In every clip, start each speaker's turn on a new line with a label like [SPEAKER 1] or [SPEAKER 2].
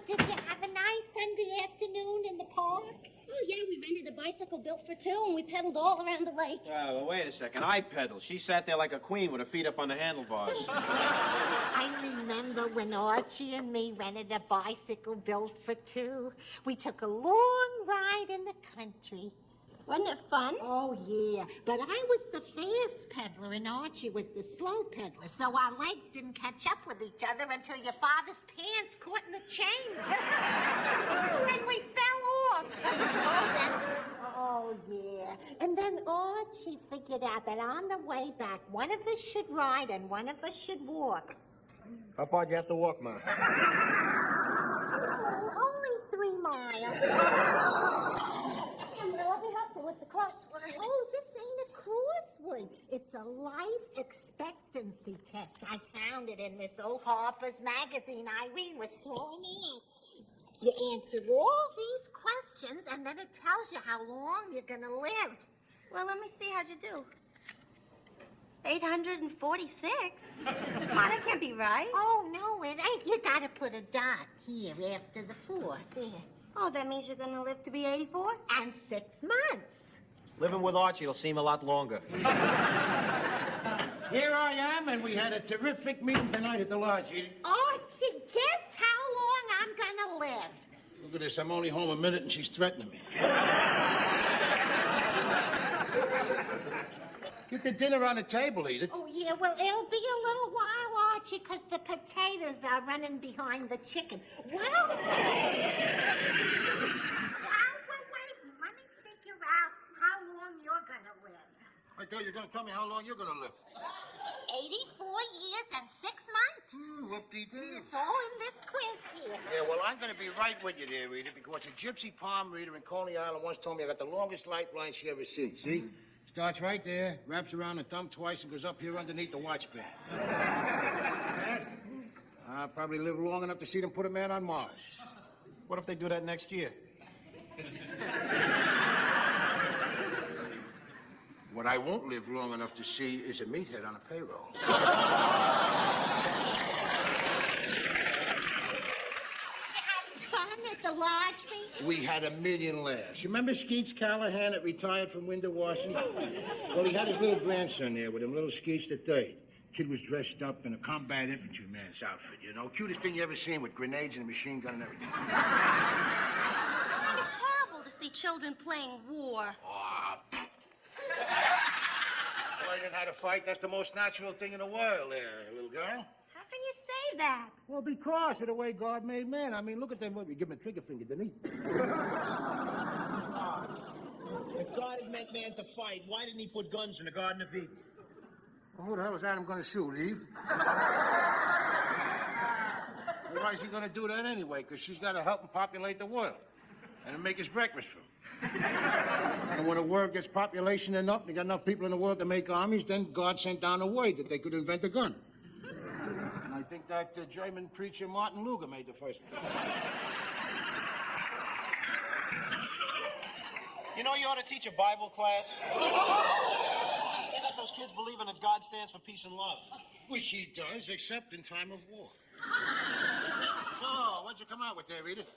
[SPEAKER 1] did you have a nice Sunday afternoon in the park?
[SPEAKER 2] Oh, yeah, we rented a bicycle built for two, and we pedaled all around the lake.
[SPEAKER 3] Well, wait a second. I pedaled. She sat there like a queen with her feet up on the handlebars.
[SPEAKER 1] I remember when Archie and me rented a bicycle built for two. We took a long ride in the country.
[SPEAKER 2] Wasn't it fun?
[SPEAKER 1] Oh, yeah. But I was the fast peddler and Archie was the slow peddler, so our legs didn't catch up with each other until your father's pants caught in the chain. And we fell off. Oh, yeah. And then Archie figured out that on the way back, one of us should ride and one of us should walk.
[SPEAKER 3] How far do you have to walk, Ma?
[SPEAKER 1] Oh, only 3 miles.
[SPEAKER 2] Let me help you with the crossword.
[SPEAKER 1] Oh, this ain't a crossword. It's a life expectancy test. I found it in this old Harper's magazine Irene was throwing in. You answer all these questions, and then it tells you how long you're going to live.
[SPEAKER 2] Well, let me see how'd you do. 846? Come on, that can't be right.
[SPEAKER 1] Oh, no, it ain't. You got to put a dot here after the 4. There.
[SPEAKER 2] Oh, that means you're going to live to be 84?
[SPEAKER 1] And 6 months.
[SPEAKER 3] Living with Archie will seem a lot longer.
[SPEAKER 4] Here I am, and we had a terrific meeting tonight at the lodge, Edith.
[SPEAKER 1] Archie, guess how long I'm going to live?
[SPEAKER 4] Look at this. I'm only home a minute, and she's threatening me. Get the dinner on the table, Edith.
[SPEAKER 1] Oh, yeah, well, it'll be a little while, Archie, because the potatoes are running behind the chicken. Well, while we're waiting, let me figure out how long you're going to live.
[SPEAKER 4] I thought you were going to tell me how long you're going to live.
[SPEAKER 1] 84 years and 6 months.
[SPEAKER 4] Whoop-dee-doo.
[SPEAKER 1] It's all in this quiz here.
[SPEAKER 4] Yeah, well, I'm going to be right with you there, Edith, because a gypsy palm reader in Coney Island once told me I got the longest lifeline she ever seen. See? Starts right there, wraps around the thumb twice, and goes up here underneath the watch band. I'll probably live long enough to see them put a man on Mars.
[SPEAKER 3] What if they do that next year?
[SPEAKER 4] What I won't live long enough to see is a meathead on a payroll.
[SPEAKER 1] At the lodge meeting?
[SPEAKER 4] We had a million laughs. You remember Skeets Callahan that retired from window washing? Well, he had his little grandson there with him, little Skeets the Third. Kid was dressed up in a combat infantryman's outfit, you know. Cutest thing you ever seen with grenades and a machine gun and everything.
[SPEAKER 2] It's terrible to see children playing war.
[SPEAKER 4] Learning how to fight, that's the most natural thing in the world there, little girl.
[SPEAKER 2] How can you say that?
[SPEAKER 4] Well, because of the way God made man. I mean, look at them. We give him a trigger finger, didn't he?
[SPEAKER 3] If God had meant man to fight, why didn't he put guns in the Garden of Eden?
[SPEAKER 4] Well, who the hell is Adam going to shoot, Eve? Why is he going to do that anyway? Because she's got to help him populate the world and to make his breakfast for him. And when the world gets population enough, they got enough people in the world to make armies, then God sent down a word that they could invent a gun. And I think that German preacher Martin Luther made the first one.
[SPEAKER 3] You know, you ought to teach a Bible class. They got those kids believing that God stands for peace and love.
[SPEAKER 4] Which he does, except in time of war. Oh, what'd you come out with there, Edith?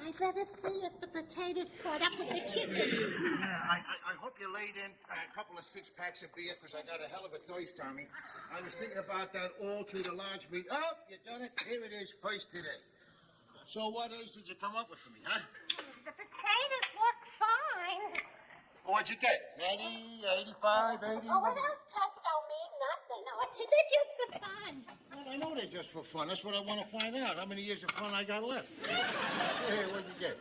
[SPEAKER 1] I better see if the potatoes caught up with the chicken.
[SPEAKER 4] Yeah, I hope you laid in a couple of 6-packs of beer, because I got a hell of a thirst, Tommy. I was thinking about that all through the lodge meet. Oh, you done it. Here it is, first today. So what age did you come up with for me, huh?
[SPEAKER 1] The potatoes look fine.
[SPEAKER 4] What'd you get? 80, 85, 80?
[SPEAKER 1] Oh, well, those tests don't mean nothing, Archie. They're just for fun.
[SPEAKER 4] Well, I know they're just for fun. That's what I want to find out. How many years of fun I got left? Hey, what'd you get?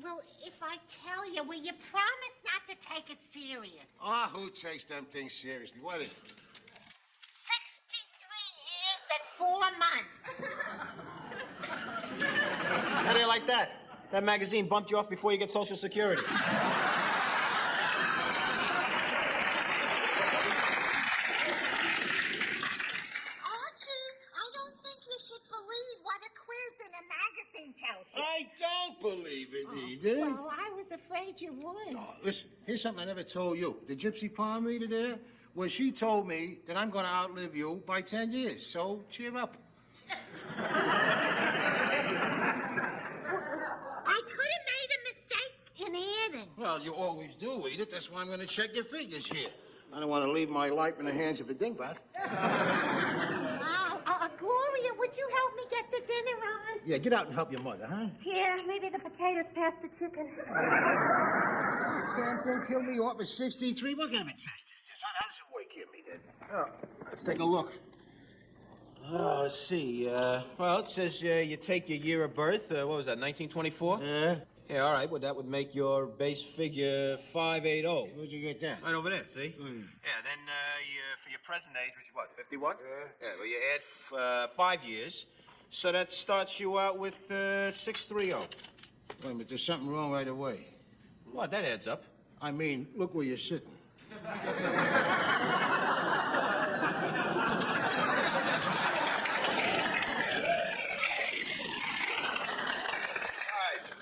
[SPEAKER 1] Well, if I tell you, will you promise not to take it serious?
[SPEAKER 4] Ah, who takes them things seriously? What is it?
[SPEAKER 1] 63 years and 4 months.
[SPEAKER 3] How do you like that? That magazine bumped you off before you get Social Security.
[SPEAKER 4] I don't believe it, Edith.
[SPEAKER 1] Well, I was afraid you would.
[SPEAKER 4] Oh, listen, here's something I never told you. The gypsy palm reader there, well, she told me that I'm going to outlive you by 10 years. So cheer up. Well, you always do, Edith. That's why I'm going to check your figures here. I don't want to leave my life in the hands of a dingbat.
[SPEAKER 1] Gloria, would you help me get the dinner on?
[SPEAKER 4] Yeah, get out and help your mother, huh?
[SPEAKER 1] Yeah, maybe the potatoes past the chicken.
[SPEAKER 4] Damn thing killed me off at 63. What kind of a test is this? How does it work here, me then?
[SPEAKER 3] Oh, let's take a look. Oh, let's see. Well, it says you take your year of birth. What was that, 1924?
[SPEAKER 4] Yeah?
[SPEAKER 3] Yeah, all right. Well, that would make your base figure 580.
[SPEAKER 4] Where'd you get that?
[SPEAKER 3] Right over there, see? Yeah, then for your present age, which is what, 51? Yeah, well, you add 5 years. So that starts you out with 630.
[SPEAKER 4] Wait a minute, there's something wrong right away.
[SPEAKER 3] What, that adds up.
[SPEAKER 4] I mean, look where you're sitting.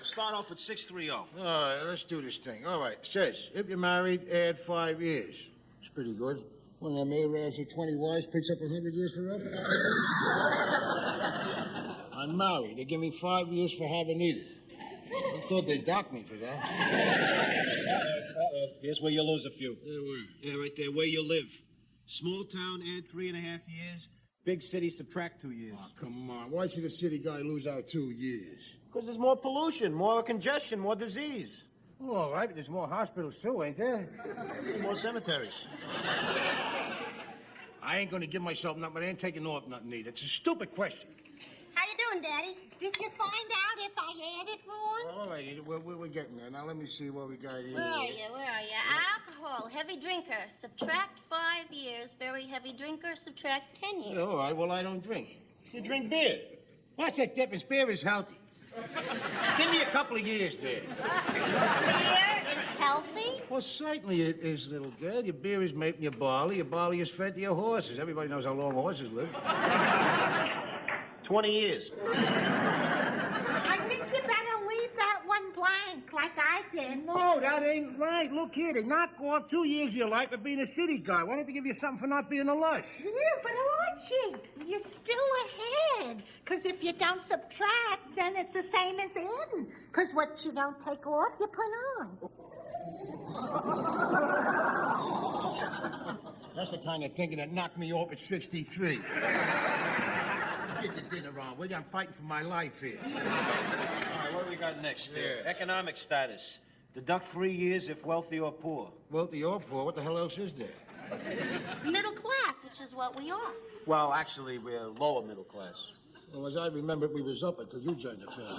[SPEAKER 3] Start off with 630.
[SPEAKER 4] All right, let's do this thing. All right, says, if you're married, add 5 years. It's pretty good. One of them Arabs with 20 wives picks up 100 years forever. I'm married. They give me 5 years for having Edith. I thought they'd dock me for that.
[SPEAKER 3] Here's where you lose a few.
[SPEAKER 4] Where?
[SPEAKER 3] Yeah, right there, where you live. Small town, add 3.5 years. Big city, subtract 2 years.
[SPEAKER 4] Oh, come on. Why should a city guy lose out 2 years?
[SPEAKER 3] Because there's more pollution, more congestion, more disease.
[SPEAKER 4] Oh, all right, but there's more hospitals, too, ain't there?
[SPEAKER 3] More cemeteries.
[SPEAKER 4] I ain't gonna give myself nothing, but I ain't taking off nothing either. It's a stupid question.
[SPEAKER 2] How you doing, Daddy?
[SPEAKER 1] Did you find out if I added wrong?
[SPEAKER 4] All right, Edith, we're getting there. Now, let me see what we got here.
[SPEAKER 2] Where are you? Alcohol, heavy drinker. Subtract 5 years. Very heavy drinker. Subtract 10 years.
[SPEAKER 4] Yeah, all right, well, I don't drink.
[SPEAKER 3] You drink beer.
[SPEAKER 4] What's that difference? Beer is healthy. Give me a couple of years there.
[SPEAKER 2] Beer is healthy?
[SPEAKER 4] Well, certainly it is, little girl. Your beer is made from your barley is fed to your horses. Everybody knows how long horses live.
[SPEAKER 3] 20 years.
[SPEAKER 1] I think you better leave that one blank like I did.
[SPEAKER 4] No, that ain't right. Look here, they knock off 2 years of your life for being a city guy. Why don't they give you something for not being a lush?
[SPEAKER 1] Yeah, but Archie, you're still ahead. Because if you don't subtract, then it's the same as in. Because what you don't take off, you put on.
[SPEAKER 4] That's the kind of thinking that knocked me off at 63. Get the dinner on. I'm fighting for my life here.
[SPEAKER 3] All right, what do we got next there? Economic status. Deduct 3 years if wealthy or poor.
[SPEAKER 4] Wealthy or poor, what the hell else is there?
[SPEAKER 2] Middle class, which is what we are.
[SPEAKER 3] Well, actually, we're lower middle class.
[SPEAKER 4] Well, as I remember, we was up until you joined the family.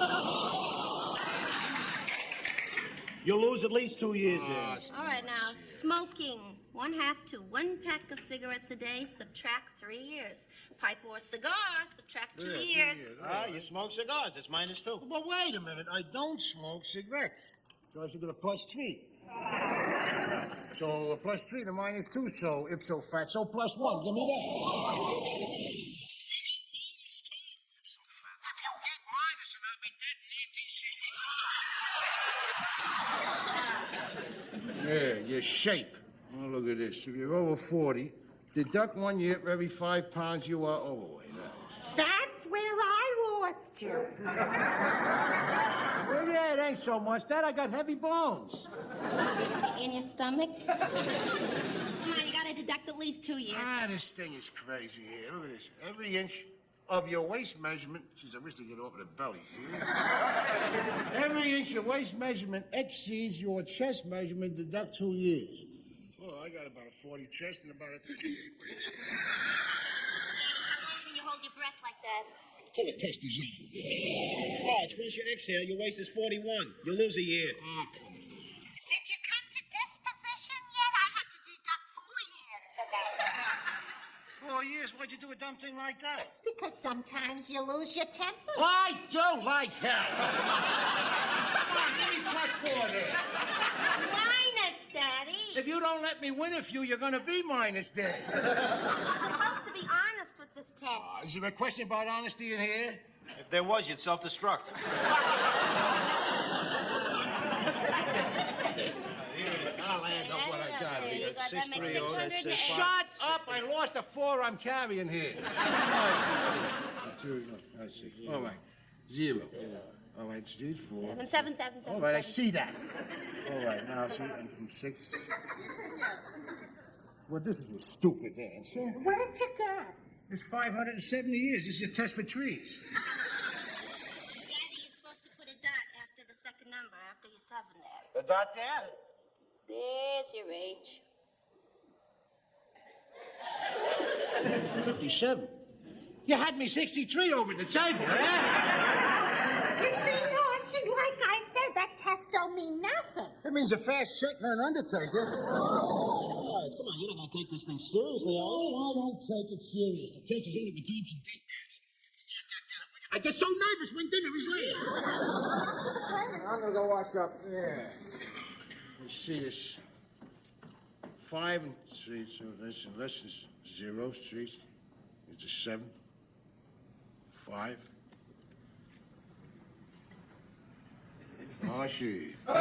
[SPEAKER 3] You'll lose at least 2 years there.
[SPEAKER 2] All right, now, smoking. 1/2 to 1 pack of cigarettes a day, subtract 3 years. Pipe or cigar, subtract 2 years.
[SPEAKER 3] You smoke cigars. It's -2.
[SPEAKER 4] But wait a minute, I don't smoke cigarettes. So I should get a +3. So a +3 to -2, so ipso facto +1. Give me that. If you get minus, and I'll be dead in 1965. Yeah, your shape. Oh, look at this. If you're over 40, deduct 1 year for every 5 pounds you are overweight.
[SPEAKER 1] That's where I lost you.
[SPEAKER 4] Well, yeah, it ain't so much that. I got heavy bones.
[SPEAKER 2] In your stomach? Come on, you gotta deduct at least 2 years.
[SPEAKER 4] This thing is crazy here. Look at this. Every inch of your waist measurement... Jeez, I wish to get over the belly. Every inch of waist measurement exceeds your chest measurement, deduct 2 years. Well, I got about a 40 chest and about a 38 waist.
[SPEAKER 2] How long can you hold your breath like that?
[SPEAKER 4] Till the test is on.
[SPEAKER 3] Watch, once you exhale, your waist is 41. You lose a year.
[SPEAKER 1] Did you come to disposition yet? I had to deduct 4 years for that.
[SPEAKER 4] 4 years? Why'd you do a dumb thing like that?
[SPEAKER 1] Because sometimes you lose your temper.
[SPEAKER 4] I don't like hell. Come on, give me +4 there.
[SPEAKER 2] Minus, Daddy.
[SPEAKER 4] If you don't let me win a few, you're going to be minus there.
[SPEAKER 2] You're supposed to be honest with this test.
[SPEAKER 4] Is there a question about honesty in here?
[SPEAKER 3] If there was, you'd self-destruct.
[SPEAKER 4] I'll add up what I got.
[SPEAKER 2] There you go. That makes
[SPEAKER 3] 630, that's
[SPEAKER 2] 608.
[SPEAKER 4] Shut up! I lost the 4 I'm carrying here. Let's see. All right. 0. All right, Street 4.
[SPEAKER 2] 77777.
[SPEAKER 4] All right, I see that. All right, now, see, and from 6. Well, this is a stupid answer.
[SPEAKER 1] What did you get?
[SPEAKER 4] It's 570 years. This is a test for trees.
[SPEAKER 2] Daddy, you're supposed to put a dot after the second number, after your 7 there.
[SPEAKER 4] The dot there?
[SPEAKER 2] There's your age.
[SPEAKER 4] 57. You had me 63 over the table, eh?
[SPEAKER 1] You see, Archie, like I said, that test don't mean nothing.
[SPEAKER 4] It means a fast check for an undertaker.
[SPEAKER 5] Come on, you're not gonna take this thing seriously, are you?
[SPEAKER 4] I don't take it serious. The test is only for James and date nights. I get so nervous when dinner is late. I'm gonna go wash up. Yeah. Let's see this. 5 and 3, so less is 0, 3. It's a 7. 5. Archie. Oh,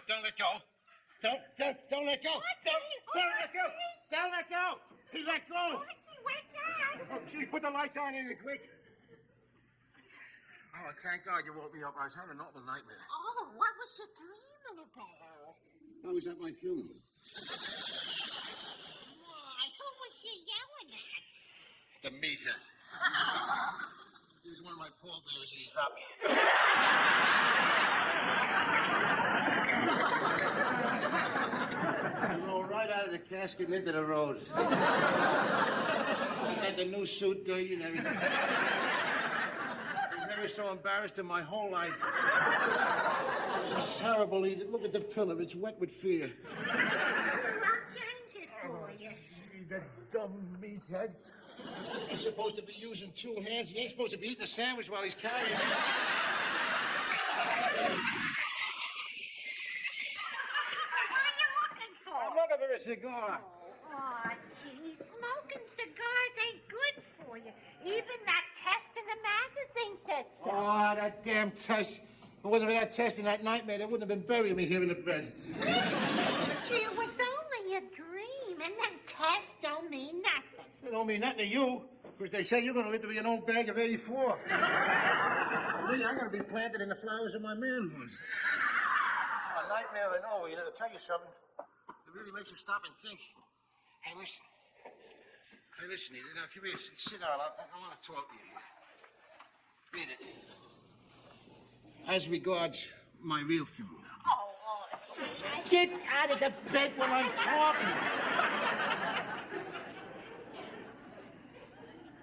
[SPEAKER 4] don't let go. Don't let go. Don't let go. Don't let go. He let go.
[SPEAKER 1] Archie, wake up.
[SPEAKER 4] Oh, gee, put the lights on in it quick. Oh, thank God you woke me up. I was having an awful nightmare.
[SPEAKER 1] Oh, what was you dreaming about?
[SPEAKER 4] I was at my funeral.
[SPEAKER 1] Why, who was you yelling at?
[SPEAKER 4] The Meathead. He was one of my pallbearers and he dropped me. He rolled right out of the casket and into the road. He had the new suit dirty and everything. I was never so embarrassed in my whole life. It's terrible, Edith. Look at the pillow. It's wet with fear.
[SPEAKER 1] I'll change it for you.
[SPEAKER 4] That dumb Meathead. He's supposed to be using 2 hands. He ain't supposed to be eating a sandwich while he's carrying it. I'm looking for a cigar.
[SPEAKER 1] Oh, Archie, smoking cigars ain't good for you. Even that test in the magazine said so.
[SPEAKER 4] Oh, that damn test. If it wasn't for that test and that nightmare, they wouldn't have been burying me here in the bed.
[SPEAKER 1] Archie, it was only a dream, and then tests don't mean nothing.
[SPEAKER 4] It don't mean nothing to you, because they say you're going to live to be an old bag of 84. Me, I'm going to be planted in the flowers of my manhood. A nightmare and all. You know, to tell you something, it really makes you stop and think. Hey, listen. Hey, listen, Edith. Now, come here. Sit down. I want to talk to you here. Edith. As regards my real funeral.
[SPEAKER 1] Oh, Archie,
[SPEAKER 4] Get out of the bed when I'm talking.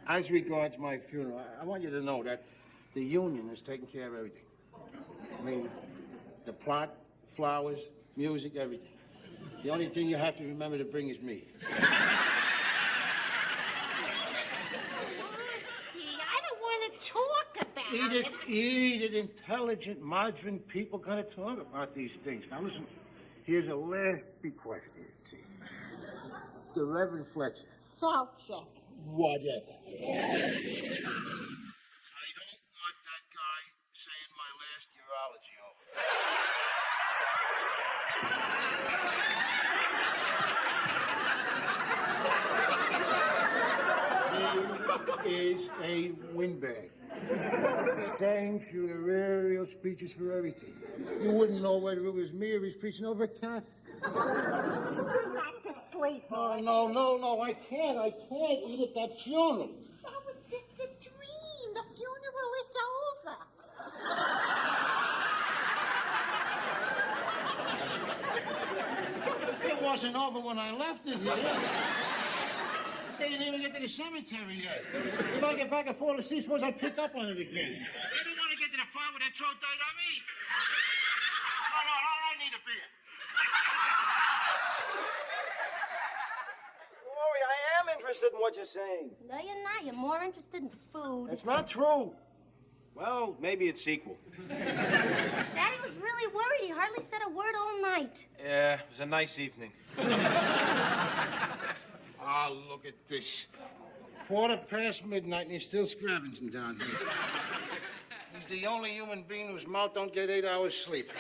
[SPEAKER 4] As regards my funeral, I want you to know that the union is taking care of everything. I mean, the plot, flowers, music, everything. The only thing you have to remember to bring is me.
[SPEAKER 1] Archie, I don't want to talk about it.
[SPEAKER 4] Edith, intelligent, modern people gotta talk about these things. Now listen, here's a last bequest here, see. The Reverend Fletcher.
[SPEAKER 1] Fulcher.
[SPEAKER 4] Whatever. I don't want that guy saying my last urology over. He is a windbag. Same funereal speeches for everything. You wouldn't know whether it was me or he's preaching over a cat.
[SPEAKER 1] Go back to sleep.
[SPEAKER 4] Oh, no, I can't, Edith, that funeral.
[SPEAKER 1] That was just a dream. The funeral is over.
[SPEAKER 4] It wasn't over when I left it here. They didn't even get to the cemetery yet. If I get back and fall asleep, suppose I pick up on it again. They don't want to get to the part where they throw dirt on me. No, I need a beer.
[SPEAKER 5] Lori, I am interested in what you're saying.
[SPEAKER 2] No, you're not. You're more interested in food.
[SPEAKER 5] It's not true.
[SPEAKER 3] Well, maybe it's equal.
[SPEAKER 2] Daddy was really worried. He hardly said a word all night.
[SPEAKER 3] Yeah, it was a nice evening.
[SPEAKER 4] Ah, look at this. midnight and he's still scravenging down here. He's the only human being whose mouth don't get 8 hours sleep.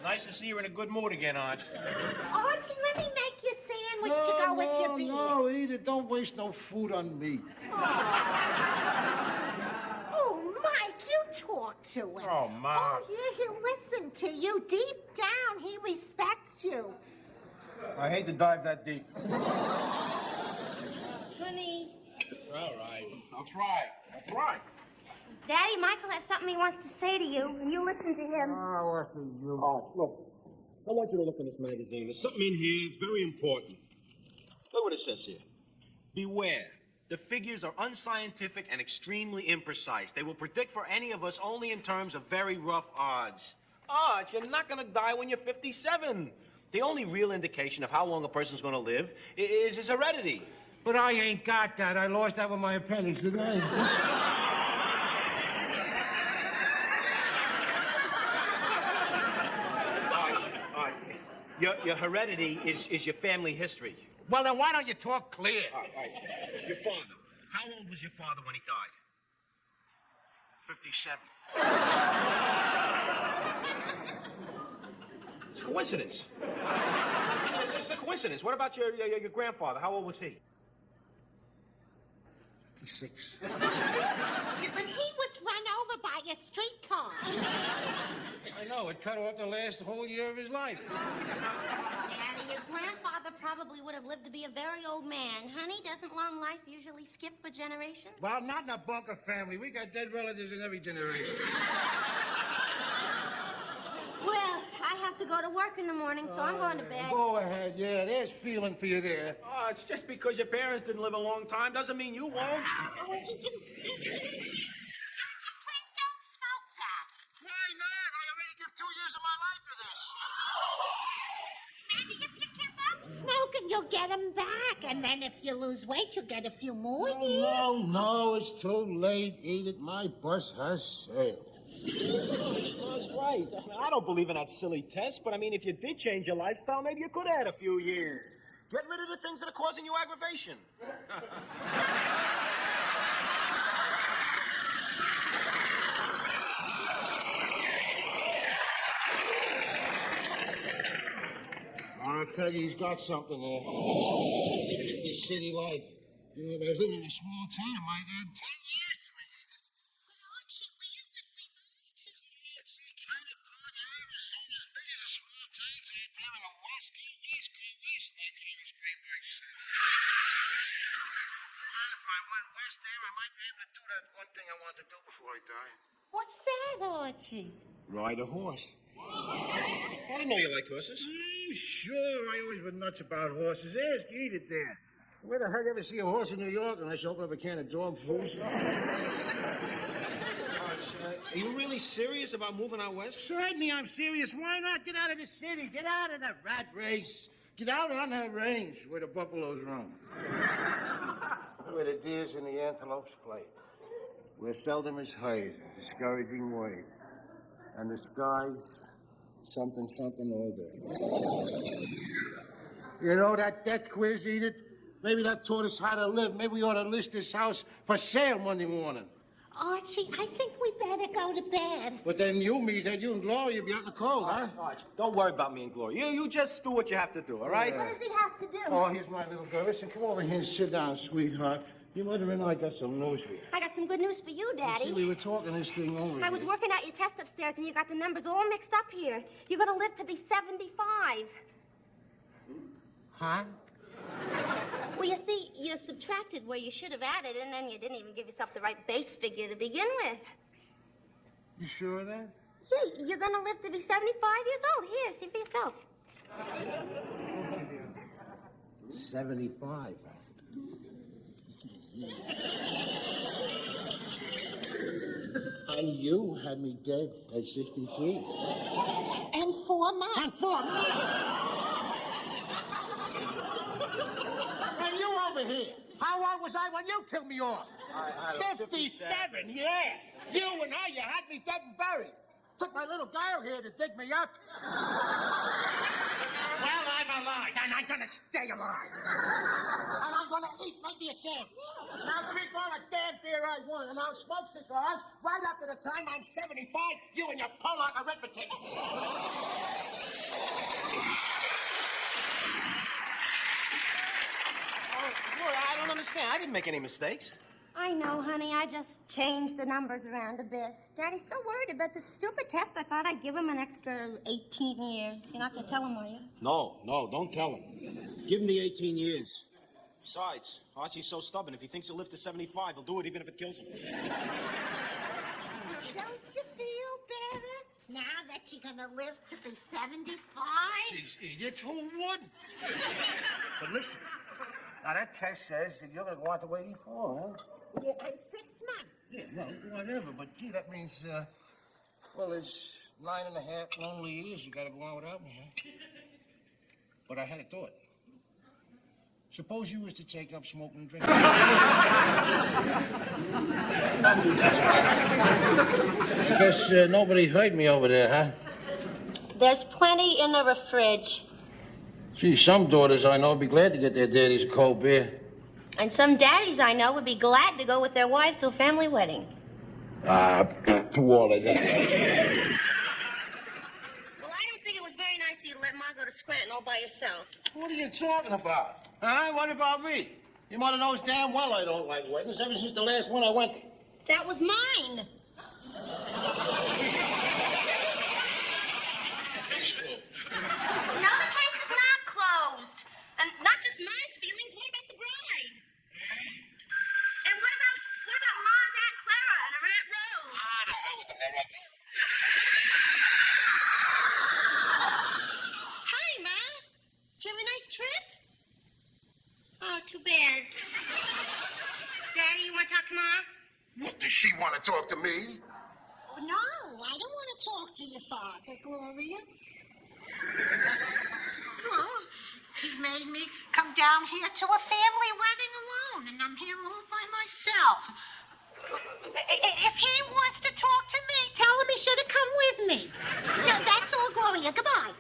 [SPEAKER 3] Nice to see you're in a good mood again, Arch.
[SPEAKER 1] Archie, let me make you a sandwich to go with your beer.
[SPEAKER 4] No, Edith, don't waste no food on me.
[SPEAKER 1] Oh, Mike, you talk to him.
[SPEAKER 3] Oh, Ma.
[SPEAKER 1] Oh, yeah, he'll listen to you. Deep down, he respects you.
[SPEAKER 3] I hate to dive that deep.
[SPEAKER 2] Honey.
[SPEAKER 3] All right. I'll try.
[SPEAKER 2] Daddy, Michael has something he wants to say to you, and you listen to him.
[SPEAKER 4] Oh, after you.
[SPEAKER 5] Look, I want you to look in this magazine. There's something in here very important. Look what it says here.
[SPEAKER 3] Beware. The figures are unscientific and extremely imprecise. They will predict for any of us only in terms of very rough odds. Arch, you're not going to die when you're 57. The only real indication of how long a person's going to live is his heredity.
[SPEAKER 4] But I ain't got that. I lost that with my appendix today.
[SPEAKER 3] Your heredity is your family history.
[SPEAKER 4] Well, then why don't you talk clear?
[SPEAKER 3] All right. Your father. How old was your father when he died?
[SPEAKER 4] 57.
[SPEAKER 3] It's a coincidence. It's just a coincidence. What about your grandfather? How old was he?
[SPEAKER 4] 56.
[SPEAKER 1] When he was run over by a streetcar.
[SPEAKER 4] I know, it cut off the whole year of his life.
[SPEAKER 2] Daddy, your grandfather probably would have lived to be a very old man. Honey, doesn't long life usually skip a generation?
[SPEAKER 4] Well, not in a Bunker family. We got dead relatives in every generation.
[SPEAKER 2] Well, I have to go to work in the morning, so I'm going to bed.
[SPEAKER 4] Go ahead, yeah, there's feeling for you there.
[SPEAKER 3] Oh, it's just because your parents didn't live a long time doesn't mean you won't.
[SPEAKER 1] Please don't smoke that.
[SPEAKER 4] Why not? I already give 2 years of my life for this.
[SPEAKER 1] Maybe if you give up smoking, you'll get them back. And then if you lose weight, you'll get a few more years.
[SPEAKER 4] No, it's too late, Edith. My bus has sailed.
[SPEAKER 3] That's right. I don't believe in that silly test, but I mean, if you did change your lifestyle, maybe you could add a few years. Get rid of the things that are causing you aggravation.
[SPEAKER 4] I'll tell you, he's got something there. This city life. You know, if I was living in a small town, it might add 10 years to me.
[SPEAKER 1] Archie, where would we move to?
[SPEAKER 4] It's the kind of part of Arizona as big as a small towns out there in the west. Go west, like English Greenback said. If I went west there, I might be able to do that one thing I want to do before I die.
[SPEAKER 1] What's that, Archie?
[SPEAKER 4] Ride a horse.
[SPEAKER 3] I didn't know you liked horses.
[SPEAKER 4] Sure, I always been nuts about horses. Ask Edith there. Where the hell you ever see a horse in New York unless you open up a can of dog food?
[SPEAKER 3] Are you really serious about moving out west?
[SPEAKER 4] Certainly I'm serious. Why not? Get out of the city. Get out of the rat race. Get out on that range where the buffaloes run. Where the deers and the antelopes play. Where seldom is heard discouraging word. And the skies, something all day. You know that death quiz, Edith? Maybe that taught us how to live. Maybe we ought to list this house for sale Monday morning.
[SPEAKER 1] Archie, I think we better go to bed.
[SPEAKER 4] But then you, Meathead, you and Gloria, you'll be out in the cold, huh?
[SPEAKER 3] Arch, don't worry about me and Gloria. You just do what you have to do, all right?
[SPEAKER 2] What does he have to do?
[SPEAKER 4] Oh, here's my little girl. Listen, come over here and sit down, sweetheart. Your mother and I got some news for you.
[SPEAKER 2] I got some good news for you, Daddy.
[SPEAKER 4] See, we were talking this thing over.
[SPEAKER 2] I was working out your test upstairs, and you got the numbers all mixed up here. You're going to live to be 75.
[SPEAKER 4] Huh?
[SPEAKER 2] Well, you see, you subtracted where you should have added, and then you didn't even give yourself the right base figure to begin with.
[SPEAKER 4] You sure of that?
[SPEAKER 2] Yeah, you're going to live to be 75 years old. Here, see for yourself.
[SPEAKER 4] 75. And you had me dead at 63.
[SPEAKER 1] And 4 months.
[SPEAKER 4] And 4 months! And you over here. How old was I when you killed me off? 57, yeah. You and I, you had me dead and buried. Took my little girl here to dig me up. Well, I'm alive, and I'm gonna stay alive. And I'm gonna eat maybe a sandwich. I'll drink all the damn beer I want, and I'll smoke cigars right up to the time I'm 75. You and your Pollock arithmetic.
[SPEAKER 3] understand. I didn't make any mistakes.
[SPEAKER 2] I know, honey. I just changed the numbers around a bit. Daddy's so worried about this stupid test, I thought I'd give him an extra 18 years. You're not going to tell him, are you?
[SPEAKER 5] No, don't tell him. Give him the 18 years.
[SPEAKER 3] Besides, Archie's so stubborn. If he thinks he'll live to 75, he'll do it even if it kills him.
[SPEAKER 1] Don't you feel better now that you're gonna live to be 75?
[SPEAKER 4] Jeez, Edith, who would? But listen, now that test says that you're gonna go out to 84, huh?
[SPEAKER 1] Yeah, in 6 months.
[SPEAKER 4] Yeah, no, whatever. But gee, that means, well, it's 9.5 lonely years you gotta go on without me, huh? But I had to do it. Suppose you was to take up smoking and drinking. I guess nobody heard me over there, huh?
[SPEAKER 2] There's plenty in the fridge.
[SPEAKER 4] Gee, some daughters I know would be glad to get their daddy's cold beer.
[SPEAKER 2] And some daddies I know would be glad to go with their wives to a family wedding.
[SPEAKER 4] To all of that.
[SPEAKER 2] Well, I don't think it was very nice of you to let Ma go to Scranton all by yourself.
[SPEAKER 4] What are you talking about? Huh? What about me? Your mother knows damn well I don't like weddings ever since the last one I went to.
[SPEAKER 2] That was mine. No, the case is not closed. And not just Ma's feelings, what about the bride? And what about Ma's Aunt Clara and her Aunt Rose?
[SPEAKER 4] The hell with them, they're right there.
[SPEAKER 2] Hi, Ma. Did you have a nice trip? Oh, too bad. Daddy, you want to talk to Ma?
[SPEAKER 4] What, does she want to talk to me?
[SPEAKER 1] No, I don't want to talk to your father, Gloria. Well, he made me come down here to a family wedding alone, and I'm here all by myself. If he wants to talk to me, tell him he should have come with me. No, that's all, Gloria. Goodbye.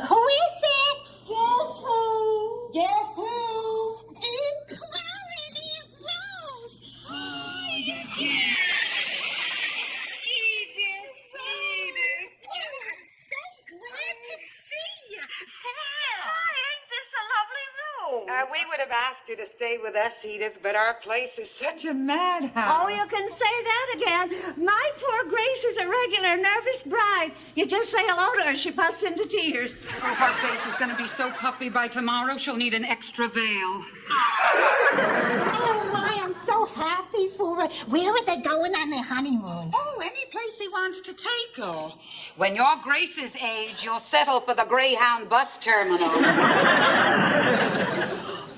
[SPEAKER 1] Who is it? Guess who? Guess who? Aunt Clara and Aunt Rose. Oh, Edith. I'm so glad to see you.
[SPEAKER 2] Ain't this a lovely room?
[SPEAKER 6] We would have asked you to stay with us, Edith, but our place is such a madhouse.
[SPEAKER 7] Oh, you can say that again. My poor Grace is a regular nervous bride. You just say hello to her, she busts into tears.
[SPEAKER 6] Her face is going to be so puffy by tomorrow, she'll need an extra veil.
[SPEAKER 1] Oh, my, I'm so happy for her. Where are they going on their honeymoon?
[SPEAKER 6] Oh, any place he wants to take her. When you're Grace's age, you'll settle for the Greyhound bus terminal.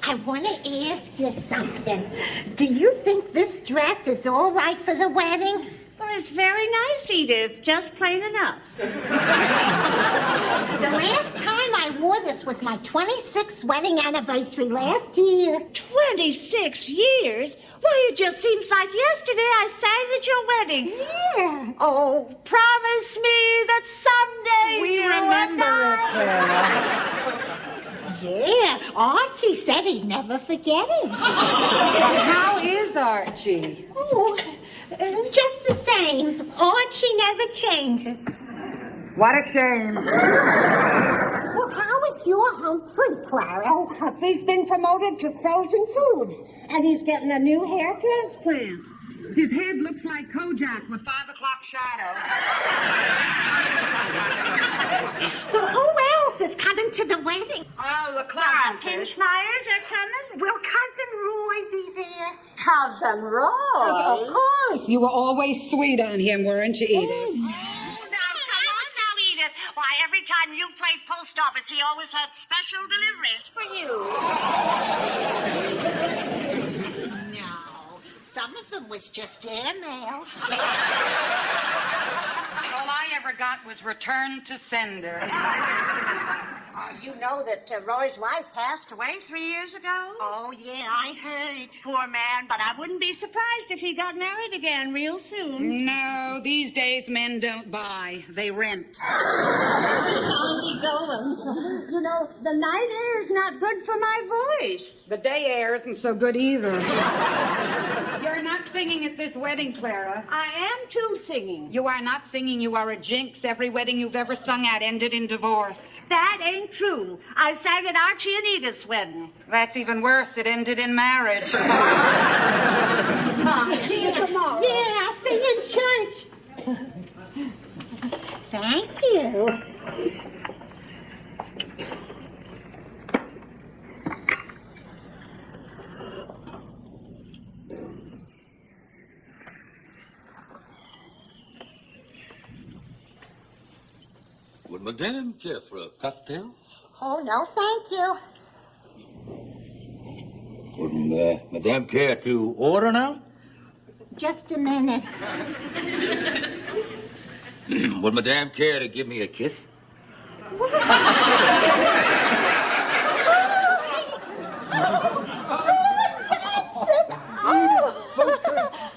[SPEAKER 1] I want to ask you something. Do you think this dress is all right for the wedding?
[SPEAKER 7] Well, it's very nice, Edith. Just plain enough.
[SPEAKER 1] The last time I wore this was my 26th wedding anniversary last year.
[SPEAKER 7] 26 years? Why, it just seems like yesterday I sang at your wedding.
[SPEAKER 1] Yeah.
[SPEAKER 7] Oh, promise me that someday
[SPEAKER 6] We
[SPEAKER 7] you
[SPEAKER 6] remember
[SPEAKER 7] and
[SPEAKER 6] it, Clara.
[SPEAKER 1] Yeah, Archie said he'd never forget it.
[SPEAKER 6] How is Archie?
[SPEAKER 1] Oh, just the same. Archie never changes.
[SPEAKER 6] What a shame.
[SPEAKER 1] Well, how is your Humphrey, Clara?
[SPEAKER 7] Oh, Humphrey's been promoted to frozen foods, and he's getting a new hair transplant.
[SPEAKER 6] His head looks like Kojak with 5 o'clock shadow.
[SPEAKER 1] Well, who else is coming to the wedding?
[SPEAKER 6] Oh, the
[SPEAKER 7] Pinchmeyers are coming?
[SPEAKER 1] Will Cousin Roy be there?
[SPEAKER 7] Cousin Roy.
[SPEAKER 6] Of course. You were always sweet on him, weren't you, Edith?
[SPEAKER 7] Oh, now, come on now, Edith. Why, every time you played post office, he always had special deliveries for you.
[SPEAKER 1] No, some of them was just airmails.
[SPEAKER 6] All I ever got was return to sender.
[SPEAKER 1] You know that Roy's wife passed away
[SPEAKER 7] 3 years ago?
[SPEAKER 1] Oh, yeah, I heard.
[SPEAKER 7] Poor man, but I wouldn't be surprised if he got married again real soon.
[SPEAKER 6] No, these days men don't buy, they rent.
[SPEAKER 7] How's it going? You know, the night air is not good for my voice.
[SPEAKER 6] The day air isn't so good either. You're not singing at this wedding, Clara.
[SPEAKER 7] I am too singing.
[SPEAKER 6] You are not singing, you are a jinx. Every wedding you've ever sung at ended in divorce.
[SPEAKER 7] That ain't true. I sang at Archie and Edith's wedding.
[SPEAKER 6] That's even worse, it ended in marriage.
[SPEAKER 7] Mom, see you tomorrow.
[SPEAKER 1] Yeah, I'll see you in church. Thank you.
[SPEAKER 8] Would Madame care for a cocktail?
[SPEAKER 1] Oh, no, thank you.
[SPEAKER 8] Wouldn't Madame care to order now?
[SPEAKER 1] Just a minute.
[SPEAKER 8] Would Madame care to give me a kiss?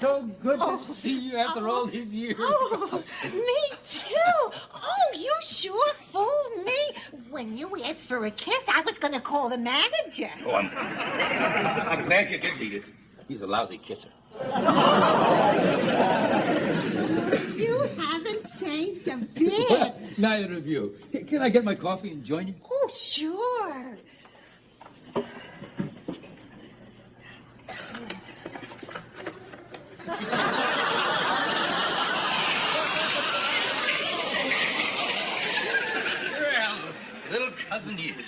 [SPEAKER 8] So good to see you after all these years.
[SPEAKER 1] Oh, me too. Oh, you sure fooled me. When you asked for a kiss, I was going to call the manager.
[SPEAKER 8] Oh, I'm glad you did, Edith. He's a lousy kisser.
[SPEAKER 1] You haven't changed a bit.
[SPEAKER 8] Neither of you. Can I get my coffee and join you?
[SPEAKER 1] Oh, sure.
[SPEAKER 9] Well, little cousin Edith.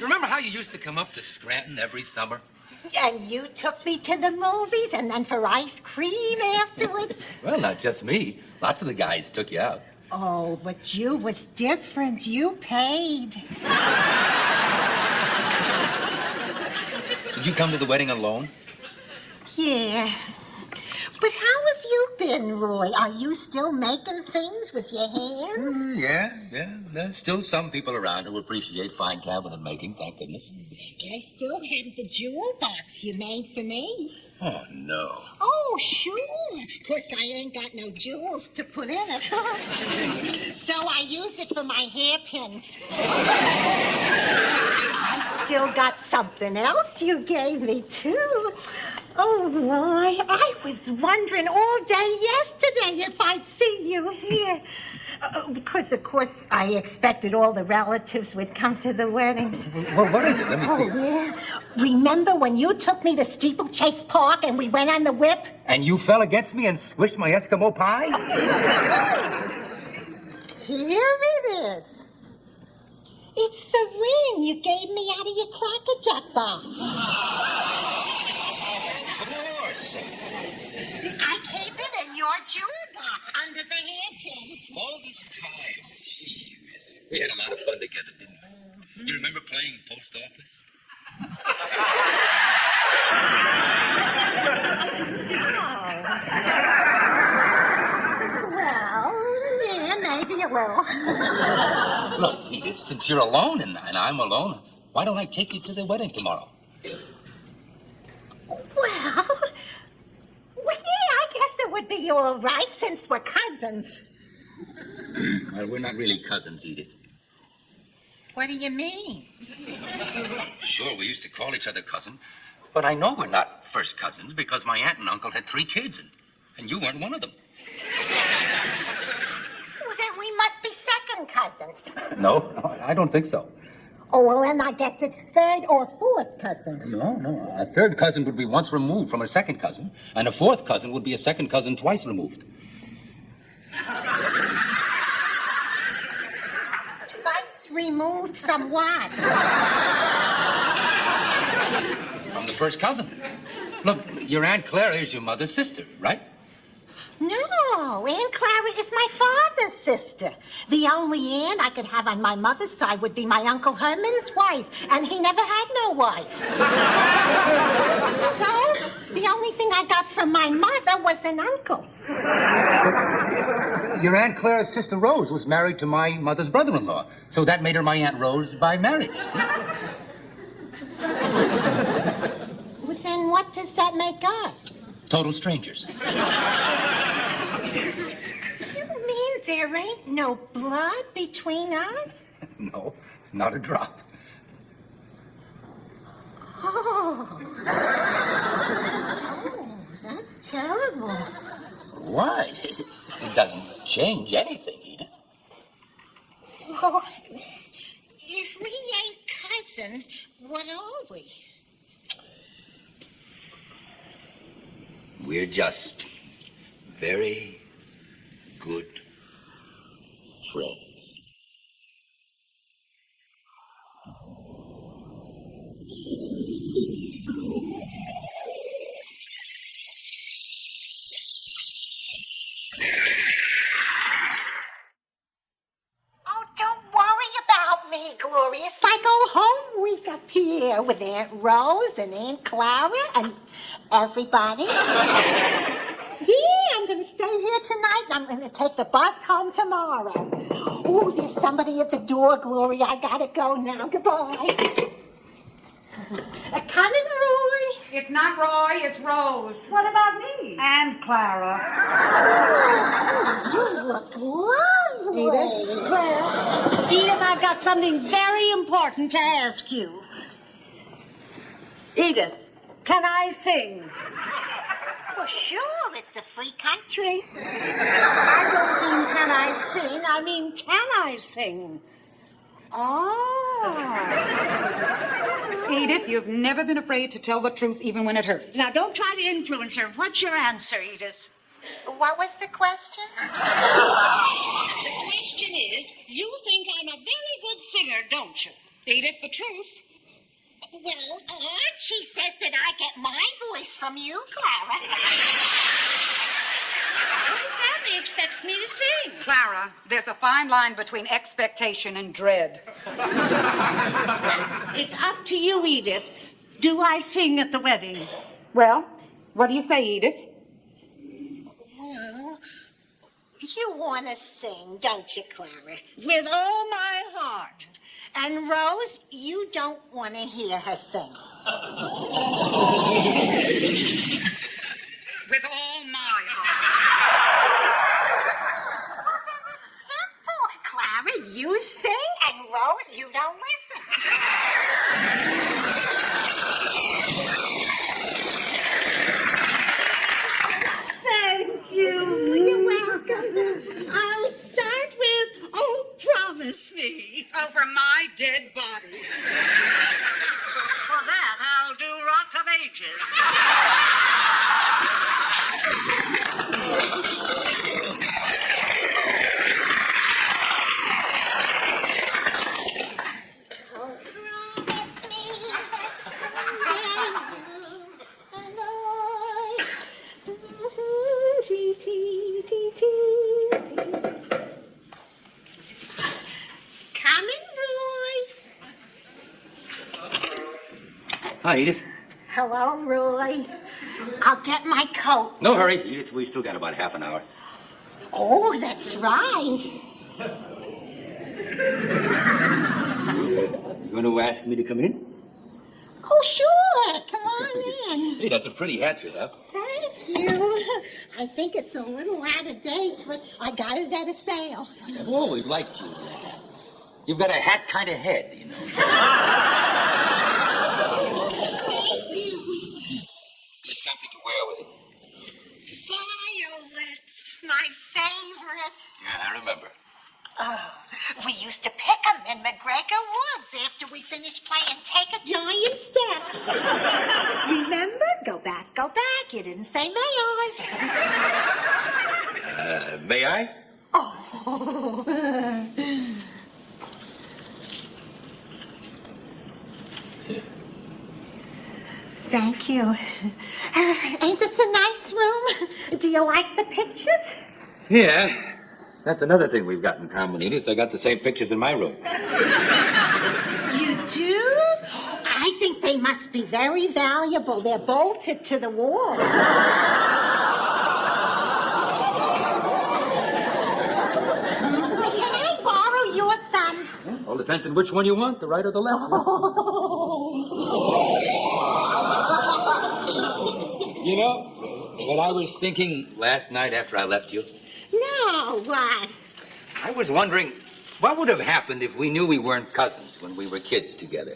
[SPEAKER 9] Remember how you used to come up to Scranton every summer?
[SPEAKER 1] And you took me to the movies and then for ice cream afterwards.
[SPEAKER 9] Well, not just me. Lots of the guys took you out.
[SPEAKER 1] Oh, but you was different. You paid.
[SPEAKER 9] Did you come to the wedding alone?
[SPEAKER 1] Yeah. But how have you been, Roy? Are you still making things with your hands?
[SPEAKER 9] Yeah. There's still some people around who appreciate fine cabinet making, thank goodness.
[SPEAKER 1] I still have the jewel box you made for me.
[SPEAKER 9] Oh, no.
[SPEAKER 1] Oh, sure. Of course, I ain't got no jewels to put in it. So I use it for my hairpins. I still got something else you gave me, too. Oh, Roy, I was wondering all day yesterday if I'd see you here. Because, of course, I expected all the relatives would come to the wedding.
[SPEAKER 9] Well, what is it? Let me see.
[SPEAKER 1] Oh, yeah. Remember when you took me to Steeplechase Park and we went on the whip?
[SPEAKER 9] And you fell against me and squished my Eskimo pie?
[SPEAKER 1] Here it is. It's the ring you gave me out of your Cracker Jack box.
[SPEAKER 9] Of course.
[SPEAKER 1] I keep it in your jewel box under the hairpins.
[SPEAKER 9] All this time. Jeez. We had a lot of fun together, didn't we? You remember playing post office?
[SPEAKER 1] Well, yeah, maybe a little.
[SPEAKER 9] Look, Edith, since you're alone and I'm alone, why don't I take you to the wedding tomorrow?
[SPEAKER 1] Well, yeah, I guess it would be all right since we're cousins.
[SPEAKER 9] Well, we're not really cousins, Edith.
[SPEAKER 1] What do you mean?
[SPEAKER 9] Sure, we used to call each other cousin, but I know we're not first cousins because my aunt and uncle had 3 kids, and you weren't one of them.
[SPEAKER 1] Well, then we must be second cousins.
[SPEAKER 9] No, I don't think so.
[SPEAKER 1] Oh, well, then I guess it's third or fourth cousins.
[SPEAKER 9] No. A third cousin would be once removed from a second cousin, and a fourth cousin would be a second cousin twice removed.
[SPEAKER 1] Twice removed from what?
[SPEAKER 9] From the first cousin. Look, your Aunt Clara is your mother's sister, right?
[SPEAKER 1] No, Aunt Clara is my father's sister. The only aunt I could have on my mother's side would be my Uncle Herman's wife, and he never had no wife. So, The only thing I got from my mother was an uncle.
[SPEAKER 9] Your Aunt Clara's sister Rose was married to my mother's brother-in-law, so that made her my Aunt Rose by marriage.
[SPEAKER 1] Well, then what does that make us?
[SPEAKER 9] Total strangers.
[SPEAKER 1] You mean there ain't no blood between us?
[SPEAKER 9] No, not a drop.
[SPEAKER 1] Oh, that's terrible.
[SPEAKER 9] Why? It doesn't change anything, Edith.
[SPEAKER 1] Well, if we ain't cousins, what are we?
[SPEAKER 9] We're just very good friends.
[SPEAKER 1] Oh, don't worry about me, Gloria. It's like old home week up here with Aunt Rose and Aunt Clara and everybody. Yeah, I'm going to stay here tonight and I'm going to take the bus home tomorrow. Oh, there's somebody at the door, Gloria. I got to go now. Goodbye. Coming, Roy.
[SPEAKER 6] It's not Roy, it's Rose.
[SPEAKER 7] What about me?
[SPEAKER 6] And Clara.
[SPEAKER 1] You look lovely.
[SPEAKER 7] Edith? Claire? Edith, I've got something very important to ask you. Edith, can I sing?
[SPEAKER 1] Well, sure, it's a free country.
[SPEAKER 7] I don't mean can I sing, I mean can I sing? Oh.
[SPEAKER 6] Edith, you've never been afraid to tell the truth even when it hurts.
[SPEAKER 7] Now, don't try to influence her. What's your answer, Edith?
[SPEAKER 1] What was the question?
[SPEAKER 7] The question is, you think I'm a very good singer, don't you?
[SPEAKER 6] Edith, the truth.
[SPEAKER 1] Well, Archie says that I get my voice from you, Clara.
[SPEAKER 7] Family expects me to sing.
[SPEAKER 6] Clara, there's a fine line between expectation and dread.
[SPEAKER 7] It's up to you, Edith. Do I sing at the wedding?
[SPEAKER 6] Well, what do you say, Edith?
[SPEAKER 1] Well, you want to sing, don't you, Clara?
[SPEAKER 7] With all my heart.
[SPEAKER 1] And Rose, you don't want to hear her sing.
[SPEAKER 6] With all my heart.
[SPEAKER 1] Well, then it's simple. Clara, you sing, and Rose, you don't listen.
[SPEAKER 7] Thank you.
[SPEAKER 1] You're welcome.
[SPEAKER 7] I'll start with, oh, promise me.
[SPEAKER 6] Over my dead body.
[SPEAKER 7] For that, I'll do Rock of Ages.
[SPEAKER 1] Promise me Coming, Roy.
[SPEAKER 9] Hi, Edith.
[SPEAKER 1] Hello, Roy. I'll get my coat.
[SPEAKER 9] No hurry, Edith. We still got about half an hour.
[SPEAKER 1] Oh, that's right.
[SPEAKER 9] You going to ask me to come in?
[SPEAKER 1] Oh, sure. Come on in.
[SPEAKER 9] Hey, that's a pretty hat you have.
[SPEAKER 1] Thank you. I think it's a little out of date, but I got it at a sale.
[SPEAKER 9] I've always liked you. You've got a hat kind of head, you know.
[SPEAKER 1] Thank you.
[SPEAKER 9] There's something to wear with it.
[SPEAKER 1] Violets, my favorite.
[SPEAKER 9] Yeah, I remember.
[SPEAKER 1] Oh, we used to pick them in McGregor Woods after we finished playing Take a Giant Step. Remember? Go back, go back. You didn't say may I.
[SPEAKER 9] May I?
[SPEAKER 1] Oh. Thank you. Ain't this a nice room? Do you like the pictures?
[SPEAKER 9] Yeah. That's another thing we've got in common, Edith. I got the same pictures in my room.
[SPEAKER 1] You do? I think think they must be very valuable. They're bolted to the wall.
[SPEAKER 10] Can
[SPEAKER 1] I borrow your thumb?
[SPEAKER 8] Well, depends on which one you want, the right or the left. You know what I was thinking last night after I left you?
[SPEAKER 1] No, what?
[SPEAKER 8] I was wondering what would have happened if we knew we weren't cousins when we were kids together.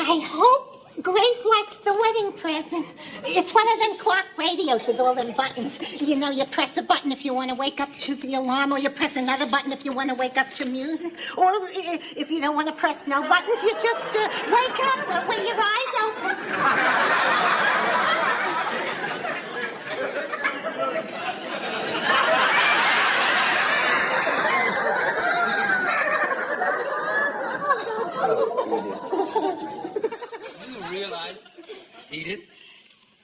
[SPEAKER 1] I hope Grace likes the wedding present. It's one of them clock radios with all them buttons. You know, you press a button if you want to wake up to the alarm, or you press another button if you want to wake up to music. Or if you don't want to press no buttons, you just wake up with your eyes open.
[SPEAKER 8] Edith,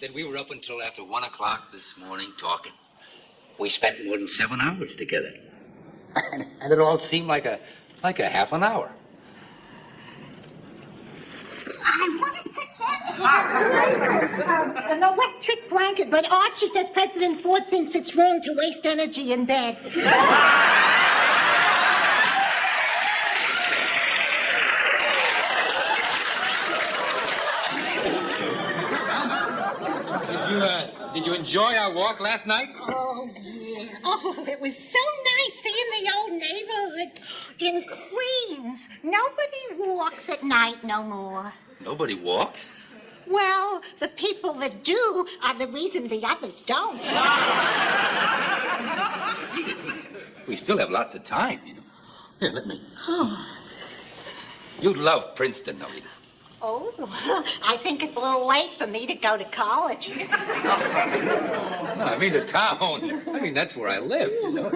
[SPEAKER 8] that we were up until after 1 o'clock this morning talking. We spent more than 7 hours together. And it all seemed like a half an hour.
[SPEAKER 1] I wanted to get an electric blanket, but Archie says President Ford thinks it's wrong to waste energy in bed.
[SPEAKER 8] Did you enjoy our walk last night?
[SPEAKER 1] Oh, yeah. Oh, it was so nice seeing the old neighborhood in Queens. Nobody walks at night no more.
[SPEAKER 8] Nobody walks?
[SPEAKER 1] Well, the people that do are the reason the others don't.
[SPEAKER 8] We still have lots of time, you know. Here, let me.
[SPEAKER 1] Oh.
[SPEAKER 8] You'd love Princeton, though, Edith.
[SPEAKER 1] Oh, I think it's a little late for me to go to college.
[SPEAKER 8] No, I mean the town. I mean, that's where I live, you know.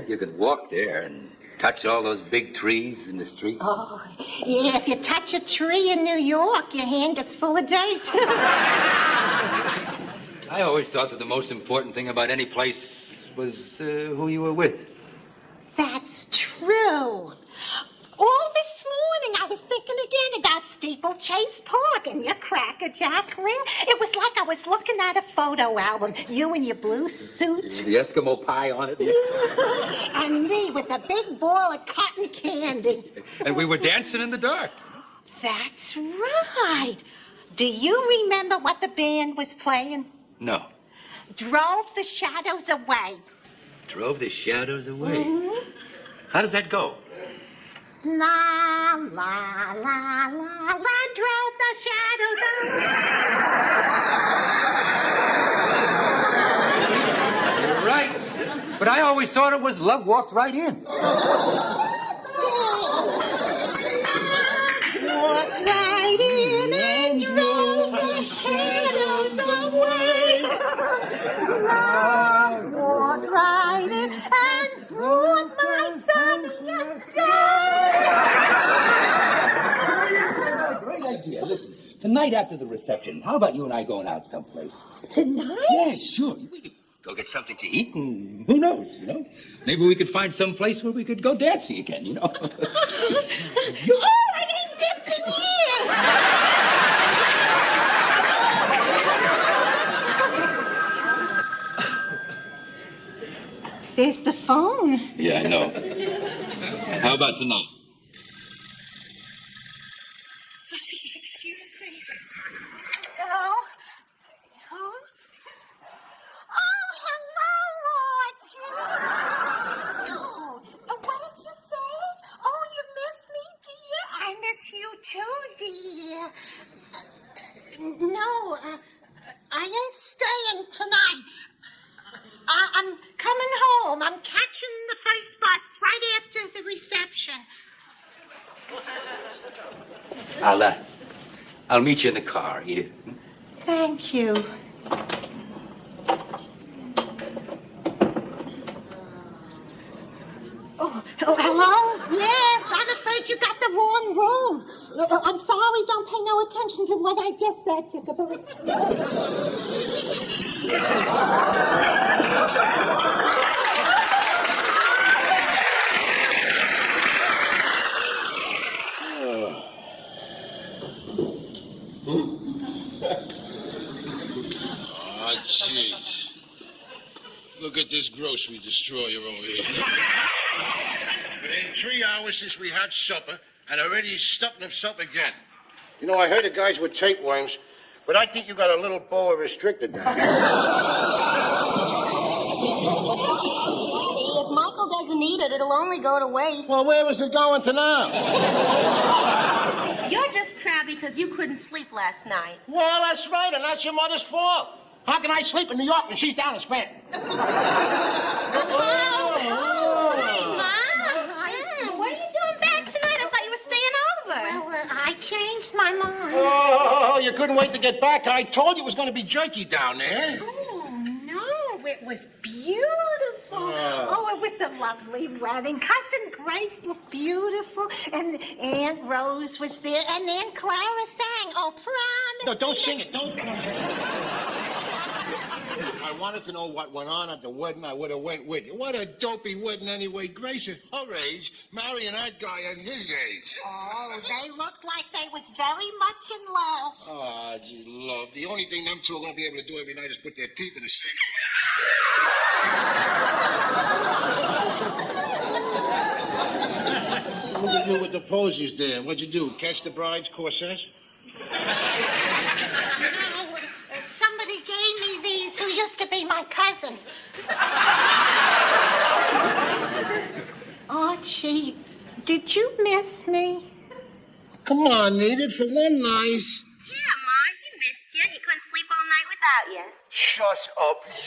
[SPEAKER 8] You could walk there and touch all those big trees in the streets.
[SPEAKER 1] Oh, yeah, if you touch a tree in New York, your hand gets full of dirt.
[SPEAKER 8] I always thought that the most important thing about any place was who you were with.
[SPEAKER 1] That's true. All this morning, I was thinking again about Steeplechase Park and your Cracker Jack ring. It was like I was looking at a photo album. You in your blue suit.
[SPEAKER 8] The Eskimo pie on it.
[SPEAKER 1] And me with a big ball of cotton candy.
[SPEAKER 8] And we were dancing in the dark.
[SPEAKER 1] That's right. Do you remember what the band was playing?
[SPEAKER 8] No.
[SPEAKER 1] Drove the Shadows Away.
[SPEAKER 8] Drove the Shadows Away? Mm-hmm. How does that go?
[SPEAKER 1] La, la, la, la, la, drove the shadows away.
[SPEAKER 8] You're right. But I always thought it was Love Walked Right In.
[SPEAKER 1] Walked right in and drove the shadows away. Love walked right in and brought my sunniest day.
[SPEAKER 8] Great idea. Listen, tonight after the reception, how about you and I going out someplace?
[SPEAKER 1] Tonight?
[SPEAKER 8] Yeah, sure. We could go get something to eat, and who knows, you know? Maybe we could find some place where we could go dancing again, you know?
[SPEAKER 1] Oh, I ain't dipped in years. There's the phone.
[SPEAKER 8] Yeah, I know. How about tonight?
[SPEAKER 1] Excuse me. Hello? Huh? Oh, hello, Archie. Oh, what did you say? Oh, you miss me, dear? I miss you too, dear. No, I ain't staying tonight. I'm coming home. I'm catching the first bus right after the reception.
[SPEAKER 8] I'll meet you in the car, Edith.
[SPEAKER 1] Thank you. Oh, hello? Yes, I'm afraid you got the wrong room. I'm sorry, don't pay no attention to what I just said, Chickaboo.
[SPEAKER 4] Oh, jeez. Look at this grocery destroyer over here. Within 3 hours since we had supper, and already he's stuffing himself again. You know, I heard the guys would tapeworms, but I think you got a little boa restricted down here.
[SPEAKER 2] If Michael doesn't eat it, it'll only go to waste.
[SPEAKER 4] Well, where was it going to now?
[SPEAKER 2] You're just crabby because you couldn't sleep last night.
[SPEAKER 4] Well, that's right, and that's your mother's fault. How can I sleep in New York when she's down in Scranton?
[SPEAKER 2] Hey, Ma. What are you doing back tonight? I thought you were staying over.
[SPEAKER 1] Well, I changed my mind.
[SPEAKER 4] Oh, you couldn't wait to get back. I told you it was going to be jerky down there.
[SPEAKER 1] Oh, no, it was beautiful. Oh, it was a lovely wedding. Cousin Grace looked beautiful, and Aunt Rose was there, and Aunt Clara sang, "Oh, promise."
[SPEAKER 4] No, don't sing it. Don't. I wanted to know what went on at the wedding. I would have went with you. What a dopey wedding anyway. Grace at her age, marrying that guy at his age.
[SPEAKER 1] Oh, they looked like they was very much in love.
[SPEAKER 4] Oh, gee, love. The only thing them two are going to be able to do every night is put their teeth in the sink. Look at you with the posies there. What'd you do? Catch the bride's corset?
[SPEAKER 1] Somebody gave me these who used to be my cousin. Archie, did you miss me?
[SPEAKER 4] Come on, Edith, for one nice.
[SPEAKER 2] Yeah, Ma, he missed you. He couldn't sleep all night without you.
[SPEAKER 4] Shut up, you.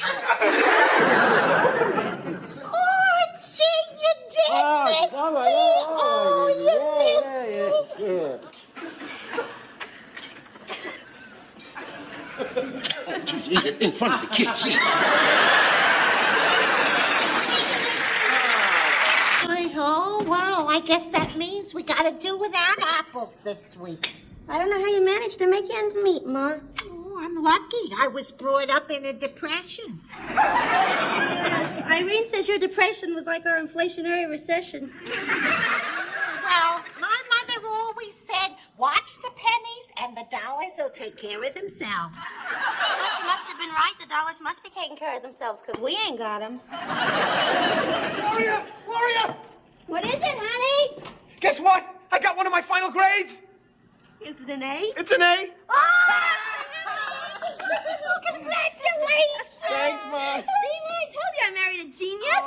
[SPEAKER 1] Archie, you did miss me. Oh, you missed me.
[SPEAKER 4] Eat it in front of the kids.
[SPEAKER 1] Oh, wow, I guess that means we gotta do without apples this week.
[SPEAKER 2] I don't know how you managed to make ends meet, Ma.
[SPEAKER 1] Oh, I'm lucky. I was brought up in a depression.
[SPEAKER 2] Irene says your depression was like our inflationary recession.
[SPEAKER 1] Well, my mother always said, watch the pennies and the dollars will take care of themselves.
[SPEAKER 2] She must have been right. The dollars must be taking care of themselves because we ain't got them.
[SPEAKER 3] Gloria! Gloria!
[SPEAKER 2] What is it, honey?
[SPEAKER 3] Guess what? I got one of my final grades.
[SPEAKER 2] Is it an A?
[SPEAKER 3] It's an A.
[SPEAKER 2] Oh! Congratulations!
[SPEAKER 3] Thanks, Ma.
[SPEAKER 2] See, Ma, I told you I married a genius.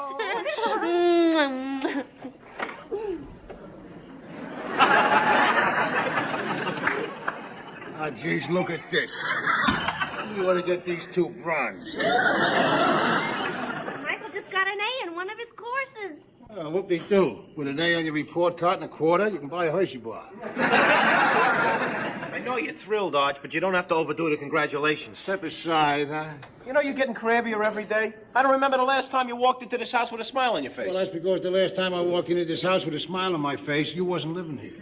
[SPEAKER 4] Ah, jeez, look at this. You ought to get these two bronze.
[SPEAKER 2] Michael just got an A in one of his courses.
[SPEAKER 4] Whoop-de-doo. With an A on your report card and a quarter, you can buy a Hershey bar.
[SPEAKER 3] I know you're thrilled, Arch, but you don't have to overdo the congratulations.
[SPEAKER 4] Step aside, huh?
[SPEAKER 3] You know you're getting crabbier every day. I don't remember the last time you walked into this house with a smile on your face.
[SPEAKER 4] Well, that's because the last time I walked into this house with a smile on my face, you wasn't living here.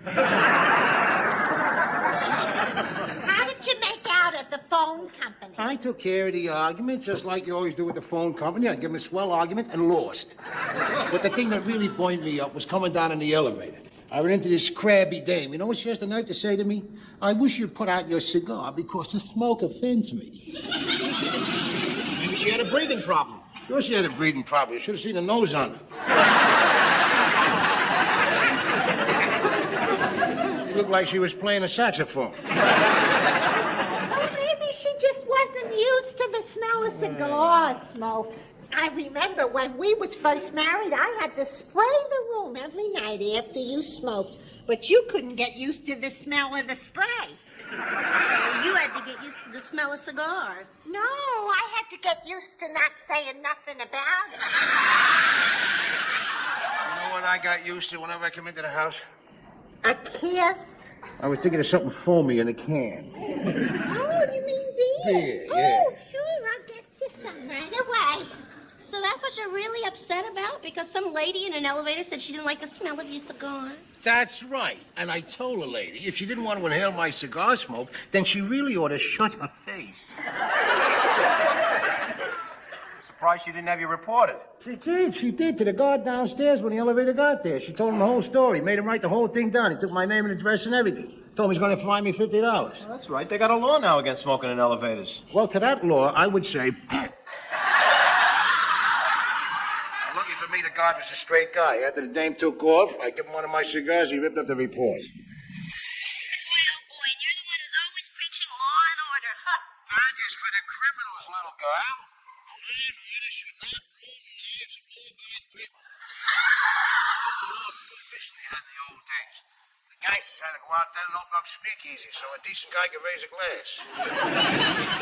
[SPEAKER 1] How did you make out at the phone company?
[SPEAKER 4] I took care of the argument, just like you always do with the phone company. I give them a swell argument and lost. But the thing that really buoyed me up was coming down in the elevator. I ran into this crabby dame. You know what she has the nerve to say to me? I wish you'd put out your cigar because the smoke offends me.
[SPEAKER 3] Maybe she had a breathing problem.
[SPEAKER 4] Sure she had a breathing problem. You should have seen the nose on her. She looked like she was playing a saxophone.
[SPEAKER 1] Or maybe she just wasn't used to the smell of cigar smoke. I remember when we was first married, I had to spray the room every night after you smoked. But you couldn't get used to the smell of the spray.
[SPEAKER 2] So you had to get used to the smell of cigars.
[SPEAKER 1] No, I had to get used to not saying nothing about it.
[SPEAKER 4] You know what I got used to whenever I come into the house?
[SPEAKER 1] A kiss?
[SPEAKER 4] I was thinking of something foamy in a can.
[SPEAKER 1] Oh, you mean beer?
[SPEAKER 4] Beer, yeah.
[SPEAKER 1] Oh, sure, I'll get you some right away.
[SPEAKER 2] So that's what you're really upset about? Because some lady in an elevator said she didn't like the smell of your cigar?
[SPEAKER 4] That's right. And I told the lady if she didn't want to inhale my cigar smoke, then she really ought to shut her face.
[SPEAKER 3] Surprised she didn't have you reported.
[SPEAKER 4] She did. To the guard downstairs when the elevator got there. She told him the whole story, made him write the whole thing down. He took my name and address and everything. Told me he's going to fine me $50.
[SPEAKER 3] Well, that's right. They got a law now against smoking in elevators.
[SPEAKER 4] Well, to that law, I would say... Lucky for me, the guard was a straight guy. After the dame took off, I gave him one of my cigars. He ripped up the report.
[SPEAKER 2] Boy, oh boy, and you're the one who's always preaching law and order, huh?
[SPEAKER 4] That is for the criminals, little girl. Law and order should not rule the lives of law-abiding people. That's the law of prohibition they had in the old days. The gangsters had to go out there and open up speakeasies so a decent guy could raise a glass.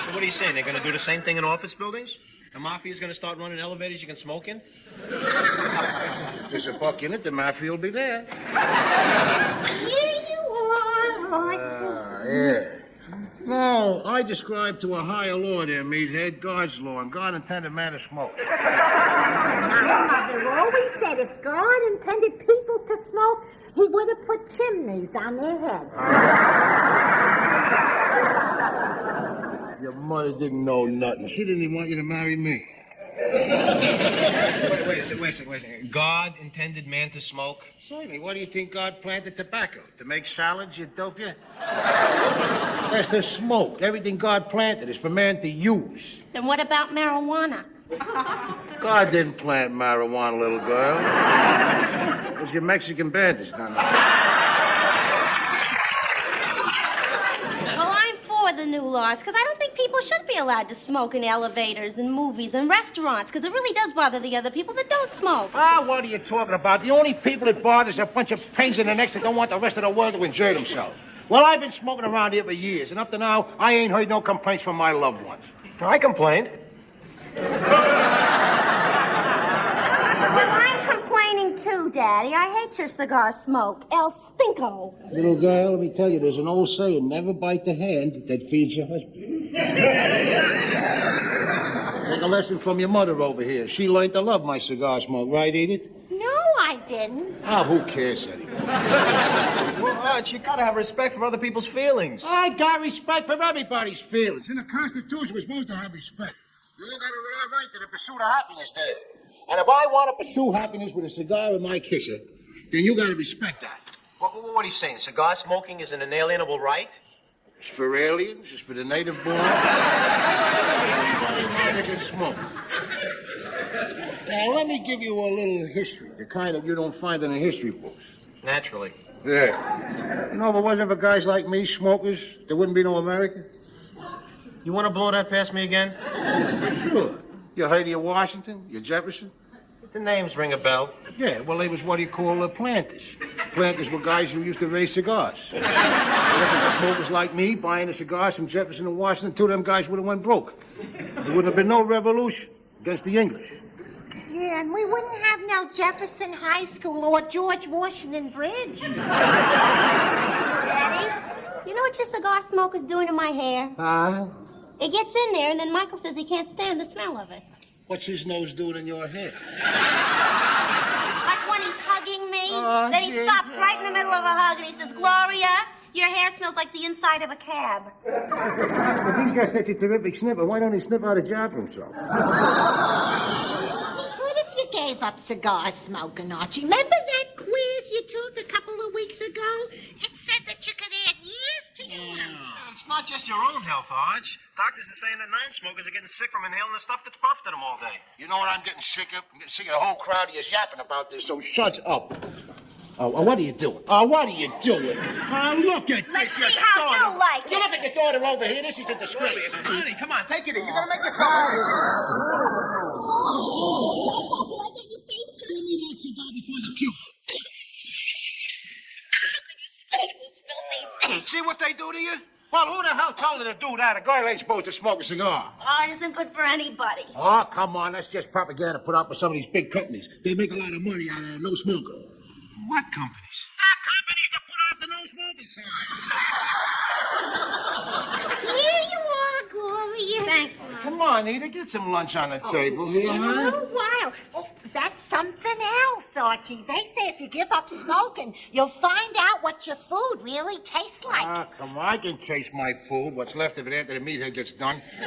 [SPEAKER 3] So what are you saying? They're going to do the same thing in office buildings? The mafia's going to start running elevators you can smoke in?
[SPEAKER 4] If there's a buck in it, the mafia will be there.
[SPEAKER 1] Here you are, Archie.
[SPEAKER 4] Yeah. No, I describe to a higher law there, Meathead, God's law, and God intended man to smoke.
[SPEAKER 1] My mother always said if God intended people to smoke, he would have put chimneys on their heads.
[SPEAKER 4] Your mother didn't know nothing. She didn't even want you to marry me.
[SPEAKER 3] Wait a second. God intended man to smoke?
[SPEAKER 4] Certainly. Why do you think God planted tobacco? To make salads, you dope you? That's to smoke. Everything God planted is for man to use.
[SPEAKER 2] Then what about marijuana?
[SPEAKER 4] God didn't plant marijuana, little girl. It was your Mexican bandits done that.
[SPEAKER 2] Well, I'm for the new laws, because I don't think people should be allowed to smoke in elevators and movies and restaurants, because it really does bother the other people that don't smoke.
[SPEAKER 4] Ah, what are you talking about? The only people it bothers are a bunch of pains in the necks that don't want the rest of the world to enjoy themselves. Well, I've been smoking around here for years, and up to now, I ain't heard no complaints from my loved ones.
[SPEAKER 3] I complained.
[SPEAKER 2] Well, I'm complaining too, Daddy. I hate your cigar smoke. El Stinko.
[SPEAKER 4] Little girl, let me tell you, there's an old saying, never bite the hand that feeds your husband. Take a lesson from your mother over here. She learned to love my cigar smoke, right, Edith?
[SPEAKER 1] No, I didn't.
[SPEAKER 4] Ah, who cares anyway?
[SPEAKER 3] Well, Arch, you gotta have respect for other people's feelings.
[SPEAKER 4] I got respect for everybody's feelings. In the Constitution, we're supposed to have respect. You all got a right to the pursuit of happiness there. And if I want to pursue happiness with a cigar in my kisser, then you got to respect that.
[SPEAKER 3] What are you saying? Cigar smoking is an inalienable right?
[SPEAKER 4] It's for aliens. It's for the native born. Everybody can smoke. Now, let me give you a little history, the kind that you don't find in the history books.
[SPEAKER 3] Naturally.
[SPEAKER 4] Yeah. You know, if it wasn't for guys like me, smokers, there wouldn't be no America.
[SPEAKER 3] You want to blow that past me again?
[SPEAKER 4] Sure. You heard of your Washington, your Jefferson?
[SPEAKER 3] The names ring a bell.
[SPEAKER 4] Yeah, well, they was what you call planters. Planters were guys who used to raise cigars. If it was smokers like me buying the cigars from Jefferson and Washington, two of them guys would have went broke. There wouldn't have been no revolution against the English.
[SPEAKER 1] Yeah, and we wouldn't have no Jefferson High School or George Washington Bridge.
[SPEAKER 2] Daddy, you know what your cigar smoke is doing to my hair? It gets in there, and then Michael says he can't stand the smell of it.
[SPEAKER 4] What's his nose doing in your hair?
[SPEAKER 2] It's like when he's hugging me. Then he stops right in the middle of a hug, and he says, Gloria, your hair smells like the inside of a cab.
[SPEAKER 4] If he's got such a terrific sniffer, why don't he sniff out a job for himself?
[SPEAKER 1] What if you gave up cigar smoking, Archie? Remember that quiz you took a couple of weeks ago? It said that you could add years to your life.
[SPEAKER 3] It's not just your own health, Arch. Doctors are saying that non-smokers are getting sick from inhaling the stuff that's puffed at them all day.
[SPEAKER 4] You know what I'm getting sick of? I'm getting sick of the whole crowd of you yapping about this, so shut up. What are you doing? What are you doing? Look at
[SPEAKER 2] Let's
[SPEAKER 4] this.
[SPEAKER 2] see how you like
[SPEAKER 4] You
[SPEAKER 2] it.
[SPEAKER 4] look at your daughter over here. This is a disgrace.
[SPEAKER 3] Honey, come on, take it in. You're gonna make yourself.
[SPEAKER 4] Give me that cigar before you puke. See what they do to you? Well, who the hell told her to do that? A girl ain't supposed to smoke a cigar.
[SPEAKER 2] Oh, it isn't good for anybody.
[SPEAKER 4] Oh, come on. That's just propaganda put out by some of these big companies. They make a lot of money out of no smoker.
[SPEAKER 3] What companies?
[SPEAKER 4] Companies that put out the no smoking sign.
[SPEAKER 1] Here you are, Gloria.
[SPEAKER 2] Thanks, Mom.
[SPEAKER 4] Come on, Edith. Get some lunch on the table here, huh?
[SPEAKER 1] Oh, wow. Oh, that's something else, Archie. They say if you give up smoking, you'll find out what your food really tastes like.
[SPEAKER 4] Come on. I can taste my food, what's left of it after the meathead gets done.
[SPEAKER 2] You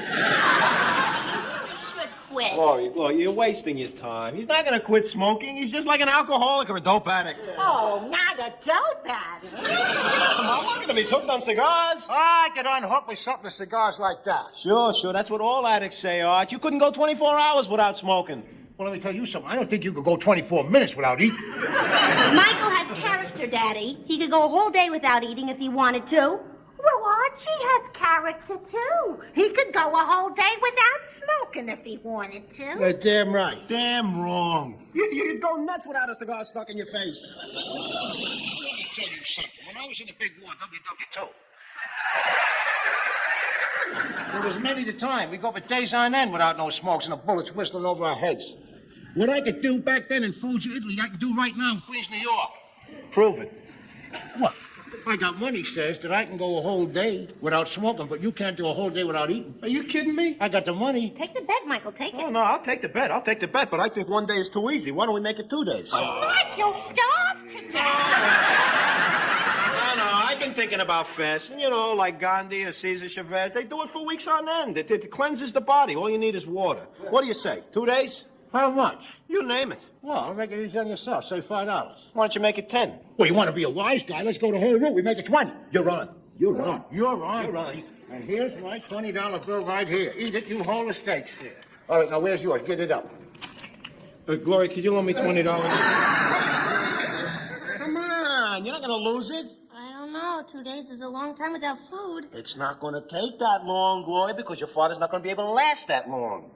[SPEAKER 2] should quit.
[SPEAKER 3] Glory, you're wasting your time. He's not gonna quit smoking. He's just like an alcoholic or a dope addict.
[SPEAKER 1] Oh, not a dope addict.
[SPEAKER 3] Come on, look at him. He's hooked on cigars.
[SPEAKER 4] I could unhook with something of cigars like that.
[SPEAKER 3] Sure. That's what all addicts say, Arch. You couldn't go 24 hours without smoking.
[SPEAKER 4] Well, let me tell you something. I don't think you could go 24 minutes without eating.
[SPEAKER 2] Michael has character, Daddy. He could go a whole day without eating if he wanted to.
[SPEAKER 1] Well, Archie has character, too. He could go a whole day without smoking if he wanted to.
[SPEAKER 4] You're damn right.
[SPEAKER 3] Damn wrong. You'd go nuts without a cigar stuck in your face.
[SPEAKER 4] Let me tell you something. When I was in the big war, WW2, there was many the time. We go for days on end without no smokes and the bullets whistling over our heads. What I could do back then in Fuji, Italy, I can do right now in Queens, New York.
[SPEAKER 3] Prove it.
[SPEAKER 4] What? I got money says that I can go a whole day without smoking, but you can't do a whole day without eating.
[SPEAKER 3] Are you kidding me?
[SPEAKER 4] I got the money.
[SPEAKER 2] Take the bet, Michael. Take it.
[SPEAKER 3] Oh, no, I'll take the bet. But I think one day is too easy. Why don't we make it 2 days?
[SPEAKER 1] Mike, you'll starve to death.
[SPEAKER 3] No, I've been thinking about fasting, like Gandhi or Cesar Chavez. They do it for weeks on end. It cleanses the body. All you need is water. What do you say, 2 days?
[SPEAKER 4] How much?
[SPEAKER 3] You name it.
[SPEAKER 4] Well, I'll make it easy on yourself. Say $5.
[SPEAKER 3] Why don't you make it 10?
[SPEAKER 4] Well, you want to be a wise guy? Let's go the whole route. We make it 20.
[SPEAKER 3] You're on.
[SPEAKER 4] You're on. And here's my $20 bill right here. Edith, you hold the stakes here. All right, now where's yours? Get it up.
[SPEAKER 3] Glory, could you loan me $20? Come on, you're not going to lose it.
[SPEAKER 2] I don't know. 2 days is a long time without food.
[SPEAKER 3] It's not going to take that long, Glory, because your father's not going to be able to last that long.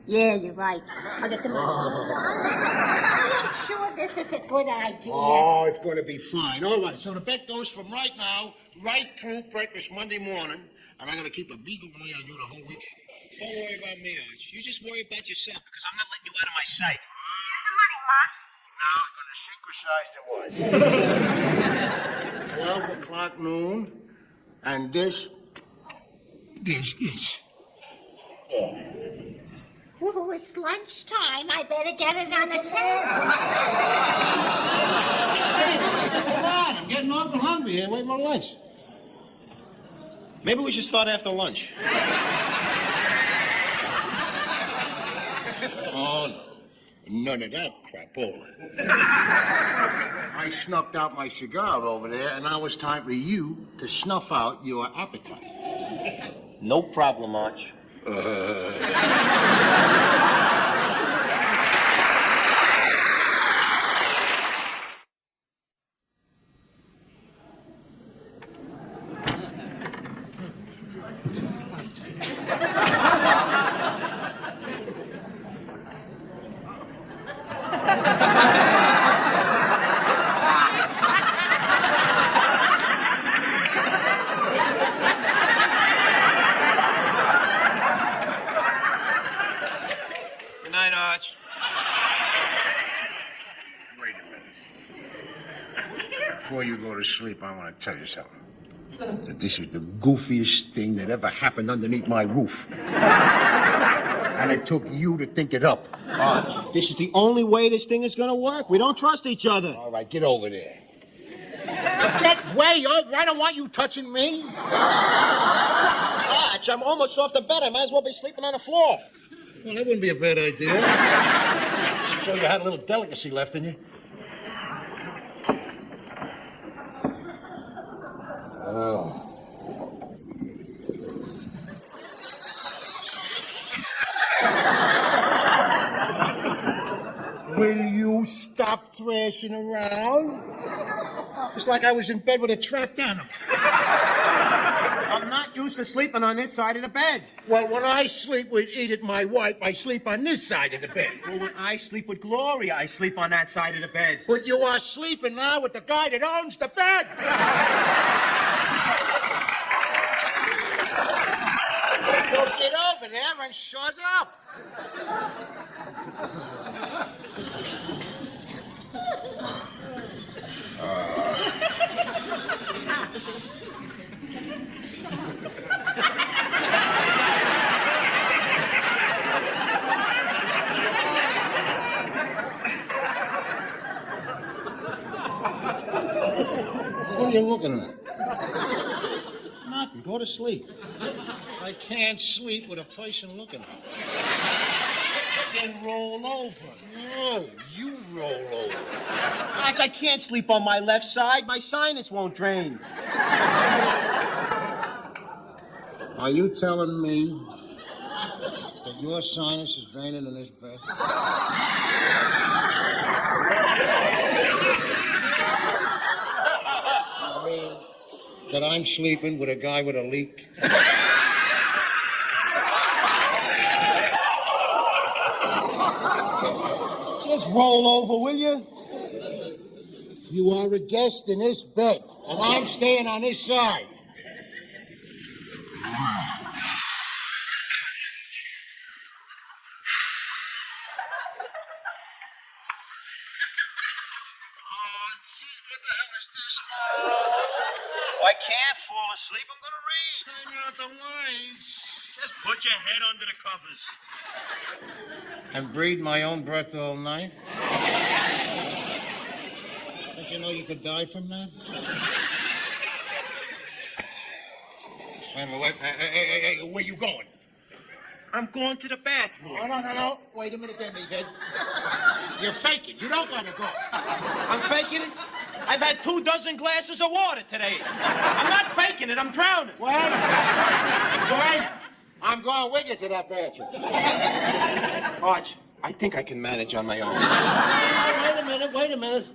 [SPEAKER 2] Yeah, you're right. I'll get the money.
[SPEAKER 1] I am sure this is a good idea.
[SPEAKER 4] Oh, it's going to be fine. All right, so the bet goes from right now, right through breakfast Monday morning, and I'm going to keep a beagle eye on you the whole weekend.
[SPEAKER 3] Don't worry about me, Arch. You just worry about yourself, because I'm not letting you out of my sight.
[SPEAKER 2] Here's the money, Ma.
[SPEAKER 4] Now I'm going to synchronize the watch. 12 o'clock noon, and this is.
[SPEAKER 1] Oh, it's lunchtime. I better get it on the table.
[SPEAKER 4] Come on, I'm getting awful hungry here. Wait my lunch.
[SPEAKER 3] Maybe we should start after lunch.
[SPEAKER 4] Oh, no. None of that crapola. I snuffed out my cigar over there, and now it's time for you to snuff out your appetite.
[SPEAKER 3] No problem, Arch.
[SPEAKER 4] Wait a minute. Before you go to sleep, I want to tell you something. That this is the goofiest thing that ever happened underneath my roof. And it took you to think it up.
[SPEAKER 3] Arch, this is the only way this thing is going to work. We don't trust each other.
[SPEAKER 4] All right, get over there. Get way over. I don't want you touching me.
[SPEAKER 3] Arch, I'm almost off the bed. I might as well be sleeping on the floor.
[SPEAKER 4] Well, that wouldn't be a bad idea. So you had a little delicacy left in you. Oh. Will you stop thrashing around? It's like I was in bed with a trapped animal.
[SPEAKER 3] I'm not used to sleeping on this side of the bed.
[SPEAKER 4] Well, when I sleep with Edith, my wife, I sleep on this side of the bed.
[SPEAKER 3] Well, when I sleep with Gloria, I sleep on that side of the bed.
[SPEAKER 4] But you are sleeping now with the guy that owns the bed. So get over there and shut up. What are you looking at?
[SPEAKER 3] Nothing. Go to sleep.
[SPEAKER 4] I can't sleep with a person looking at me. Then roll over. No, you roll over.
[SPEAKER 3] Arch, I can't sleep on my left side. My sinus won't drain.
[SPEAKER 4] Are you telling me that your sinus is draining in this bed? I mean, that I'm sleeping with a guy with a leak? Just roll over, will you? You are a guest in this bed, and I'm staying on this side.
[SPEAKER 3] I can't fall asleep. I'm going to read.
[SPEAKER 4] Turn out the lights.
[SPEAKER 3] Just put your head under the covers.
[SPEAKER 4] And breathe my own breath all night? Don't you know you could die from that? Wait, hey, where you going?
[SPEAKER 3] I'm going to the bathroom.
[SPEAKER 4] No. Wait a minute there, Meathead. You're faking. You don't want to go.
[SPEAKER 3] I'm faking it? I've had 24 glasses of water today. I'm not faking it. I'm drowning.
[SPEAKER 4] Wait. I'm going with you to that bathroom.
[SPEAKER 3] Arch, I think I can manage on my own.
[SPEAKER 4] Wait a minute.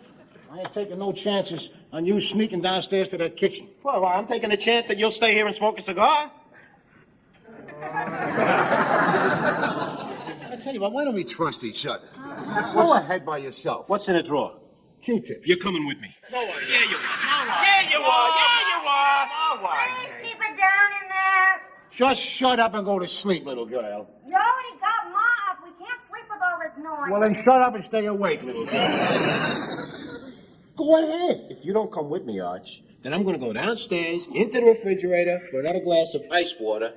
[SPEAKER 4] I ain't taking no chances on you sneaking downstairs to that kitchen.
[SPEAKER 3] Well, I'm taking a chance that you'll stay here and smoke a cigar.
[SPEAKER 4] I tell you what, why don't we trust each other? Go ahead by yourself.
[SPEAKER 3] What's in the drawer?
[SPEAKER 4] Q-tips.
[SPEAKER 3] You're coming with me.
[SPEAKER 4] No way.
[SPEAKER 3] Yeah, you are. Yeah, you are. No way.
[SPEAKER 2] Please keep it down in there.
[SPEAKER 4] Just shut up and go to sleep, little girl.
[SPEAKER 2] You already got Ma up. We can't sleep with all this noise.
[SPEAKER 4] Well, then shut up and stay awake, little girl. Go ahead.
[SPEAKER 3] If you don't come with me, Arch, then I'm going to go downstairs into the refrigerator for another glass of ice water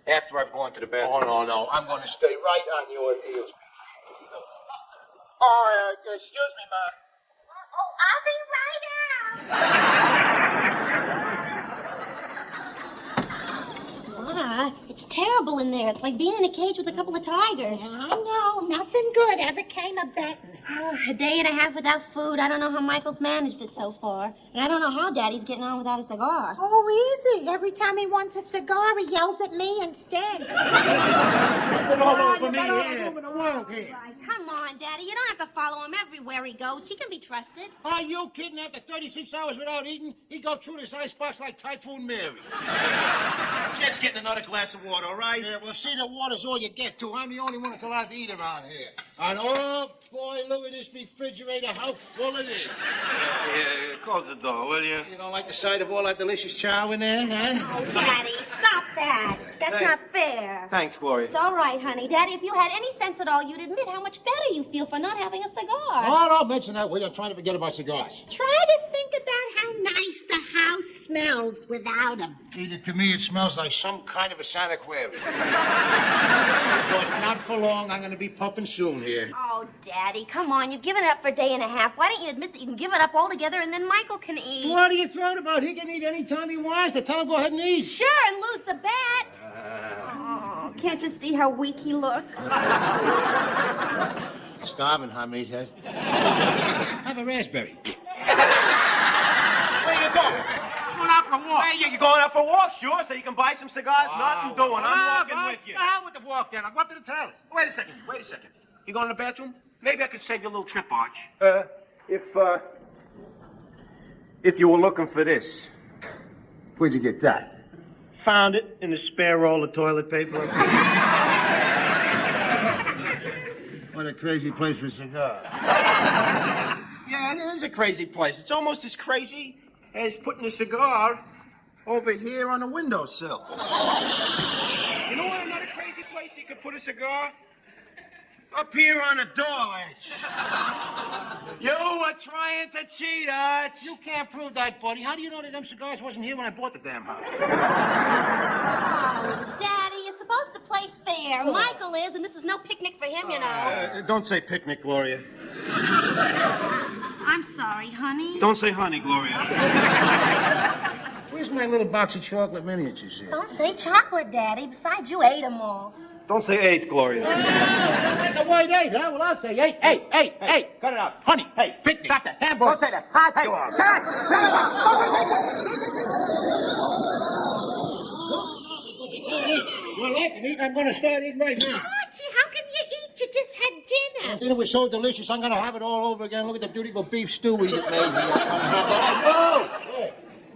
[SPEAKER 3] after I've gone to the bathroom.
[SPEAKER 4] Oh, no. I'm going to stay right on your heels.
[SPEAKER 3] Oh, excuse me, Ma.
[SPEAKER 2] Oh, I'll be right out. Ma, it's terrible in there. It's like being in a cage with a couple of tigers.
[SPEAKER 1] I know. Nothing good ever came of betting.
[SPEAKER 2] Oh, a day and a half without food. I don't know how Michael's managed it so far. And I don't know how Daddy's getting on without a cigar.
[SPEAKER 1] Oh, easy. Every time he wants a cigar, he yells at me instead.
[SPEAKER 3] All over me
[SPEAKER 4] All
[SPEAKER 3] here.
[SPEAKER 4] over the world here.
[SPEAKER 2] Come on, Daddy. You don't have to follow him everywhere he goes. He can be trusted.
[SPEAKER 4] Are you kidding? After 36 hours without eating, he'd go through this icebox like Typhoon Mary.
[SPEAKER 3] Just getting another glass of water, all right?
[SPEAKER 4] Yeah, well, see, the water's all you get to. I'm the only one that's allowed to eat around here. And oh, boy, look at this refrigerator, how full it is.
[SPEAKER 3] Yeah, close the door, will you?
[SPEAKER 4] You don't like the sight of all that delicious chow in there, huh?
[SPEAKER 2] Oh, Daddy, stop that. That's not fair.
[SPEAKER 3] Thanks, Gloria.
[SPEAKER 2] It's all right, honey. Daddy, if you had any sense at all, you'd admit how much better you feel for not having a cigar.
[SPEAKER 4] Oh, don't mention that, will you? I'm trying to forget about cigars.
[SPEAKER 1] Try to think about how nice the house smells without him.
[SPEAKER 4] Edith, to me, it smells like some kind of a sanaquarium. But not for long. I'm going to be pumping soon here.
[SPEAKER 2] Oh, Daddy, come on. You've given it up for a day and a half. Why don't you admit that you can give it up altogether and then Michael can eat?
[SPEAKER 4] What are you throwing about? He can eat any time he wants. So tell him go ahead and eat.
[SPEAKER 2] Sure, and lose the bet. Oh, can't you see how weak he looks?
[SPEAKER 4] Starving, huh, Meathead? Have a raspberry.
[SPEAKER 3] Where you going?
[SPEAKER 4] Going out for a walk.
[SPEAKER 3] Hey, you're going out for a walk, sure, so you can buy some cigars. Nothing doing. I'm walking with you.
[SPEAKER 4] The hell with the walk, then. I'll go up to the toilet.
[SPEAKER 3] Wait a second. You going to the bathroom? Maybe I could save you a little trip, Arch. If you were looking for this.
[SPEAKER 4] Where'd you get that?
[SPEAKER 3] Found it in the spare roll of toilet paper.
[SPEAKER 4] What a crazy place for cigars.
[SPEAKER 3] Yeah, it is a crazy place. It's almost as crazy as putting a cigar over here on a windowsill. You know what another crazy place you could put a cigar? Up here on a door ledge. You were trying to cheat us.
[SPEAKER 4] You can't prove that, buddy. How do you know that them cigars wasn't here when I bought the damn house?
[SPEAKER 2] Oh, Daddy, you're supposed to play fair. Michael is, and this is no picnic for him, you know.
[SPEAKER 3] Don't say picnic, Gloria.
[SPEAKER 2] I'm sorry, honey.
[SPEAKER 3] Don't say honey, Gloria.
[SPEAKER 4] We're Where's my little box of chocolate miniatures here?
[SPEAKER 2] Don't say chocolate, Daddy. Besides, you ate them all.
[SPEAKER 3] Don't say 8, Gloria.
[SPEAKER 4] The white 8, huh? Well, I'll say 8. Hey,
[SPEAKER 3] Cut it out. Honey, hey,
[SPEAKER 4] pick me.
[SPEAKER 3] stop that. Handball.
[SPEAKER 4] Don't say that. Hot dog. Well, I can eat. I'm going to start eating right now.
[SPEAKER 1] Archie, how can you eat? You just had dinner.
[SPEAKER 4] Dinner was so delicious, I'm going to have it all over again. Look at the beautiful beef stew we made here.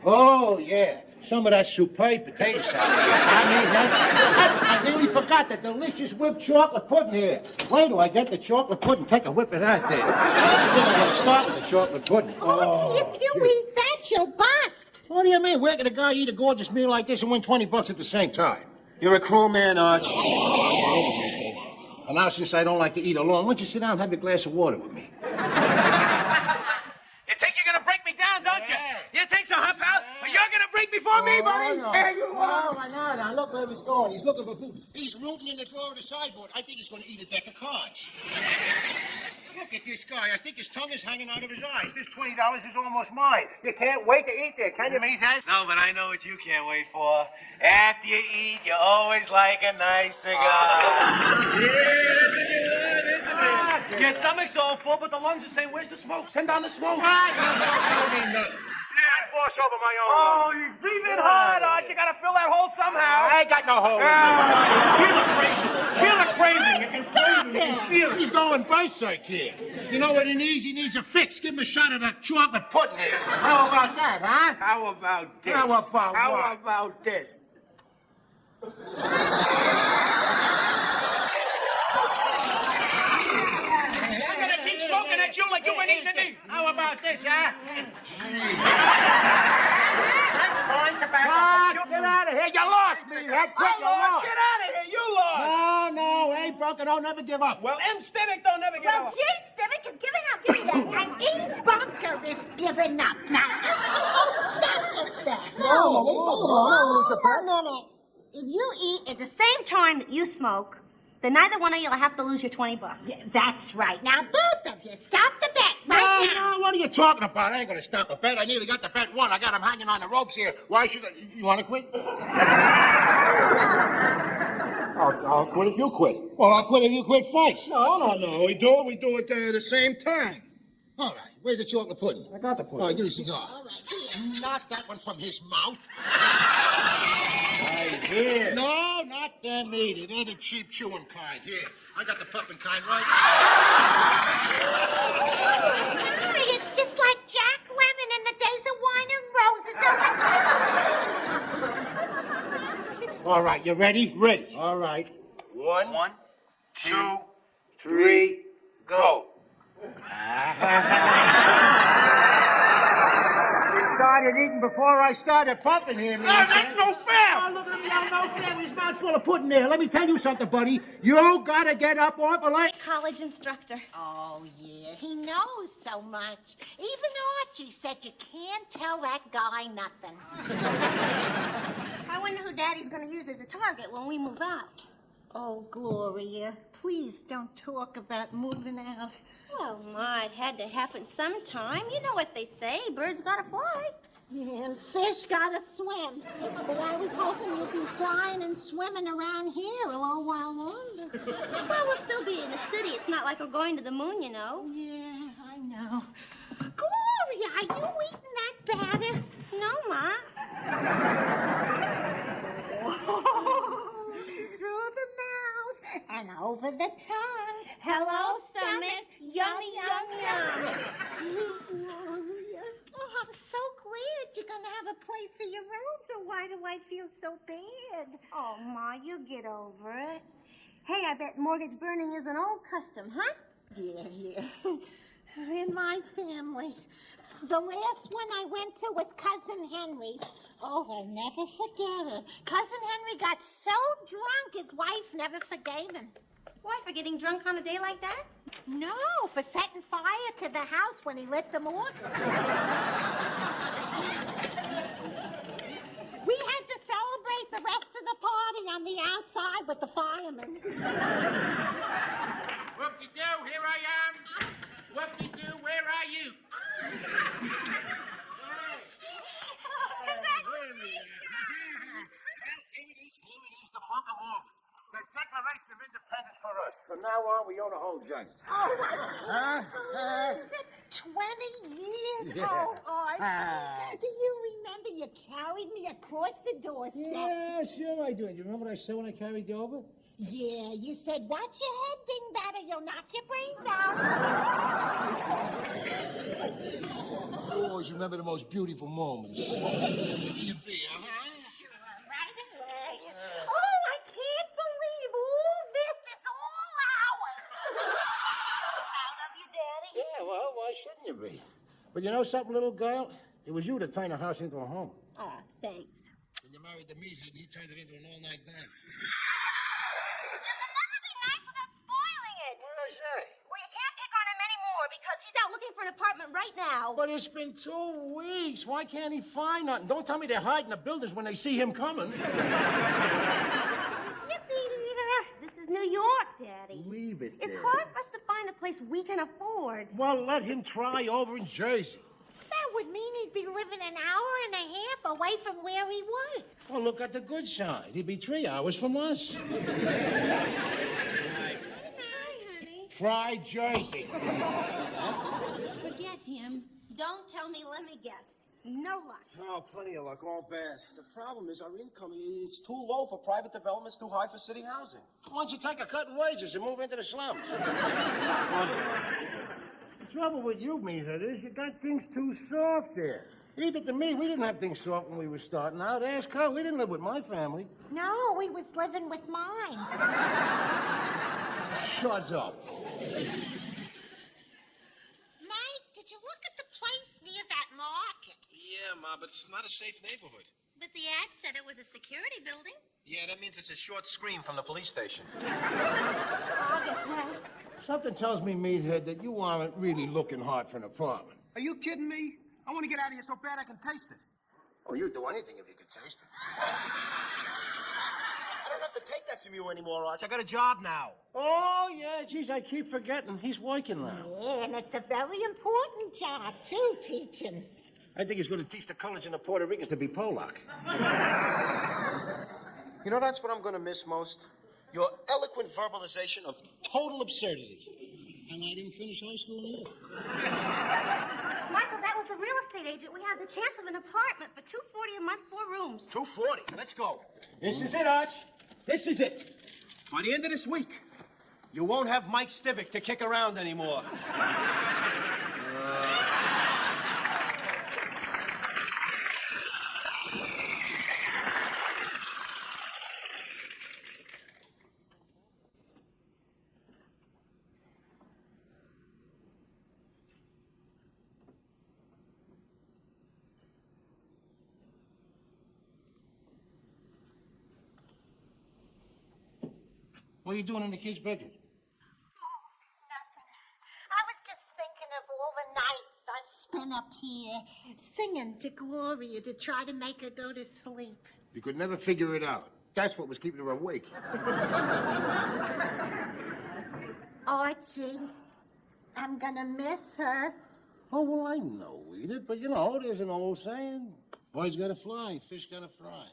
[SPEAKER 4] Oh, yeah. Some of that superb potato salad. I nearly forgot the delicious whipped chocolate pudding here. Wait till I get the chocolate pudding. Take a whip of that there. I think I'm going to start with the chocolate pudding.
[SPEAKER 1] Archie, if you eat that, you'll bust.
[SPEAKER 4] What do you mean? Where can a guy eat a gorgeous meal like this and win $20 at the same time?
[SPEAKER 3] You're a cruel man, Arch.
[SPEAKER 4] And now, since I don't like to eat alone, why don't you sit down and have your glass of water with me?
[SPEAKER 3] You think you're gonna break me down, don't you? You think so, huh, pal? Well, you're gonna break me for me, buddy?
[SPEAKER 4] No.
[SPEAKER 3] There you are.
[SPEAKER 4] I know. Now, look where he's going. He's looking for food. He's rooting in the drawer of the sideboard. I think he's going to eat a deck of cards. Look at this guy. I think his tongue is hanging out of his eyes. This $20 is almost mine. You can't wait to eat there, can you, Meathead?
[SPEAKER 3] No, but I know what you can't wait for. After you eat, you always like a nice cigar. Your stomach's all full, but the lungs are saying, where's the smoke? Send down the smoke. Yeah, wash over my own. Oh, you breathe in hard, Arch. You gotta fill that hole somehow.
[SPEAKER 4] I ain't got no hole.
[SPEAKER 3] Feel the craving.
[SPEAKER 1] Stop it.
[SPEAKER 4] He's going berserk here. You know what he needs? He needs a fix. Give him a shot of that chocolate pudding here. How about that, huh?
[SPEAKER 3] How about this?
[SPEAKER 4] How about what?
[SPEAKER 3] How about this? I'm gonna keep smoking at you like you went eating me.
[SPEAKER 4] How about this, huh?
[SPEAKER 3] That's fine, tobacco.
[SPEAKER 4] Get out of here. You lost me. That quick, you lost.
[SPEAKER 3] Get out of here. You lost.
[SPEAKER 4] No. Ain't broken. Don't never give up.
[SPEAKER 3] Well, M. Stivic don't never give
[SPEAKER 1] Well,
[SPEAKER 3] up.
[SPEAKER 1] G. Stivic is giving up. Give me that. And E. Bunker is giving up. Now, stop this back.
[SPEAKER 2] One minute. If you eat at the same time that you smoke, then neither one of you will have to lose your $20.
[SPEAKER 1] Yeah, that's right. Now, both of you, stop the bet right now.
[SPEAKER 4] No, what are you talking about? I ain't gonna stop a bet. I nearly got the bet won. I got him hanging on the ropes here. Why should I? You want to quit?
[SPEAKER 5] I'll quit if you quit.
[SPEAKER 4] Well, I'll quit if you quit first.
[SPEAKER 5] No. We do it at the same time.
[SPEAKER 4] All right. Where's the chocolate pudding?
[SPEAKER 5] I got the pudding.
[SPEAKER 4] All right, give me a cigar.
[SPEAKER 1] All right, here.
[SPEAKER 4] Not that one from his mouth.
[SPEAKER 3] Right here.
[SPEAKER 4] No, not them either. They're the cheap chewing kind. Here, I got the puffin' kind, right?
[SPEAKER 1] Hi, it's just like Jack Lemmon in the days of wine and roses.
[SPEAKER 4] All right, you ready?
[SPEAKER 5] Ready.
[SPEAKER 4] All right.
[SPEAKER 3] One, two, three, go.
[SPEAKER 4] You started eating before I started pumping here, man.
[SPEAKER 3] That's no fair.
[SPEAKER 4] Oh, look at him, no fair. His mouth full of pudding there. Let me tell you something, buddy. You gotta get up off a light.
[SPEAKER 2] College instructor.
[SPEAKER 1] Oh, yeah, he knows so much. Even Archie said you can't tell that guy nothing.
[SPEAKER 2] I wonder who Daddy's going to use as a target when we move out.
[SPEAKER 1] Oh, Gloria, please don't talk about moving out.
[SPEAKER 2] Oh, my, it had to happen sometime. You know what they say, birds gotta fly.
[SPEAKER 1] Yeah, and fish gotta swim. But I was hoping you'd be flying and swimming around here a little while longer.
[SPEAKER 2] Well, we'll still be in the city. It's not like we're going to the moon, you know.
[SPEAKER 1] Yeah, I know. Gloria, are you eating that batter?
[SPEAKER 2] No, Ma.
[SPEAKER 1] Through the mouth and over the tongue.
[SPEAKER 2] Hello, stomach. Yummy, yum, yum.
[SPEAKER 1] Gloria, oh, I'm so glad you're going to have a place of your own, so why do I feel so bad?
[SPEAKER 2] Oh, Ma, you get over it. Hey, I bet mortgage burning is an old custom, huh?
[SPEAKER 1] Yeah. In my family. The last one I went to was Cousin Henry's. Oh, I'll never forget it. Cousin Henry got so drunk, his wife never forgave him.
[SPEAKER 2] Why, for getting drunk on a day like that?
[SPEAKER 1] No, for setting fire to the house when he lit them off. We had to celebrate the rest of the party on the outside with the firemen.
[SPEAKER 4] Whoop-de-doo, here I am. Whoop-de-doo, where are you? From now on, we own a whole joint.
[SPEAKER 1] Oh,
[SPEAKER 4] Huh?
[SPEAKER 1] 20 years?
[SPEAKER 4] Yeah.
[SPEAKER 1] Oh, Archie. Do you remember you carried me across the doorstep?
[SPEAKER 4] Yeah, sure I do. You remember what I said when I carried you over?
[SPEAKER 1] Yeah, you said, watch your head, dingbat, or you'll knock your brains out.
[SPEAKER 4] You always remember the most beautiful moments. You be,
[SPEAKER 1] Sure, right away. Oh, I can't believe all this is all ours. Proud of you, Daddy.
[SPEAKER 4] Yeah, well, why shouldn't you be? But you know something, little girl? It was you that turned the house into a home.
[SPEAKER 1] Oh, thanks.
[SPEAKER 4] When you married the Meathead, he turned it into an all-night dance.
[SPEAKER 2] You can never be nice without spoiling it.
[SPEAKER 4] What did I say?
[SPEAKER 2] Well, you can't pick on him anymore because he's out looking for an apartment right now.
[SPEAKER 4] But it's been 2 weeks. Why can't he find nothing? Don't tell me they're hiding the buildings when they see him coming.
[SPEAKER 2] This is New York, Daddy.
[SPEAKER 4] Leave it
[SPEAKER 2] It's
[SPEAKER 4] there.
[SPEAKER 2] hard for us to find a place we can afford.
[SPEAKER 4] Well, let him try over in Jersey.
[SPEAKER 1] That would mean he'd be living an hour and a half away from where he worked.
[SPEAKER 4] Well, look at the good side. He'd be 3 hours from us.
[SPEAKER 7] Hi, honey.
[SPEAKER 4] Try Jersey.
[SPEAKER 7] Forget him. Don't tell me, let me guess. No luck.
[SPEAKER 3] Oh, plenty of luck, all bad. The problem is our income is too low for private developments, too high for city housing.
[SPEAKER 4] Why don't you take a cut in wages and move into the slums? The trouble with you, Meathead, is you got things too soft there. Edith and me, we didn't have things soft when we were starting out. Ask her. We didn't live with my family.
[SPEAKER 1] No, he was living with mine.
[SPEAKER 4] Shut up.
[SPEAKER 1] Mike, did you look at the place near that market?
[SPEAKER 3] Yeah, Ma, but it's not a safe neighborhood.
[SPEAKER 2] But the ad said it was a security building.
[SPEAKER 3] Yeah, that means it's a short scream from the police station.
[SPEAKER 4] Something tells me, Meathead, that you aren't really looking hard for an apartment.
[SPEAKER 3] Are you kidding me? I want to get out of here so bad I can taste it.
[SPEAKER 4] Oh, you'd do anything if you could taste it.
[SPEAKER 3] I don't have to take that from you anymore, Arch. I got a job now.
[SPEAKER 4] Oh, yeah, geez, I keep forgetting. He's working now.
[SPEAKER 1] Yeah, and it's a very important job, too, teaching.
[SPEAKER 4] I think he's going to teach the colors and the Puerto Ricans to be Polak.
[SPEAKER 3] You know, that's what I'm going to miss most? Your eloquent verbalization of total absurdity.
[SPEAKER 4] And I didn't finish high school either.
[SPEAKER 2] Michael, that was a real estate agent. We have the chance of an apartment for $240 a month, 4 rooms.
[SPEAKER 3] $240. Let's go. This is it, Arch. This is it. By the end of this week, you won't have Mike Stivic to kick around anymore.
[SPEAKER 4] What are you doing in the kid's bedroom?
[SPEAKER 1] Nothing. I was just thinking of all the nights I've spent up here singing to Gloria to try to make her go to sleep.
[SPEAKER 4] You could never figure it out. That's what was keeping her awake.
[SPEAKER 1] Archie, I'm gonna miss her.
[SPEAKER 4] Oh, well, I know, Edith, but you know, there's an old saying. Boys gotta fly, fish gotta fry.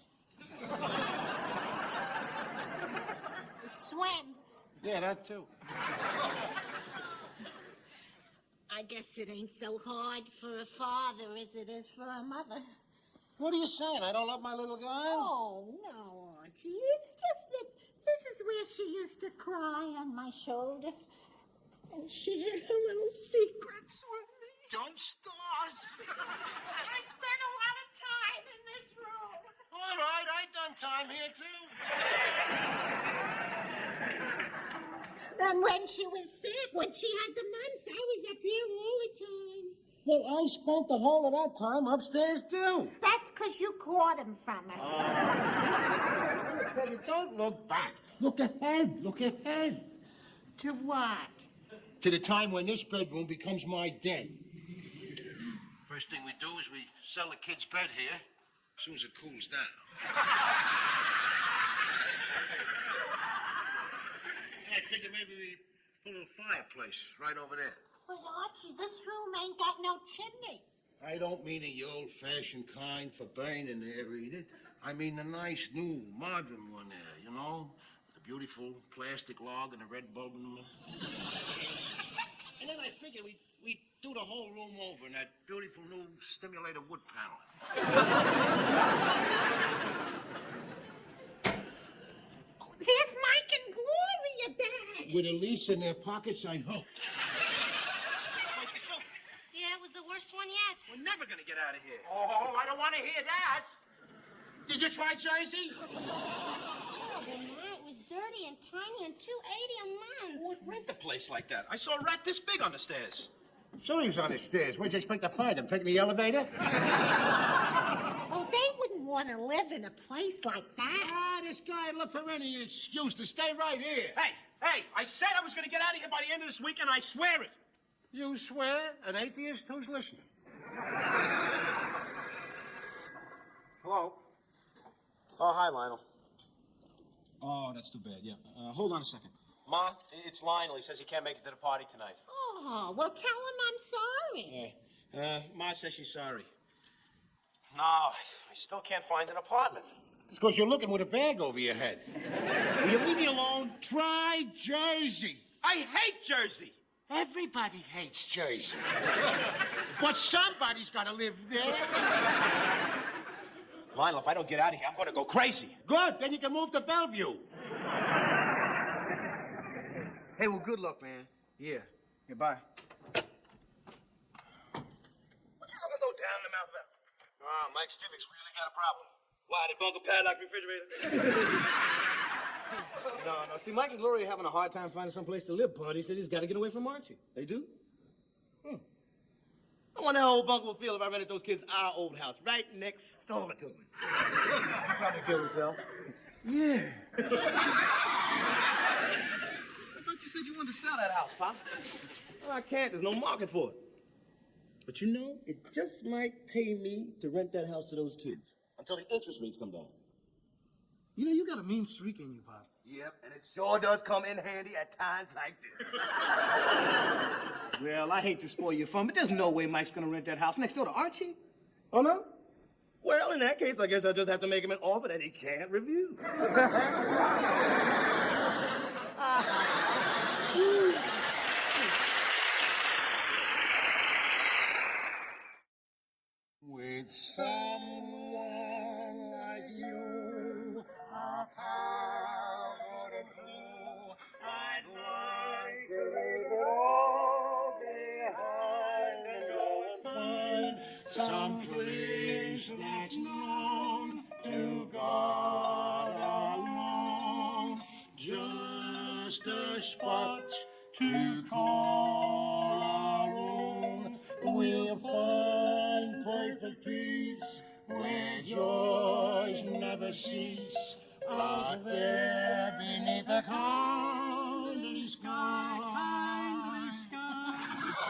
[SPEAKER 1] Swim.
[SPEAKER 4] Yeah, that too.
[SPEAKER 1] I guess it ain't so hard for a father as it is for a mother.
[SPEAKER 4] What are you saying? I don't love my little guy?
[SPEAKER 1] Oh, no, Archie. It's just that this is where she used to cry on my shoulder and share her little secrets with me.
[SPEAKER 4] Don't start.
[SPEAKER 1] I spent a lot of time in this room.
[SPEAKER 4] All right, I done time here, too.
[SPEAKER 1] And when she was sick, when she had the mumps, I was up here all the time.
[SPEAKER 4] Well, I spent the whole of that time upstairs, too.
[SPEAKER 1] That's because you caught him from her.
[SPEAKER 4] I tell you, don't look back. Look ahead. Look ahead.
[SPEAKER 1] To what?
[SPEAKER 4] To the time when this bedroom becomes my den. First thing we do is we sell the kid's bed here as soon as it cools down. I figure maybe we put a little fireplace right over there.
[SPEAKER 1] But Archie, this room ain't got no chimney.
[SPEAKER 4] I don't mean the old-fashioned kind for burning there, Edith. I mean the nice, new, modern one there, you know? The beautiful plastic log and a red bulb in the middle. And then I figured we'd do the whole room over in that beautiful new stimulated wood panel.
[SPEAKER 1] There's Mike and Gloria back.
[SPEAKER 4] With Elise in their pockets, I hope.
[SPEAKER 2] Yeah, it was the worst one yet.
[SPEAKER 3] We're never gonna get out of here.
[SPEAKER 4] Oh, I don't want to hear that. Did you try Jersey?
[SPEAKER 2] Oh, it was dirty and tiny and $2.80 a month.
[SPEAKER 3] Who would rent a place like that? I saw a rat this big on the stairs.
[SPEAKER 4] Sure he was on the stairs. Where'd you expect to find him? Taking the elevator?
[SPEAKER 1] Oh, they wouldn't want to live in a place like that.
[SPEAKER 4] Ah, this guy look for any excuse to stay right here.
[SPEAKER 3] Hey, I said I was gonna get out of here by the end of this week, and I swear it.
[SPEAKER 4] You swear? An atheist? Who's listening?
[SPEAKER 3] Hello? Oh, hi, Lionel. Oh, that's too bad, yeah. Hold on a second. Ma, it's Lionel. He says he can't make it to the party tonight.
[SPEAKER 1] Oh, well, tell him I'm sorry.
[SPEAKER 3] Ma says she's sorry. No, I still can't find an apartment.
[SPEAKER 4] It's because you're looking with a bag over your head.
[SPEAKER 3] Will you leave me alone?
[SPEAKER 4] Try Jersey.
[SPEAKER 3] I hate Jersey.
[SPEAKER 4] Everybody hates Jersey. But somebody's got to live there.
[SPEAKER 3] Lionel, if I don't get out of here, I'm going to go crazy.
[SPEAKER 4] Good, then you can move to Bellevue.
[SPEAKER 10] Hey, well, good luck, man. Yeah. Goodbye. What you looking so down in the mouth about?
[SPEAKER 3] Ah, Mike Stivix really got a problem. Why, did Bunker padlock the refrigerator?
[SPEAKER 10] No. See, Mike and Gloria are having a hard time finding some place to live. Party said he's got to get away from Archie. They do?
[SPEAKER 11] I wonder how old Bunker will feel if I rented those kids our old house right next door to him.
[SPEAKER 10] He'll probably kill himself.
[SPEAKER 11] Yeah.
[SPEAKER 10] I thought you said you wanted to sell that house, Pop.
[SPEAKER 11] Well, I can't. There's no market for it. But you know, it just might pay me to rent that house to those kids until the interest rates come down.
[SPEAKER 10] You know, you got a mean streak in you, Pop.
[SPEAKER 11] Yep, and it sure does come in handy at times like this. Well, I hate to spoil your fun, but there's no way Mike's gonna rent that house next door to Archie. Oh, no? Well, in that case, I guess I'll just have to make him an offer that he can't refuse.
[SPEAKER 4] With someone like you, how would it do? I'd like to leave it all behind and go and find some place that's known to God alone. Just a spot to call our own. We'll find perfect peace where joys never cease. Out there beneath the kindly sky,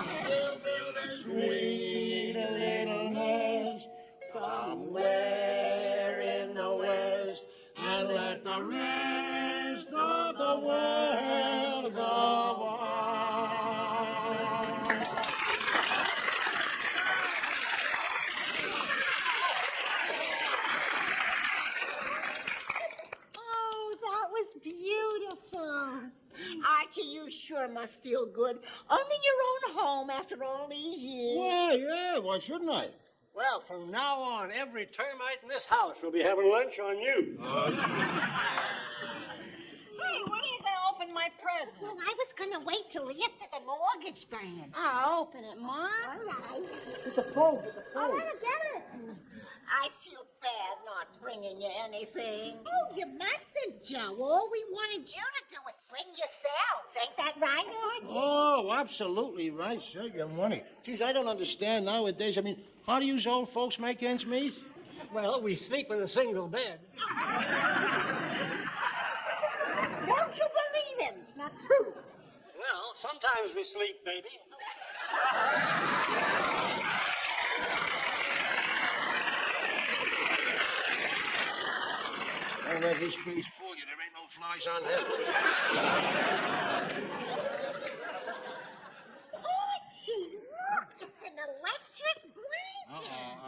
[SPEAKER 4] we'll build a sweet little nest somewhere in the west and let the rest of the world go on.
[SPEAKER 1] Beautiful. Archie, you sure must feel good. I'm in your own home after all these years.
[SPEAKER 4] Well, yeah, why shouldn't I?
[SPEAKER 12] Well, from now on, every termite in this house will be having lunch on you.
[SPEAKER 1] Hey, when are you going to open my present? Well, I was going to wait till after the mortgage payment.
[SPEAKER 2] I'll open it, Ma.
[SPEAKER 1] All right.
[SPEAKER 10] It's a phone.
[SPEAKER 1] All right, get it. I feel bad not bringing you anything. Oh, you mustn't, Joe. All we wanted you to do was bring yourselves. Ain't that right, Archie?
[SPEAKER 4] Oh, absolutely right. Save your money. Geez, I don't understand nowadays. I mean, how do you old folks make ends meet?
[SPEAKER 12] Well, we sleep in a single bed.
[SPEAKER 1] Don't you believe him? It's not true.
[SPEAKER 12] Well, sometimes we sleep, baby.
[SPEAKER 4] Don't let his face fool you. There ain't no flies on him.
[SPEAKER 1] Archie, look. It's an electric blanket.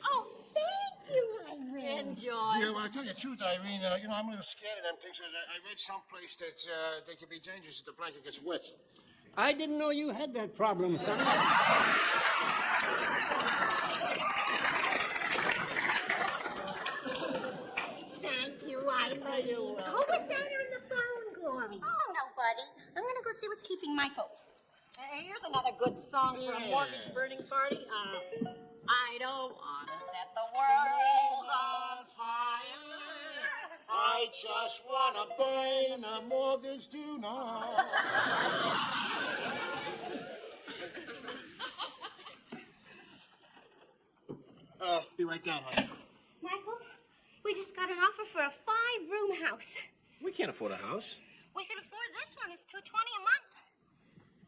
[SPEAKER 1] Oh, thank you, Irene. George.
[SPEAKER 4] Yeah, well, I tell you the truth, Irene, I'm a little scared of them things. I read someplace that they can be dangerous if the blanket gets wet.
[SPEAKER 12] I didn't know you had that problem, son.
[SPEAKER 1] Thank you, Irene. Who was that on the phone, Glory?
[SPEAKER 2] Oh, nobody. I'm gonna go see what's keeping Michael.
[SPEAKER 1] Here's another good song for a mortgage burning party. I don't want to set the world on fire.
[SPEAKER 4] I just want to burn a mortgage tonight.
[SPEAKER 3] Be right down, honey.
[SPEAKER 2] Michael, we just got an offer for a 5-room house.
[SPEAKER 3] We can't afford a house.
[SPEAKER 2] We can afford this one. It's $220 a month.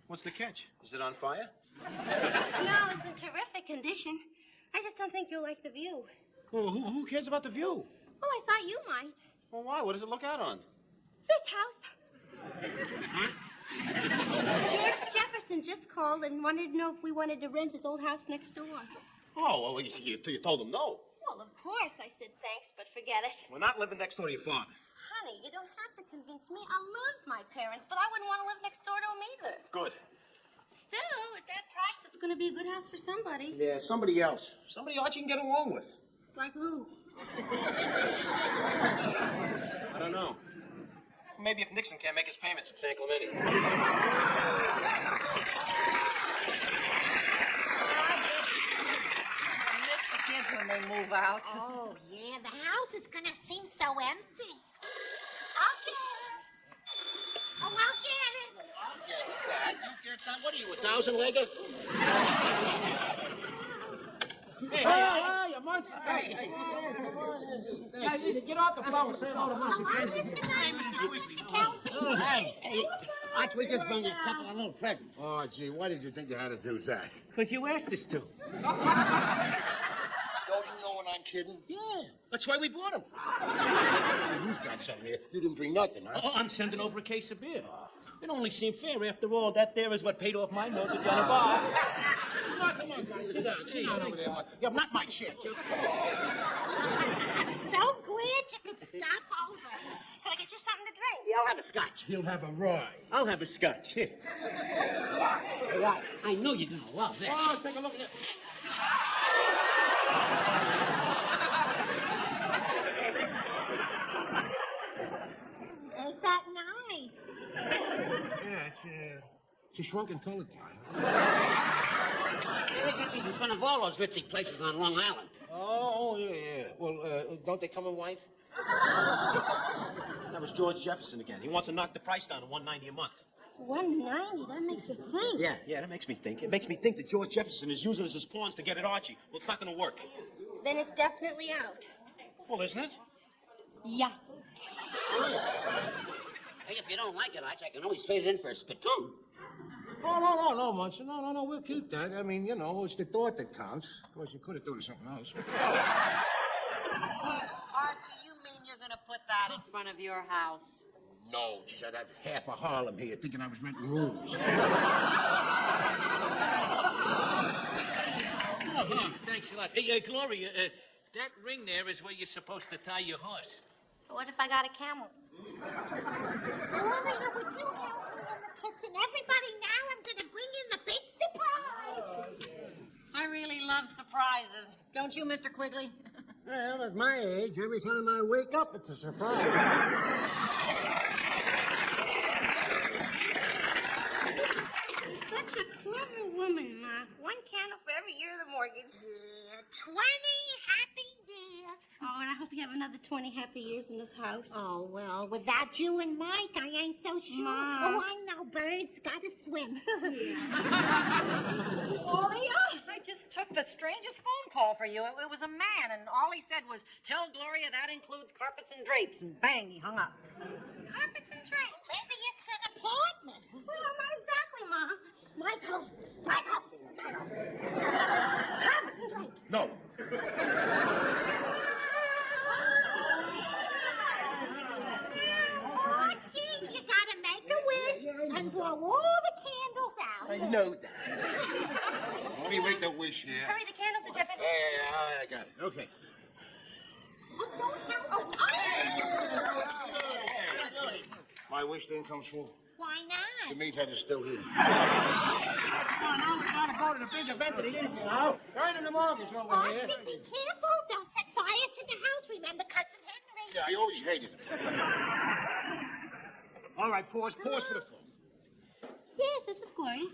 [SPEAKER 3] What's the catch? Is it on fire?
[SPEAKER 2] No, it's in terrific condition. I just don't think you'll like the view.
[SPEAKER 3] Well, who cares about the view?
[SPEAKER 2] Well, I thought you might.
[SPEAKER 3] Well, why? What does it look out on?
[SPEAKER 2] This house. George Jefferson just called and wanted to know if we wanted to rent his old house next door.
[SPEAKER 3] Oh, well, you told him no.
[SPEAKER 2] Well, of course. I said thanks, but forget it.
[SPEAKER 3] We're not living next door to your father.
[SPEAKER 2] Honey, you don't have to convince me. I love my parents, but I wouldn't want to live next door to them either.
[SPEAKER 3] Good.
[SPEAKER 2] Still, at that price, it's going to be a good house for somebody.
[SPEAKER 3] Yeah, somebody else. Somebody Archie can get along with.
[SPEAKER 1] Like who?
[SPEAKER 3] I don't know. Maybe if Nixon can't make his payments at San Clemente.
[SPEAKER 6] Kids when they move out.
[SPEAKER 1] Oh, yeah, the house is gonna seem so empty.
[SPEAKER 2] I'll get it. Oh, I'll get it.
[SPEAKER 4] I'll get that. You get that? What are you, a 1,000-legger? Hey, you munch. Hey, get off the phone. Say hello to Munch.
[SPEAKER 1] Hey, Mr. Kelly.
[SPEAKER 12] Hey, Arch, we just bring you a couple of little presents.
[SPEAKER 4] Oh, gee, why did you think you had to do that?
[SPEAKER 12] Because you asked us to.
[SPEAKER 4] Don't you know when I'm kidding?
[SPEAKER 12] Yeah, that's why we bought them.
[SPEAKER 4] Who's got something here? You didn't bring nothing, huh?
[SPEAKER 12] Oh, I'm sending over a case of beer. It only seemed fair. After all, that there is what paid off my mortgage on a bar.
[SPEAKER 4] Come on, guys. Sit down over there. Yeah, not my shit.
[SPEAKER 1] I'm so glad you could stop over.
[SPEAKER 2] Can I get you something to drink?
[SPEAKER 12] Yeah, I'll have a scotch.
[SPEAKER 4] He'll have a rye.
[SPEAKER 12] I'll have a scotch. Here. I know you're going to love this.
[SPEAKER 4] Oh, take a look at it.
[SPEAKER 1] Ain't that nice?
[SPEAKER 4] Yeah, it's a shrunken colored guy.
[SPEAKER 12] They get these in front of all those ritzy places on Long Island.
[SPEAKER 4] Oh, yeah. Well, don't they come in white?
[SPEAKER 3] That was George Jefferson again. He wants to knock the price down to $190 a month.
[SPEAKER 2] $190? That makes you think.
[SPEAKER 3] Yeah, that makes me think. It makes me think that George Jefferson is using us as pawns to get at Archie. Well, it's not going to work.
[SPEAKER 2] Then it's definitely out.
[SPEAKER 3] Well, isn't it?
[SPEAKER 2] Yeah.
[SPEAKER 12] Hey, if you don't like it, Arch, I can always trade it in for a spittoon.
[SPEAKER 4] Oh, no, Munson. No, we'll keep that. I mean, it's the thought that counts. Of course, you could have done something else.
[SPEAKER 6] Archie, you mean you're going to put that in front of your house?
[SPEAKER 4] No, geez, I'd have half of Harlem here thinking I was renting rooms.
[SPEAKER 12] Oh, thanks a lot. Hey, Gloria, that ring there is where you're supposed to tie your horse.
[SPEAKER 2] What if I got a camel?
[SPEAKER 1] Gloria, would you help me in the kitchen? Everybody, now I'm gonna bring in the big surprise.
[SPEAKER 6] I really love surprises. Don't you, Mr. Quigley?
[SPEAKER 12] Well, at my age, every time I wake up, it's a surprise.
[SPEAKER 2] Such a clever woman, Ma. One candle for every year of the mortgage.
[SPEAKER 1] Yeah, 20 happy years.
[SPEAKER 2] Oh, and I hope you have another 20 happy years in this house.
[SPEAKER 1] Oh, well, without you and Mike, I ain't so sure.
[SPEAKER 2] Mom.
[SPEAKER 1] Oh, I know, birds gotta swim.
[SPEAKER 6] Gloria, I just took the strangest phone call for you. It was a man, and all he said was, "Tell Gloria that includes carpets and drapes," and bang, he hung up.
[SPEAKER 2] Carpets and drapes.
[SPEAKER 1] Maybe it's an apartment.
[SPEAKER 2] Well, not exactly, Ma.
[SPEAKER 1] Michael.
[SPEAKER 2] Carpets and drapes.
[SPEAKER 3] No.
[SPEAKER 1] Archie, you gotta make a wish and blow all the candles out.
[SPEAKER 4] I know that. Let me make the wish here.
[SPEAKER 2] Hurry, the candles are dripping.
[SPEAKER 4] Yeah, I got it. Okay.
[SPEAKER 1] Oh,
[SPEAKER 4] My wish didn't come true.
[SPEAKER 1] Why not?
[SPEAKER 4] The Meathead is still here.
[SPEAKER 10] Now we gotta go to the big event of the evening, now.
[SPEAKER 4] Turning the mortgage over
[SPEAKER 1] Archie,
[SPEAKER 4] here.
[SPEAKER 1] be careful. Don't set fire to the house. Remember Cousin Henry?
[SPEAKER 4] Yeah, I always hated him. All right, pause for the phone.
[SPEAKER 2] Yes, this is Gloria.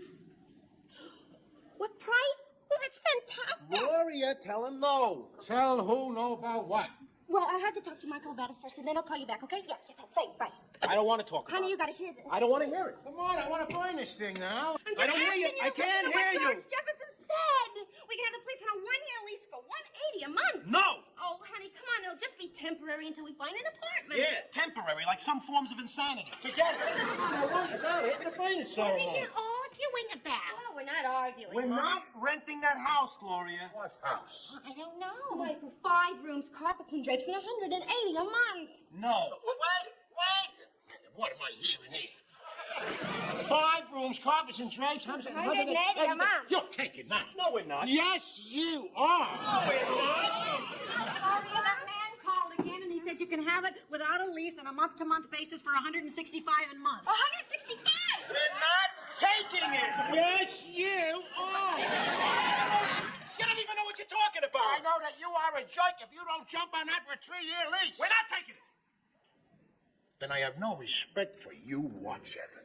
[SPEAKER 2] What price? Well, that's fantastic.
[SPEAKER 10] Gloria, tell him no.
[SPEAKER 4] Tell who, know about what?
[SPEAKER 2] Well, I have to talk to Michael about it first, and then I'll call you back, okay? Yeah, thanks, bye.
[SPEAKER 10] I don't want to talk about
[SPEAKER 2] Honey,
[SPEAKER 10] it.
[SPEAKER 2] you gotta hear this.
[SPEAKER 10] I don't want to hear it.
[SPEAKER 4] Come on, I want to find this thing now.
[SPEAKER 2] I'm just
[SPEAKER 10] I don't hear you.
[SPEAKER 2] asking
[SPEAKER 10] I can't
[SPEAKER 2] listen to
[SPEAKER 10] hear
[SPEAKER 2] what
[SPEAKER 10] you.
[SPEAKER 2] George Jefferson said. We can have the place on a one-year lease for $180 a month.
[SPEAKER 10] No.
[SPEAKER 2] Oh, honey, come on. It'll just be temporary until we find an apartment.
[SPEAKER 10] Yeah, temporary, like some forms of insanity. Forget it. I want this out. Hit the furniture.
[SPEAKER 1] What are you arguing about?
[SPEAKER 2] Oh, we're not arguing.
[SPEAKER 10] We're not renting that house, Gloria.
[SPEAKER 4] What house?
[SPEAKER 1] I don't know.
[SPEAKER 2] Michael, 5 rooms, carpets and drapes, and $180 a month.
[SPEAKER 10] No.
[SPEAKER 4] Wait. What am I hearing here? 5 rooms, carpets, and drapes.
[SPEAKER 2] $180 a month.
[SPEAKER 4] You're taking that.
[SPEAKER 10] No, we're not.
[SPEAKER 4] Yes, you are.
[SPEAKER 10] No, we're not.
[SPEAKER 6] Gloria, that man called again, and he said you can have it without a lease on a month-to-month basis for $165 a month.
[SPEAKER 2] $165?
[SPEAKER 10] We're not taking it. Yes, you are. You don't even know what you're talking about.
[SPEAKER 4] I know that you are a jerk if you don't jump on that for a 3-year lease.
[SPEAKER 10] We're not taking it.
[SPEAKER 4] Then I have no respect for you whatsoever.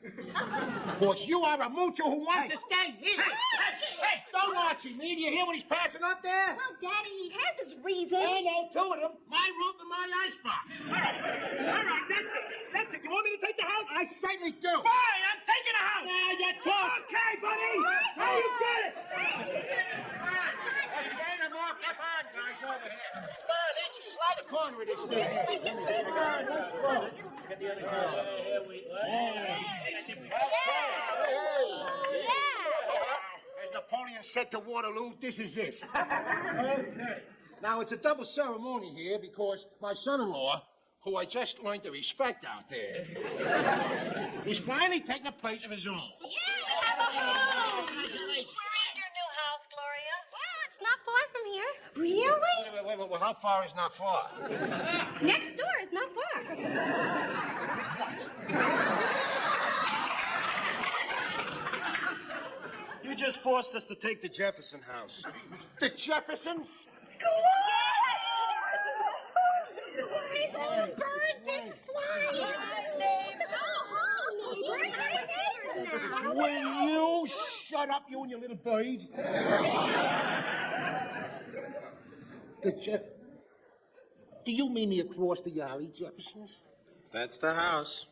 [SPEAKER 4] Because you are a mucho who wants to stay here. Hey, don't Archie me. Do you hear what he's passing up there?
[SPEAKER 2] Well, Daddy, he has his reasons.
[SPEAKER 4] I know 2 of them. My roof and my icebox.
[SPEAKER 10] All right, that's it. You want me to take the house?
[SPEAKER 4] I certainly do.
[SPEAKER 10] Fine, I'm taking the house.
[SPEAKER 4] Now you talk.
[SPEAKER 10] Okay, buddy. How you get it?
[SPEAKER 4] Come on, guys, over here. Come on, Itchy's right the corner of this thing.
[SPEAKER 12] Get the other guy. Here we go.
[SPEAKER 4] As Napoleon said to Waterloo, this is it. Okay. Now, it's a double ceremony here because my son-in-law, who I just learned to respect out there, he's finally taking a place of his own.
[SPEAKER 2] Yeah, we have a home. Where is your new house, Gloria? Well, it's not far from here. Really?
[SPEAKER 4] Wait, well, how far is not far?
[SPEAKER 2] Next door is not far.
[SPEAKER 4] What?
[SPEAKER 3] You just forced us to take the Jefferson house.
[SPEAKER 4] The Jeffersons?
[SPEAKER 1] The bird didn't fly.
[SPEAKER 4] Will you shut up, you and your little bird? Do you mean the across the alley Jeffersons?
[SPEAKER 3] That's the house.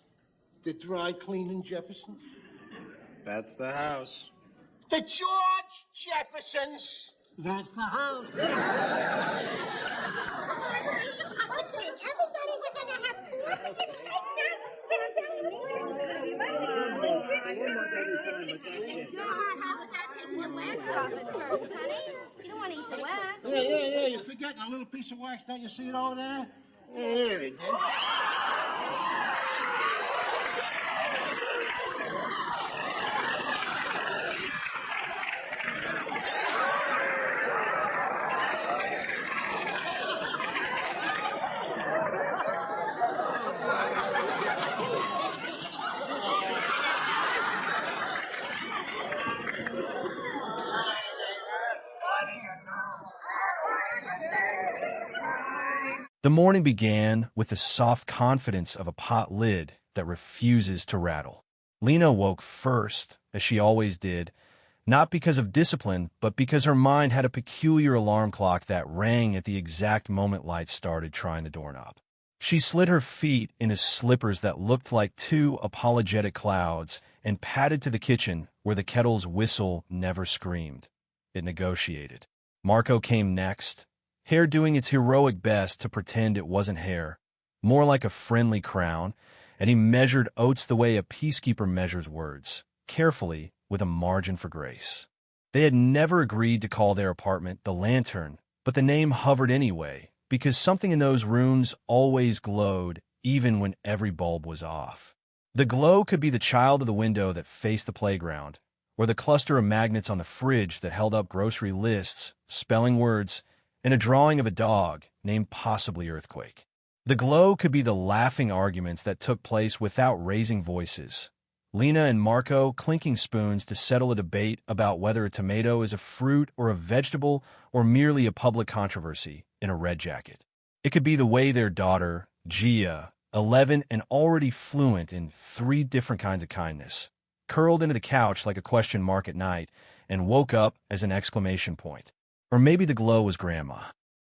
[SPEAKER 4] The dry cleaning Jeffersons?
[SPEAKER 3] That's the house.
[SPEAKER 4] The George Jeffersons?
[SPEAKER 10] That's the house.
[SPEAKER 1] Everybody, we're gonna have
[SPEAKER 2] How about taking the wax off at first, honey? You don't want to eat the wax.
[SPEAKER 4] Yeah, you're forgetting a little piece of wax. Don't you see it over there? Yeah, there it is.
[SPEAKER 13] The morning began with the soft confidence of a pot lid that refuses to rattle. Lena woke first, as she always did, not because of discipline, but because her mind had a peculiar alarm clock that rang at the exact moment lights started trying the doorknob. She slid her feet into slippers that looked like 2 apologetic clouds and padded to the kitchen where the kettle's whistle never screamed. It negotiated. Marco came next, hair doing its heroic best to pretend it wasn't hair, more like a friendly crown, and he measured oats the way a peacekeeper measures words, carefully with a margin for grace. They had never agreed to call their apartment the Lantern, but the name hovered anyway, because something in those rooms always glowed, even when every bulb was off. The glow could be the child of the window that faced the playground, or the cluster of magnets on the fridge that held up grocery lists, spelling words, and a drawing of a dog named possibly Earthquake. The glow could be the laughing arguments that took place without raising voices. Lena and Marco clinking spoons to settle a debate about whether a tomato is a fruit or a vegetable or merely a public controversy in a red jacket. It could be the way their daughter, Gia, 11 and already fluent in 3 different kinds of kindness, curled into the couch like a question mark at night and woke up as an exclamation point. Or maybe the glow was Grandma.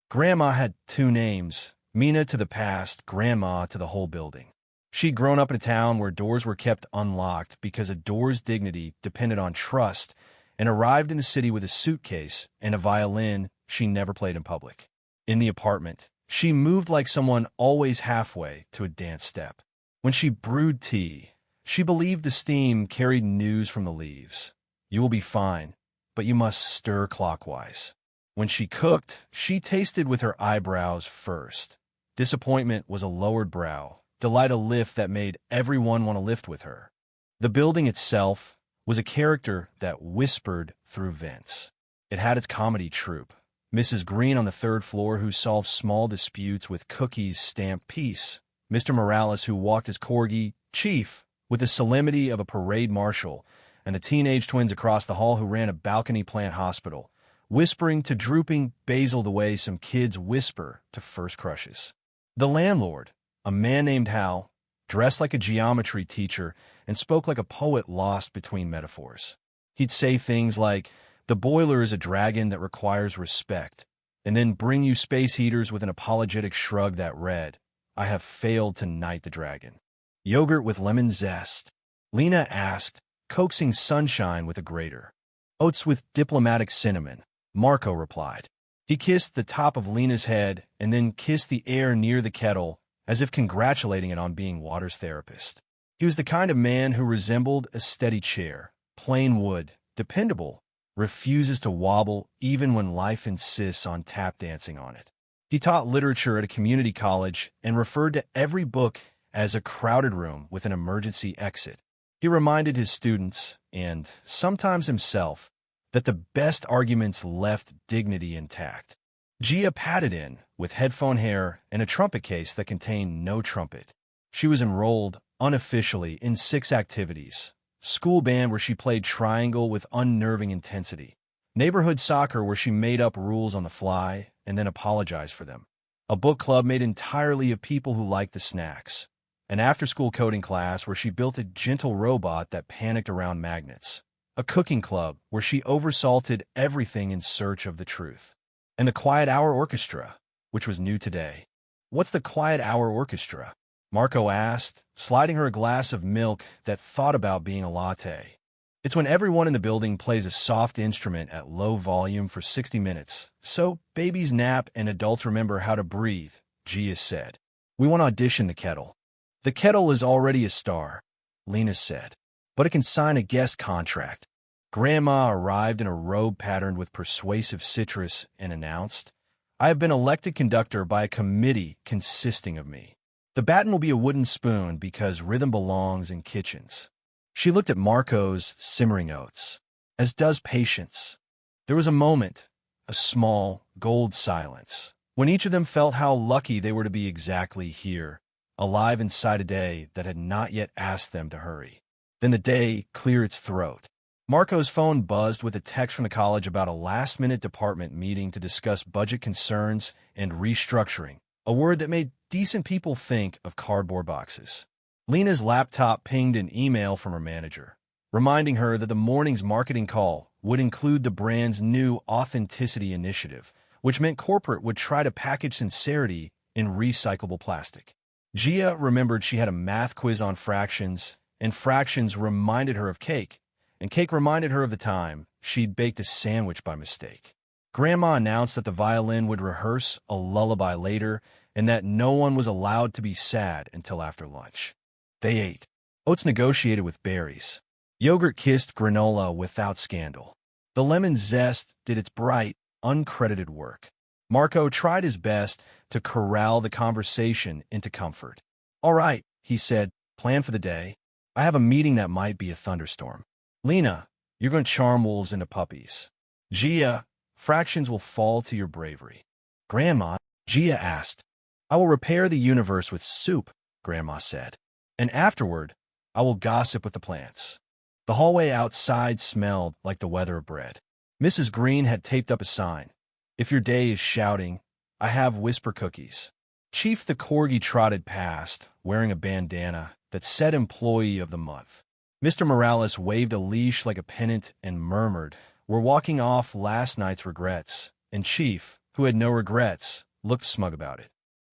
[SPEAKER 13] Grandma had 2 names, Mina to the past, Grandma to the whole building. She'd grown up in a town where doors were kept unlocked because a door's dignity depended on trust, and arrived in the city with a suitcase and a violin she never played in public. In the apartment, she moved like someone always halfway to a dance step. When she brewed tea, she believed the steam carried news from the leaves. You will be fine, but you must stir clockwise. When she cooked, she tasted with her eyebrows first. Disappointment was a lowered brow, delight a lift that made everyone want to lift with her. The building itself was a character that whispered through vents. It had its comedy troupe. Mrs. Green on the 3rd floor who solved small disputes with cookies stamped peace. Mr. Morales who walked his corgi, Chief, with the solemnity of a parade marshal, and the teenage twins across the hall who ran a balcony plant hospital, whispering to drooping Basil the way some kids whisper to first crushes. The landlord, a man named Hal, dressed like a geometry teacher and spoke like a poet lost between metaphors. He'd say things like, "The boiler is a dragon that requires respect," and then bring you space heaters with an apologetic shrug that read, "I have failed to knight the dragon." Yogurt with lemon zest, Lena asked, coaxing sunshine with a grater. Oats with diplomatic cinnamon, Marco replied. He kissed the top of Lena's head and then kissed the air near the kettle, as if congratulating it on being water's therapist. He was the kind of man who resembled a steady chair, plain wood, dependable, refuses to wobble even when life insists on tap dancing on it. He taught literature at a community college and referred to every book as a crowded room with an emergency exit. He reminded his students, and sometimes himself, that the best arguments left dignity intact. Gia patted in, with headphone hair and a trumpet case that contained no trumpet. She was enrolled, unofficially, in 6 activities. School band where she played triangle with unnerving intensity. Neighborhood soccer where she made up rules on the fly and then apologized for them. A book club made entirely of people who liked the snacks. An after-school coding class where she built a gentle robot that panicked around magnets. A cooking club where she oversalted everything in search of the truth. And the Quiet Hour Orchestra, which was new today. "What's the Quiet Hour Orchestra?" Marco asked, sliding her a glass of milk that thought about being a latte. "It's when everyone in the building plays a soft instrument at low volume for 60 minutes, so babies nap and adults remember how to breathe," Gia said. "We want to audition the kettle." "The kettle is already a star," Lena said, "but it can sign a guest contract." Grandma arrived in a robe patterned with persuasive citrus and announced, "I have been elected conductor by a committee consisting of me. The baton will be a wooden spoon because rhythm belongs in kitchens." She looked at Marco's simmering oats, as does patience. There was a moment, a small, gold silence, when each of them felt how lucky they were to be exactly here, alive inside a day that had not yet asked them to hurry. Then the day cleared its throat. Marco's phone buzzed with a text from the college about a last-minute department meeting to discuss budget concerns and restructuring, a word that made decent people think of cardboard boxes. Lena's laptop pinged an email from her manager, reminding her that the morning's marketing call would include the brand's new authenticity initiative, which meant corporate would try to package sincerity in recyclable plastic. Gia remembered she had a math quiz on fractions, and fractions reminded her of cake, and cake reminded her of the time she'd baked a sandwich by mistake. Grandma announced that the violin would rehearse a lullaby later and that no one was allowed to be sad until after lunch. They ate. Oats negotiated with berries. Yogurt kissed granola without scandal. The lemon zest did its bright, uncredited work. Marco tried his best to corral the conversation into comfort. "All right," he said, "plan for the day. I have a meeting that might be a thunderstorm. Lena, you're going to charm wolves into puppies. Gia, fractions will fall to your bravery." "Grandma," Gia asked, I will repair the universe with soup, Grandma said. And afterward, I will gossip with the plants. The hallway outside smelled like the weather of bread. Mrs. Green had taped up a sign. If your day is shouting, I have whisper cookies. Chief the corgi trotted past, wearing a bandana that said Employee of the Month. Mr. Morales waved a leash like a pennant and murmured, We're walking off last night's regrets. And Chief, who had no regrets, looked smug about it.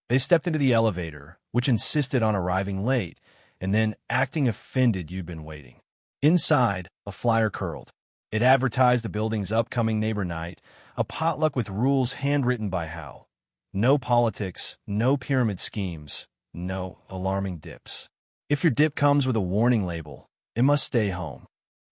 [SPEAKER 13] They stepped into the elevator, which insisted on arriving late, and then acting offended you'd been waiting. Inside, a flyer curled. It advertised the building's upcoming neighbor night, a potluck with rules handwritten by Hal. No politics, no pyramid schemes, no alarming dips. If your dip comes with a warning label, it must stay home.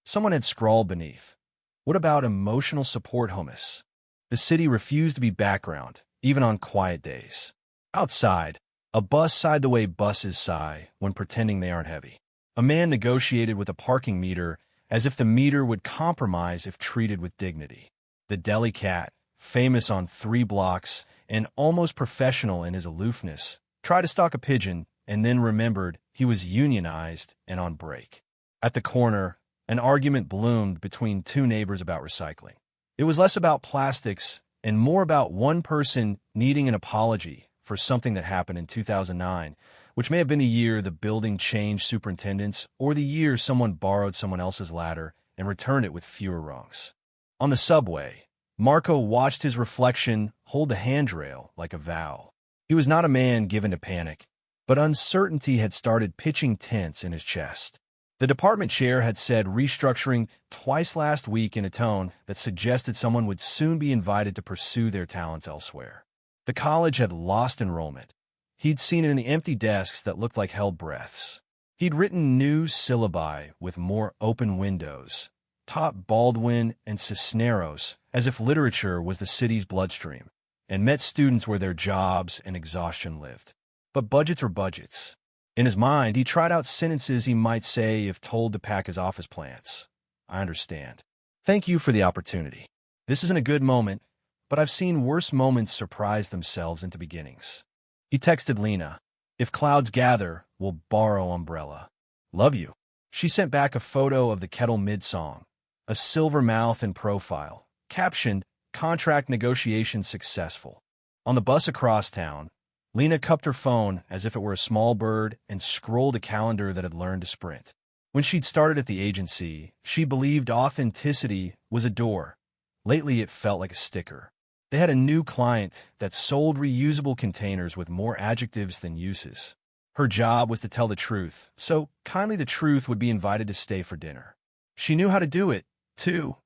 [SPEAKER 13] Someone had scrawled beneath. What about emotional support hummus? The city refused to be background, even on quiet days. Outside, a bus sighed the way buses sigh when pretending they aren't heavy. A man negotiated with a parking meter as if the meter would compromise if treated with dignity. The deli cat, famous on 3 blocks and almost professional in his aloofness, tried to stalk a pigeon and then remembered he was unionized and on break. At the corner, an argument bloomed between 2 neighbors about recycling. It was less about plastics and more about one person needing an apology for something that happened in 2009, which may have been the year the building changed superintendents or the year someone borrowed someone else's ladder and returned it with fewer rungs. On the subway, Marco watched his reflection hold the handrail like a vow. He was not a man given to panic, but uncertainty had started pitching tents in his chest. The department chair had said restructuring twice last week in a tone that suggested someone would soon be invited to pursue their talents elsewhere. The college had lost enrollment. He'd seen it in the empty desks that looked like held breaths. He'd written new syllabi with more open windows, taught Baldwin and Cisneros as if literature was the city's bloodstream, and met students where their jobs and exhaustion lived. But budgets were budgets. In his mind, he tried out sentences he might say if told to pack his office plants. I understand. Thank you for the opportunity. This isn't a good moment, but I've seen worse moments surprise themselves into beginnings. He texted Lena, If clouds gather, we'll borrow umbrella. Love you. She sent back a photo of the kettle mid-song, a silver mouth and profile, captioned, Contract negotiations successful. On the bus across town, Lena cupped her phone as if it were a small bird and scrolled a calendar that had learned to sprint. When she'd started at the agency, she believed authenticity was a door. Lately, it felt like a sticker. They had a new client that sold reusable containers with more adjectives than uses. Her job was to tell the truth, so kindly the truth would be invited to stay for dinner. She knew how to do it, too.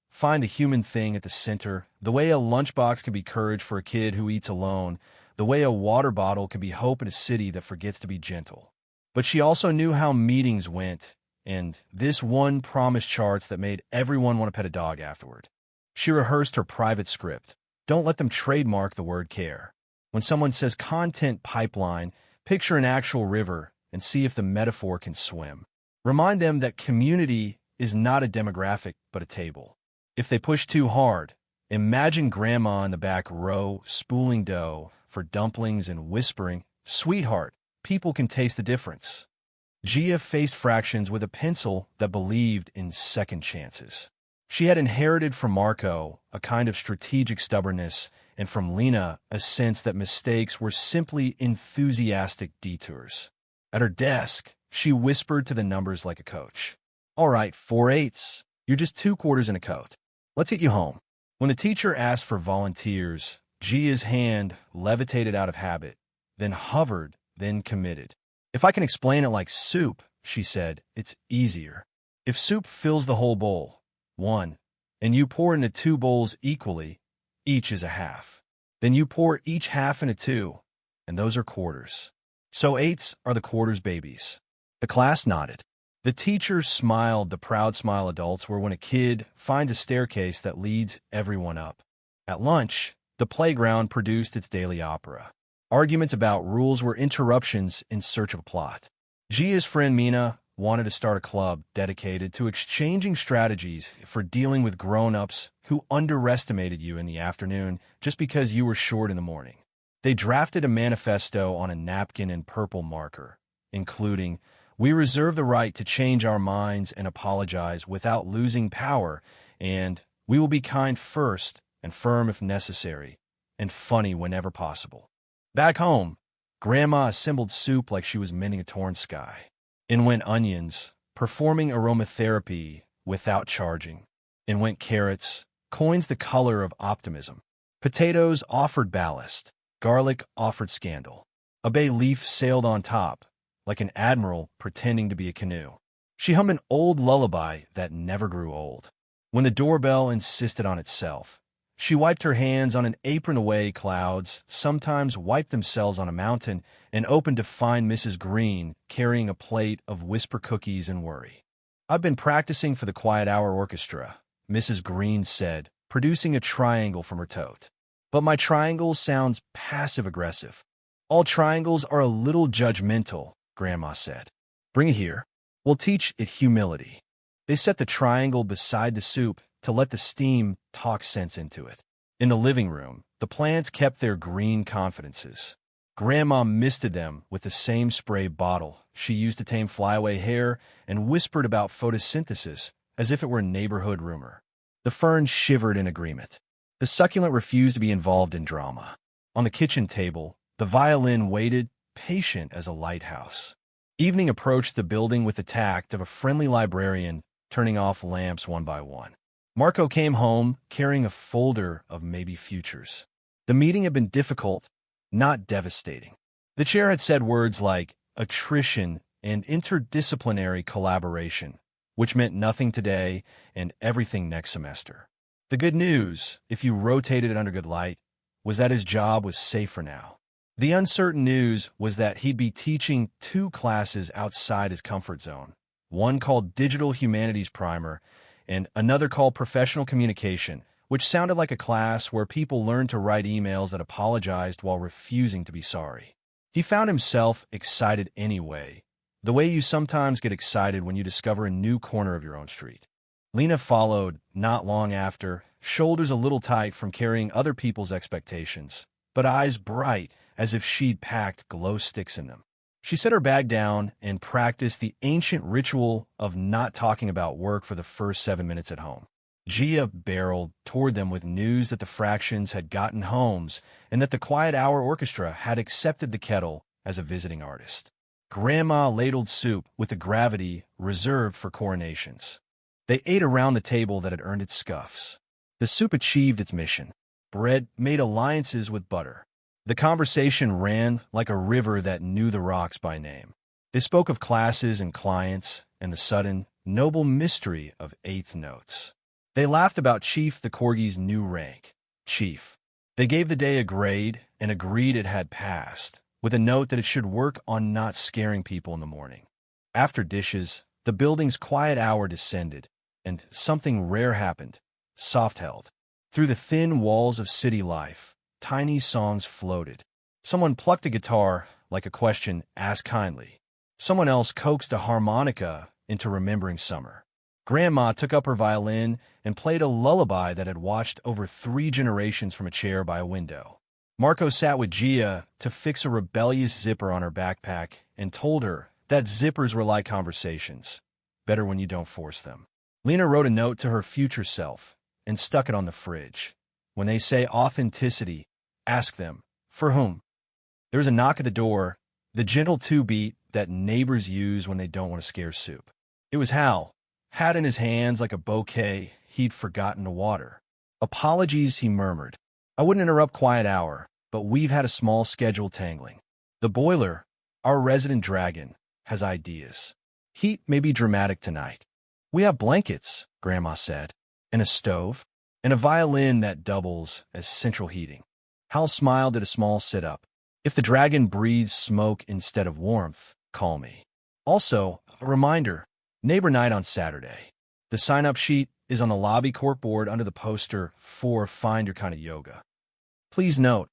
[SPEAKER 13] Find the human thing at the center, the way a lunchbox can be courage for a kid who eats alone, the way a water bottle can be hope in a city that forgets to be gentle. But she also knew how meetings went, and this one promised charts that made everyone want to pet a dog afterward. She rehearsed her private script. Don't let them trademark the word care. When someone says content pipeline, picture an actual river and see if the metaphor can swim. Remind them that community is not a demographic, but a table. If they push too hard, imagine grandma in the back row spooling dough for dumplings and whispering, Sweetheart, people can taste the difference. Gia faced fractions with a pencil that believed in second chances. She had inherited from Marco a kind of strategic stubbornness, and from Lena a sense that mistakes were simply enthusiastic detours. At her desk, she whispered to the numbers like a coach. All right, 4/8. You're just 2 quarters in a coat. Let's get you home. When the teacher asked for volunteers, Gia's hand levitated out of habit, then hovered, then committed. If I can explain it like soup, she said, it's easier. If soup fills the whole bowl, 1, and you pour into 2 bowls equally, each is a half. Then you pour each half into 2, and those are quarters. So 8s are the quarters babies. The class nodded. The teacher smiled the proud smile adults were when a kid finds a staircase that leads everyone up. At lunch, the playground produced its daily opera. Arguments about rules were interruptions in search of a plot. Gia's friend Mina wanted to start a club dedicated to exchanging strategies for dealing with grown-ups who underestimated you in the afternoon just because you were short in the morning. They drafted a manifesto on a napkin in purple marker, including, "We reserve the right to change our minds and apologize without losing power," and "We will be kind first and firm if necessary, and funny whenever possible." Back home, Grandma assembled soup like she was mending a torn sky. In went onions, performing aromatherapy without charging. In went carrots, coins the color of optimism. Potatoes offered ballast. Garlic offered scandal. A bay leaf sailed on top, like an admiral pretending to be a canoe. She hummed an old lullaby that never grew old. When the doorbell insisted on itself, she wiped her hands on an apron away clouds, sometimes wiped themselves on a mountain, and opened to find Mrs. Green carrying a plate of whisper cookies and worry. "I've been practicing for the Quiet Hour Orchestra," Mrs. Green said, producing a triangle from her tote. "But my triangle sounds passive-aggressive." "All triangles are a little judgmental," Grandma said. "Bring it here. We'll teach it humility." They set the triangle beside the soup to let the steam talk sense into it. In the living room, the plants kept their green confidences. Grandma misted them with the same spray bottle she used to tame flyaway hair and whispered about photosynthesis as if it were a neighborhood rumor. The fern shivered in agreement. The succulent refused to be involved in drama. On the kitchen table, the violin waited, patient as a lighthouse. Evening approached the building with the tact of a friendly librarian turning off lamps one by one. Marco came home carrying a folder of maybe futures. The meeting had been difficult, not devastating. The chair had said words like attrition and interdisciplinary collaboration, which meant nothing today and everything next semester. The good news, if you rotated it under good light, was that his job was safe for now. The uncertain news was that he'd be teaching 2 classes outside his comfort zone, one called Digital Humanities Primer and another called Professional Communication, which sounded like a class where people learned to write emails that apologized while refusing to be sorry. He found himself excited anyway, the way you sometimes get excited when you discover a new corner of your own street. Lena followed, not long after, shoulders a little tight from carrying other people's expectations, but eyes bright as if she'd packed glow sticks in them. She set her bag down and practiced the ancient ritual of not talking about work for the first 7 minutes at home. Gia barreled toward them with news that the Fractions had gotten homes and that the Quiet Hour Orchestra had accepted the kettle as a visiting artist. Grandma ladled soup with the gravity reserved for coronations. They ate around the table that had earned its scuffs. The soup achieved its mission. Bread made alliances with butter. The conversation ran like a river that knew the rocks by name. They spoke of classes and clients and the sudden, noble mystery of eighth notes. They laughed about Chief the Corgi's new rank, Chief. They gave the day a grade and agreed it had passed, with a note that it should work on not scaring people in the morning. After dishes, the building's quiet hour descended, and something rare happened, soft-held. Through the thin walls of city life, tiny songs floated. Someone plucked a guitar like a question asked kindly. Someone else coaxed a harmonica into remembering summer. Grandma took up her violin and played a lullaby that had watched over 3 generations from a chair by a window. Marco sat with Gia to fix a rebellious zipper on her backpack and told her that zippers were like conversations, better when you don't force them. Lena wrote a note to her future self and stuck it on the fridge. When they say authenticity, ask them, for whom? There was a knock at the door, the gentle 2-beat that neighbors use when they don't want to scare soup. It was Hal, hat in his hands like a bouquet he'd forgotten to water. Apologies, he murmured. I wouldn't interrupt quiet hour, but we've had a small schedule tangling. The boiler, our resident dragon, has ideas. Heat may be dramatic tonight. We have blankets, Grandma said, and a stove, and a violin that doubles as central heating. Hal smiled at a small sit-up. If the dragon breathes smoke instead of warmth, call me. Also, a reminder, neighbor night on Saturday. The sign-up sheet is on the lobby corkboard under the poster for Find Your Kind of Yoga. Please note,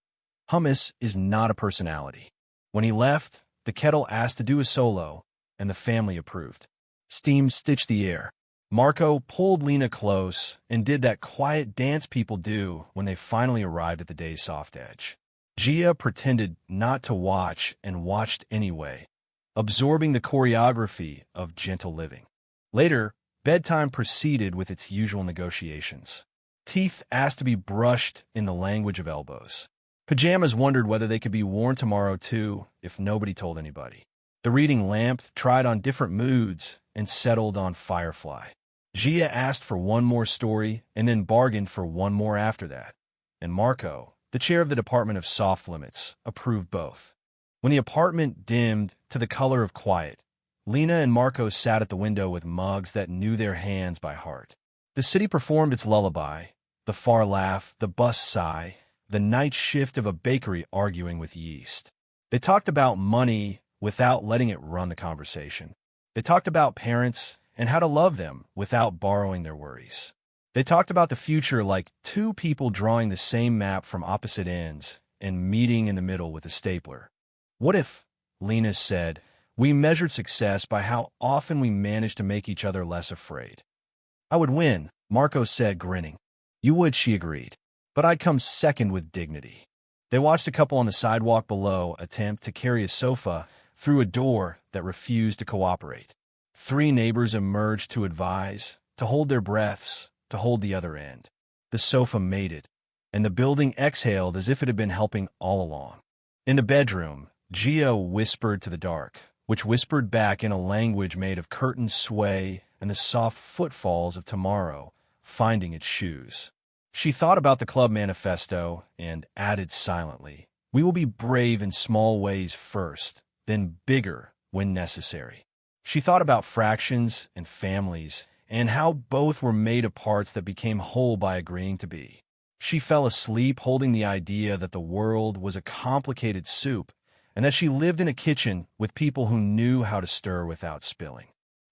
[SPEAKER 13] Hummus is not a personality. When he left, the kettle asked to do a solo, and the family approved. Steam stitched the air. Marco pulled Lena close and did that quiet dance people do when they finally arrived at the day's soft edge. Gia pretended not to watch and watched anyway, absorbing the choreography of gentle living. Later, bedtime proceeded with its usual negotiations. Teeth asked to be brushed in the language of elbows. Pajamas wondered whether they could be worn tomorrow too, if nobody told anybody. The reading lamp tried on different moods and settled on Firefly. Gia asked for one more story and then bargained for one more after that. And Marco, the chair of the Department of Soft Limits, approved both. When the apartment dimmed to the color of quiet, Lena and Marco sat at the window with mugs that knew their hands by heart. The city performed its lullaby, the far laugh, the bus sigh, the night shift of a bakery arguing with yeast. They talked about money without letting it run the conversation. They talked about parents and how to love them without borrowing their worries. They talked about the future like two people drawing the same map from opposite ends and meeting in the middle with a stapler. What if, Lena said, we measured success by how often we managed to make each other less afraid? I would win, Marco said, grinning. You would, she agreed, but I'd come second with dignity. They watched a couple on the sidewalk below attempt to carry a sofa through a door that refused to cooperate. 3 neighbors emerged to advise, to hold their breaths, to hold the other end. The sofa mated, and the building exhaled as if it had been helping all along. In the bedroom, Gio whispered to the dark, which whispered back in a language made of curtain sway and the soft footfalls of tomorrow finding its shoes. She thought about the club manifesto and added silently, we will be brave in small ways first, then bigger when necessary. She thought about fractions and families and how both were made of parts that became whole by agreeing to be. She fell asleep holding the idea that the world was a complicated soup and that she lived in a kitchen with people who knew how to stir without spilling.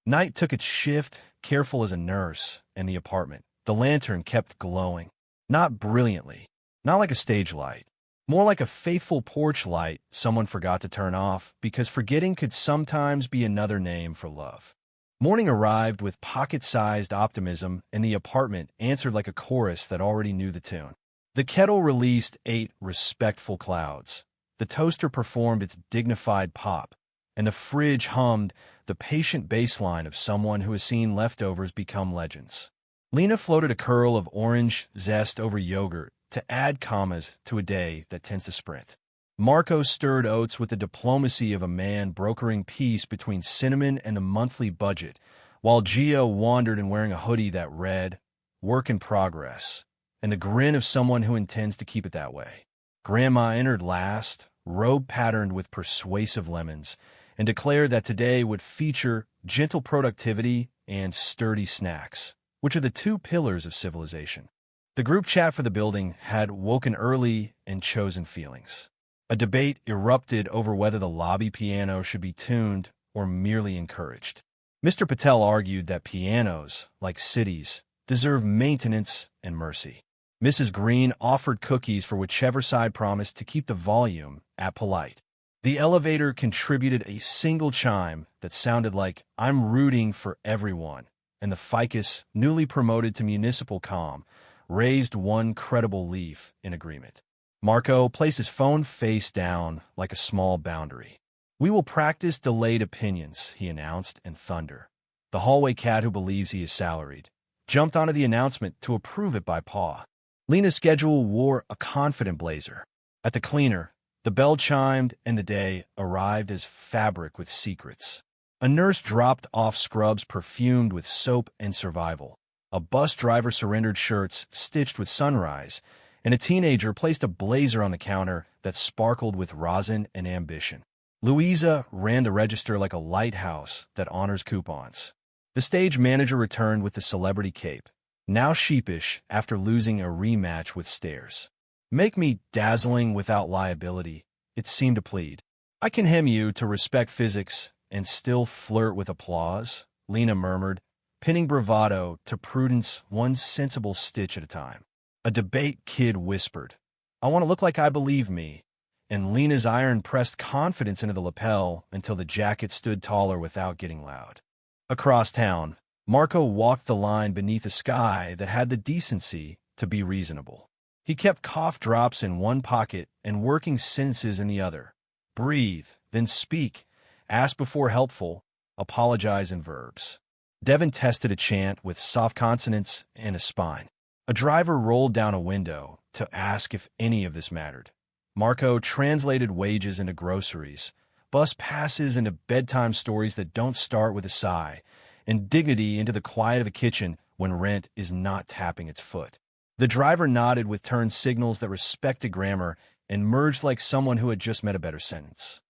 [SPEAKER 13] Night took its shift, careful as a nurse, in the apartment. The lantern kept glowing. Not brilliantly, not like a stage light, more like a faithful porch light someone forgot to turn off because forgetting could sometimes be another name for love. Morning arrived with pocket-sized optimism, and the apartment answered like a chorus that already knew the tune. The kettle released 8 respectful clouds. The toaster performed its dignified pop, and the fridge hummed the patient bass line of someone who has seen leftovers become legends. Lena floated a curl of orange zest over yogurt to add commas to a day that tends to sprint. Marco stirred oats with the diplomacy of a man brokering peace between cinnamon and the monthly budget, while Gio wandered in wearing a hoodie that read, "Work in progress," and the grin of someone who intends to keep it that way. Grandma entered last, robe patterned with persuasive lemons, and declared that today would feature gentle productivity and sturdy snacks, which are the 2 pillars of civilization. The group chat for the building had woken early and chosen feelings. A debate erupted over whether the lobby piano should be tuned or merely encouraged. Mr. Patel argued that pianos, like cities, deserve maintenance and mercy. Mrs. Green offered cookies for whichever side promised to keep the volume at polite. The elevator contributed a single chime that sounded like, I'm rooting for everyone, and the ficus, newly promoted to municipal calm, raised one credible leaf in agreement. Marco placed his phone face down like a small boundary. We will practice delayed opinions, he announced in thunder. The hallway cat who believes he is salaried jumped onto the announcement to approve it by paw. Lena's schedule wore a confident blazer. At the cleaner, the bell chimed and the day arrived as fabric with secrets. A nurse dropped off scrubs perfumed with soap and survival. A bus driver surrendered shirts stitched with sunrise, and a teenager placed a blazer on the counter that sparkled with rosin and ambition. Louisa ran the register like a lighthouse that honors coupons. The stage manager returned with the celebrity cape, now sheepish after losing a rematch with Stairs. Make me dazzling without liability, it seemed to plead. I can hem you to respect physics and still flirt with applause, Lena murmured, pinning bravado to prudence one sensible stitch at a time. A debate kid whispered, I want to look like I believe me, and Lena's iron pressed confidence into the lapel until the jacket stood taller without getting loud. Across town, Marco walked the line beneath a sky that had the decency to be reasonable. He kept cough drops in one pocket and working sentences in the other. Breathe, then speak. Ask before helpful. Apologize in verbs. Devin tested a chant with soft consonants and a spine. A driver rolled down a window to ask if any of this mattered. Marco translated wages into groceries, bus passes into bedtime stories that don't start with a sigh, and dignity into the quiet of a kitchen when rent is not tapping its foot. The driver nodded with turn signals that respected grammar and merged like someone who had just met a better sentence.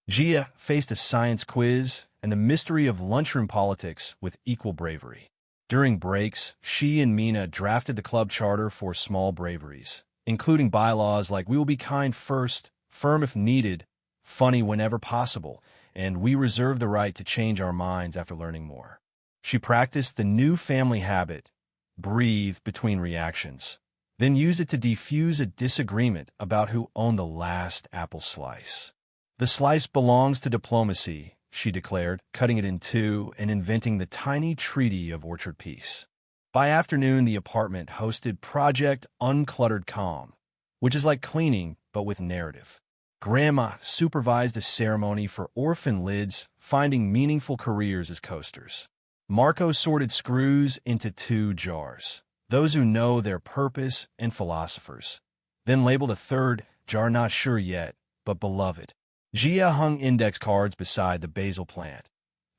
[SPEAKER 13] Gia faced a science quiz and the mystery of lunchroom politics with equal bravery. During breaks, she and Mina drafted the club charter for small braveries, including bylaws like we will be kind first, firm if needed, funny whenever possible, and we reserve the right to change our minds after learning more. She practiced the new family habit, breathe between reactions, then use it to defuse a disagreement about who owned the last apple slice. The slice belongs to diplomacy, she declared, cutting it in two and inventing the tiny treaty of orchard peace. By afternoon, the apartment hosted Project Uncluttered Calm, which is like cleaning, but with narrative. Grandma supervised a ceremony for orphan lids finding meaningful careers as coasters. Marco sorted screws into 2 jars, those who know their purpose and philosophers, then labeled a third jar not sure yet, but beloved. Gia hung index cards beside the basil plant.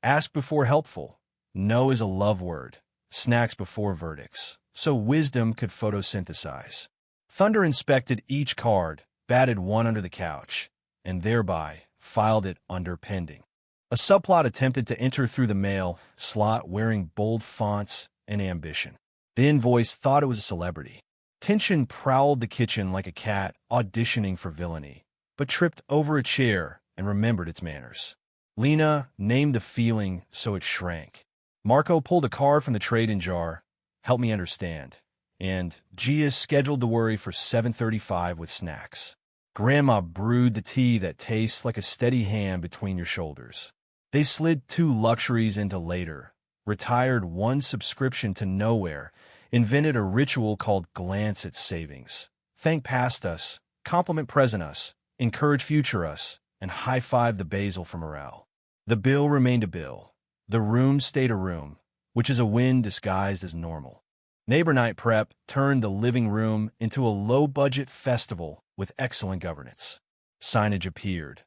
[SPEAKER 13] Ask before helpful. No is a love word. Snacks before verdicts, so wisdom could photosynthesize. Thunder inspected each card, batted one under the couch, and thereby filed it under pending. A subplot attempted to enter through the mail slot wearing bold fonts and ambition. The invoice thought it was a celebrity. Tension prowled the kitchen like a cat auditioning for villainy, but tripped over a chair and remembered its manners. Lena named the feeling so it shrank. Marco pulled a card from the trade-in jar, help me understand, and Gia scheduled the worry for 7:35 with snacks. Grandma brewed the tea that tastes like a steady hand between your shoulders. They slid 2 luxuries into later, retired 1 subscription to nowhere, invented a ritual called glance at savings. Thank past us, compliment present us, encourage future us, and high-five the basil for morale. The bill remained a bill. The room stayed a room, which is a win disguised as normal. Neighbor night prep turned the living room into a low-budget festival with excellent governance. Signage appeared.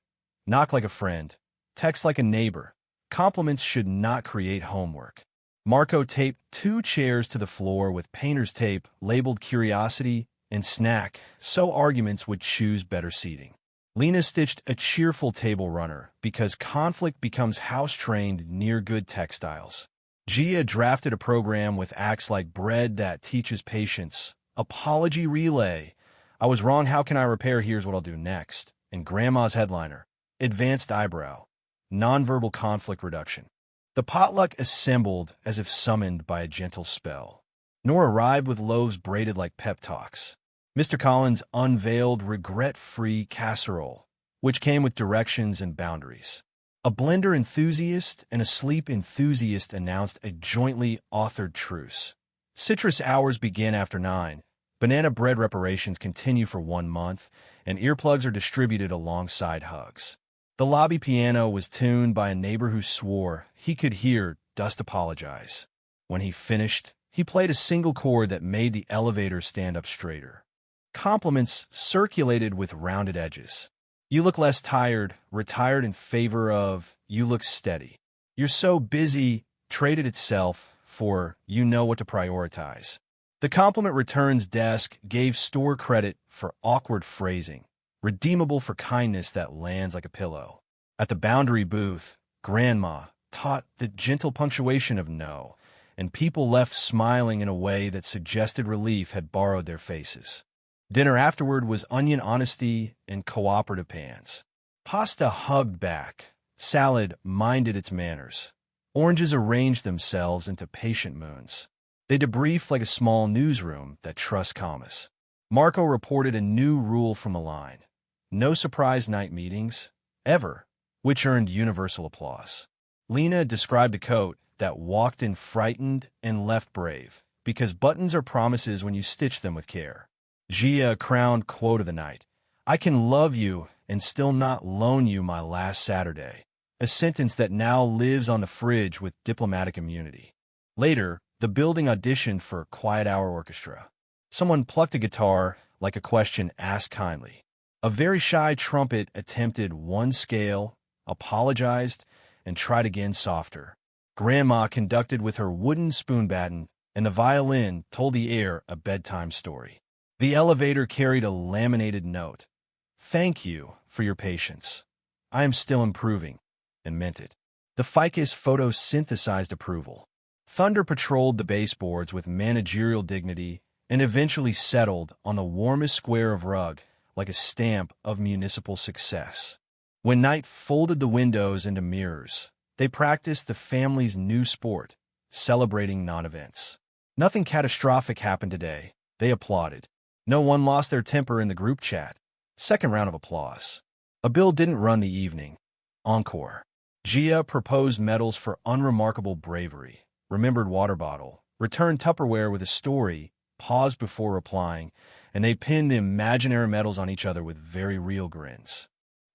[SPEAKER 13] Knock like a friend. Text like a neighbor. Compliments should not create homework. Marco taped 2 chairs to the floor with painter's tape labeled curiosity and snack, so arguments would choose better seating. Lena stitched a cheerful table runner because conflict becomes house-trained near good textiles. Gia drafted a program with acts like bread that teaches patience, apology relay, I was wrong, how can I repair, here's what I'll do next, and Grandma's headliner, advanced eyebrow, nonverbal conflict reduction. The potluck assembled as if summoned by a gentle spell, nor arrived with loaves braided like pep talks. Mr. Collins unveiled regret-free casserole, which came with directions and boundaries. A blender enthusiast and a sleep enthusiast announced a jointly authored truce. Citrus hours begin after 9. Banana bread reparations continue for 1 month, and earplugs are distributed alongside hugs. The lobby piano was tuned by a neighbor who swore he could hear Dust apologize. When he finished, he played a single chord that made the elevator stand up straighter. Compliments circulated with rounded edges. You look less tired, retired in favor of, you look steady. You're so busy, traded itself for, you know what to prioritize. The compliment returns desk gave store credit for awkward phrasing, redeemable for kindness that lands like a pillow. At the boundary booth, Grandma taught the gentle punctuation of no, and people left smiling in a way that suggested relief had borrowed their faces. Dinner afterward was onion honesty and cooperative pans. Pasta hugged back. Salad minded its manners. Oranges arranged themselves into patient moons. They debriefed like a small newsroom that trusts commas. Marco reported a new rule from the line. No surprise night meetings, ever, which earned universal applause. Lena described a coat that walked in frightened and left brave, because buttons are promises when you stitch them with care. Gia crowned quote of the night. I can love you and still not loan you my last Saturday. A sentence that now lives on the fridge with diplomatic immunity. Later, the building auditioned for Quiet Hour Orchestra. Someone plucked a guitar like a question asked kindly. A very shy trumpet attempted one scale, apologized, and tried again softer. Grandma conducted with her wooden spoon baton, and the violin told the air a bedtime story. The elevator carried a laminated note. Thank you for your patience. I am still improving, and meant it. The ficus photosynthesized approval. Thunder patrolled the baseboards with managerial dignity and eventually settled on the warmest square of rug like a stamp of municipal success. When night folded the windows into mirrors, they practiced the family's new sport, celebrating non-events. Nothing catastrophic happened today. They applauded. No one lost their temper in the group chat. Second round of applause. A bill didn't run the evening. Encore. Gia proposed medals for unremarkable bravery, remembered water bottle, returned Tupperware with a story, paused before replying, and they pinned the imaginary medals on each other with very real grins.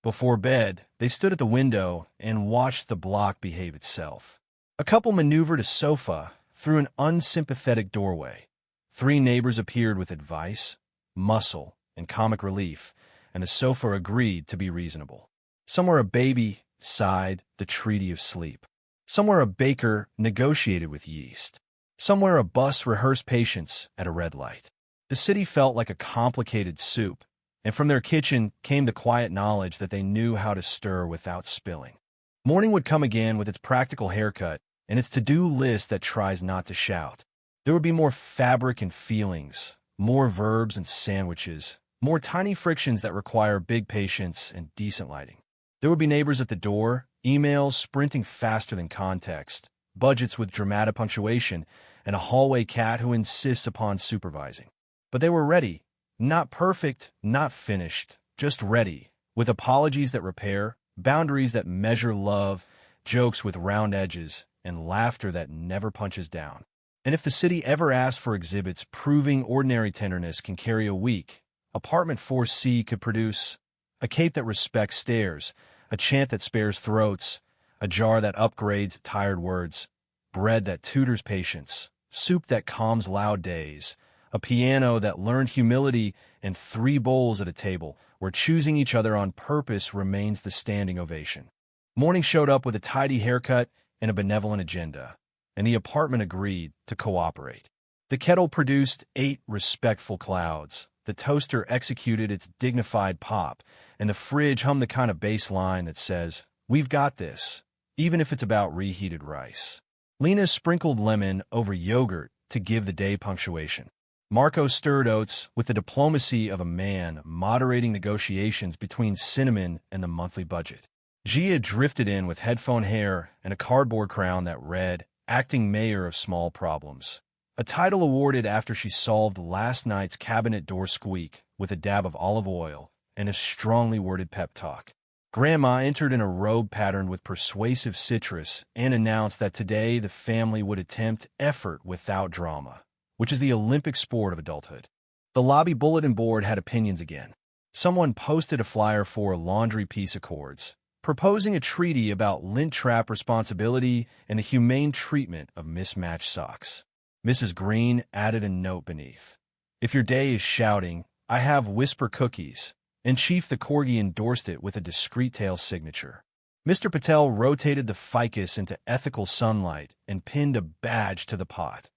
[SPEAKER 13] Before bed, they stood at the window and watched the block behave itself. A couple maneuvered a sofa through an unsympathetic doorway. 3 neighbors appeared with advice, muscle, and comic relief, and the sofa agreed to be reasonable. Somewhere a baby sighed the treaty of sleep. Somewhere a baker negotiated with yeast. Somewhere a bus rehearsed patience at a red light. The city felt like a complicated soup, and from their kitchen came the quiet knowledge that they knew how to stir without spilling. Morning would come again with its practical haircut and its to-do list that tries not to shout. There would be more fabric and feelings, more verbs and sandwiches, more tiny frictions that require big patience and decent lighting. There would be neighbors at the door, emails sprinting faster than context, budgets with dramatic punctuation, and a hallway cat who insists upon supervising. But they were ready. Not perfect, not finished, just ready, with apologies that repair, boundaries that measure love, jokes with round edges, and laughter that never punches down. And if the city ever asked for exhibits proving ordinary tenderness can carry a week, Apartment 4C could produce a cape that respects stairs, a chant that spares throats, a jar that upgrades tired words, bread that tutors patience, soup that calms loud days, a piano that learned humility, and 3 bowls at a table where choosing each other on purpose remains the standing ovation. Morning showed up with a tidy haircut and a benevolent agenda, and the apartment agreed to cooperate. The kettle produced 8 respectful clouds, the toaster executed its dignified pop, and the fridge hummed the kind of bass line that says, "We've got this," even if it's about reheated rice. Lena sprinkled lemon over yogurt to give the day punctuation. Marco stirred oats with the diplomacy of a man moderating negotiations between cinnamon and the monthly budget. Gia drifted in with headphone hair and a cardboard crown that read, Acting Mayor of Small Problems, a title awarded after she solved last night's cabinet door squeak with a dab of olive oil and a strongly worded pep talk. Grandma entered in a robe patterned with persuasive citrus and announced that today the family would attempt effort without drama, which is the Olympic sport of adulthood. The lobby bulletin board had opinions again. Someone posted a flyer for laundry peace accords, proposing a treaty about lint trap responsibility and the humane treatment of mismatched socks. Mrs. Green added a note beneath. If your day is shouting, I have whisper cookies, and Chief the Corgi endorsed it with a discreet tail signature. Mr. Patel rotated the ficus into ethical sunlight and pinned a badge to the pot.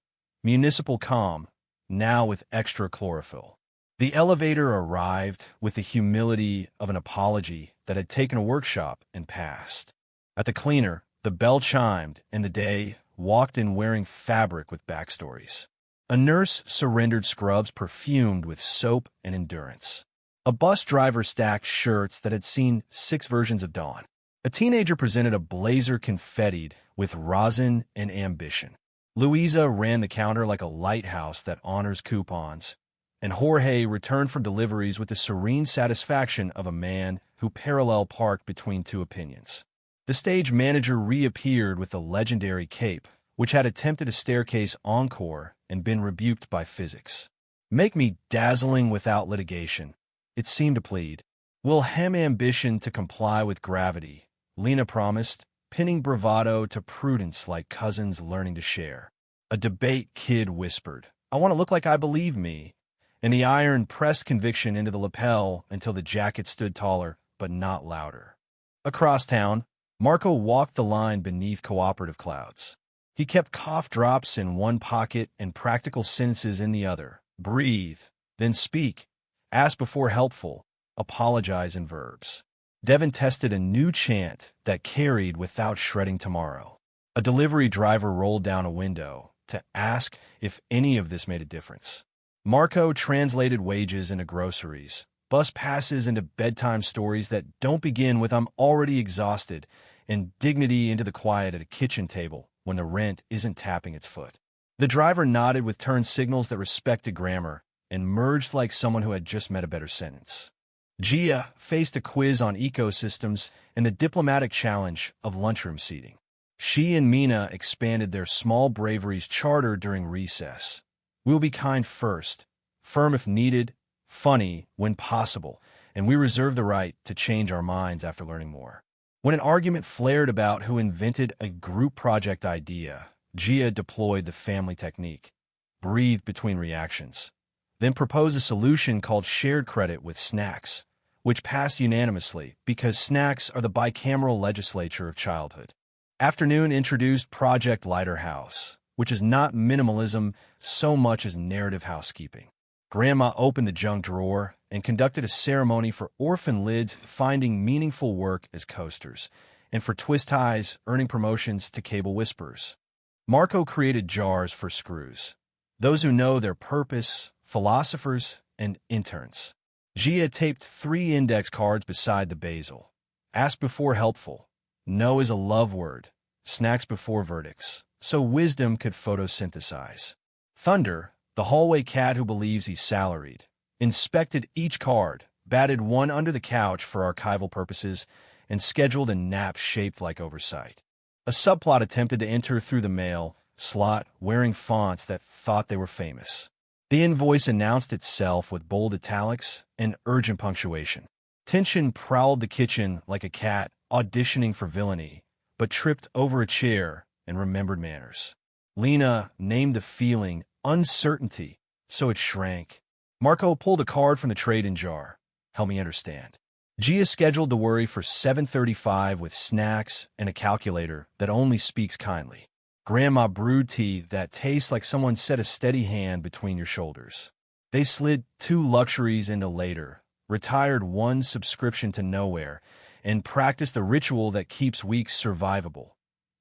[SPEAKER 13] Municipal calm, now with extra chlorophyll. The elevator arrived with the humility of an apology that had taken a workshop and passed. At the cleaner, the bell chimed, and the day walked in wearing fabric with backstories. A nurse surrendered scrubs perfumed with soap and endurance. A bus driver stacked shirts that had seen 6 versions of Dawn. A teenager presented a blazer confettied with rosin and ambition. Louisa ran the counter like a lighthouse that honors coupons, and Jorge returned from deliveries with the serene satisfaction of a man who parallel parked between 2 opinions. The stage manager reappeared with the legendary cape, which had attempted a staircase encore and been rebuked by physics. Make me dazzling without litigation. It seemed to plead. We'll hem ambition to comply with gravity, Lena promised, pinning bravado to prudence like cousins learning to share. A debate kid whispered, I want to look like I believe me. And the iron pressed conviction into the lapel until the jacket stood taller, but not louder. Across town, Marco walked the line beneath cooperative clouds. He kept cough drops in one pocket and practical sentences in the other. Breathe, then speak. Ask before helpful. Apologize in verbs. Devin tested a new chant that carried without shredding tomorrow. A delivery driver rolled down a window to ask if any of this made a difference. Marco translated wages into groceries, bus passes into bedtime stories that don't begin with I'm already exhausted, and dignity into the quiet at a kitchen table when the rent isn't tapping its foot. The driver nodded with turn signals that respected grammar and merged like someone who had just met a better sentence. Gia faced a quiz on ecosystems and the diplomatic challenge of lunchroom seating. She and Mina expanded their small braveries charter during recess. We'll be kind first, firm if needed, funny when possible, and we reserve the right to change our minds after learning more. When an argument flared about who invented a group project idea, Gia deployed the family technique, breathed between reactions, then proposed a solution called shared credit with snacks, which passed unanimously because snacks are the bicameral legislature of childhood. Afternoon introduced Project Lighter House, which is not minimalism so much as narrative housekeeping. Grandma opened the junk drawer and conducted a ceremony for orphan lids finding meaningful work as coasters, and for twist ties earning promotions to cable whisperers. Marco created jars for screws, those who know their purpose, philosophers, and interns. Gia taped 3 index cards beside the basil. Ask before helpful. No is a love word. Snacks before verdicts. So wisdom could photosynthesize. Thunder, the hallway cat who believes he's salaried, inspected each card, batted one under the couch for archival purposes, and scheduled a nap shaped like oversight. A subplot attempted to enter through the mail slot wearing fonts that thought they were famous. The invoice announced itself with bold italics and urgent punctuation. Tension prowled the kitchen like a cat auditioning for villainy, but tripped over a chair and remembered manners. Lena named the feeling uncertainty, so it shrank. Marco pulled a card from the trade-in jar. Help me understand. Gia scheduled the worry for 7:35 with snacks and a calculator that only speaks kindly. Grandma brewed tea that tastes like someone set a steady hand between your shoulders. They slid 2 luxuries into later, retired 1 subscription to nowhere, and practiced the ritual that keeps weeks survivable.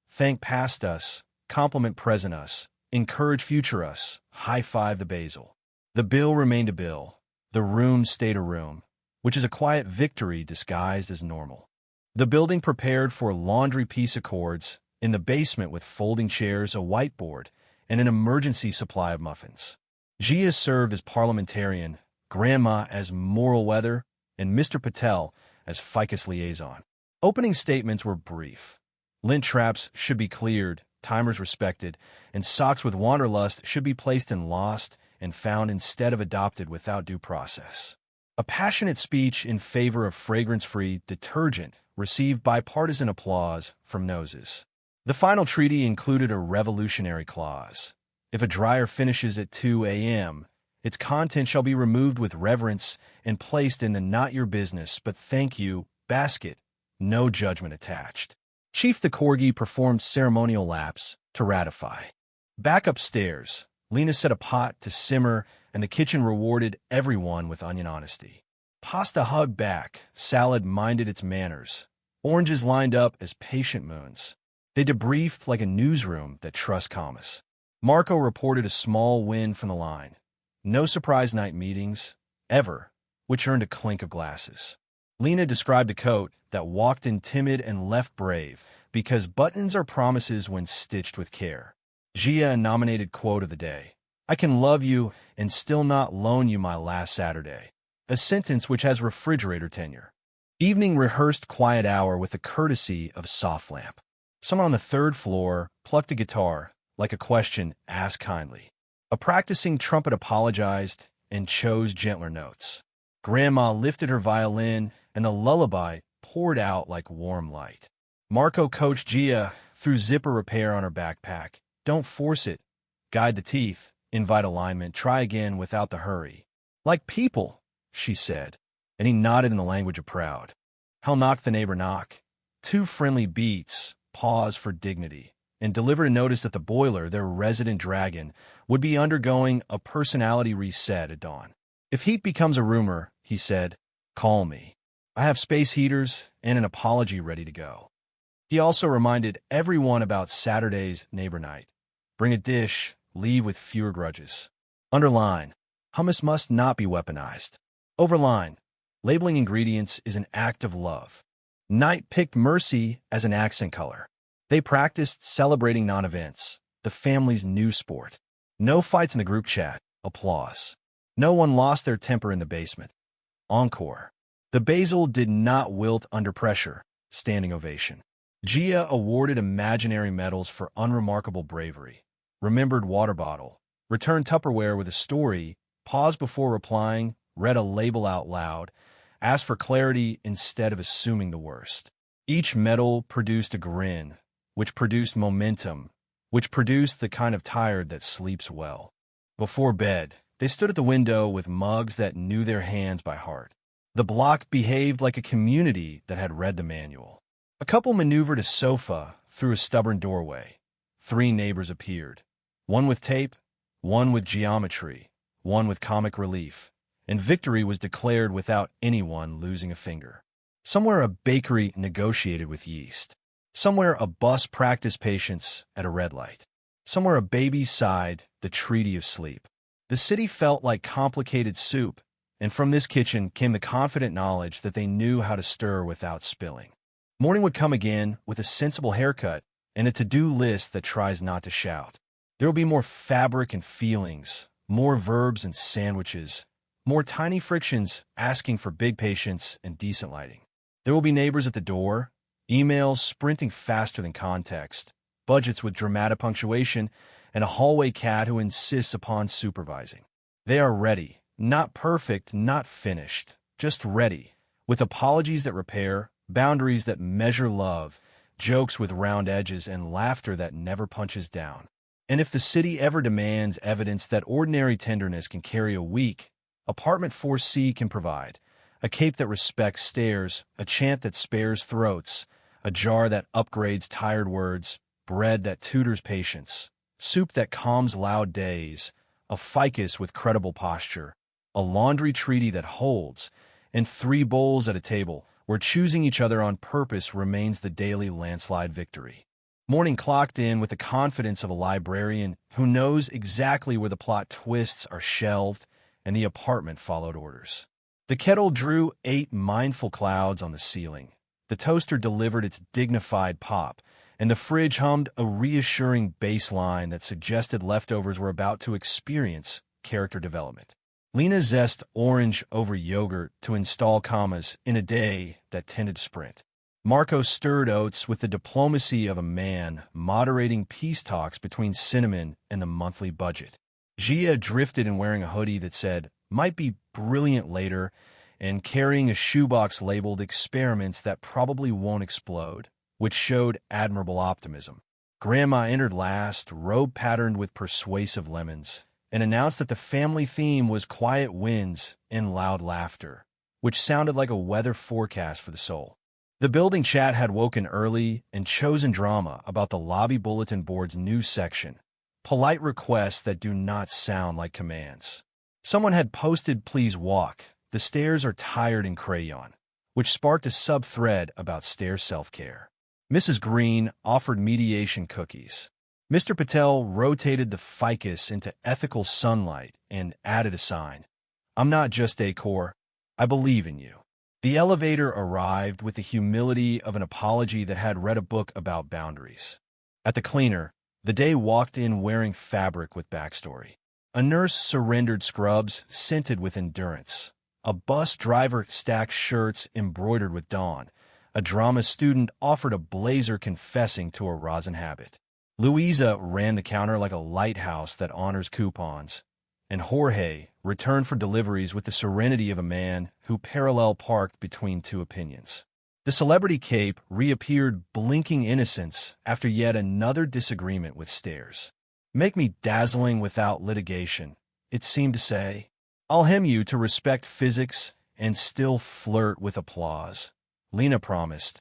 [SPEAKER 13] Thank past us, compliment present us, encourage future us, high-five the basil. The bill remained a bill. The room stayed a room, which is a quiet victory disguised as normal. The building prepared for laundry piece accords, in the basement with folding chairs, a whiteboard, and an emergency supply of muffins. Gia served as parliamentarian, Grandma as moral weather, and Mr. Patel as ficus liaison. Opening statements were brief. Lint traps should be cleared, timers respected, and socks with wanderlust should be placed in lost and found instead of adopted without due process. A passionate speech in favor of fragrance-free detergent received bipartisan applause from noses. The final treaty included a revolutionary clause. If a dryer finishes at 2 a.m., its content shall be removed with reverence and placed in the not your business but thank you basket, no judgment attached. Chief the Corgi performed ceremonial laps to ratify. Back upstairs, Lena set a pot to simmer and the kitchen rewarded everyone with onion honesty. Pasta hugged back, salad minded its manners. Oranges lined up as patient moons. They debriefed like a newsroom that trusts commas. Marco reported a small win from the line. No surprise night meetings, ever, which earned a clink of glasses. Lena described a coat that walked in timid and left brave because buttons are promises when stitched with care. Gia nominated quote of the day. I can love you and still not loan you my last Saturday. A sentence which has refrigerator tenure. Evening rehearsed quiet hour with the courtesy of soft lamp. Someone on the 3rd floor plucked a guitar, like a question asked kindly. A practicing trumpet apologized, and chose gentler notes. Grandma lifted her violin, and the lullaby poured out like warm light. Marco coached Gia through zipper repair on her backpack. Don't force it. Guide the teeth. Invite alignment. Try again without the hurry. Like people, she said, and he nodded in the language of proud. How knock the neighbor knock? 2 friendly beats, pause for dignity, and delivered a notice that the boiler, their resident dragon, would be undergoing a personality reset at dawn. If heat becomes a rumor, he said, call me. I have space heaters and an apology ready to go. He also reminded everyone about Saturday's neighbor night. Bring a dish, leave with fewer grudges. Underline, hummus must not be weaponized. Overline, labeling ingredients is an act of love. Knight picked mercy as an accent color. They practiced celebrating non-events, the family's new sport. No fights in the group chat. Applause. No one lost their temper in the basement. Encore. The basil did not wilt under pressure. Standing ovation. Gia awarded imaginary medals for unremarkable bravery. Remembered water bottle. Returned Tupperware with a story. Paused before replying. Read a label out loud. Asked for clarity instead of assuming the worst. Each medal produced a grin, which produced momentum, which produced the kind of tired that sleeps well. Before bed, they stood at the window with mugs that knew their hands by heart. The block behaved like a community that had read the manual. A couple maneuvered a sofa through a stubborn doorway. 3 neighbors appeared. One with tape, one with geometry, one with comic relief. And victory was declared without anyone losing a finger. Somewhere a bakery negotiated with yeast. Somewhere a bus practiced patience at a red light. Somewhere a baby sighed the treaty of sleep. The city felt like complicated soup, and from this kitchen came the confident knowledge that they knew how to stir without spilling. Morning would come again with a sensible haircut and a to-do list that tries not to shout. There will be more fabric and feelings, more verbs and sandwiches, more tiny frictions asking for big patience and decent lighting. There will be neighbors at the door, emails sprinting faster than context, budgets with dramatic punctuation, and a hallway cat who insists upon supervising. They are ready, not perfect, not finished, just ready, with apologies that repair, boundaries that measure love, jokes with round edges, and laughter that never punches down. And if the city ever demands evidence that ordinary tenderness can carry a week, Apartment 4C can provide. A cape that respects stares, a chant that spares throats, a jar that upgrades tired words, bread that tutors patience, soup that calms loud days, a ficus with credible posture, a laundry treaty that holds, and 3 bowls at a table where choosing each other on purpose remains the daily landslide victory. Morning clocked in with the confidence of a librarian who knows exactly where the plot twists are shelved, and the apartment followed orders. The kettle drew 8 mindful clouds on the ceiling. The toaster delivered its dignified pop, and the fridge hummed a reassuring bass line that suggested leftovers were about to experience character development. Lena zest orange over yogurt to install commas in a day that tended to sprint. Marco stirred oats with the diplomacy of a man moderating peace talks between cinnamon and the monthly budget. Gia drifted in wearing a hoodie that said, might be brilliant later, and carrying a shoebox labeled experiments that probably won't explode, which showed admirable optimism. Grandma entered last, robe patterned with persuasive lemons, and announced that the family theme was quiet winds and loud laughter, which sounded like a weather forecast for the soul. The building chat had woken early and chosen drama about the lobby bulletin board's new section. Polite requests that do not sound like commands. Someone had posted, please walk. The stairs are tired in crayon, which sparked a sub-thread about stair self-care. Mrs. Green offered mediation cookies. Mr. Patel rotated the ficus into ethical sunlight and added a sign. I'm not just decor. I believe in you. The elevator arrived with the humility of an apology that had read a book about boundaries. At the cleaner, the day walked in wearing fabric with backstory. A nurse surrendered scrubs scented with endurance. A bus driver stacked shirts embroidered with dawn. A drama student offered a blazer confessing to a rosin habit. Louisa ran the counter like a lighthouse that honors coupons. and Jorge returned for deliveries with the serenity of a man who parallel parked between two opinions. The celebrity cape reappeared blinking innocence after yet another disagreement with stairs. Make me dazzling without litigation, it seemed to say. I'll hem you to respect physics and still flirt with applause, Lena promised,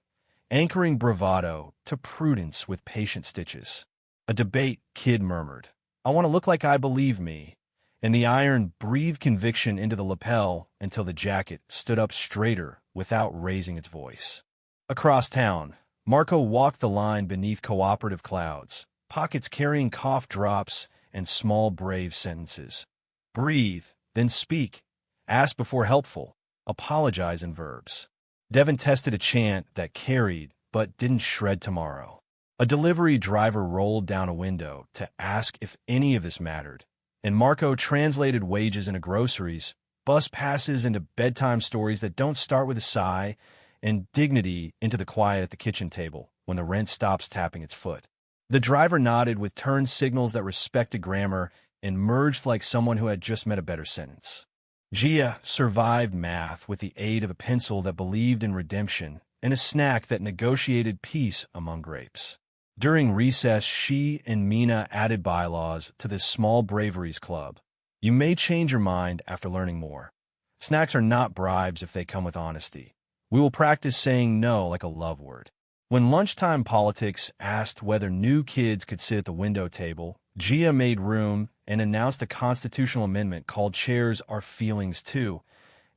[SPEAKER 13] anchoring bravado to prudence with patient stitches. A debate, Kid murmured. I want to look like I believe me. And the iron breathed conviction into the lapel until the jacket stood up straighter without raising its voice. Across town, Marco walked the line beneath cooperative clouds, pockets carrying cough drops and small brave sentences. Breathe, then speak. Ask before helpful. Apologize in verbs. Devin tested a chant that carried but didn't shred tomorrow. A delivery driver rolled down a window to ask if any of this mattered, and Marco translated wages into groceries, bus passes into bedtime stories that don't start with a sigh, and dignity into the quiet at the kitchen table when the rent stops tapping its foot. The driver nodded with turn signals that respected grammar and merged like someone who had just met a better sentence. Gia survived math with the aid of a pencil that believed in redemption and a snack that negotiated peace among grapes. During recess, she and Mina added bylaws to this small braveries club. You may change your mind after learning more. Snacks are not bribes if they come with honesty. We will practice saying no like a love word. When lunchtime politics asked whether new kids could sit at the window table, Gia made room and announced a constitutional amendment called Chairs Are Feelings Too,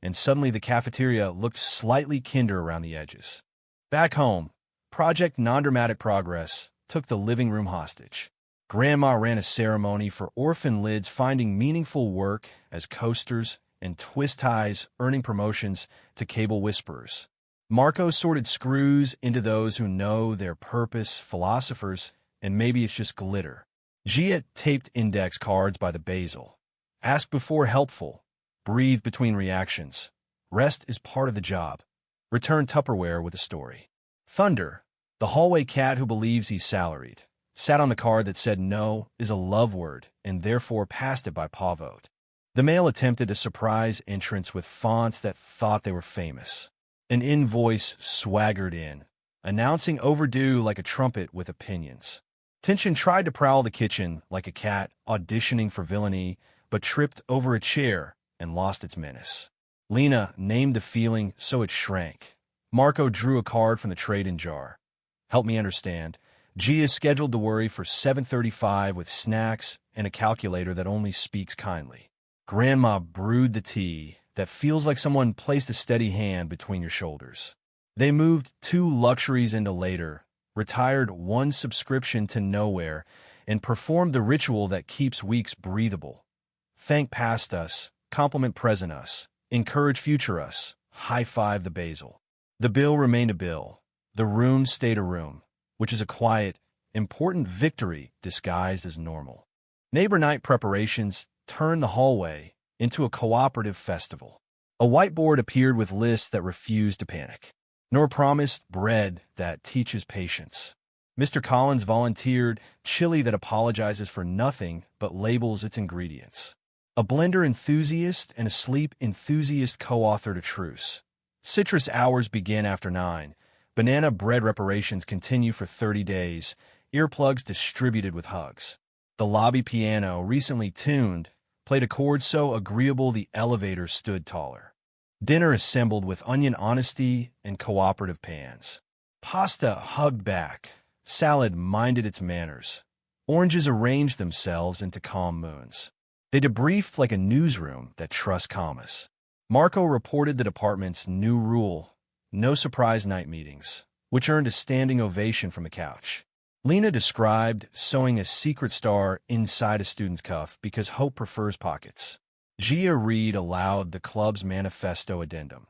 [SPEAKER 13] and suddenly the cafeteria looked slightly kinder around the edges. Back home, Project Non-Dramatic Progress took the living room hostage. Grandma ran a ceremony for orphan lids finding meaningful work as coasters and twist ties, earning promotions to cable whisperers. Marco sorted screws into those who know their purpose, philosophers, and maybe it's just glitter. Gia taped index cards by the basil. Ask before helpful. Breathe between reactions. Rest is part of the job. Return Tupperware with a story. Thunder, the hallway cat who believes he's salaried, sat on the card that said no is a love word and therefore passed it by paw vote. The male attempted a surprise entrance with fonts that thought they were famous. An invoice swaggered in, announcing overdue like a trumpet with opinions. Tension tried to prowl the kitchen like a cat auditioning for villainy, but tripped over a chair and lost its menace. Lena named the feeling so it shrank. Marco drew a card from the trade-in jar. Help me understand. Gia is scheduled to worry for 7:35 with snacks and a calculator that only speaks kindly. Grandma brewed the tea that feels like someone placed a steady hand between your shoulders. They moved 2 luxuries into later, retired 1 subscription to nowhere, and performed the ritual that keeps weeks breathable. Thank past us, compliment present us, encourage future us, high-five the basil. The bill remained a bill. The room stayed a room, which is a quiet, important victory disguised as normal. Neighbor night preparations turned the hallway into a cooperative festival. A whiteboard appeared with lists that refused to panic, nor promised bread that teaches patience. Mr. Collins volunteered chili that apologizes for nothing but labels its ingredients. A blender enthusiast and a sleep enthusiast co-authored a truce. Citrus hours begin after 9. Banana bread reparations continue for 30 days, earplugs distributed with hugs. The lobby piano, recently tuned, played a chord so agreeable the elevator stood taller. Dinner assembled with onion honesty and cooperative pans. Pasta hugged back. Salad minded its manners. Oranges arranged themselves into calm moons. They debriefed like a newsroom that trusts commas. Marco reported the department's new rule, no surprise night meetings, which earned a standing ovation from the couch. Lena described sewing a secret star inside a student's cuff because hope prefers pockets. Gia read aloud the club's manifesto addendum.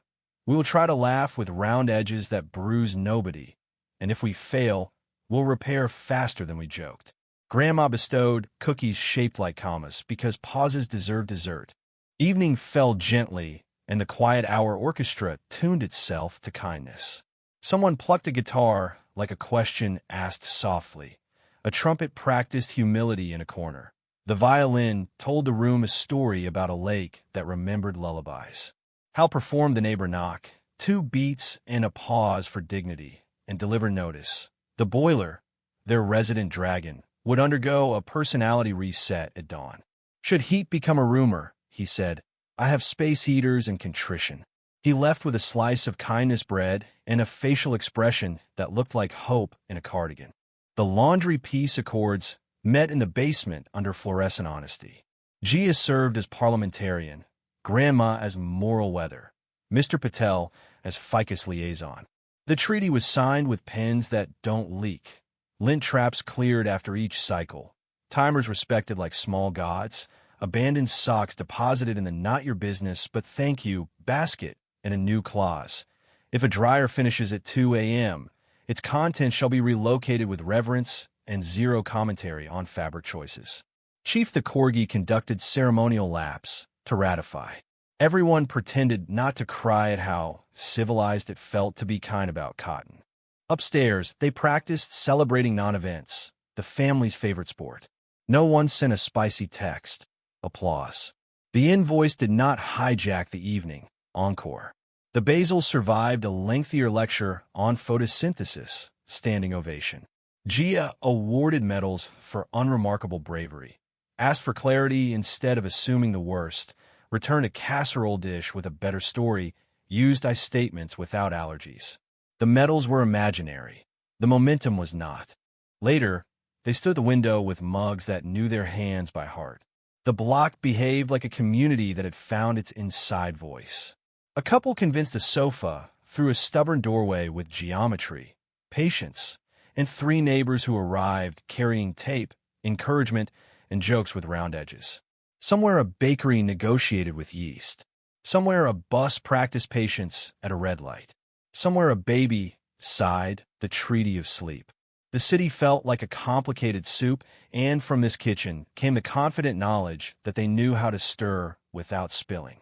[SPEAKER 13] We will try to laugh with round edges that bruise nobody, and if we fail, we'll repair faster than we joked. Grandma bestowed cookies shaped like commas because pauses deserve dessert. Evening fell gently, and the quiet hour orchestra tuned itself to kindness. Someone plucked a guitar like a question asked softly. A trumpet practiced humility in a corner. The violin told the room a story about a lake that remembered lullabies. Hal performed the neighbor knock, 2 beats and a pause for dignity, and deliver notice. The boiler, their resident dragon, would undergo a personality reset at dawn. Should heat become a rumor, he said, I have space heaters and contrition. He left with a slice of kindness bread and a facial expression that looked like hope in a cardigan. The laundry peace accords met in the basement under fluorescent honesty. Gia served as parliamentarian, Grandma as moral weather, Mr. Patel as ficus liaison. The treaty was signed with pens that don't leak, lint traps cleared after each cycle, timers respected like small gods, abandoned socks deposited in the not your business but thank you basket, and a new clause. If a dryer finishes at 2 a.m., its contents shall be relocated with reverence and 0 commentary on fabric choices. Chief the Corgi conducted ceremonial laps to ratify. Everyone pretended not to cry at how civilized it felt to be kind about cotton. Upstairs, they practiced celebrating non-events, the family's favorite sport. No one sent a spicy text. Applause. The invoice did not hijack the evening. Encore. The Basil survived a lengthier lecture on photosynthesis. Standing ovation. Gia awarded medals for unremarkable bravery. Asked for clarity instead of assuming the worst. Returned a casserole dish with a better story. Used I statements without allergies. The medals were imaginary. The momentum was not. Later, they stood at the window with mugs that knew their hands by heart. The block behaved like a community that had found its inside voice. A couple convinced a sofa through a stubborn doorway with geometry, patience, and 3 neighbors who arrived carrying tape, encouragement, and jokes with round edges. Somewhere a bakery negotiated with yeast. Somewhere a bus practiced patience at a red light. Somewhere a baby sighed the treaty of sleep. The city felt like a complicated soup, and from this kitchen came the confident knowledge that they knew how to stir without spilling.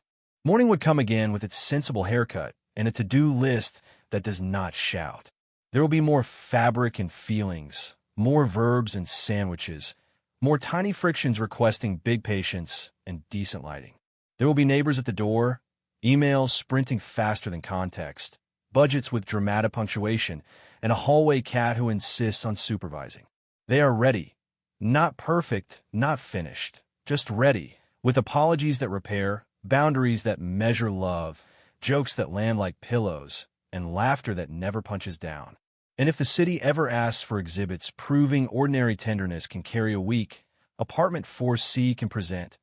[SPEAKER 13] Morning would come again with its sensible haircut and a to-do list that does not shout. There will be more fabric and feelings, more verbs and sandwiches, more tiny frictions requesting big patience and decent lighting. There will be neighbors at the door, emails sprinting faster than context, budgets with dramatic punctuation, and a hallway cat who insists on supervising. They are ready. Not perfect, not finished, just ready, with apologies that repair, boundaries that measure love, jokes that land like pillows, and laughter that never punches down. And if the city ever asks for exhibits proving ordinary tenderness can carry a week, Apartment 4C can present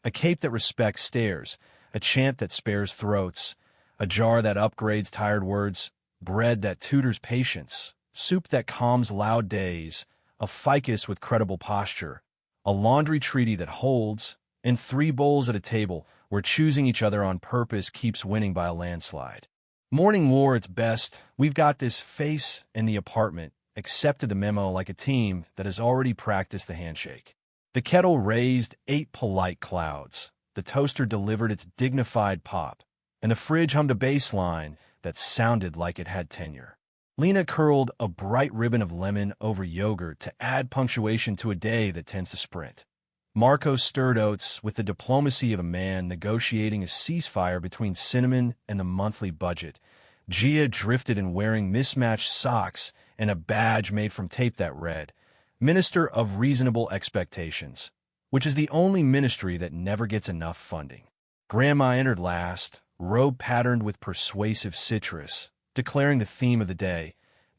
[SPEAKER 13] a cape that respects stairs, a chant that spares throats, a jar that upgrades tired words, bread that tutors patience, soup that calms loud days, a ficus with credible posture, a laundry treaty that holds, and 3 bowls at a table where choosing each other on purpose keeps winning by a landslide. Morning wore its best. We've got this face in the apartment, accepted the memo like a team that has already practiced the handshake. The kettle raised 8 polite clouds. The toaster delivered its dignified pop, and the fridge hummed a bass line that sounded like it had tenure. Lena curled a bright ribbon of lemon over yogurt to add punctuation to a day that tends to sprint. Marco stirred oats with the diplomacy of a man negotiating a ceasefire between cinnamon and the monthly budget. Gia drifted in wearing mismatched socks and a badge made from tape that read, Minister of Reasonable Expectations, which is the only ministry that never gets enough funding. Grandma entered last, robe patterned with persuasive citrus, declaring the theme of the day,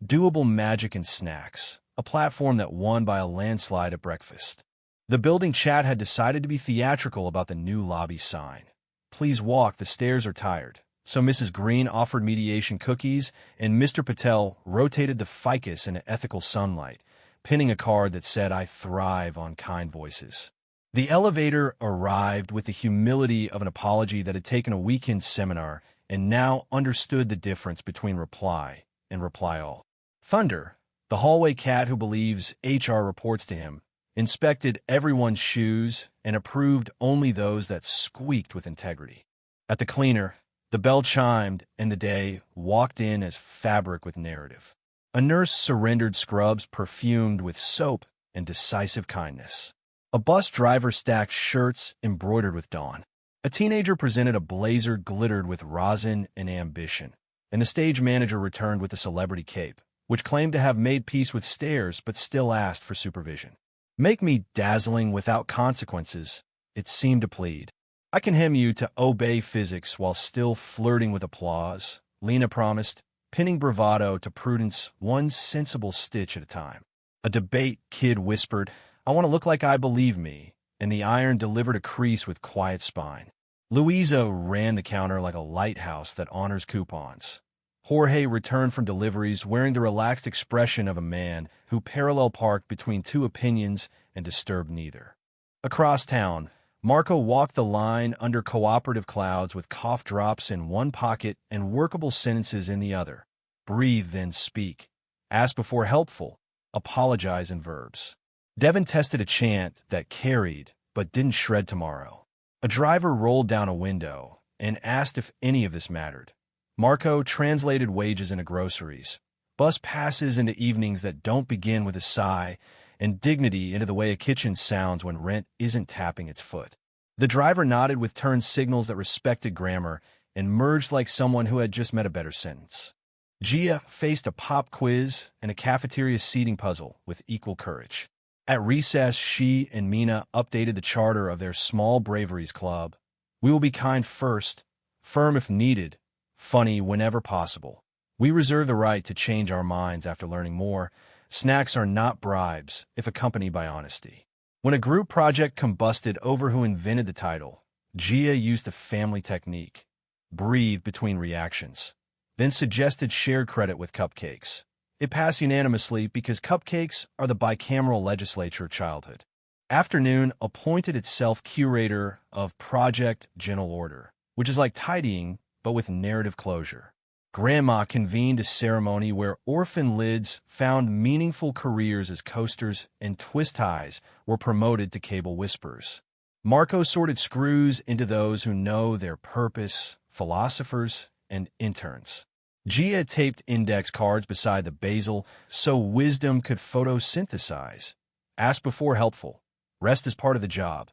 [SPEAKER 13] doable magic and snacks, a platform that won by a landslide at breakfast. The building chat had decided to be theatrical about the new lobby sign. Please walk, the stairs are tired. So Mrs. Green offered mediation cookies, and Mr. Patel rotated the ficus in ethical sunlight, pinning a card that said, I thrive on kind voices. The elevator arrived with the humility of an apology that had taken a weekend seminar and now understood the difference between reply and reply all. Thunder, the hallway cat who believes HR reports to him, inspected everyone's shoes and approved only those that squeaked with integrity. At the cleaner, the bell chimed and the day walked in as fabric with narrative. A nurse surrendered scrubs perfumed with soap and decisive kindness. A bus driver stacked shirts embroidered with dawn. A teenager presented a blazer glittered with rosin and ambition. And the stage manager returned with a celebrity cape, which claimed to have made peace with stairs but still asked for supervision. Make me dazzling without consequences, it seemed to plead. I can hem you to obey physics while still flirting with applause, Lena promised, pinning bravado to prudence one sensible stitch at a time. A debate kid whispered, I want to look like I believe me, and the iron delivered a crease with quiet spine. Louisa ran the counter like a lighthouse that honors coupons. Jorge returned from deliveries wearing the relaxed expression of a man who parallel parked between two opinions and disturbed neither. Across town, Marco walked the line under cooperative clouds with cough drops in one pocket and workable sentences in the other. Breathe, then speak. Ask before helpful. Apologize in verbs. Devin tested a chant that carried but didn't shred tomorrow. A driver rolled down a window and asked if any of this mattered. Marco translated wages into groceries, bus passes into evenings that don't begin with a sigh, and dignity into the way a kitchen sounds when rent isn't tapping its foot. The driver nodded with turned signals that respected grammar and merged like someone who had just met a better sentence. Gia faced a pop quiz and a cafeteria seating puzzle with equal courage. At recess, she and Mina updated the charter of their small braveries club. We will be kind first, firm if needed, funny whenever possible. We reserve the right to change our minds after learning more. Snacks are not bribes if accompanied by honesty. When a group project combusted over who invented the title, Gia used the family technique. Breathe between reactions. Then suggested shared credit with cupcakes. It passed unanimously because cupcakes are the bicameral legislature of childhood. Afternoon appointed itself curator of Project Gentle Order, which is like tidying, but with narrative closure. Grandma convened a ceremony where orphan lids found meaningful careers as coasters and twist ties were promoted to cable whisperers. Marco sorted screws into those who know their purpose, philosophers, and interns. Gia taped index cards beside the basil so wisdom could photosynthesize. Ask before helpful. Rest is part of the job.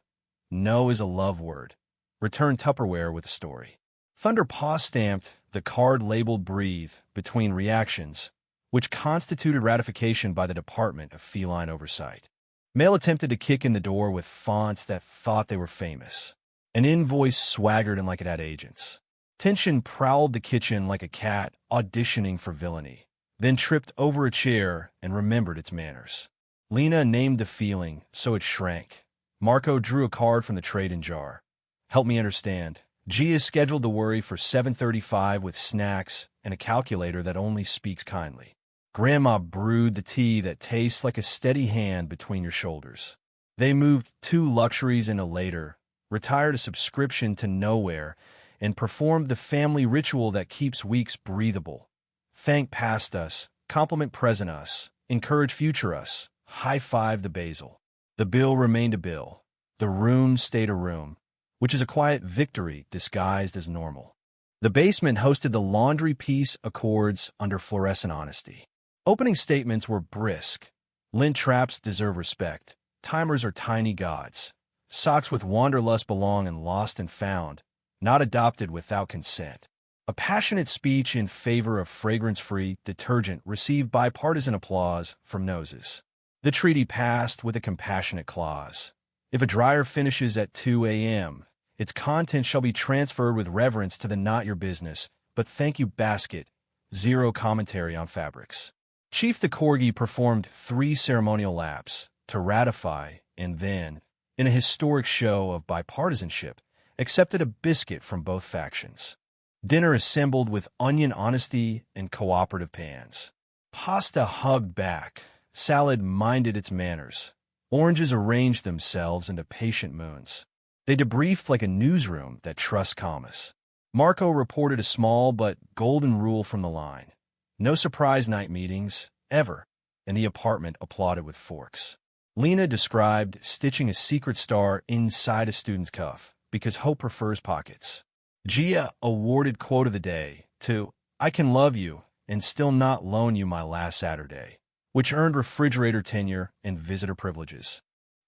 [SPEAKER 13] No is a love word. Return Tupperware with a story. Thunder paw-stamped the card labeled breathe between reactions, which constituted ratification by the Department of Feline Oversight. Mail attempted to kick in the door with fonts that thought they were famous. An invoice swaggered in like it had agents. Tension prowled the kitchen like a cat auditioning for villainy, then tripped over a chair and remembered its manners. Lena named the feeling, so it shrank. Marco drew a card from the trade-in jar. Help me understand. Gia scheduled the worry for 7:35 with snacks and a calculator that only speaks kindly. Grandma brewed the tea that tastes like a steady hand between your shoulders. They moved 2 luxuries into later, retired a subscription to nowhere, and performed the family ritual that keeps weeks breathable. Thank past us, compliment present us, encourage future us, high-five the basil. The bill remained a bill. The room stayed a room, which is a quiet victory disguised as normal. The basement hosted the laundry piece accords under fluorescent honesty. Opening statements were brisk. Lint traps deserve respect. Timers are tiny gods. Socks with wanderlust belong in lost and found, not adopted without consent. A passionate speech in favor of fragrance-free detergent received bipartisan applause from noses. The treaty passed with a compassionate clause. If a dryer finishes at 2 a.m., its contents shall be transferred with reverence to the not your business, but thank you basket. Zero commentary on fabrics. Chief the Corgi performed 3 ceremonial laps to ratify and then, in a historic show of bipartisanship, accepted a biscuit from both factions. Dinner assembled with onion honesty and cooperative pans. Pasta hugged back. Salad minded its manners. Oranges arranged themselves into patient moons. They debriefed like a newsroom that trusts commas. Marco reported a small but golden rule from the line. No surprise night meetings, ever, and the apartment applauded with forks. Lena described stitching a secret star inside a student's cuff, because hope prefers pockets. Gia awarded quote of the day to I can love you and still not loan you my last Saturday, which earned refrigerator tenure and visitor privileges.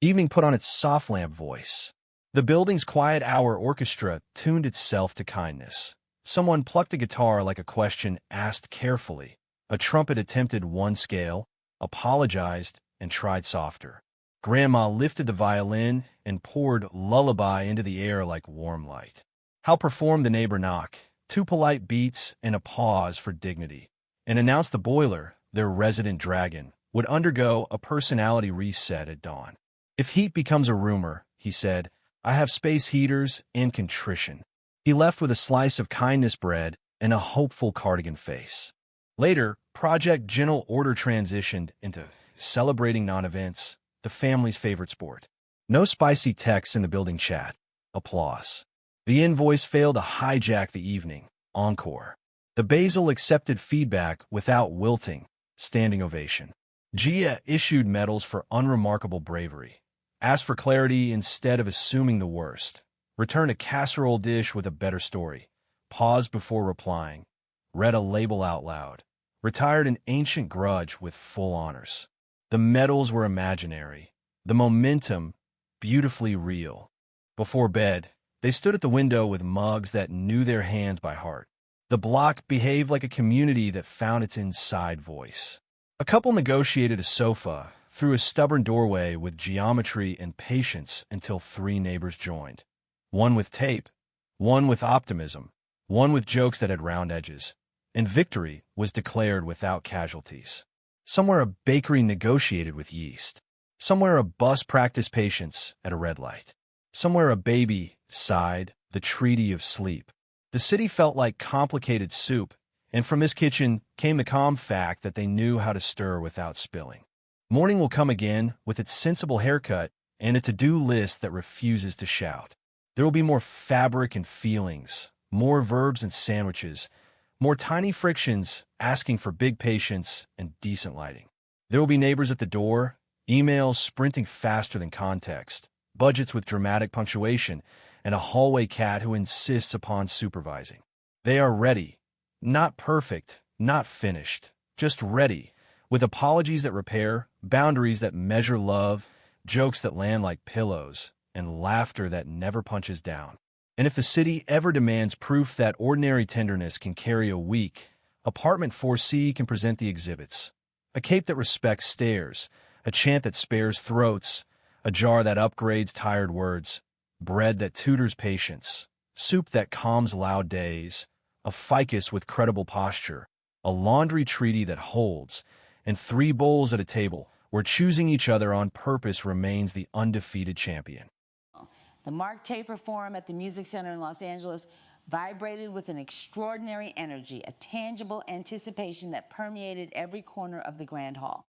[SPEAKER 13] Evening put on its soft lamp voice. The building's quiet hour orchestra tuned itself to kindness. Someone plucked a guitar like a question asked carefully. A trumpet attempted one scale, apologized, and tried softer. Grandma lifted the violin and poured lullaby into the air like warm light. Hal performed the neighbor knock, 2 polite beats and a pause for dignity, and announced the boiler, their resident dragon, would undergo a personality reset at dawn. If heat becomes a rumor, he said, I have space heaters and contrition. He left with a slice of kindness bread and a hopeful cardigan face. Later, Project Gentle Order transitioned into celebrating non-events, the family's favorite sport. No spicy texts in the building chat. Applause. The invoice failed to hijack the evening. Encore. The basil accepted feedback without wilting. Standing ovation. Gia issued medals for unremarkable bravery. Asked for clarity instead of assuming the worst. Returned a casserole dish with a better story. Paused before replying. Read a label out loud. Retired an ancient grudge with full honors. The medals were imaginary. The momentum, beautifully real. Before bed, they stood at the window with mugs that knew their hands by heart. The block behaved like a community that found its inside voice. A couple negotiated a sofa through a stubborn doorway with geometry and patience until 3 neighbors joined. One with tape, one with optimism, one with jokes that had round edges, and victory was declared without casualties. Somewhere a bakery negotiated with yeast. Somewhere a bus practiced patience at a red light. Somewhere a baby sighed the treaty of sleep. The city felt like complicated soup, and from this kitchen came the calm fact that they knew how to stir without spilling. Morning will come again with its sensible haircut and a to-do list that refuses to shout. There will be more fabric and feelings, more verbs and sandwiches, more tiny frictions asking for big patience and decent lighting. There will be neighbors at the door, emails sprinting faster than context, budgets with dramatic punctuation, and a hallway cat who insists upon supervising. They are ready. Not perfect, not finished, just ready, with apologies that repair, boundaries that measure love, jokes that land like pillows, and laughter that never punches down. And if the city ever demands proof that ordinary tenderness can carry a week, Apartment 4C can present the exhibits. A cape that respects stares, a chant that spares throats, a jar that upgrades tired words, bread that tutors patience, soup that calms loud days, a ficus with credible posture, a laundry treaty that holds, and 3 bowls at a table where choosing each other on purpose remains the undefeated champion.
[SPEAKER 14] The Mark Taper Forum at the Music Center in Los Angeles vibrated with an extraordinary energy, a tangible anticipation that permeated every corner of the Grand Hall.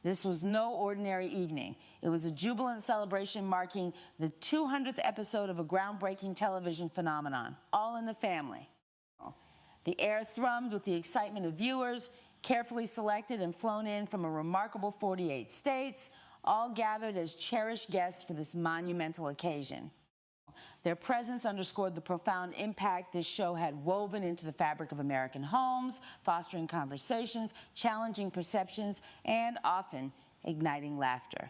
[SPEAKER 14] This was no ordinary evening. It was a jubilant celebration marking the 200th episode of a groundbreaking television phenomenon, All in the Family. The air thrummed with the excitement of viewers, carefully selected and flown in from a remarkable 48 states, all gathered as cherished guests for this monumental occasion. Their presence underscored the profound impact this show had woven into the fabric of American homes, fostering conversations, challenging perceptions, and often igniting laughter.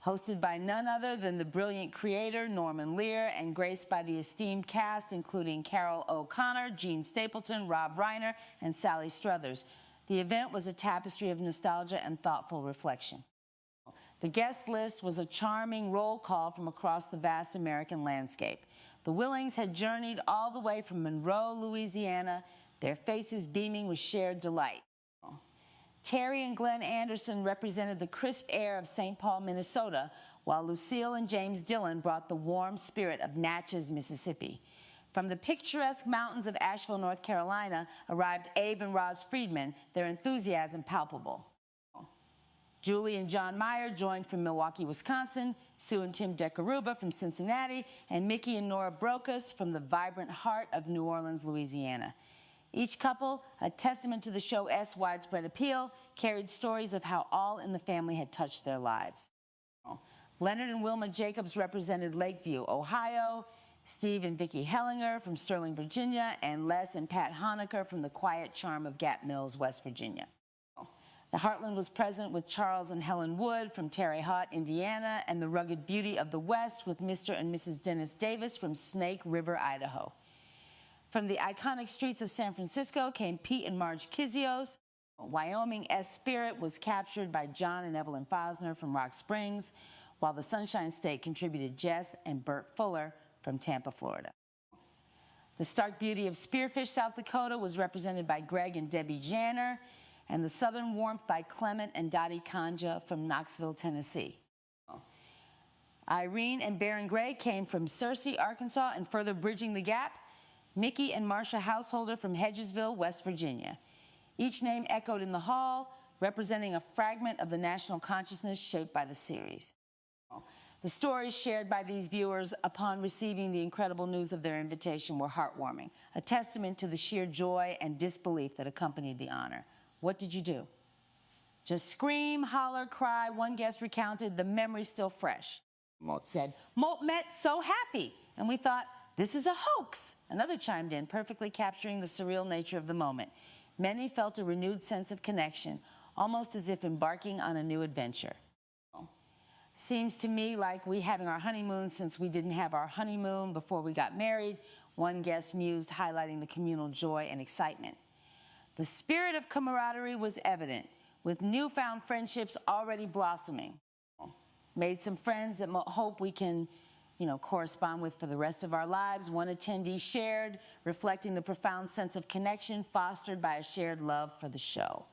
[SPEAKER 14] Hosted by none other than the brilliant creator, Norman Lear, and graced by the esteemed cast, including Carol O'Connor, Gene Stapleton, Rob Reiner, and Sally Struthers. The event was a tapestry of nostalgia and thoughtful reflection. The guest list was a charming roll call from across the vast American landscape. The Willings had journeyed all the way from Monroe, Louisiana, their faces beaming with shared delight. Terry and Glenn Anderson represented the crisp air of St. Paul, Minnesota, while Lucille and James Dillon brought the warm spirit of Natchez, Mississippi. From the picturesque mountains of Asheville, North Carolina, arrived Abe and Roz Friedman, their enthusiasm palpable. Julie and John Meyer joined from Milwaukee, Wisconsin, Sue and Tim Decaruba from Cincinnati, and Mickey and Nora Brokus from the vibrant heart of New Orleans, Louisiana. Each couple, a testament to the show's widespread appeal, carried stories of how All in the Family had touched their lives. Leonard and Wilma Jacobs represented Lakeview, Ohio, Steve and Vicki Hellinger from Sterling, Virginia, and Les and Pat Honecker from the quiet charm of Gap Mills, West Virginia. The Heartland was present with Charles and Helen Wood from Terre Haute, Indiana, and the rugged beauty of the West with Mr. and Mrs. Dennis Davis from Snake River, Idaho. From the iconic streets of San Francisco came Pete and Marge Kizios. Wyoming S Spirit was captured by John and Evelyn Fosner from Rock Springs, while the Sunshine State contributed Jess and Bert Fuller from Tampa, Florida. The stark beauty of Spearfish, South Dakota was represented by Greg and Debbie Janner, and the southern warmth by Clement and Dottie Kanja from Knoxville, Tennessee. Irene and Baron Gray came from Searcy, Arkansas, and further bridging the gap, Mickey and Marcia Householder from Hedgesville, West Virginia. Each name echoed in the hall, representing a fragment of the national consciousness shaped by the series. The stories shared by these viewers upon receiving the incredible news of their invitation were heartwarming, a testament to the sheer joy and disbelief that accompanied the honor. What did you do? Just scream, holler, cry. One guest recounted, the memory's still fresh. Mort said, Mort met so happy. And we thought, this is a hoax. Another chimed in, perfectly capturing the surreal nature of the moment. Many felt a renewed sense of connection, almost as if embarking on a new adventure. Seems to me like we having our honeymoon since we didn't have our honeymoon before we got married, one guest mused, highlighting the communal joy and excitement. The spirit of camaraderie was evident, with newfound friendships already blossoming. Made some friends that hope we can, correspond with for the rest of our lives. One attendee shared, reflecting the profound sense of connection fostered by a shared love for the show.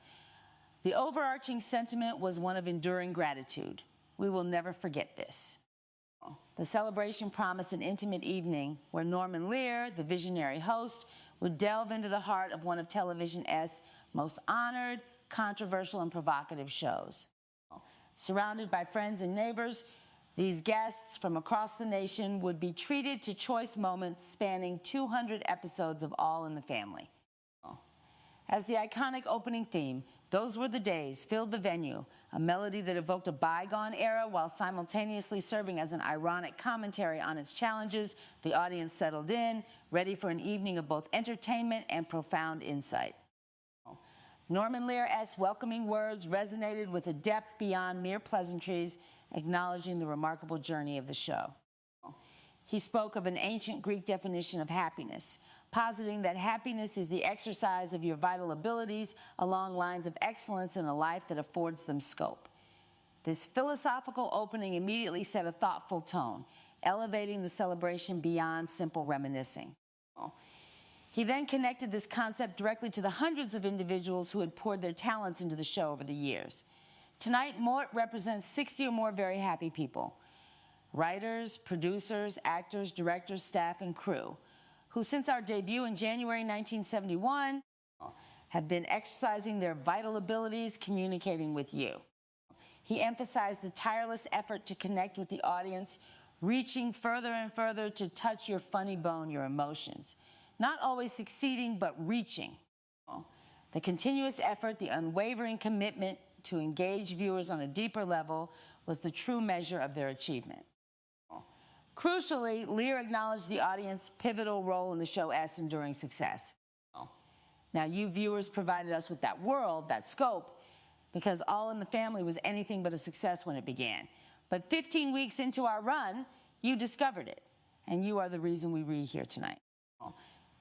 [SPEAKER 14] The overarching sentiment was one of enduring gratitude. We will never forget this. The celebration promised an intimate evening where Norman Lear, the visionary host, would delve into the heart of one of television's most honored, controversial, and provocative shows. Surrounded by friends and neighbors, these guests from across the nation would be treated to choice moments spanning 200 episodes of All in the Family. As the iconic opening theme, Those Were the Days filled the venue, a melody that evoked a bygone era while simultaneously serving as an ironic commentary on its challenges. The audience settled in, ready for an evening of both entertainment and profound insight. Norman Lear's welcoming words resonated with a depth beyond mere pleasantries, acknowledging the remarkable journey of the show. He spoke of an ancient Greek definition of happiness, positing that happiness is the exercise of your vital abilities along lines of excellence in a life that affords them scope. This philosophical opening immediately set a thoughtful tone, elevating the celebration beyond simple reminiscing. He then connected this concept directly to the hundreds of individuals who had poured their talents into the show over the years. Tonight, Mort represents 60 or more very happy people, writers, producers, actors, directors, staff, and crew, who since our debut in January 1971 have been exercising their vital abilities communicating with you. He emphasized the tireless effort to connect with the audience, reaching further and further to touch your funny bone, your emotions. Not always succeeding, but reaching. The continuous effort, the unwavering commitment to engage viewers on a deeper level was the true measure of their achievement. Crucially, Lear acknowledged the audience's pivotal role in the show's enduring success. Now, you viewers provided us with that world, that scope, because All in the Family was anything but a success when it began. But 15 weeks into our run, you discovered it, and you are the reason we're here tonight.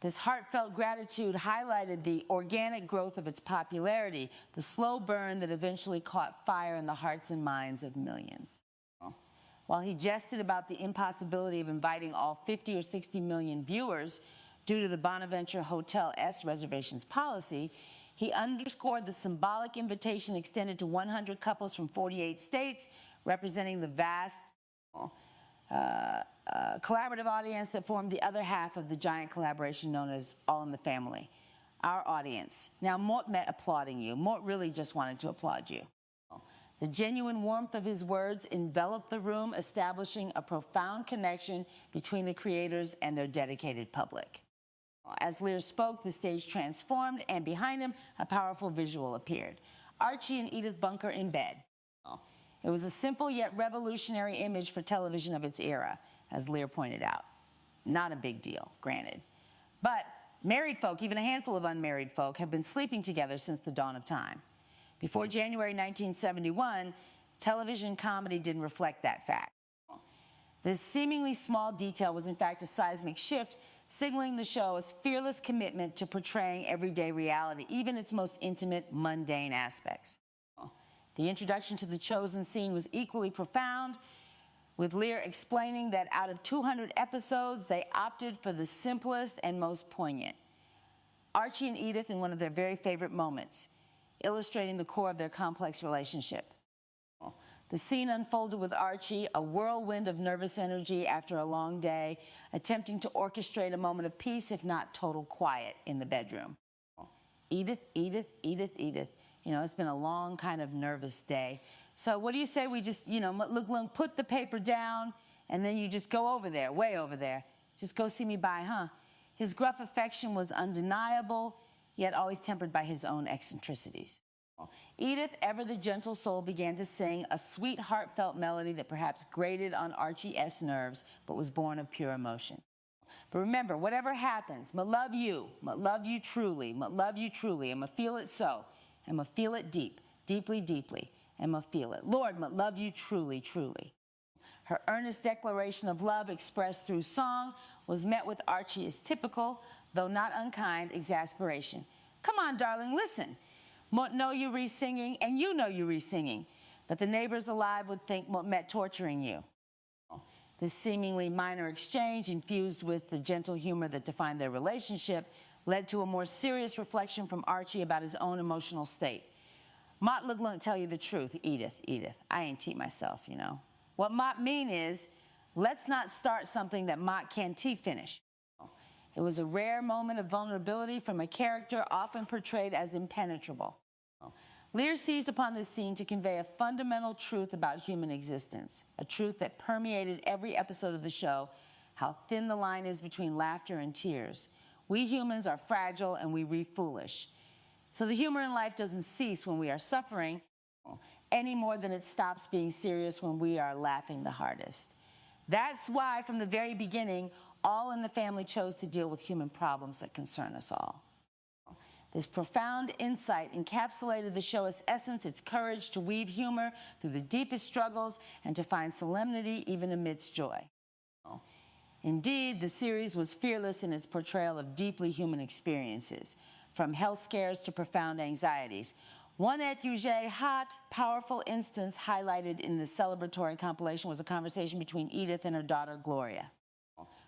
[SPEAKER 14] This heartfelt gratitude highlighted the organic growth of its popularity, the slow burn that eventually caught fire in the hearts and minds of millions. While he jested about the impossibility of inviting all 50 or 60 million viewers due to the Bonaventure Hotel's reservations policy, he underscored the symbolic invitation extended to 100 couples from 48 states, representing the vast collaborative audience that formed the other half of the giant collaboration known as All in the Family, our audience. Now, Mort met applauding you. Mort really just wanted to applaud you. The genuine warmth of his words enveloped the room, establishing a profound connection between the creators and their dedicated public. As Lear spoke, the stage transformed, and behind him, a powerful visual appeared. Archie and Edith Bunker in bed. It was a simple yet revolutionary image for television of its era, as Lear pointed out. Not a big deal, granted. But married folk, even a handful of unmarried folk, have been sleeping together since the dawn of time. Before January 1971, television comedy didn't reflect that fact. This seemingly small detail was in fact a seismic shift, signaling the show's fearless commitment to portraying everyday reality, even its most intimate, mundane aspects. The introduction to the chosen scene was equally profound, with Lear explaining that out of 200 episodes, they opted for the simplest and most poignant. Archie and Edith in one of their very favorite moments, illustrating the core of their complex relationship. The scene unfolded with Archie, a whirlwind of nervous energy after a long day, attempting to orchestrate a moment of peace, if not total quiet, in the bedroom. Edith, Edith, Edith, Edith. You know, it's been a long, kind of nervous day. So what do you say we just, look, put the paper down, and then you just go over there, way over there. Just go see me by, huh? His gruff affection was undeniable, yet always tempered by his own eccentricities. Edith, ever the gentle soul, began to sing a sweet, heartfelt melody that perhaps grated on Archie's nerves, but was born of pure emotion. But remember, whatever happens, ma love you truly, ma love you truly, I'ma feel it so, I'ma feel it deep, deeply, deeply, I'ma feel it. Lord, ma love you truly, truly. Her earnest declaration of love expressed through song was met with Archie's typical, though not unkind, exasperation. Come on, darling, listen. Mot know you re-singing, and you know you re-singing, but the neighbors alive would think Mot met torturing you. This seemingly minor exchange, infused with the gentle humor that defined their relationship, led to a more serious reflection from Archie about his own emotional state. Mot look tell you the truth, Edith, Edith. I ain't teat myself, you know. What Mot mean is, let's not start something that Mot can't finish. It was a rare moment of vulnerability from a character often portrayed as impenetrable. Lear seized upon this scene to convey a fundamental truth about human existence, a truth that permeated every episode of the show, how thin the line is between laughter and tears. We humans are fragile and we re-foolish. So the humor in life doesn't cease when we are suffering, any more than it stops being serious when we are laughing the hardest. That's why, from the very beginning, all in the family chose to deal with human problems that concern us all. This profound insight encapsulated the show's essence, its courage to weave humor through the deepest struggles and to find solemnity even amidst joy. Indeed, the series was fearless in its portrayal of deeply human experiences, from health scares to profound anxieties. One étude hot, powerful instance highlighted in the celebratory compilation was a conversation between Edith and her daughter, Gloria.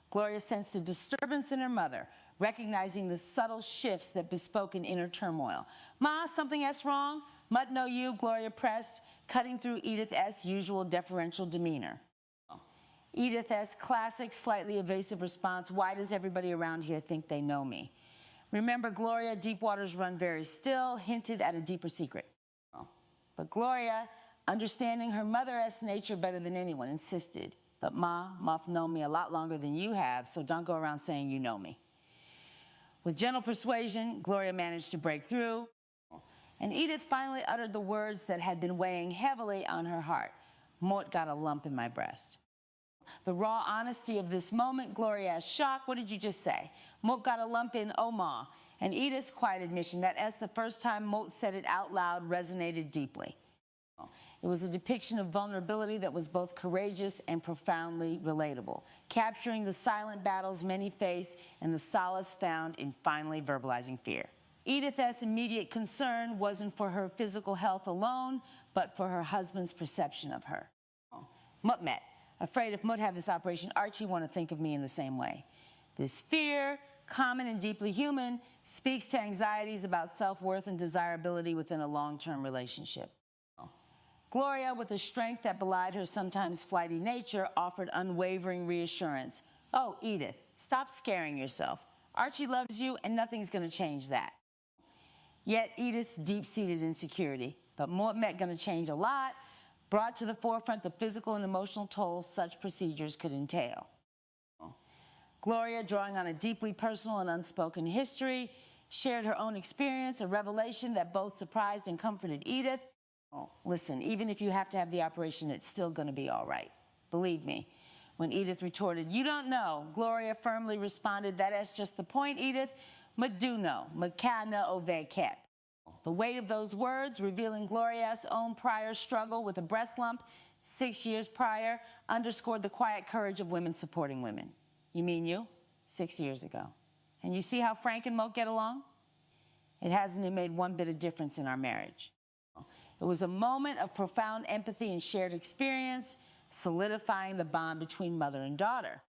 [SPEAKER 14] Gloria sensed a disturbance in her mother, recognizing the subtle shifts that bespoke an inner turmoil. Ma, something else wrong? Mud know you, Gloria pressed, cutting through Edith's usual deferential demeanor. Edith's classic, slightly evasive response, why does everybody around here think they know me? Remember, Gloria, deep waters run very still, hinted at a deeper secret. But Gloria, understanding her mother-esque nature better than anyone, insisted, but Ma've known me a lot longer than you have, so don't go around saying you know me. With gentle persuasion, Gloria managed to break through, and Edith finally uttered the words that had been weighing heavily on her heart. Mort got a lump in my breast. The raw honesty of this moment, Gloria's shock, what did you just say? Mort got a lump in Ma, and Edith's quiet admission that as the first time Mort said it out loud resonated deeply. It was a depiction of vulnerability that was both courageous and profoundly relatable, capturing the silent battles many face and the solace found in finally verbalizing fear. Edith's immediate concern wasn't for her physical health alone, but for her husband's perception of her. Mut met. Afraid if Mut had this operation, Archie want to think of me in the same way. This fear, common and deeply human, speaks to anxieties about self-worth and desirability within a long-term relationship. Gloria, with a strength that belied her sometimes flighty nature, offered unwavering reassurance. Oh, Edith, stop scaring yourself. Archie loves you, and nothing's going to change that. Yet Edith's deep-seated insecurity, but Mort met going to change a lot, brought to the forefront the physical and emotional tolls such procedures could entail. Gloria, drawing on a deeply personal and unspoken history, shared her own experience, a revelation that both surprised and comforted Edith. Oh, listen, even if you have to have the operation, it's still going to be all right. Believe me. When Edith retorted, you don't know, Gloria firmly responded, that's just the point, Edith. Ma do know, ma ka na ove kep. The weight of those words, revealing Gloria's own prior struggle with a breast lump 6 years prior, underscored the quiet courage of women supporting women. You mean you? 6 years ago. And you see how Frank and Moat get along? It hasn't made one bit of difference in our marriage. It was a moment of profound empathy and shared experience, solidifying the bond between mother and daughter.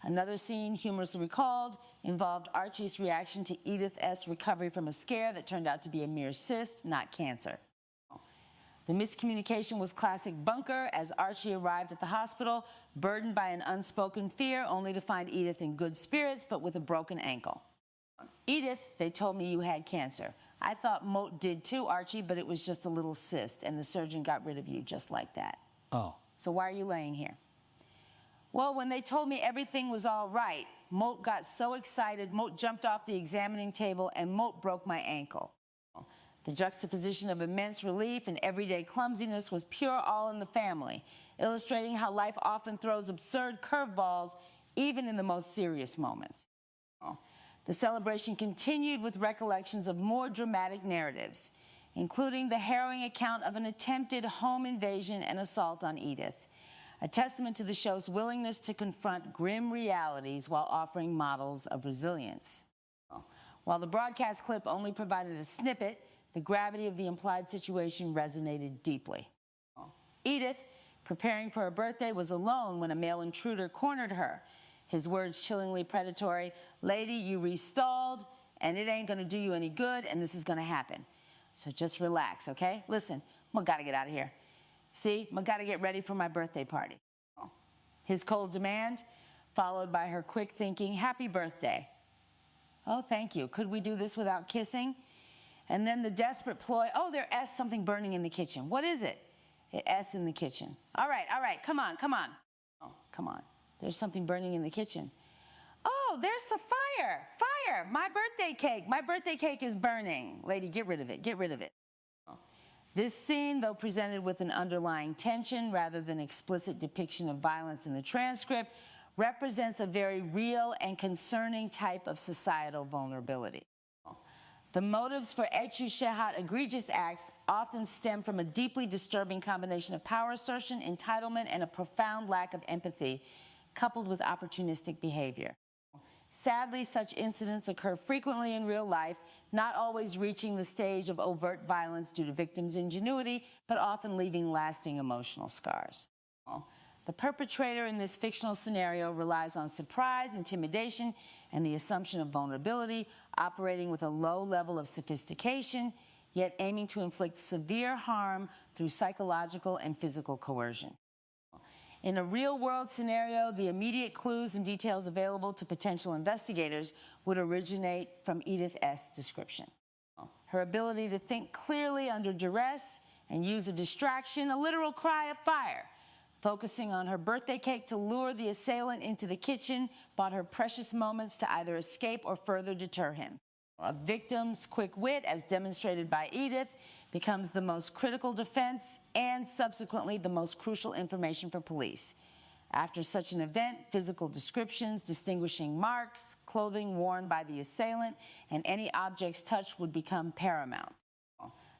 [SPEAKER 14] Another scene, humorously recalled, involved Archie's reaction to Edith's recovery from a scare that turned out to be a mere cyst, not cancer. The miscommunication was classic bunker as Archie arrived at the hospital, burdened by an unspoken fear, only to find Edith in good spirits, but with a broken ankle. Edith, they told me you had cancer. I thought Moat did too, Archie, but it was just a little cyst, and the surgeon got rid of you just like that.
[SPEAKER 8] Oh.
[SPEAKER 14] So why are you laying here? Well, when they told me everything was all right, Moat got so excited, Moat jumped off the examining table, and Moat broke my ankle. The juxtaposition of immense relief and everyday clumsiness was pure all in the family, illustrating how life often throws absurd curveballs, even in the most serious moments. The celebration continued with recollections of more dramatic narratives, including the harrowing account of an attempted home invasion and assault on Edith, a testament to the show's willingness to confront grim realities while offering models of resilience. While the broadcast clip only provided a snippet, the gravity of the implied situation resonated deeply. Edith, preparing for her birthday, was alone when a male intruder cornered her. His words chillingly predatory, "Lady, you restalled, and it ain't gonna do you any good, and this is gonna happen. So just relax, okay? Listen, I gotta get out of here. See, I gotta get ready for my birthday party." His cold demand, followed by her quick thinking, "Happy birthday." "Oh, thank you. Could we do this without kissing?" And then the desperate ploy, "Oh, there's something burning in the kitchen. What is it?" "S in the kitchen." All right, come on. "Oh, come on. There's something burning in the kitchen." "Oh, there's a fire. My birthday cake is burning." "Lady, get rid of it. This scene, though presented with an underlying tension rather than explicit depiction of violence in the transcript, represents a very real and concerning type of societal vulnerability. The motives for Etchu Shehat egregious acts often stem from a deeply disturbing combination of power assertion, entitlement, and a profound lack of empathy, coupled with opportunistic behavior. Sadly, such incidents occur frequently in real life, not always reaching the stage of overt violence due to victims' ingenuity, but often leaving lasting emotional scars. The perpetrator in this fictional scenario relies on surprise, intimidation, and the assumption of vulnerability, operating with a low level of sophistication, yet aiming to inflict severe harm through psychological and physical coercion. In a real-world scenario, the immediate clues and details available to potential investigators would originate from Edith's description. Her ability to think clearly under duress and use a distraction, a literal cry of fire, focusing on her birthday cake to lure the assailant into the kitchen, bought her precious moments to either escape or further deter him. A victim's quick wit, as demonstrated by Edith, becomes the most critical defense and subsequently the most crucial information for police. After such an event, physical descriptions, distinguishing marks, clothing worn by the assailant, and any objects touched would become paramount.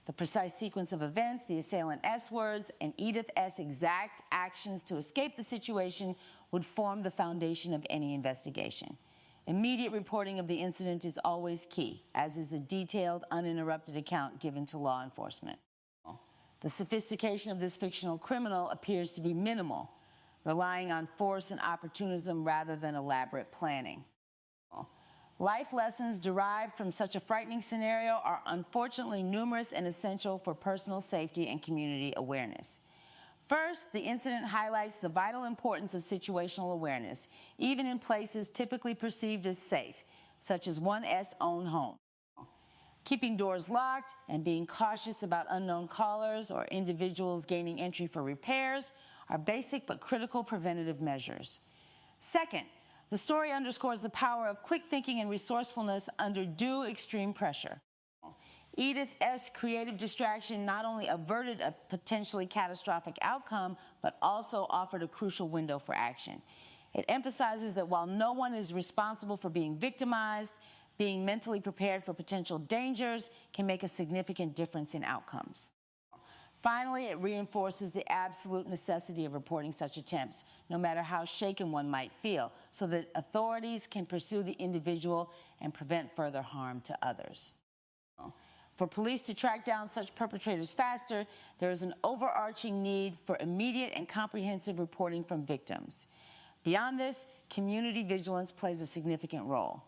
[SPEAKER 14] The precise sequence of events, the assailant's words, and Edith's exact actions to escape the situation would form the foundation of any investigation. Immediate reporting of the incident is always key, as is a detailed, uninterrupted account given to law enforcement. The sophistication of this fictional criminal appears to be minimal, relying on force and opportunism rather than elaborate planning. Life lessons derived from such a frightening scenario are unfortunately numerous and essential for personal safety and community awareness. First, the incident highlights the vital importance of situational awareness, even in places typically perceived as safe, such as one's own home. Keeping doors locked and being cautious about unknown callers or individuals gaining entry for repairs are basic but critical preventative measures. Second, the story underscores the power of quick thinking and resourcefulness under due extreme pressure. Edith's creative distraction not only averted a potentially catastrophic outcome, but also offered a crucial window for action. It emphasizes that while no one is responsible for being victimized, Being mentally prepared for potential dangers can make a significant difference in outcomes. Finally, it reinforces the absolute necessity of reporting such attempts, no matter how shaken one might feel, so that authorities can pursue the individual and prevent further harm to others. For police to track down such perpetrators faster, there is an overarching need for immediate and comprehensive reporting from victims. Beyond this, community vigilance plays a significant role.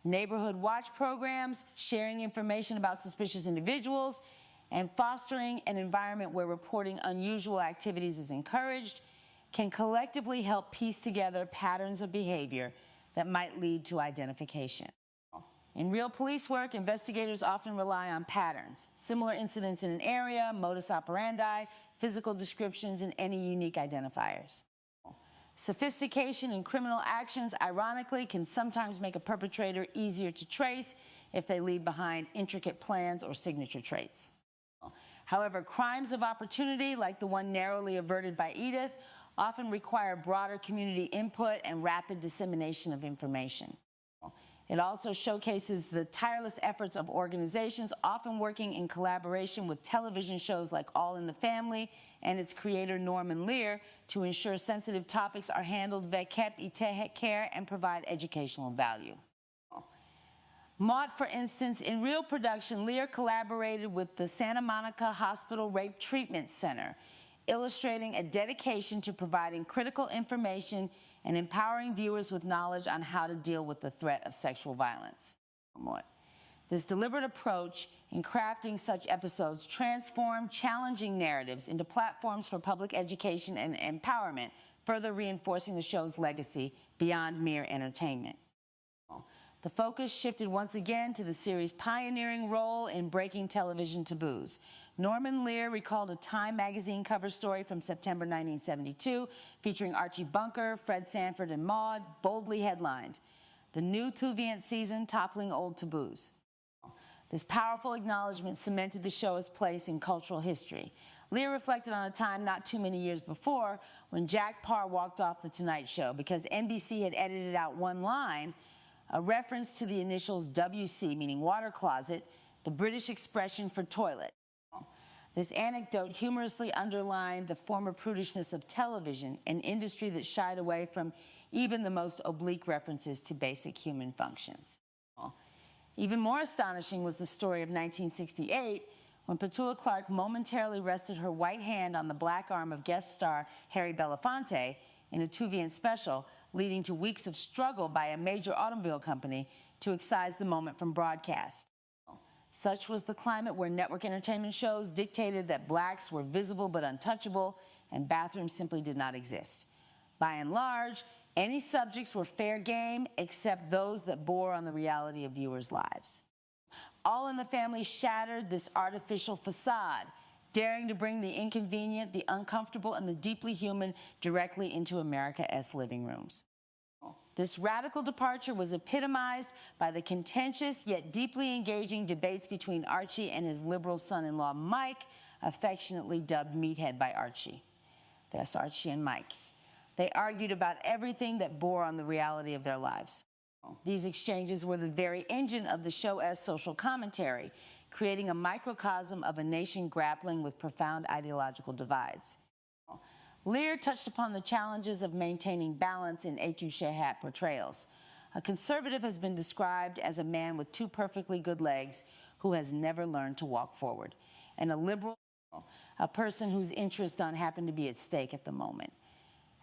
[SPEAKER 14] Neighborhood watch programs, sharing information about suspicious individuals, and fostering an environment where reporting unusual activities is encouraged can collectively help piece together patterns of behavior that might lead to identification. In real police work, investigators often rely on patterns, similar incidents in an area, modus operandi, physical descriptions, and any unique identifiers. Sophistication in criminal actions, ironically, can sometimes make a perpetrator easier to trace if they leave behind intricate plans or signature traits. However, crimes of opportunity, like the one narrowly averted by Edith, often require broader community input and rapid dissemination of information. It also showcases the tireless efforts of organizations often working in collaboration with television shows like All in the Family and its creator Norman Lear to ensure sensitive topics are handled with care and provide educational value. Maud, for instance, in real production, Lear collaborated with the Santa Monica Hospital Rape Treatment Center, illustrating a dedication to providing critical information and empowering viewers with knowledge on how to deal with the threat of sexual violence. This deliberate approach in crafting such episodes transformed challenging narratives into platforms for public education and empowerment, further reinforcing the show's legacy beyond mere entertainment. The focus shifted once again to the series' pioneering role in breaking television taboos. Norman Lear recalled a Time magazine cover story from September 1972 featuring Archie Bunker, Fred Sanford, and Maud, boldly headlined, "The New Tuvient Season Toppling Old Taboos." This powerful acknowledgement cemented the show's place in cultural history. Lear reflected on a time not too many years before when Jack Parr walked off The Tonight Show because NBC had edited out one line, a reference to the initials WC, meaning water closet, the British expression for toilet. This anecdote humorously underlined the former prudishness of television, an industry that shied away from even the most oblique references to basic human functions. Even more astonishing was the story of 1968, when Petula Clark momentarily rested her white hand on the black arm of guest star Harry Belafonte in a Tuvient special, leading to weeks of struggle by a major automobile company to excise the moment from broadcast. Such was the climate where network entertainment shows dictated that blacks were visible but untouchable, and bathrooms simply did not exist. By and large, any subjects were fair game except those that bore on the reality of viewers' lives. All in the Family shattered this artificial facade, daring to bring the inconvenient, the uncomfortable, and the deeply human directly into America-esque living rooms. This radical departure was epitomized by the contentious yet deeply engaging debates between Archie and his liberal son-in-law Mike, affectionately dubbed Meathead by Archie. That's Archie and Mike. They argued about everything that bore on the reality of their lives. These exchanges were the very engine of the show-esque social commentary, creating a microcosm of a nation grappling with profound ideological divides. Lear touched upon the challenges of maintaining balance in A Touche Hat portrayals. A conservative has been described as a man with two perfectly good legs who has never learned to walk forward, and a liberal, a person whose interests don't happen to be at stake at the moment.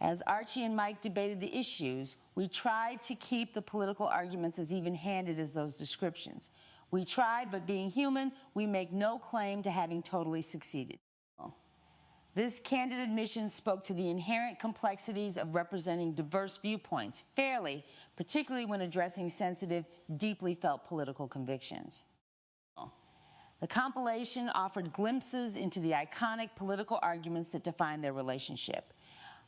[SPEAKER 14] As Archie and Mike debated the issues, we tried to keep the political arguments as even-handed as those descriptions. We tried, but being human, we make no claim to having totally succeeded. This candid admission spoke to the inherent complexities of representing diverse viewpoints fairly, particularly when addressing sensitive, deeply felt political convictions. The compilation offered glimpses into the iconic political arguments that define their relationship.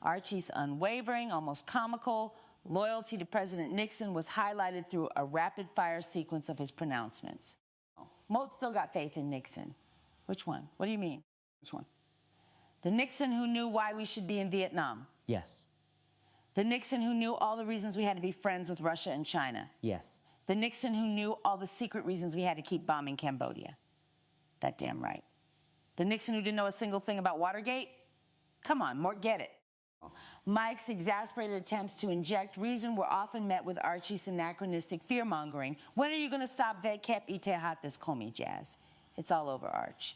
[SPEAKER 14] Archie's unwavering, almost comical, loyalty to President Nixon was highlighted through a rapid-fire sequence of his pronouncements. Moat still got faith in Nixon. Which one? What do you mean? Which one? The Nixon who knew why we should be in Vietnam.
[SPEAKER 15] Yes.
[SPEAKER 14] The Nixon who knew all the reasons we had to be friends with Russia and China.
[SPEAKER 15] Yes.
[SPEAKER 14] The Nixon who knew all the secret reasons we had to keep bombing Cambodia. That damn right. The Nixon who didn't know a single thing about Watergate? Come on, Mort, get it. Mike's exasperated attempts to inject reason were often met with Archie's anachronistic fear-mongering. When are you going to stop ve kep ite hat this komi jazz? It's all over, Arch.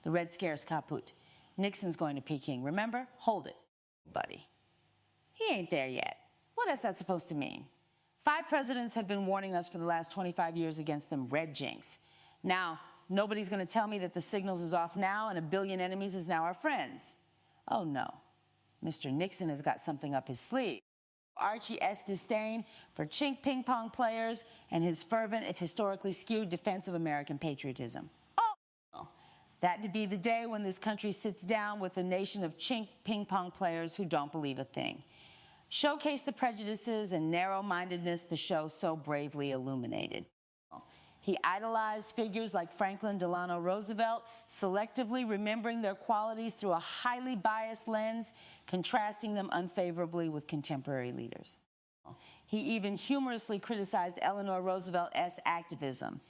[SPEAKER 14] The Red Scare's kaput. Nixon's going to Peking, remember? Hold it, buddy. He ain't there yet. What is that supposed to mean? 5 presidents have been warning us for the last 25 years against them red jinx. Now, nobody's going to tell me that the signals is off now and 1 billion enemies is now our friends. Oh, no. Mr. Nixon has got something up his sleeve. Archie's disdain for chink ping-pong players and his fervent, if historically skewed, defense of American patriotism. Oh! That'd be the day when this country sits down with a nation of chink ping-pong players who don't believe a thing. Showcase the prejudices and narrow-mindedness the show so bravely illuminated. He idolized figures like Franklin Delano Roosevelt, selectively remembering their qualities through a highly biased lens, contrasting them unfavorably with contemporary leaders. He even humorously criticized Eleanor Roosevelt's activism,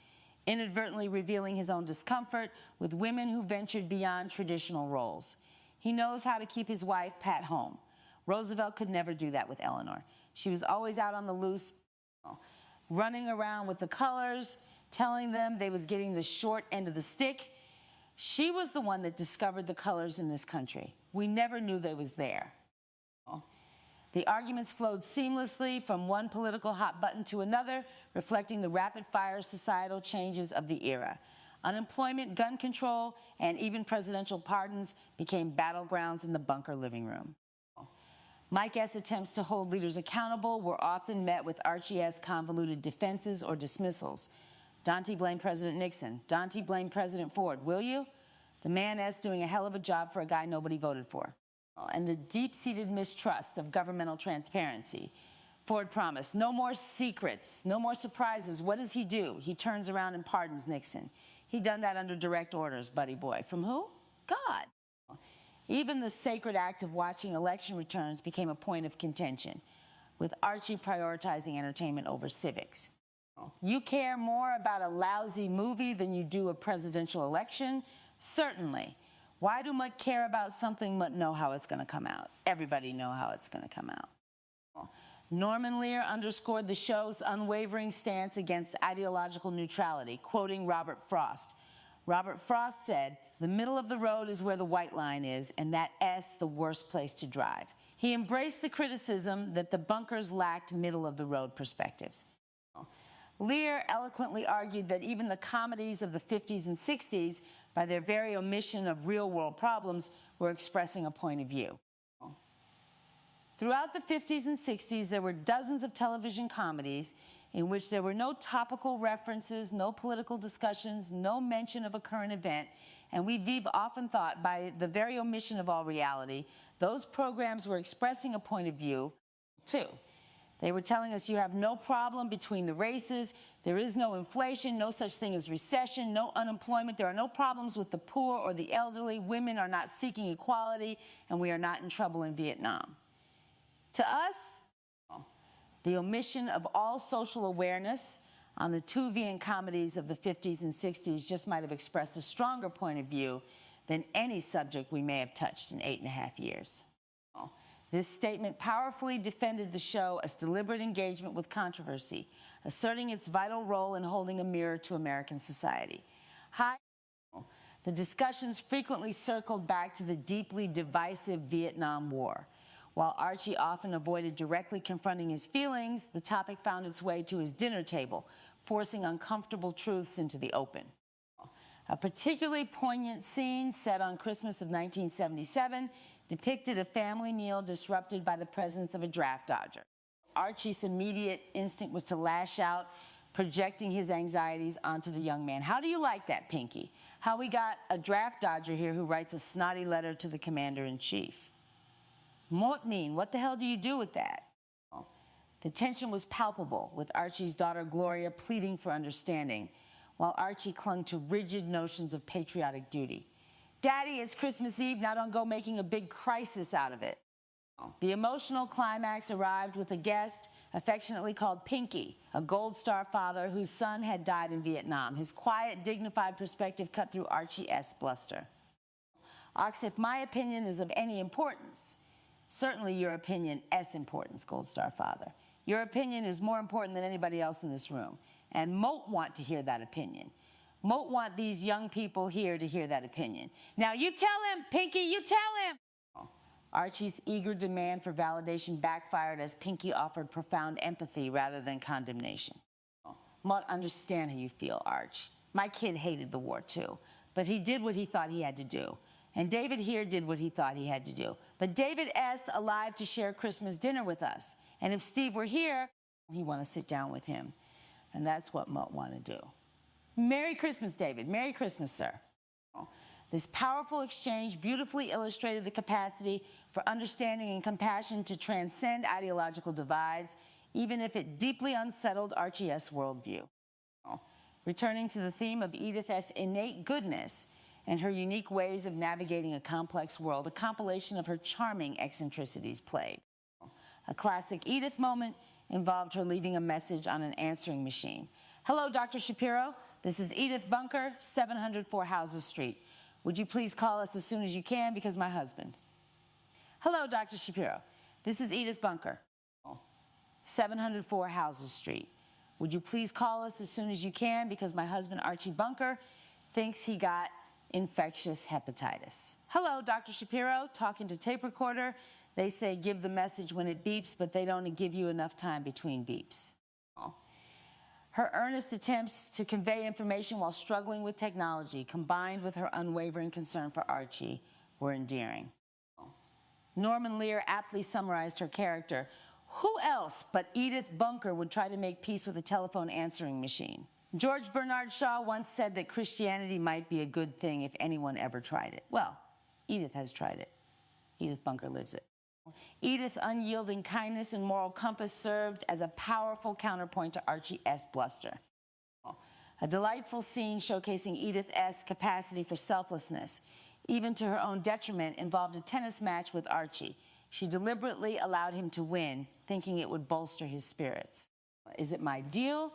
[SPEAKER 14] inadvertently revealing his own discomfort with women who ventured beyond traditional roles. He knows how to keep his wife, Pat, home. Roosevelt could never do that with Eleanor. She was always out on the loose, running around with the colors, telling them they was getting the short end of the stick. She was the one that discovered the colors in this country. We never knew they was there. The arguments flowed seamlessly from one political hot button to another, reflecting the rapid-fire societal changes of the era. Unemployment, gun control, and even presidential pardons became battlegrounds in the bunker living room. Mike's attempts to hold leaders accountable were often met with Archie's convoluted defenses or dismissals. Dante blamed President Nixon. Dante blamed President Ford. Will you? The man is doing a hell of a job for a guy nobody voted for. And the deep-seated mistrust of governmental transparency. Ford promised, no more secrets, no more surprises. What does he do? He turns around and pardons Nixon. He done that under direct orders, buddy boy. From who? God. Even the sacred act of watching election returns became a point of contention, with Archie prioritizing entertainment over civics. You care more about a lousy movie than you do a presidential election? Certainly. Why do much care about something but know how it's going to come out? Everybody know how it's going to come out. Norman Lear underscored the show's unwavering stance against ideological neutrality, quoting Robert Frost. Robert Frost said, "The middle of the road is where the white line is, and that S the worst place to drive." He embraced the criticism that the bunkers lacked middle-of-the-road perspectives. Lear eloquently argued that even the comedies of the 50s and 60s, by their very omission of real-world problems, were expressing a point of view. Throughout the 50s and 60s, there were dozens of television comedies in which there were no topical references, no political discussions, no mention of a current event, and we've often thought, by the very omission of all reality, those programs were expressing a point of view, too. They were telling us you have no problem between the races, there is no inflation, no such thing as recession, no unemployment, there are no problems with the poor or the elderly, women are not seeking equality, and we are not in trouble in Vietnam. To us, the omission of all social awareness on the two Viet comedies of the 50s and 60s just might have expressed a stronger point of view than any subject we may have touched in 8.5 years. This statement powerfully defended the show as deliberate engagement with controversy, asserting its vital role in holding a mirror to American society. The discussions frequently circled back to the deeply divisive Vietnam War. While Archie often avoided directly confronting his feelings, the topic found its way to his dinner table, forcing uncomfortable truths into the open. A particularly poignant scene set on Christmas of 1977 depicted a family meal disrupted by the presence of a draft dodger. Archie's immediate instinct was to lash out, projecting his anxieties onto the young man. How do you like that, Pinky? How we got a draft dodger here who writes a snotty letter to the commander-in-chief? What mean? What the hell do you do with that? The tension was palpable, with Archie's daughter Gloria pleading for understanding, while Archie clung to rigid notions of patriotic duty. Daddy, it's Christmas Eve, now don't go making a big crisis out of it. The emotional climax arrived with a guest, affectionately called Pinky, a Gold Star father whose son had died in Vietnam. His quiet, dignified perspective cut through Archie S. bluster. Ox, if my opinion is of any importance, certainly your opinion S importance, Gold Star father. Your opinion is more important than anybody else in this room. And Moat want to hear that opinion. Moat want these young people here to hear that opinion. Now you tell him, Pinky, you tell him. Archie's eager demand for validation backfired as Pinky offered profound empathy rather than condemnation. Moat, understand how you feel, Arch. My kid hated the war too, but he did what he thought he had to do. And David here did what he thought he had to do. But David S. alive to share Christmas dinner with us. And if Steve were here, he'd want to sit down with him. And that's what Moat want to do. Merry Christmas, David. Merry Christmas, sir. This powerful exchange beautifully illustrated the capacity for understanding and compassion to transcend ideological divides, even if it deeply unsettled Archie S. worldview. Returning to the theme of Edith S. innate goodness and her unique ways of navigating a complex world, a compilation of her charming eccentricities played. A classic Edith moment involved her leaving a message on an answering machine. Hello, Dr. Shapiro. This is Edith Bunker, 704 Houses Street. Would you please call us as soon as you can because my husband. Hello, Dr. Shapiro. This is Edith Bunker, 704 Houses Street. Would you please call us as soon as you can because my husband, Archie Bunker, thinks he got infectious hepatitis. Hello, Dr. Shapiro, talking to tape recorder. They say give the message when it beeps, but they don't give you enough time between beeps. Her earnest attempts to convey information while struggling with technology, combined with her unwavering concern for Archie, were endearing. Norman Lear aptly summarized her character. Who else but Edith Bunker would try to make peace with a telephone answering machine? George Bernard Shaw once said that Christianity might be a good thing if anyone ever tried it. Well, Edith has tried it. Edith Bunker lives it. Edith's unyielding kindness and moral compass served as a powerful counterpoint to Archie S. bluster. A delightful scene showcasing Edith S.'s capacity for selflessness, even to her own detriment, involved a tennis match with Archie. She deliberately allowed him to win, thinking it would bolster his spirits. Is it my deal?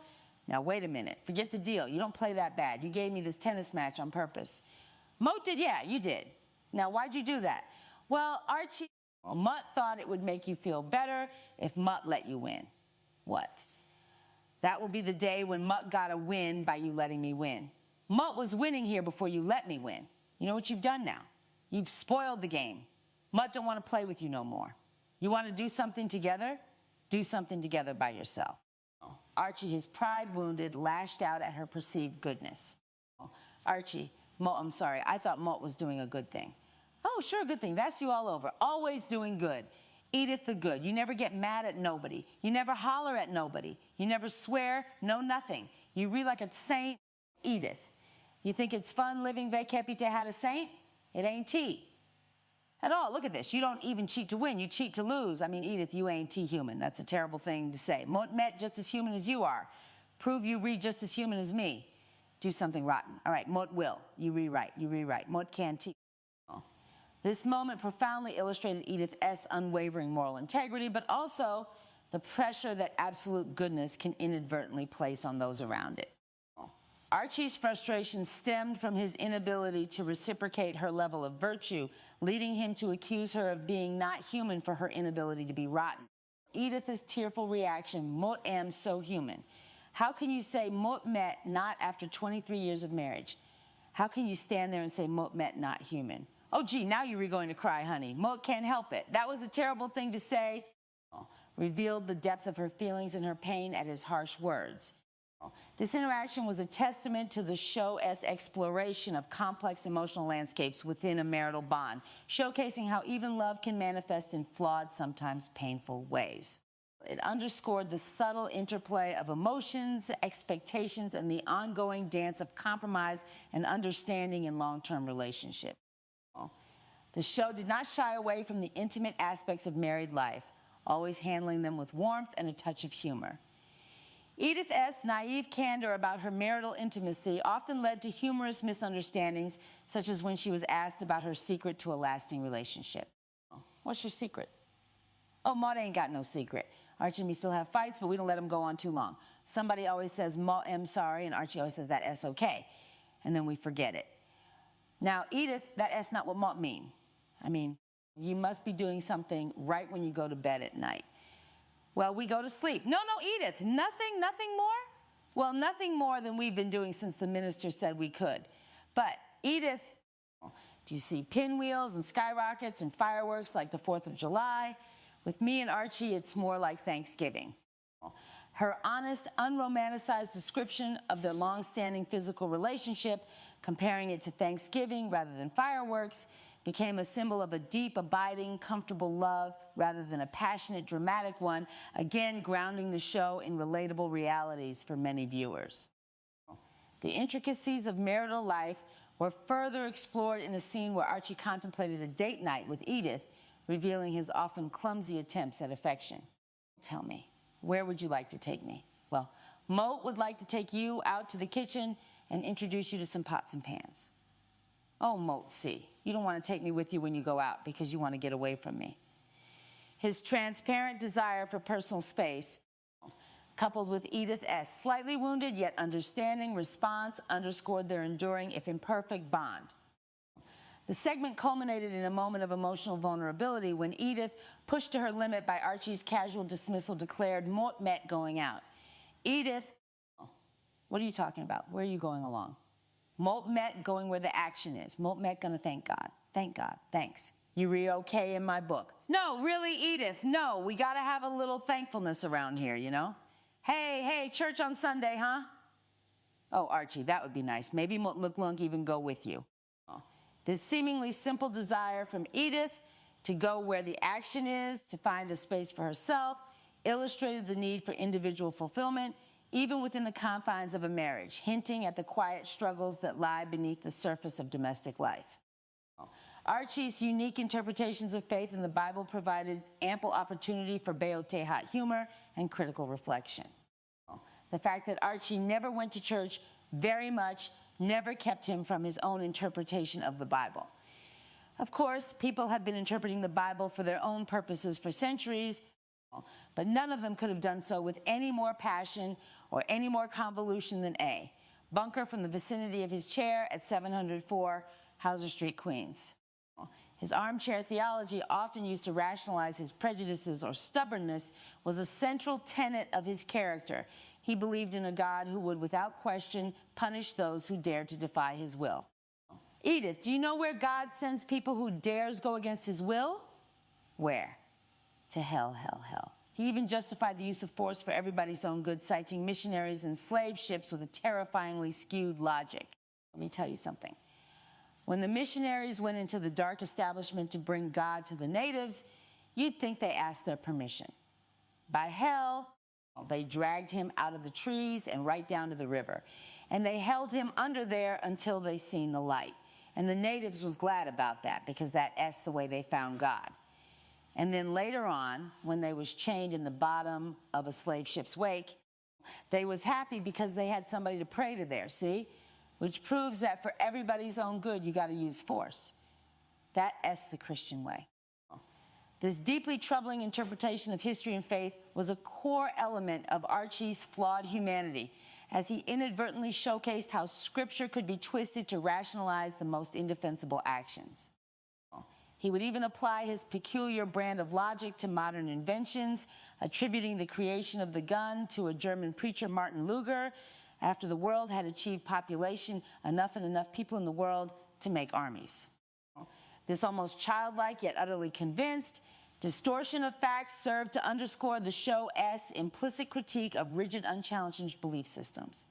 [SPEAKER 14] Now, wait a minute. Forget the deal. You don't play that bad. You gave me this tennis match on purpose. Moat did? Yeah, you did. Now, why'd you do that? Well, Archie... Well, Mutt thought it would make you feel better if Mutt let you win. What? That will be the day when Mutt got a win by you letting me win. Mutt was winning here before you let me win. You know what you've done now? You've spoiled the game. Mutt don't want to play with you no more. You want to do something together? Do something together by yourself. Archie, his pride wounded, lashed out at her perceived goodness. Archie, I'm sorry, I thought Mutt was doing a good thing. Oh, sure, good thing. That's you all over. Always doing good. Edith the good. You never get mad at nobody. You never holler at nobody. You never swear, no nothing. You read like a saint. Edith. You think it's fun living vacapite had a saint? It ain't tea. At all. Look at this. You don't even cheat to win. You cheat to lose. I mean, Edith, you ain't human. That's a terrible thing to say. Mot met just as human as you are. Prove you read just as human as me. Do something rotten. All right, Mot will. You rewrite. You rewrite. Mot can tea. This moment profoundly illustrated Edith S.'s unwavering moral integrity, but also the pressure that absolute goodness can inadvertently place on those around it. Archie's frustration stemmed from his inability to reciprocate her level of virtue, leading him to accuse her of being not human for her inability to be rotten. Edith's tearful reaction, Mot am so human. How can you say Mot met not after 23 years of marriage? How can you stand there and say Mot met not human? Oh, gee, now you're going to cry, honey. Mot can't help it. That was a terrible thing to say. Revealed the depth of her feelings and her pain at his harsh words. This interaction was a testament to the show's exploration of complex emotional landscapes within a marital bond, showcasing how even love can manifest in flawed, sometimes painful ways. It underscored the subtle interplay of emotions, expectations, and the ongoing dance of compromise and understanding in long-term relationships. The show did not shy away from the intimate aspects of married life, always handling them with warmth and a touch of humor. Edith S.'s naive candor about her marital intimacy often led to humorous misunderstandings, such as when she was asked about her secret to a lasting relationship. What's your secret? Oh, Maud ain't got no secret. Archie and me still have fights, but we don't let them go on too long. Somebody always says, "Ma, I'm sorry," and Archie always says that S okay, and then we forget it. Now, Edith, that S not what Ma mean. I mean, you must be doing something right when you go to bed at night. Well, we go to sleep. No, Edith, nothing more? Well, nothing more than we've been doing since the minister said we could. But Edith, do you see pinwheels and skyrockets and fireworks like the 4th of July? With me and Archie, it's more like Thanksgiving. Her honest, unromanticized description of their long-standing physical relationship, comparing it to Thanksgiving rather than fireworks, became a symbol of a deep, abiding, comfortable love rather than a passionate, dramatic one, again grounding the show in relatable realities for many viewers. The intricacies of marital life were further explored in a scene where Archie contemplated a date night with Edith, revealing his often clumsy attempts at affection. Tell me, where would you like to take me? Well, Moat would like to take you out to the kitchen and introduce you to some pots and pans. Oh, Moat C, you don't want to take me with you when you go out because you want to get away from me. His transparent desire for personal space, coupled with Edith S. slightly wounded yet understanding response, underscored their enduring, if imperfect, bond. The segment culminated in a moment of emotional vulnerability when Edith, pushed to her limit by Archie's casual dismissal, declared, "Mot met going out." Edith, what are you talking about? Where are you going along? Mot met going where the action is. Mot met gonna thank God. Thank God. Thanks. You re-okay in my book? No, really, Edith, no. We gotta have a little thankfulness around here, you know? Hey, church on Sunday, huh? Oh, Archie, that would be nice. Maybe Mot Luklunk even go with you. This seemingly simple desire from Edith to go where the action is, to find a space for herself, illustrated the need for individual fulfillment, even within the confines of a marriage, hinting at the quiet struggles that lie beneath the surface of domestic life. Archie's unique interpretations of faith in the Bible provided ample opportunity for Beotehat humor and critical reflection. The fact that Archie never went to church very much never kept him from his own interpretation of the Bible. Of course, people have been interpreting the Bible for their own purposes for centuries, but none of them could have done so with any more passion or any more convolution than A. Bunker from the vicinity of his chair at 704 Hauser Street, Queens. His armchair theology, often used to rationalize his prejudices or stubbornness, was a central tenet of his character. He believed in a God who would, without question, punish those who dared to defy his will. Edith, do you know where God sends people who dares go against his will? Where? To hell, hell, hell. He even justified the use of force for everybody's own good, citing missionaries and slave ships with a terrifyingly skewed logic. Let me tell you something. When the missionaries went into the dark establishment to bring God to the natives, you'd think they asked their permission. By hell, they dragged him out of the trees and right down to the river. And they held him under there until they seen the light. And the natives was glad about that because that's the way they found God. And then later on, when they was chained in the bottom of a slave ship's wake, they was happy because they had somebody to pray to there, see? Which proves that for everybody's own good, you got to use force. That's the Christian way. This deeply troubling interpretation of history and faith was a core element of Archie's flawed humanity, as he inadvertently showcased how Scripture could be twisted to rationalize the most indefensible actions. He would even apply his peculiar brand of logic to modern inventions, attributing the creation of the gun to a German preacher, Martin Luger, after the world had achieved population enough people in the world to make armies. This almost childlike yet utterly convinced distortion of facts served to underscore the show's implicit critique of rigid, unchallenged belief systems.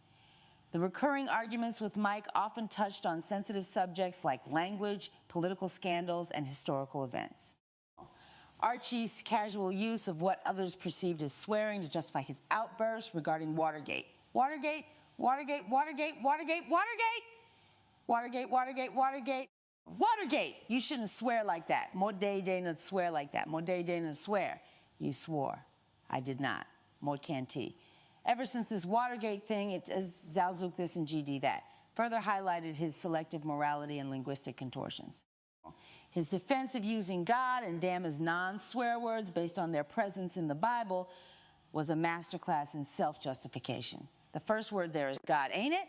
[SPEAKER 14] The recurring arguments with Mike often touched on sensitive subjects like language, political scandals, and historical events. Archie's casual use of what others perceived as swearing to justify his outbursts regarding Watergate. Watergate, Watergate, Watergate, Watergate, Watergate, Watergate, Watergate, Watergate, Watergate. You shouldn't swear like that. More day not swear like that. More day not swear. You swore. I did not. More can't. Ever since this Watergate thing, it's Zalzuk this and GD that. Further highlighted his selective morality and linguistic contortions. His defense of using God and damn as non-swear words based on their presence in the Bible was a masterclass in self-justification. The first word there is God, ain't it?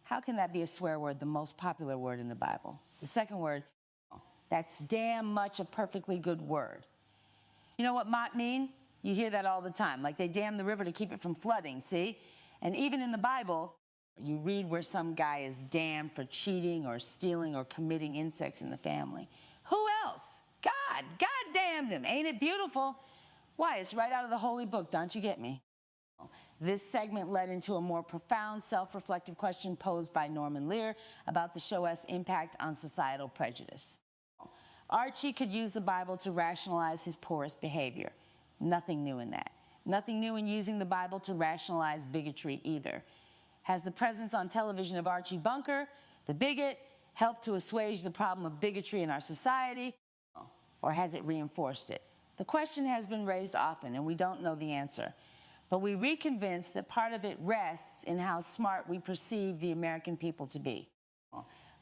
[SPEAKER 14] How can that be a swear word, the most popular word in the Bible? The second word, that's damn much a perfectly good word. You know what mot mean? You hear that all the time, like they dam the river to keep it from flooding, see? And even in the Bible, you read where some guy is damned for cheating or stealing or committing incest in the family. Who else? God. God damned him. Ain't it beautiful? Why, it's right out of the holy book, don't you get me? This segment led into a more profound self-reflective question posed by Norman Lear about the show's impact on societal prejudice. Archie could use the Bible to rationalize his poorest behavior. Nothing new in that. Nothing new in using the Bible to rationalize bigotry either. Has the presence on television of Archie Bunker, the bigot, helped to assuage the problem of bigotry in our society, or has it reinforced it? The question has been raised often, and we don't know the answer. But we reconvinced that part of it rests in how smart we perceive the American people to be.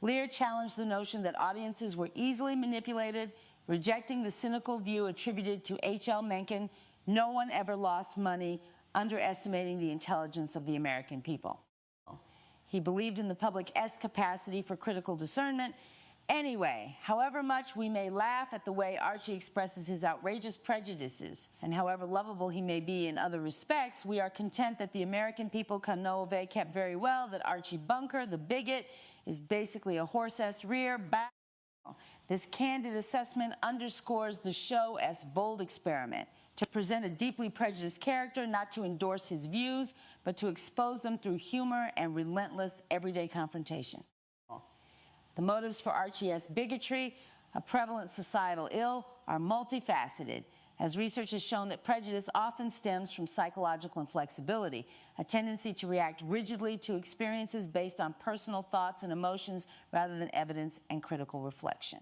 [SPEAKER 14] Lear challenged the notion that audiences were easily manipulated, rejecting the cynical view attributed to H.L. Mencken, no one ever lost money, underestimating the intelligence of the American people. He believed in the public's capacity for critical discernment. Anyway, however much we may laugh at the way Archie expresses his outrageous prejudices, and however lovable he may be in other respects, we are content that the American people can know kept very well that Archie Bunker, the bigot, is basically a horse-ass rear back. This candid assessment underscores the show's bold experiment to present a deeply prejudiced character, not to endorse his views, but to expose them through humor and relentless everyday confrontation. The motives for Archie's bigotry, a prevalent societal ill, are multifaceted, as research has shown that prejudice often stems from psychological inflexibility, a tendency to react rigidly to experiences based on personal thoughts and emotions rather than evidence and critical reflection.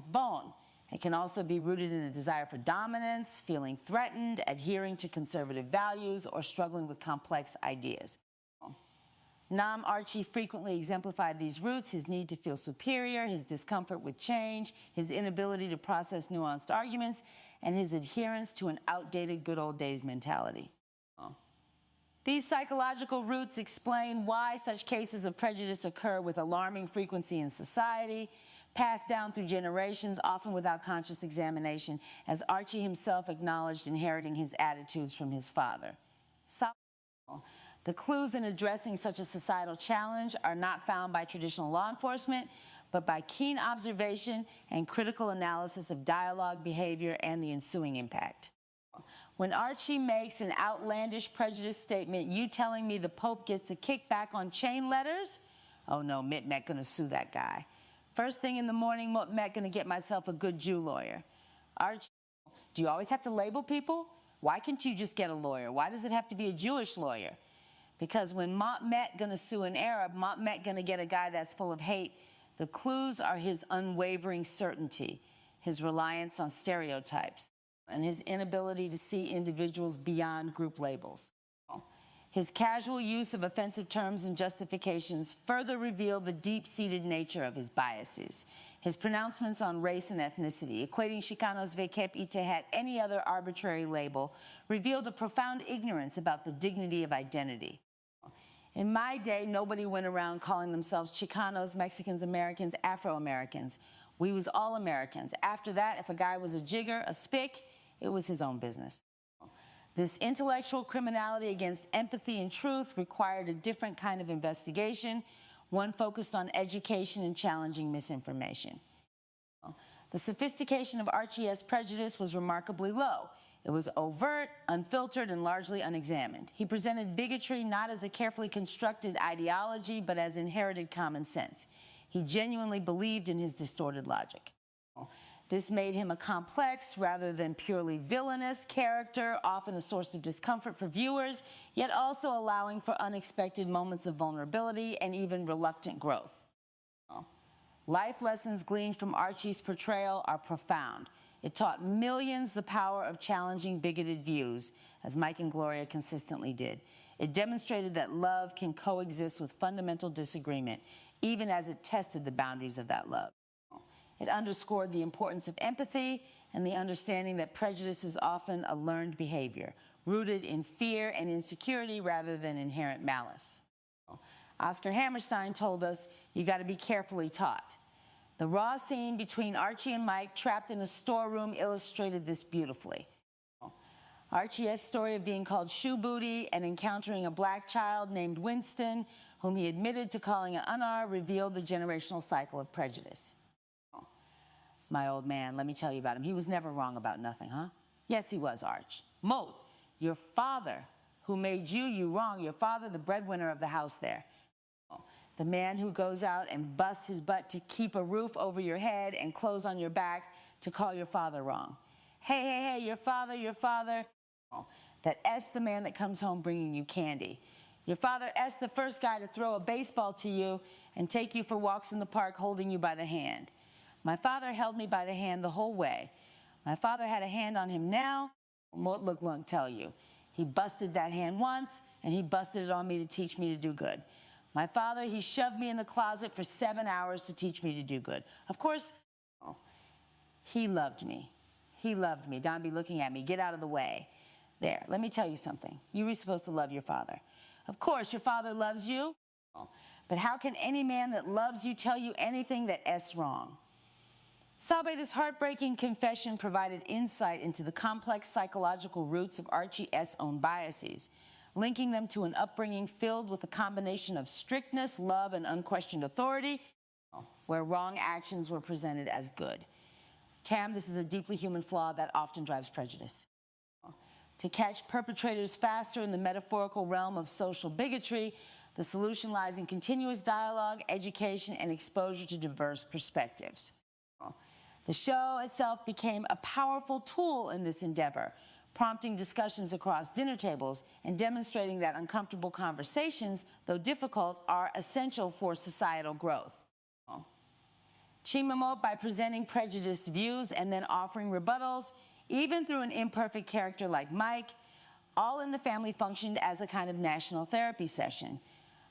[SPEAKER 14] Bone. It can also be rooted in a desire for dominance, feeling threatened, adhering to conservative values, or struggling with complex ideas. Nam Archie frequently exemplified these roots: his need to feel superior, his discomfort with change, his inability to process nuanced arguments, and his adherence to an outdated good old days mentality. These psychological roots explain why such cases of prejudice occur with alarming frequency in society, passed down through generations, often without conscious examination, as Archie himself acknowledged inheriting his attitudes from his father. The clues in addressing such a societal challenge are not found by traditional law enforcement, but by keen observation and critical analysis of dialogue, behavior, and the ensuing impact. When Archie makes an outlandish prejudice statement, you telling me the Pope gets a kickback on chain letters? Oh no, Mitt Met gonna sue that guy. First thing in the morning, Met gonna get myself a good Jew lawyer. Archie, do you always have to label people? Why can't you just get a lawyer? Why does it have to be a Jewish lawyer? Because when Met gonna sue an Arab, Met gonna get a guy that's full of hate. The clues are his unwavering certainty, his reliance on stereotypes, and his inability to see individuals beyond group labels. His casual use of offensive terms and justifications further reveal the deep-seated nature of his biases. His pronouncements on race and ethnicity, equating Chicanos vekep itehet any other arbitrary label, revealed a profound ignorance about the dignity of identity. In my day, nobody went around calling themselves Chicanos, Mexicans, Americans, Afro-Americans. We was all Americans. After that, if a guy was a jigger, a spick, it was his own business. This intellectual criminality against empathy and truth required a different kind of investigation, one focused on education and challenging misinformation. The sophistication of Archie's prejudice was remarkably low. It was overt, unfiltered, and largely unexamined. He presented bigotry not as a carefully constructed ideology, but as inherited common sense. He genuinely believed in his distorted logic. This made him a complex, rather than purely villainous character, often a source of discomfort for viewers, yet also allowing for unexpected moments of vulnerability and even reluctant growth. Life lessons gleaned from Archie's portrayal are profound. It taught millions the power of challenging bigoted views, as Mike and Gloria consistently did. It demonstrated that love can coexist with fundamental disagreement, even as it tested the boundaries of that love. It underscored the importance of empathy and the understanding that prejudice is often a learned behavior, rooted in fear and insecurity rather than inherent malice. Oscar Hammerstein told us, you got to be carefully taught. The raw scene between Archie and Mike trapped in a storeroom illustrated this beautifully. Archie's story of being called shoe booty and encountering a black child named Winston, whom he admitted to calling an unar, revealed the generational cycle of prejudice. My old man, let me tell you about him. He was never wrong about nothing, huh? Yes, he was, Arch. Moat, your father who made you wrong, your father, the breadwinner of the house there. The man who goes out and busts his butt to keep a roof over your head and clothes on your back to call your father wrong. Hey, your father. That S, the man that comes home bringing you candy. Your father S, the first guy to throw a baseball to you and take you for walks in the park holding you by the hand. My father held me by the hand the whole way. My father had a hand on him now. Mort look lunk tell you. He busted that hand once, and he busted it on me to teach me to do good. My father, he shoved me in the closet for 7 hours to teach me to do good. Of course, he loved me. He loved me. Don be looking at me. Get out of the way. There, let me tell you something. You were supposed to love your father. Of course, your father loves you. But how can any man that loves you tell you anything that S wrong? Salve, this heartbreaking confession provided insight into the complex psychological roots of Archie S' own biases, linking them to an upbringing filled with a combination of strictness, love, and unquestioned authority, where wrong actions were presented as good. Tam, this is a deeply human flaw that often drives prejudice. To catch perpetrators faster in the metaphorical realm of social bigotry, the solution lies in continuous dialogue, education, and exposure to diverse perspectives. The show itself became a powerful tool in this endeavor, prompting discussions across dinner tables and demonstrating that uncomfortable conversations, though difficult, are essential for societal growth. Chimamo, by presenting prejudiced views and then offering rebuttals, even through an imperfect character like Mike, All in the Family functioned as a kind of national therapy session,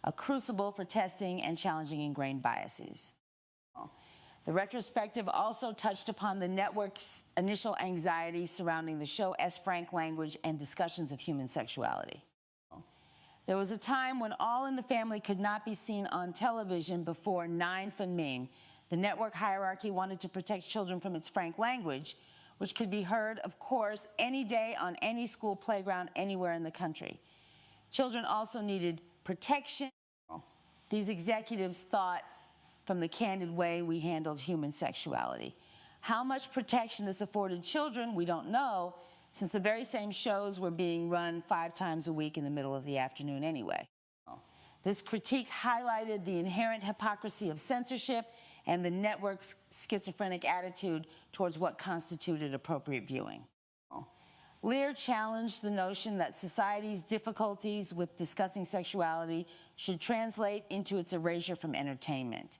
[SPEAKER 14] a crucible for testing and challenging ingrained biases. The retrospective also touched upon the network's initial anxiety surrounding the show S. Frank language and discussions of human sexuality. There was a time when All in the Family could not be seen on television before 9 Phân Meme. The network hierarchy wanted to protect children from its Frank language, which could be heard, of course, any day on any school playground anywhere in the country. Children also needed protection. These executives thought from the candid way we handled human sexuality. How much protection this afforded children, we don't know, since the very same shows were being run 5 times a week in the middle of the afternoon anyway. This critique highlighted the inherent hypocrisy of censorship and the network's schizophrenic attitude towards what constituted appropriate viewing. Lear challenged the notion that society's difficulties with discussing sexuality should translate into its erasure from entertainment.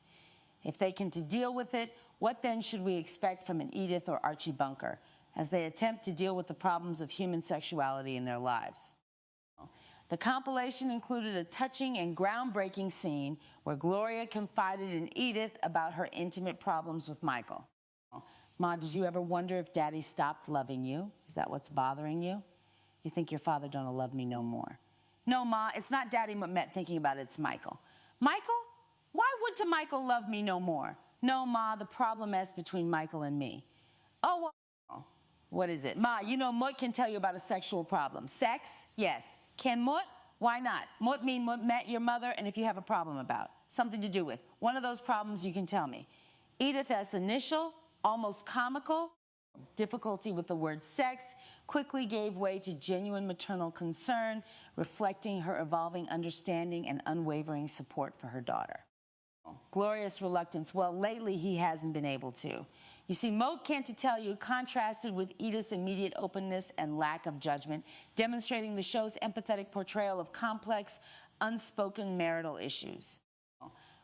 [SPEAKER 14] If they can deal with it, what then should we expect from an Edith or Archie Bunker as they attempt to deal with the problems of human sexuality in their lives? The compilation included a touching and groundbreaking scene where Gloria confided in Edith about her intimate problems with Michael. Ma, did you ever wonder if Daddy stopped loving you? Is that what's bothering you? You think your father don't love me no more? No, Ma, it's not Daddy Met thinking about it, it's Michael. Michael? Why wouldn't Michael love me no more? No, Ma, the problem is between Michael and me. Oh, well, what is it? Ma, you know Mut can tell you about a sexual problem. Sex? Yes. Can Mut? Why not? Mut mean Mut met your mother, and if you have a problem about, something to do with. One of those problems you can tell me. Edith S. initial, almost comical, difficulty with the word sex, quickly gave way to genuine maternal concern, reflecting her evolving understanding and unwavering support for her daughter. Glorious reluctance. Well, lately he hasn't been able to. You see, Moat, can't to tell you, contrasted with Edith's immediate openness and lack of judgment, demonstrating the show's empathetic portrayal of complex, unspoken marital issues.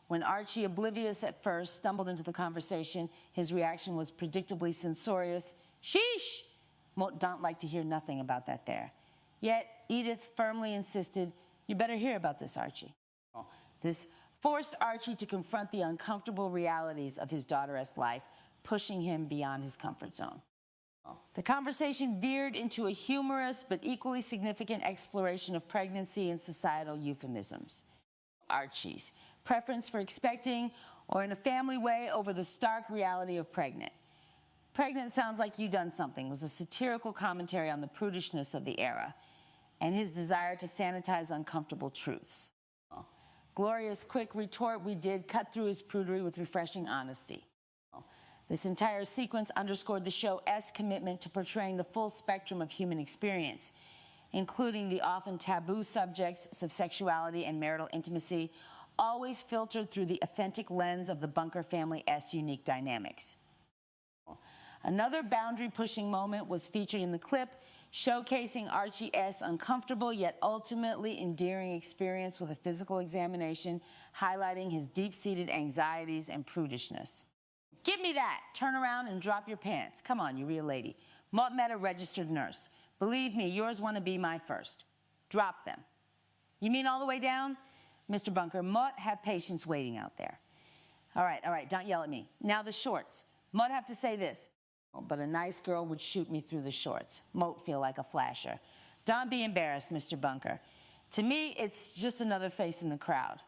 [SPEAKER 14] When Archie, oblivious at first, stumbled into the conversation, his reaction was predictably censorious. Sheesh! Moat don't like to hear nothing about that there. Yet Edith firmly insisted, you better hear about this, Archie. This forced Archie to confront the uncomfortable realities of his daughter's life, pushing him beyond his comfort zone. The conversation veered into a humorous but equally significant exploration of pregnancy and societal euphemisms. Archie's preference for expecting, or in a family way, over the stark reality of pregnant. Pregnant sounds like you done something was a satirical commentary on the prudishness of the era and his desire to sanitize uncomfortable truths. Gloria's quick retort, we did cut through his prudery with refreshing honesty. This entire sequence underscored the show's commitment to portraying the full spectrum of human experience, including the often taboo subjects of sexuality and marital intimacy, always filtered through the authentic lens of the Bunker family's unique dynamics. Another boundary-pushing moment was featured in the clip, showcasing Archie's uncomfortable yet ultimately endearing experience with a physical examination, highlighting his deep-seated anxieties and prudishness. Give me that! Turn around and drop your pants. Come on, you real lady. Mott met a registered nurse. Believe me, yours want to be my first. Drop them. You mean all the way down? Mr. Bunker, Mott have patients waiting out there. All right, don't yell at me. Now the shorts. Mott have to say this. Oh, but a nice girl would shoot me through the shorts. Moat feel like a flasher. Don't be embarrassed, Mr. Bunker. To me, it's just another face in the crowd.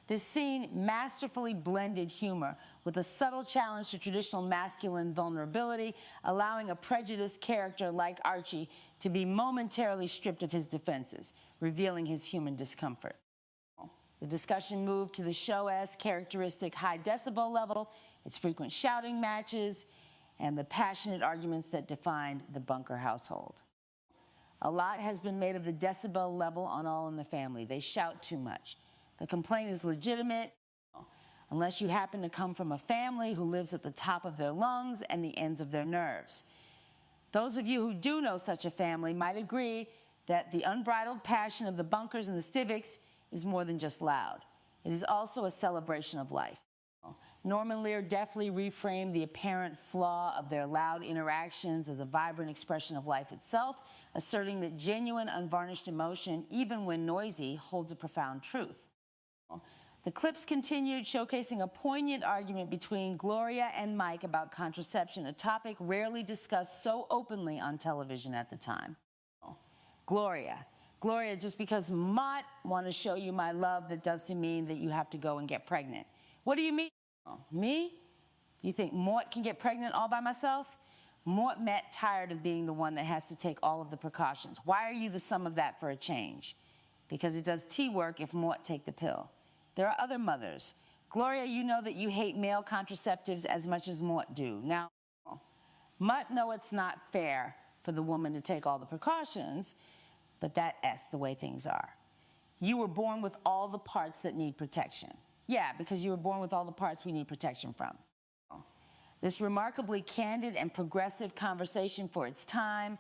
[SPEAKER 14] This scene masterfully blended humor with a subtle challenge to traditional masculine vulnerability, allowing a prejudiced character like Archie to be momentarily stripped of his defenses, revealing his human discomfort. The discussion moved to the show's characteristic high decibel level, its frequent shouting matches, and the passionate arguments that defined the Bunker household. A lot has been made of the decibel level on All in the Family. They shout too much. The complaint is legitimate, unless you happen to come from a family who lives at the top of their lungs and the ends of their nerves. Those of you who do know such a family might agree that the unbridled passion of the Bunkers and the Stivicks is more than just loud. It is also a celebration of life. Norman Lear deftly reframed the apparent flaw of their loud interactions as a vibrant expression of life itself, asserting that genuine, unvarnished emotion, even when noisy, holds a profound truth. The clips continued, showcasing a poignant argument between Gloria and Mike about contraception, a topic rarely discussed so openly on television at the time. Gloria, just because Mott want to show you my love, that doesn't mean that you have to go and get pregnant. What do you mean? Me? You think Mort can get pregnant all by myself? Mort met tired of being the one that has to take all of the precautions. Why are you the sum of that for a change? Because it does tea work if Mort take the pill. There are other mothers. Gloria, you know that you hate male contraceptives as much as Mort do. Now, Mott know it's not fair for the woman to take all the precautions, but that's the way things are. You were born with all the parts that need protection. Yeah, because you were born with all the parts we need protection from. This remarkably candid and progressive conversation for its time,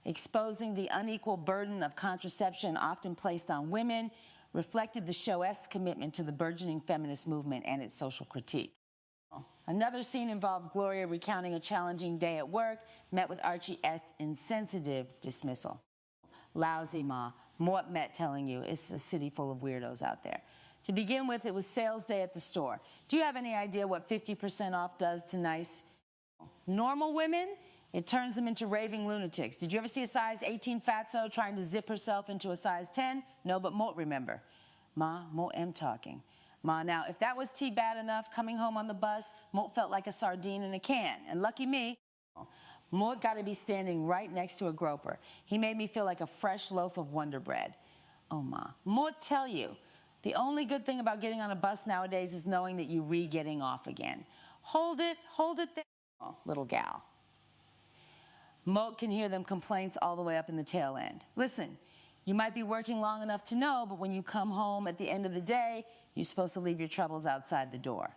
[SPEAKER 14] exposing the unequal burden of contraception often placed on women, reflected the show's commitment to the burgeoning feminist movement and its social critique. Another scene involved Gloria recounting a challenging day at work, met with Archie's insensitive dismissal. Lousy, Ma. Mort met telling you it's a city full of weirdos out there. To begin with, it was sales day at the store. Do you have any idea what 50% off does to nice, normal women? It turns them into raving lunatics. Did you ever see a size 18 fatso trying to zip herself into a size 10? No, but Mort remember. Ma, Mort am talking. Ma, now, if that was tea bad enough, coming home on the bus, Mort felt like a sardine in a can. And lucky me, Mort got to be standing right next to a groper. He made me feel like a fresh loaf of Wonder Bread. Oh, Ma, Mort tell you, the only good thing about getting on a bus nowadays is knowing that you re-getting off again. Hold it there, oh, little gal. Mort can hear them complaints all the way up in the tail end. Listen, you might be working long enough to know, but when you come home at the end of the day, you're supposed to leave your troubles outside the door.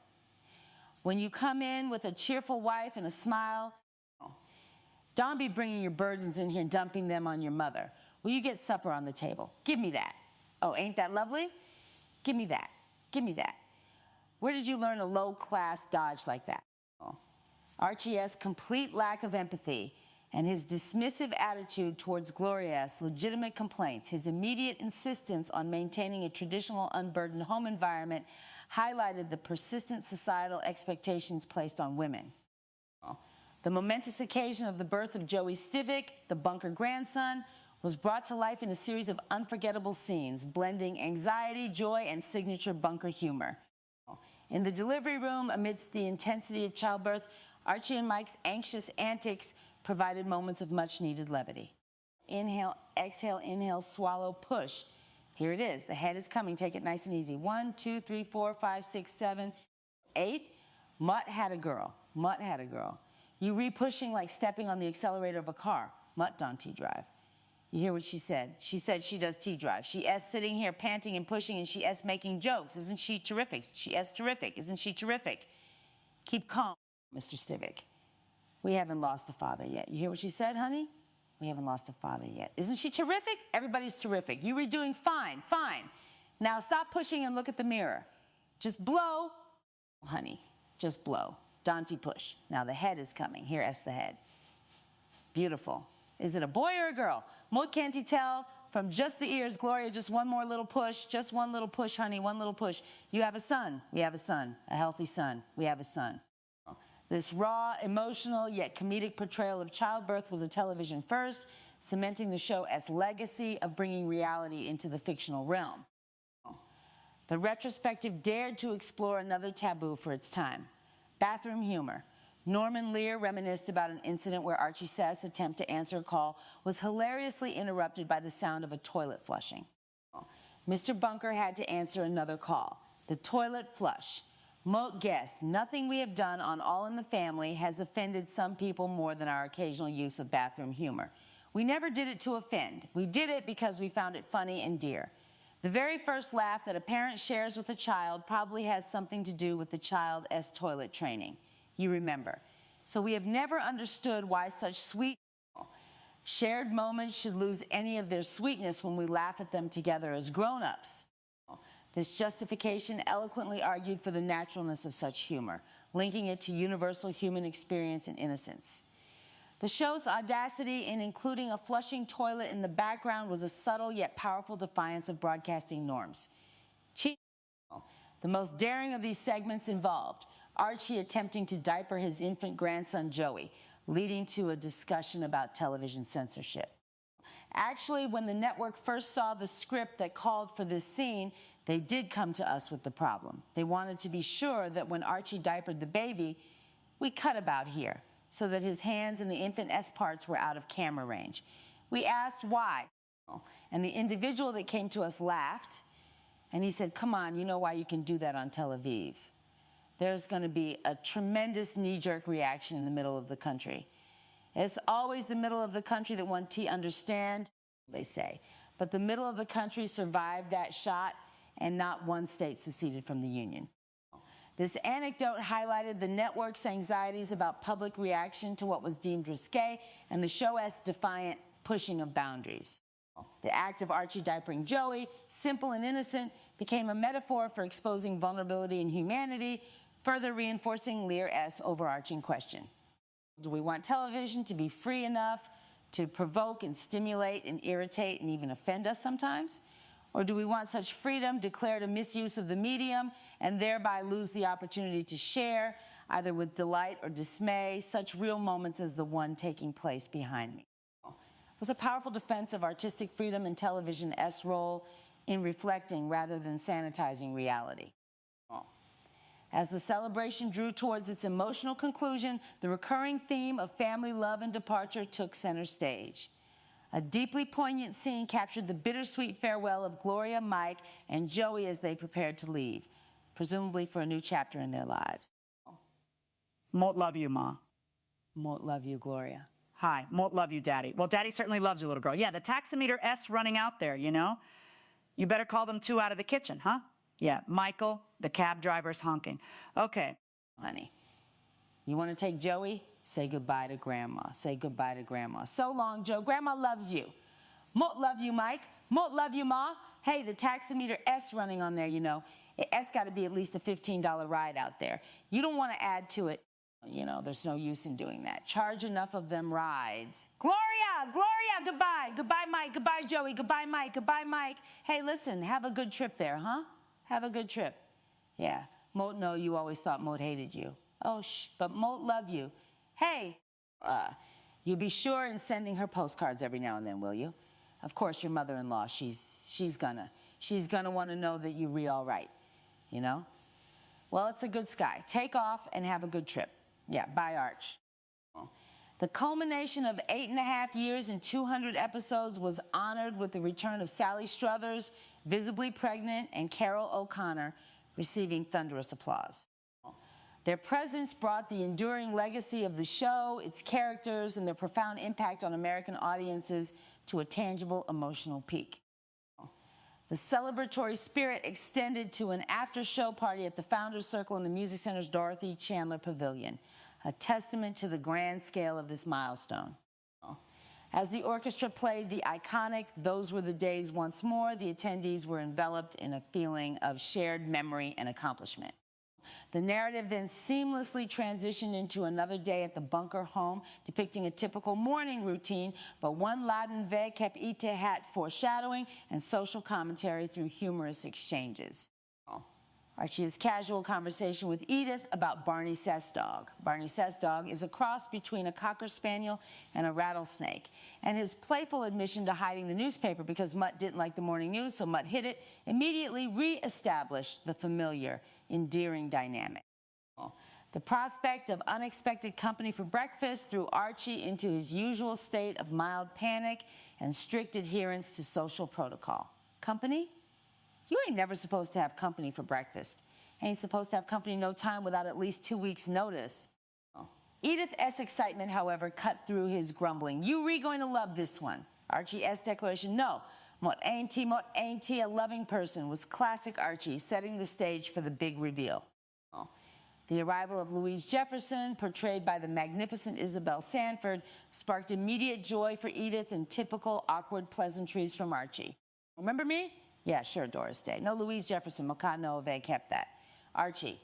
[SPEAKER 14] When you come in with a cheerful wife and a smile, don't be bringing your burdens in here and dumping them on your mother. Will you get supper on the table? Give me that. Oh, ain't that lovely? Give me that. Give me that. Where did you learn a low-class dodge like that? Archie's complete lack of empathy and his dismissive attitude towards Gloria's legitimate complaints, his immediate insistence on maintaining a traditional unburdened home environment, highlighted the persistent societal expectations placed on women. The momentous occasion of the birth of Joey Stivic, the Bunker grandson, was brought to life in a series of unforgettable scenes, blending anxiety, joy, and signature Bunker humor. In the delivery room, amidst the intensity of childbirth, Archie and Mike's anxious antics provided moments of much-needed levity. Inhale, exhale, inhale, swallow, push. Here it is. The head is coming. Take it nice and easy. 1, 2, 3, 4, 5, 6, 7, 8. Mutt had a girl. Mutt had a girl. You re-pushing like stepping on the accelerator of a car. Mutt on T-drive. You hear what she said? She said she does T-drive. She S sitting here panting and pushing, and she S making jokes. Isn't she terrific? She S terrific. Isn't she terrific? Keep calm, Mr. Stivic. We haven't lost a father yet. You hear what she said, honey? We haven't lost a father yet. Isn't she terrific? Everybody's terrific. You were doing fine, fine. Now stop pushing and look at the mirror. Just blow, honey. Just blow. Dante push. Now the head is coming. Here, S the head. Beautiful. Is it a boy or a girl? What can't you tell from just the ears? Gloria, just one more little push. Just one little push, honey. One little push. You have a son. We have a son. A healthy son. We have a son. This raw, emotional, yet comedic portrayal of childbirth was a television first, cementing the show as legacy of bringing reality into the fictional realm. The retrospective dared to explore another taboo for its time: bathroom humor. Norman Lear reminisced about an incident where Archie Seth's attempt to answer a call was hilariously interrupted by the sound of a toilet flushing. Mr. Bunker had to answer another call. The toilet flush. Moat guess, nothing we have done on All in the Family has offended some people more than our occasional use of bathroom humor. We never did it to offend. We did it because we found it funny and dear. The very first laugh that a parent shares with a child probably has something to do with the child's toilet training. You remember. So we have never understood why such sweet shared moments should lose any of their sweetness when we laugh at them together as grown-ups. This justification eloquently argued for the naturalness of such humor, linking it to universal human experience and innocence. The show's audacity in including a flushing toilet in the background was a subtle yet powerful defiance of broadcasting norms. The most daring of these segments involved Archie attempting to diaper his infant grandson Joey, leading to a discussion about television censorship. Actually, when the network first saw the script that called for this scene, they did come to us with the problem. They wanted to be sure that when Archie diapered the baby, we cut about here so that his hands and the infant S parts were out of camera range. We asked why, and the individual that came to us laughed, and he said, "Come on, you know why you can do that on Tel Aviv. There's going to be a tremendous knee-jerk reaction in the middle of the country. It's always the middle of the country that one understand, they say. But the middle of the country survived that shot, and not one state seceded from the Union." This anecdote highlighted the network's anxieties about public reaction to what was deemed risque and the show's defiant pushing of boundaries. The act of Archie diapering Joey, simple and innocent, became a metaphor for exposing vulnerability and humanity, further reinforcing Lear's overarching question. Do we want television to be free enough to provoke and stimulate and irritate and even offend us sometimes? Or do we want such freedom declared a misuse of the medium and thereby lose the opportunity to share, either with delight or dismay, such real moments as the one taking place behind me? It was a powerful defense of artistic freedom and television's role in reflecting rather than sanitizing reality. As the celebration drew towards its emotional conclusion, the recurring theme of family love and departure took center stage. A deeply poignant scene captured the bittersweet farewell of Gloria, Mike, and Joey as they prepared to leave, presumably for a new chapter in their lives.
[SPEAKER 15] Mort love you, Ma.
[SPEAKER 14] Mort love you, Gloria.
[SPEAKER 15] Hi, Mort love you, Daddy. Well, Daddy certainly loves you, little girl. Yeah, the taximeter S running out there, you know? You better call them two out of the kitchen, huh? Yeah, Michael, the cab driver's honking. Okay.
[SPEAKER 14] Honey, you want to take Joey? Say goodbye to Grandma. Say goodbye to Grandma. So long, Joe. Grandma loves you. Mort love you, Mike. Mort love you, Ma. Hey, the taximeter S running on there, you know. S got to be at least a $15 ride out there. You don't want to add to it. You know, there's no use in doing that. Charge enough of them rides. Gloria! Gloria, goodbye. Goodbye, Mike. Goodbye, Joey. Goodbye, Mike. Goodbye, Mike. Hey, listen, have a good trip there, huh? Have a good trip. Yeah. Mort know you always thought Mort hated you. Oh, shh. But Mort love you. Hey, You'll be sure in sending her postcards every now and then, will you? Of course, your mother-in-law, she's gonna want to know that you're all right, you know? Well, it's a good sky. Take off and have a good trip. Yeah, bye, Arch. The culmination of 8.5 years and 200 episodes was honored with the return of Sally Struthers, visibly pregnant, and Carol O'Connor receiving thunderous applause. Their presence brought the enduring legacy of the show, its characters, and their profound impact on American audiences to a tangible emotional peak. The celebratory spirit extended to an after-show party at the Founders Circle in the Music Center's Dorothy Chandler Pavilion, a testament to the grand scale of this milestone. As the orchestra played the iconic "Those Were the Days" once more, the attendees were enveloped in a feeling of shared memory and accomplishment. The narrative then seamlessly transitioned into another day at the bunker home, depicting a typical morning routine, but one laden ve kept ite hat foreshadowing and social commentary through humorous exchanges. Archie's casual conversation with Edith about Barney Sessdog. Barney Sessdog is a cross between a Cocker Spaniel and a rattlesnake, and his playful admission to hiding the newspaper because Mutt didn't like the morning news, so Mutt hid it, immediately re-established the familiar, endearing dynamic. The prospect of unexpected company for breakfast threw Archie into his usual state of mild panic and strict adherence to social protocol. Company? You ain't never supposed to have company for breakfast. Ain't supposed to have company no time without at least 2 weeks' notice. Edith S. excitement, however, cut through his grumbling. You going to love this one. Archie S. declaration, no. Mot ain't he a loving person, was classic Archie, setting the stage for the big reveal. The arrival of Louise Jefferson, portrayed by the magnificent Isabel Sanford, sparked immediate joy for Edith and typical awkward pleasantries from Archie. Remember me? Yeah, sure, Doris Day. No, Louise Jefferson, Mokano Ove kept that. Archie,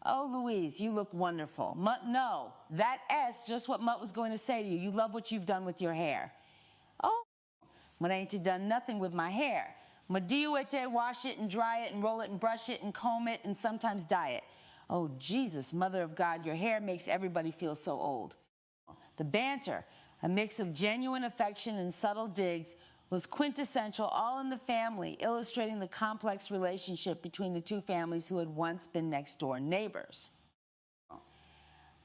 [SPEAKER 14] oh, Louise, you look wonderful. Mutt, no, that S, just what Mutt was going to say to you. You love what you've done with your hair. Oh, Mutt ain't you done nothing with my hair. Mutt do you wash it and dry it and roll it and brush it and comb it and sometimes dye it. Oh, Jesus, Mother of God, your hair makes everybody feel so old. The banter, a mix of genuine affection and subtle digs, was quintessential, all in the family, illustrating the complex relationship between the two families who had once been next-door neighbors.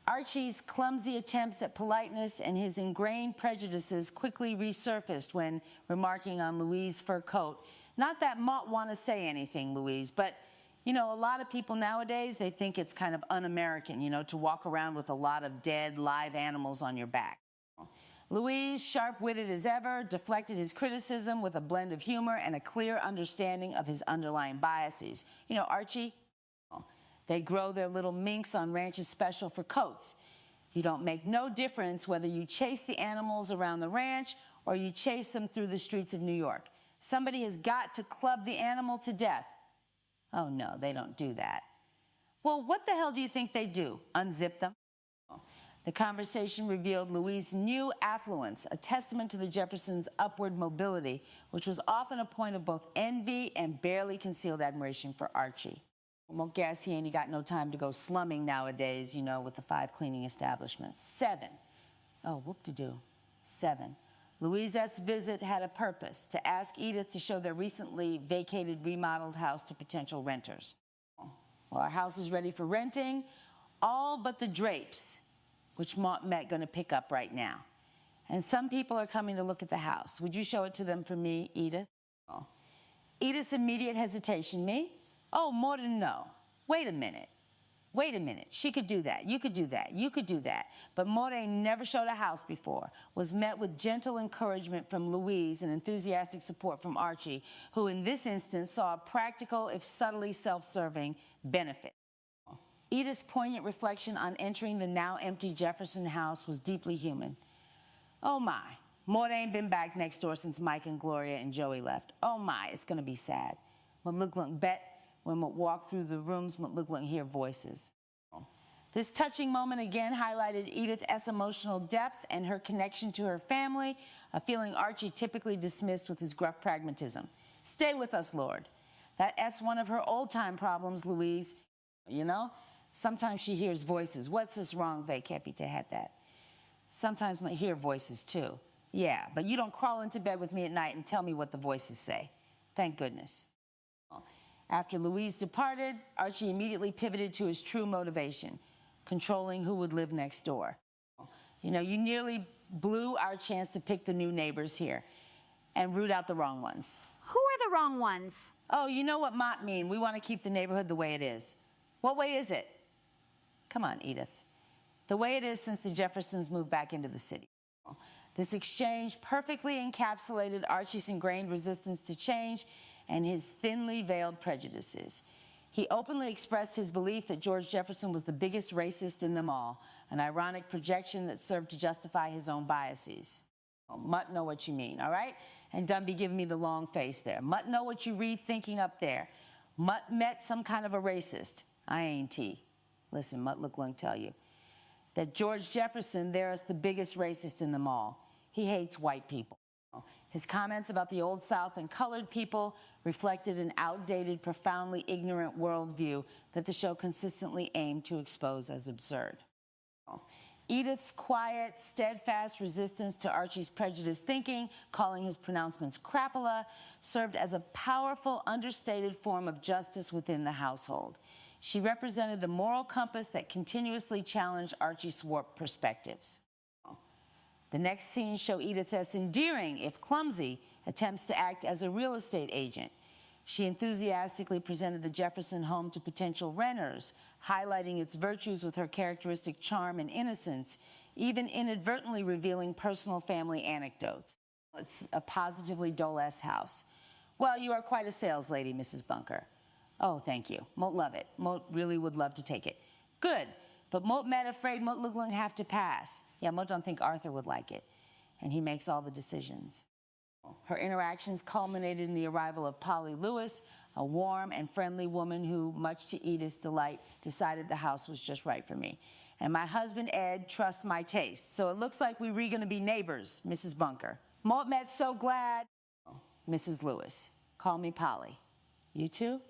[SPEAKER 14] Archie's clumsy attempts at politeness and his ingrained prejudices quickly resurfaced when remarking on Louise's fur coat. Not that Mott want to say anything, Louise, but, you know, a lot of people nowadays, they think it's kind of un-American, you know, to walk around with a lot of dead, live animals on your back. Louise, sharp-witted as ever, deflected his criticism with a blend of humor and a clear understanding of his underlying biases. You know, Archie, they grow their little minks on ranches special for coats. You don't make no difference whether you chase the animals around the ranch or you chase them through the streets of New York. Somebody has got to club the animal to death. Oh, no, they don't do that. Well, what the hell do you think they do? Unzip them? The conversation revealed Louise's new affluence, a testament to the Jeffersons' upward mobility, which was often a point of both envy and barely concealed admiration for Archie. Won't guess he ain't got no time to go slumming nowadays, you know, with the 5 cleaning establishments. 7. Oh, whoop-de-doo. 7. Louise's visit had a purpose, to ask Edith to show their recently vacated, remodeled house to potential renters. Well, our house is ready for renting, all but the drapes, which Mont Met going to pick up right now. And some people are coming to look at the house. Would you show it to them for me, Edith? Oh. Edith's immediate hesitation, me? Oh, more than no. Wait a minute. Wait a minute. She could do that. You could do that. You could do that. But More never showed a house before, was met with gentle encouragement from Louise and enthusiastic support from Archie, who in this instance saw a practical, if subtly self-serving, benefit. Edith's poignant reflection on entering the now empty Jefferson house was deeply human. Oh my, Mort ain't been back next door since Mike and Gloria and Joey left. Oh my, it's gonna be sad. But look, bet when we walk through the rooms, look, hear voices. This touching moment again highlighted Edith's emotional depth and her connection to her family, a feeling Archie typically dismissed with his gruff pragmatism. Stay with us, Lord. That's one of her old-time problems, Louise, you know? Sometimes she hears voices. What's this wrong, Vay Kepita had that. Sometimes I hear voices too. Yeah, but you don't crawl into bed with me at night and tell me what the voices say. Thank goodness. After Louise departed, Archie immediately pivoted to his true motivation, controlling who would live next door. You know, you nearly blew our chance to pick the new neighbors here and root out the wrong ones.
[SPEAKER 2] Who are the wrong ones?
[SPEAKER 14] Oh, you know what Mott mean. We want to keep the neighborhood the way it is. What way is it? Come on, Edith. The way it is since the Jeffersons moved back into the city. This exchange perfectly encapsulated Archie's ingrained resistance to change and his thinly veiled prejudices. He openly expressed his belief that George Jefferson was the biggest racist in them all, an ironic projection that served to justify his own biases. Mutt know what you mean, all right? And don't be giving me the long face there. Mutt know what you read thinking up there. Mutt met some kind of a racist. I ain't he. Listen, Mutt look like tell you that George Jefferson there is the biggest racist in them all. He hates white people. His comments about the Old South and colored people reflected an outdated, profoundly ignorant worldview that the show consistently aimed to expose as absurd. Edith's quiet, steadfast resistance to Archie's prejudiced thinking, calling his pronouncements crapola, served as a powerful, understated form of justice within the household. She represented the moral compass that continuously challenged Archie's warped perspectives. The next scenes show Edith as endearing, if clumsy, attempts to act as a real estate agent. She enthusiastically presented the Jefferson home to potential renters, highlighting its virtues with her characteristic charm and innocence, even inadvertently revealing personal family anecdotes. It's a positively Dole-esque house. Well, you are quite a sales lady, Mrs. Bunker. Oh, thank you. Moat love it. Moat really would love to take it. Good. But Moat met afraid Moat look like have to pass. Yeah, Moat don't think Arthur would like it. And he makes all the decisions. Her interactions culminated in the arrival of Polly Lewis, a warm and friendly woman who, much to Edith's delight, decided the house was just right for me. And my husband, Ed, trusts my taste. So it looks like we're going to be neighbors, Mrs. Bunker. Moat met so glad. Mrs. Lewis, call me Polly. You too?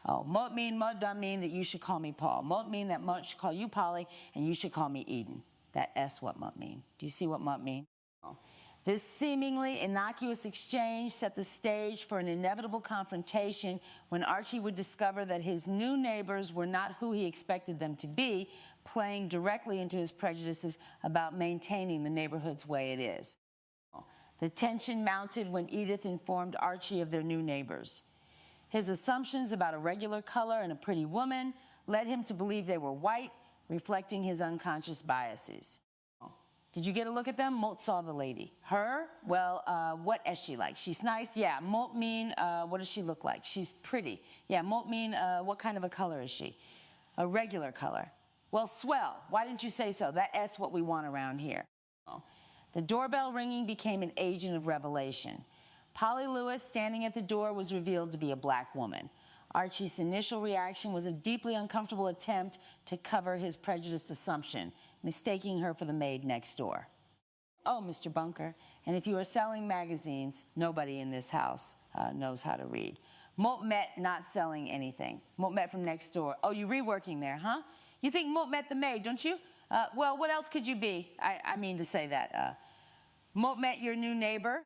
[SPEAKER 14] Oh, Moat don't mean that you should call me Paul. Moat mean that Moat should call you Polly and you should call me Eden. That S what Moat mean. Do you see what Moat mean? Oh. This seemingly innocuous exchange set the stage for an inevitable confrontation when Archie would discover that his new neighbors were not who he expected them to be, playing directly into his prejudices about maintaining the neighborhood's way it is. The tension mounted when Edith informed Archie of their new neighbors. His assumptions about a regular color and a pretty woman led him to believe they were white, reflecting his unconscious biases. Did you get a look at them? Moat saw the lady. Her? Well, what is she like? She's nice? Yeah. Moat mean, what does she look like? She's pretty. Yeah. Moat mean, what kind of a color is she? A regular color. Well, swell. Why didn't you say so? That's what we want around here. The doorbell ringing became an agent of revelation. Polly Lewis, standing at the door, was revealed to be a black woman. Archie's initial reaction was a deeply uncomfortable attempt to cover his prejudiced assumption, mistaking her for the maid next door. Oh, Mr. Bunker, and if you are selling magazines, nobody in this house knows how to read. Moat met not selling anything. Moat met from next door. Oh, you reworking there, huh? You think Moat met the maid, don't you? Well, what else could you be? I mean to say that. Moat met your new neighbor,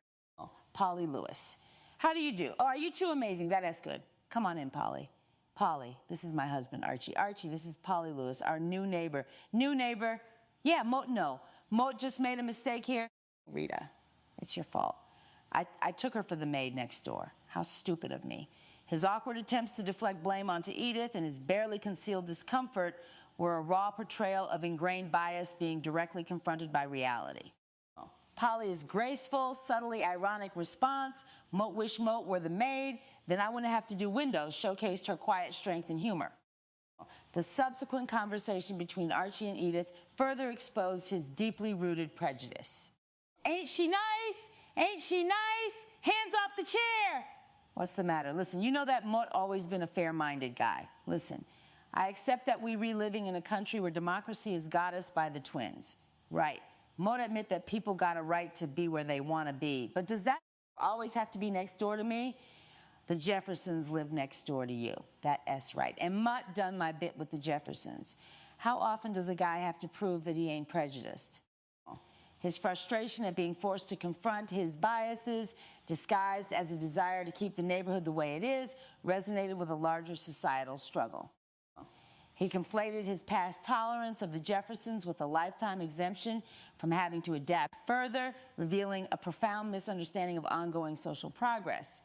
[SPEAKER 14] Polly Lewis. How do you do? Oh, are you too amazing? That's good. Come on in, Polly. Polly, this is my husband, Archie. Archie, this is Polly Lewis, our new neighbor. New neighbor? Yeah, Moat, no. Moat just made a mistake here. Rita, it's your fault. I took her for the maid next door. How stupid of me. His awkward attempts to deflect blame onto Edith and his barely concealed discomfort were a raw portrayal of ingrained bias being directly confronted by reality. Polly's graceful, subtly ironic response, Moat wish Moat were the maid, then I wouldn't have to do windows, showcased her quiet strength and humor. The subsequent conversation between Archie and Edith further exposed his deeply rooted prejudice. Ain't she nice? Ain't she nice? Hands off the chair! What's the matter? Listen, you know that Moat always been a fair-minded guy. Listen, I accept that we reliving in a country where democracy is goddessed by the twins. Right. Moat admit that people got a right to be where they want to be. But does that always have to be next door to me? The Jeffersons live next door to you. That's right. And Mutt done my bit with the Jeffersons. How often does a guy have to prove that he ain't prejudiced? His frustration at being forced to confront his biases, disguised as a desire to keep the neighborhood the way it is, resonated with a larger societal struggle. He conflated his past tolerance of the Jeffersons with a lifetime exemption from having to adapt further, revealing a profound misunderstanding of ongoing social progress.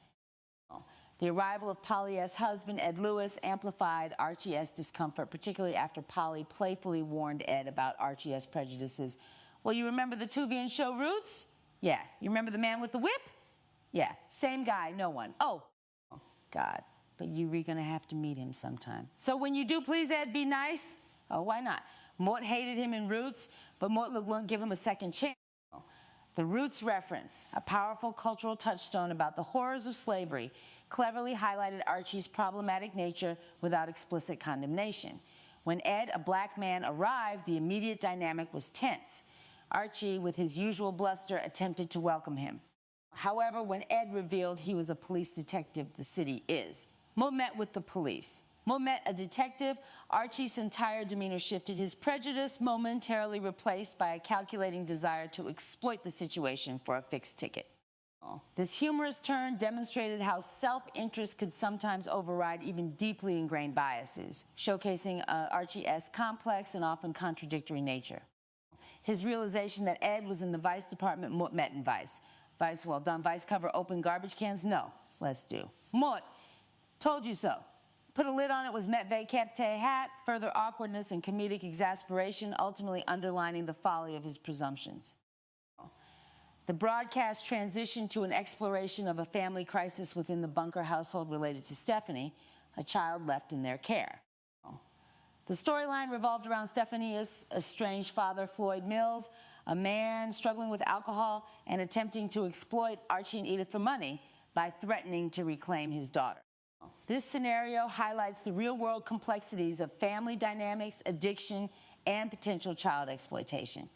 [SPEAKER 14] The arrival of Polly S.'s husband, Ed Lewis, amplified Archie S.'s discomfort, particularly after Polly playfully warned Ed about Archie S.'s prejudices. Well, you remember the Tuvian show Roots? Yeah. You remember the man with the whip? Yeah. Same guy, no one. Oh, God. But you're gonna have to meet him sometime. So when you do please Ed, be nice. Oh, why not? Mort hated him in Roots, but Mort LeGlunk give him a second chance. The Roots reference, a powerful cultural touchstone about the horrors of slavery, cleverly highlighted Archie's problematic nature without explicit condemnation. When Ed, a black man, arrived, the immediate dynamic was tense. Archie, with his usual bluster, attempted to welcome him. However, when Ed revealed he was a police detective, the city is. Mo met with the police. Mo met a detective. Archie's entire demeanor shifted, his prejudice momentarily replaced by a calculating desire to exploit the situation for a fixed ticket. This humorous turn demonstrated how self-interest could sometimes override even deeply ingrained biases, showcasing Archie S.'s complex and often contradictory nature. His realization that Ed was in the Vice Department, Mort met in Vice. Vice, well done. Vice cover open garbage cans? No. Let's do. Mort, told you so. Put a lid on it was met vacapte hat, further awkwardness and comedic exasperation, ultimately underlining the folly of his presumptions. The broadcast transitioned to an exploration of a family crisis within the Bunker household related to Stephanie, a child left in their care. The storyline revolved around Stephanie's estranged father, Floyd Mills, a man struggling with alcohol and attempting to exploit Archie and Edith for money by threatening to reclaim his daughter. This scenario highlights the real-world complexities of family dynamics, addiction, and potential child exploitation.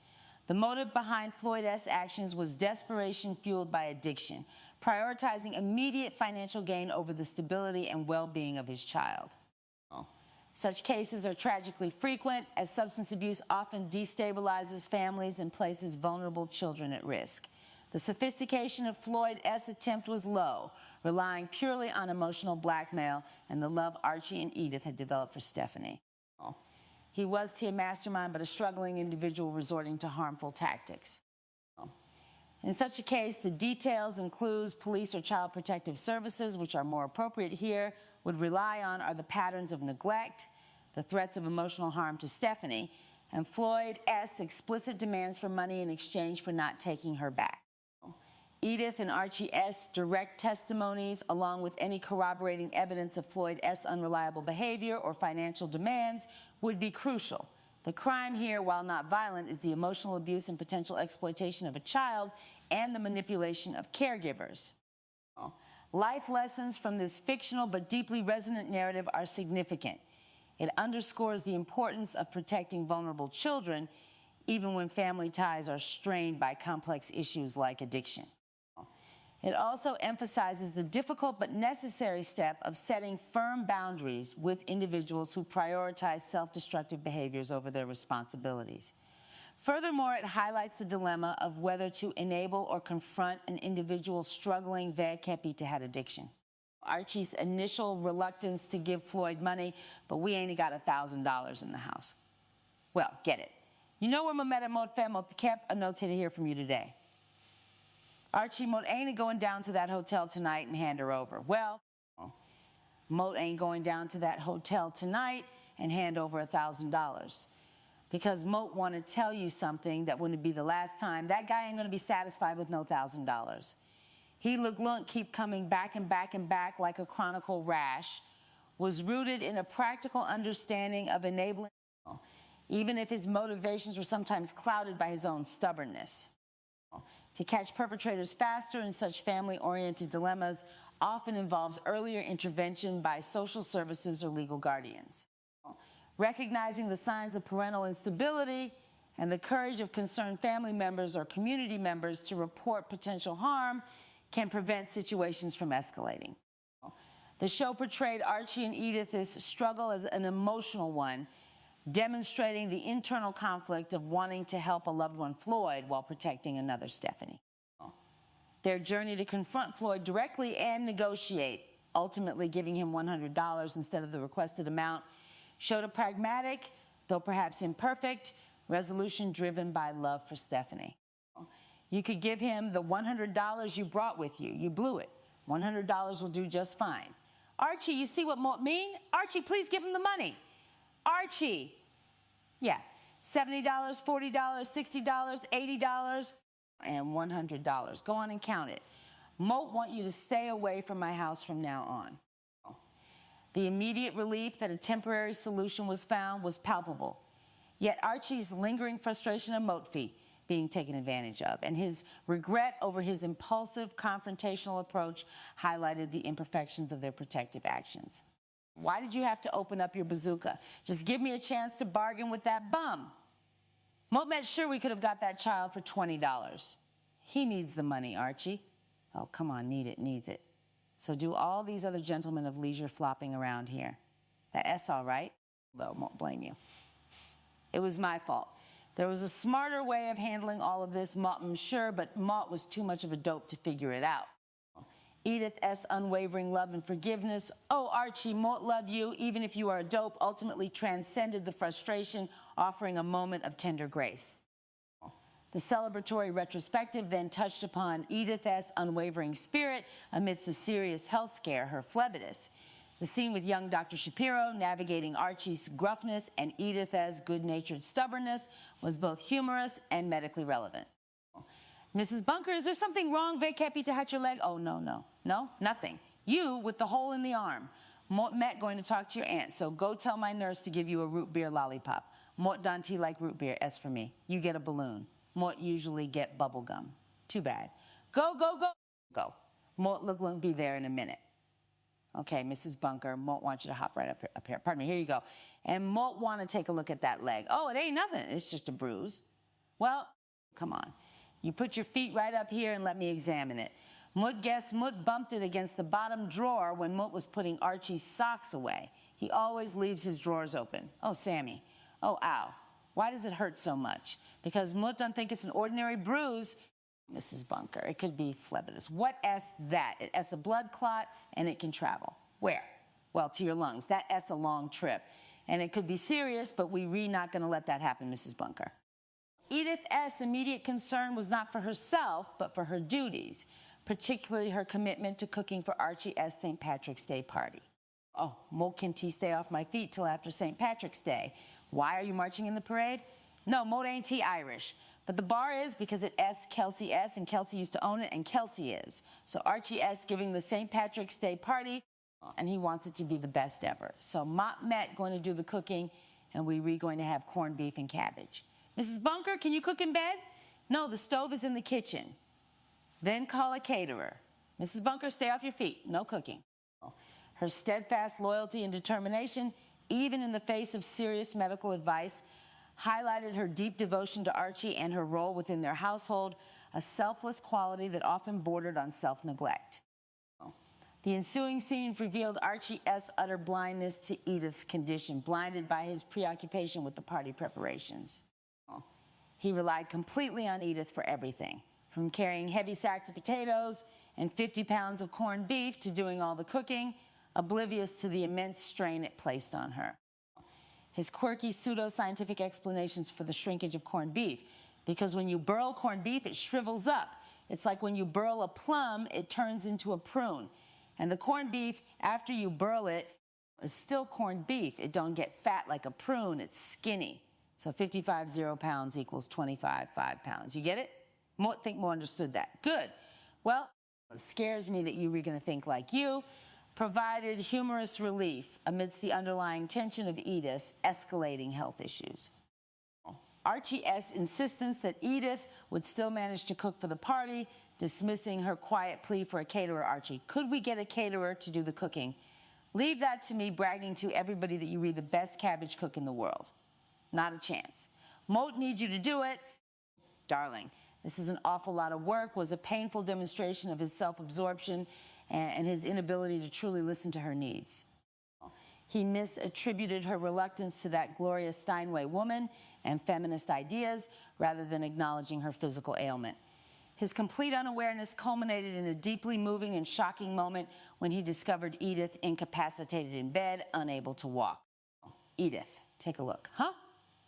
[SPEAKER 14] The motive behind Floyd S.'s actions was desperation fueled by addiction, prioritizing immediate financial gain over the stability and well-being of his child. Such cases are tragically frequent, as substance abuse often destabilizes families and places vulnerable children at risk. The sophistication of Floyd S.'s attempt was low, relying purely on emotional blackmail and the love Archie and Edith had developed for Stephanie. He was to a mastermind, but a struggling individual resorting to harmful tactics. In such a case, the details and clues police or child protective services, which are more appropriate here, would rely on are the patterns of neglect, the threats of emotional harm to Stephanie, and Floyd S.'s explicit demands for money in exchange for not taking her back. Edith and Archie S.'s direct testimonies, along with any corroborating evidence of Floyd S.'s unreliable behavior or financial demands, would be crucial. The crime here, while not violent, is the emotional abuse and potential exploitation of a child and the manipulation of caregivers. Life lessons from this fictional but deeply resonant narrative are significant. It underscores the importance of protecting vulnerable children, even when family ties are strained by complex issues like addiction. It also emphasizes the difficult but necessary step of setting firm boundaries with individuals who prioritize self-destructive behaviors over their responsibilities. Furthermore, it highlights the dilemma of whether to enable or confront an individual struggling had addiction. Archie's initial reluctance to give Floyd money, but we ain't got $1,000 in the house. Well, get it. You know where Mameta Mot Fem Mot Kep, a note to hear from you today. Archie, Mot ain't going down to that hotel tonight and hand her over. Well, Mot ain't going down to that hotel tonight and hand over $1,000. Because Mot want to tell you something that wouldn't be the last time. That guy ain't going to be satisfied with no $1,000. He LeGlunk keep coming back and back and back like a chronicle rash, was rooted in a practical understanding of enabling, even if his motivations were sometimes clouded by his own stubbornness. To catch perpetrators faster in such family-oriented dilemmas often involves earlier intervention by social services or legal guardians. Recognizing the signs of parental instability and the courage of concerned family members or community members to report potential harm can prevent situations from escalating. The show portrayed Archie and Edith's struggle as an emotional one, demonstrating the internal conflict of wanting to help a loved one, Floyd, while protecting another, Stephanie. Their journey to confront Floyd directly and negotiate, ultimately giving him $100 instead of the requested amount, showed a pragmatic, though perhaps imperfect, resolution driven by love for Stephanie. You could give him the $100 you brought with you. You blew it. $100 will do just fine. Archie, you see what Mort mean? Archie, please give him the money. Archie. Yeah. $70, $40, $60, $80, and $100. Go on and count it. Mort want you to stay away from my house from now on. The immediate relief that a temporary solution was found was palpable. Yet Archie's lingering frustration of Motfi being taken advantage of, and his regret over his impulsive, confrontational approach highlighted the imperfections of their protective actions. Why did you have to open up your bazooka? Just give me a chance to bargain with that bum. Mot made sure we could have got that child for $20. He needs the money, Archie. Oh, come on, needs it. So do all these other gentlemen of leisure flopping around here. That S all right, though, won't blame you. It was my fault. There was a smarter way of handling all of this, Mott, I'm sure, but Mott was too much of a dope to figure it out. Edith's unwavering love and forgiveness. Oh, Archie, Mott love you, even if you are a dope, ultimately transcended the frustration, offering a moment of tender grace. The celebratory retrospective then touched upon Edith's unwavering spirit amidst a serious health scare, her phlebitis. The scene with young Dr. Shapiro navigating Archie's gruffness and Edith's good-natured stubbornness was both humorous and medically relevant. Mrs. Bunker, is there something wrong? Very happy to hurt your leg? Oh, no, nothing. You with the hole in the arm. Mort Met going to talk to your aunt, so go tell my nurse to give you a root beer lollipop. Mort Dante like root beer, S for me. You get a balloon. Mort usually get bubble gum. Too bad. Go. Mort look be there in a minute. Okay, Mrs. Bunker, Mort wants you to hop right up here. Pardon me, here you go. And Mort want to take a look at that leg. Oh, it ain't nothing. It's just a bruise. Well, come on. You put your feet right up here and let me examine it. Mort guessed Mort bumped it against the bottom drawer when Mort was putting Archie's socks away. He always leaves his drawers open. Oh, Sammy. Oh, ow. Why does it hurt so much? Because Mort don't think it's an ordinary bruise. Mrs. Bunker, it could be phlebitis. What S that? It S a blood clot, and it can travel. Where? Well, to your lungs. That S a long trip. And it could be serious, but we not going to let that happen, Mrs. Bunker. Edith's immediate concern was not for herself, but for her duties, particularly her commitment to cooking for Archie's St. Patrick's Day party. Oh, Mo can T stay off my feet till after St. Patrick's Day. Why are you marching in the parade? No, Mo ain't T Irish. But the bar is because it S Kelsey S, and Kelsey used to own it, and Kelsey is. So Archie S giving the St. Patrick's Day party, and he wants it to be the best ever. So Mott Met going to do the cooking, and we going to have corned beef and cabbage. Mrs. Bunker, can you cook in bed? No, the stove is in the kitchen. Then call a caterer. Mrs. Bunker, stay off your feet. No cooking. Her steadfast loyalty and determination, even in the face of serious medical advice, highlighted her deep devotion to Archie and her role within their household, a selfless quality that often bordered on self-neglect. The ensuing scene revealed Archie's utter blindness to Edith's condition, blinded by his preoccupation with the party preparations. He relied completely on Edith for everything, from carrying heavy sacks of potatoes and 50 pounds of corned beef to doing all the cooking, oblivious to the immense strain it placed on her. His quirky pseudo-scientific explanations for the shrinkage of corned beef, because when you burl corned beef, it shrivels up. It's like when you burl a plum, it turns into a prune. And the corned beef, after you burl it, is still corned beef. It don't get fat like a prune, it's skinny. So 55 0 pounds equals 25 5 pounds. You get it? Think Mo understood that. Good. Well, it scares me that you were going to think like you. Provided humorous relief amidst the underlying tension of Edith's escalating health issues. Archie's insistence that Edith would still manage to cook for the party, dismissing her quiet plea for a caterer. Archie, could we get a caterer to do the cooking? Leave that to me bragging to everybody that you read the best cabbage cook in the world. Not a chance. Moat needs you to do it. Darling, this is an awful lot of work, was a painful demonstration of his self-absorption and his inability to truly listen to her needs. He misattributed her reluctance to that Gloria Steinway woman and feminist ideas rather than acknowledging her physical ailment. His complete unawareness culminated in a deeply moving and shocking moment when he discovered Edith incapacitated in bed, unable to walk. Edith, take a look, huh?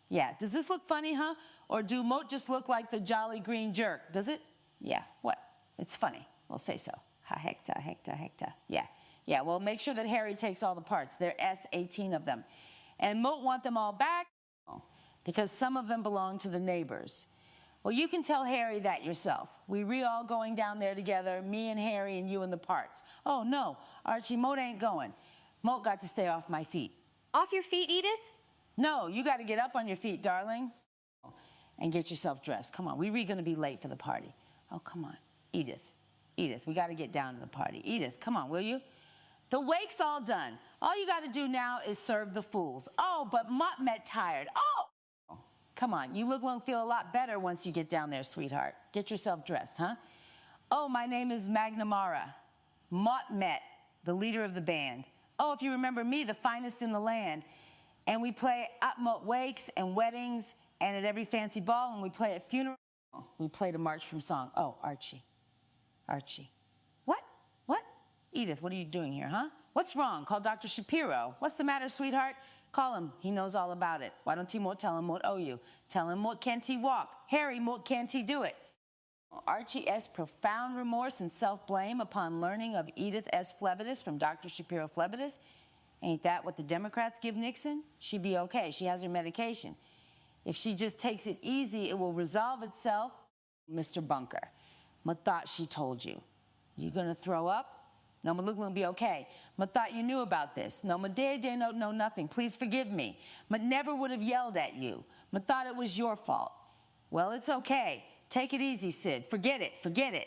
[SPEAKER 14] Yeah, does this look funny, huh? Or do Moat just look like the jolly green jerk? Does it? Yeah, what? It's funny. We'll say so. Ha hecta, hecta, hecta. Yeah. Yeah, well, make sure that Harry takes all the parts. There are 18 of them. And Moat want them all back because some of them belong to the neighbors. Well, you can tell Harry that yourself. We all going down there together, me and Harry and you and the parts. Oh, no, Archie, Moat ain't going. Moat got to stay off my feet.
[SPEAKER 2] Off your feet, Edith?
[SPEAKER 14] No, you got to get up on your feet, darling, and get yourself dressed. Come on, we're going to be late for the party. Oh, come on, Edith, we got to get down to the party. Edith, come on, will you? The wake's all done. All you got to do now is serve the fools. Oh, but Mutt met tired. Oh! Come on, you look and feel a lot better once you get down there, sweetheart. Get yourself dressed, huh? Oh, my name is McNamara. Mutt met, the leader of the band. Oh, if you remember me, the finest in the land. And we play at Mutt wakes and weddings and at every fancy ball, and we play at funerals. We played a march from song. Oh, Archie. Archie. What? Edith, what are you doing here, huh? What's wrong? Call Dr. Shapiro. What's the matter, sweetheart? Call him. He knows all about it. Why don't you tell him what owe you? Tell him what can't he walk? Harry, what can't he do it? Archie S. profound remorse and self-blame upon learning of Edith S. Phlebitis from Dr. Shapiro Phlebitis. Ain't that what the Democrats give Nixon? She'd be okay. She has her medication. If she just takes it easy, it will resolve itself. Mr. Bunker, ma thought she told you. You gonna throw up? No, ma look gonna be okay. Ma thought you knew about this. No, ma did know nothing. Please forgive me. Ma never would have yelled at you. Ma thought it was your fault. Well, it's okay. Take it easy, Sid. Forget it. Forget it.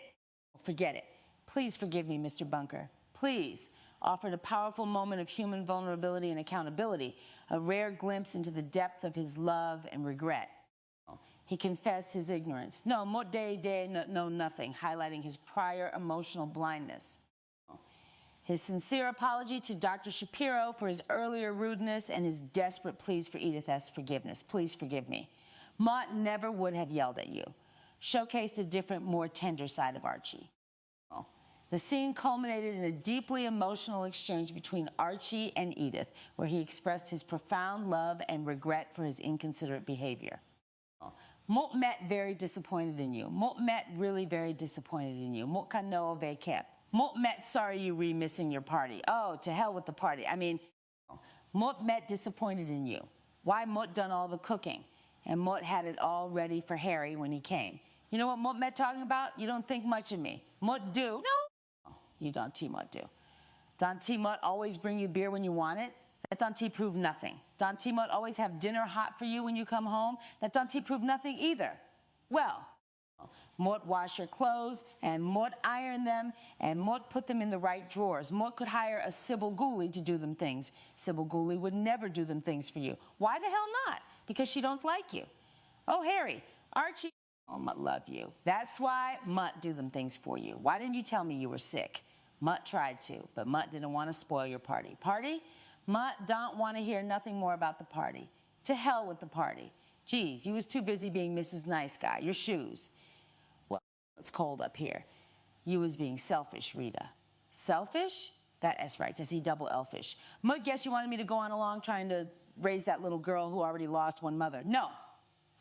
[SPEAKER 14] Forget it. Please forgive me, Mr. Bunker. Please. Offered a powerful moment of human vulnerability and accountability, a rare glimpse into the depth of his love and regret. He confessed his ignorance. No, mo de no nothing, highlighting his prior emotional blindness. His sincere apology to Dr. Shapiro for his earlier rudeness and his desperate pleas for Edith S. forgiveness. Please forgive me. Mott never would have yelled at you. Showcased a different, more tender side of Archie. The scene culminated in a deeply emotional exchange between Archie and Edith, where he expressed his profound love and regret for his inconsiderate behavior. Mot met very disappointed in you. Mot met really very disappointed in you. Mot kano ve kept. Mot met sorry you missing your party. Oh, to hell with the party. I mean, Mot met disappointed in you. Why Mot done all the cooking? And Mot had it all ready for Harry when he came. You know what Mot met talking about? You don't think much of me. Mot do. No. You don't T-Mot do. Don T-Mot always bring you beer when you want it. That Don T prove nothing. Don T-Mot always have dinner hot for you when you come home. That Don T prove nothing either. Well, Mort wash your clothes, and Mort iron them, and Mort put them in the right drawers. Mort could hire a Sybil Gooley to do them things. Sybil Gooley would never do them things for you. Why the hell not? Because she don't like you. Oh, Harry, Archie, oh, Mutt love you. That's why Mutt do them things for you. Why didn't you tell me you were sick? Mutt tried to, but Mutt didn't want to spoil your party. Party? Mutt don't want to hear nothing more about the party. To hell with the party. Geez, you was too busy being Mrs. Nice Guy. Your shoes. Well, it's cold up here. You was being selfish, Rita. Selfish? That's right, to see double elfish. Mutt guess you wanted me to go on along trying to raise that little girl who already lost one mother. No.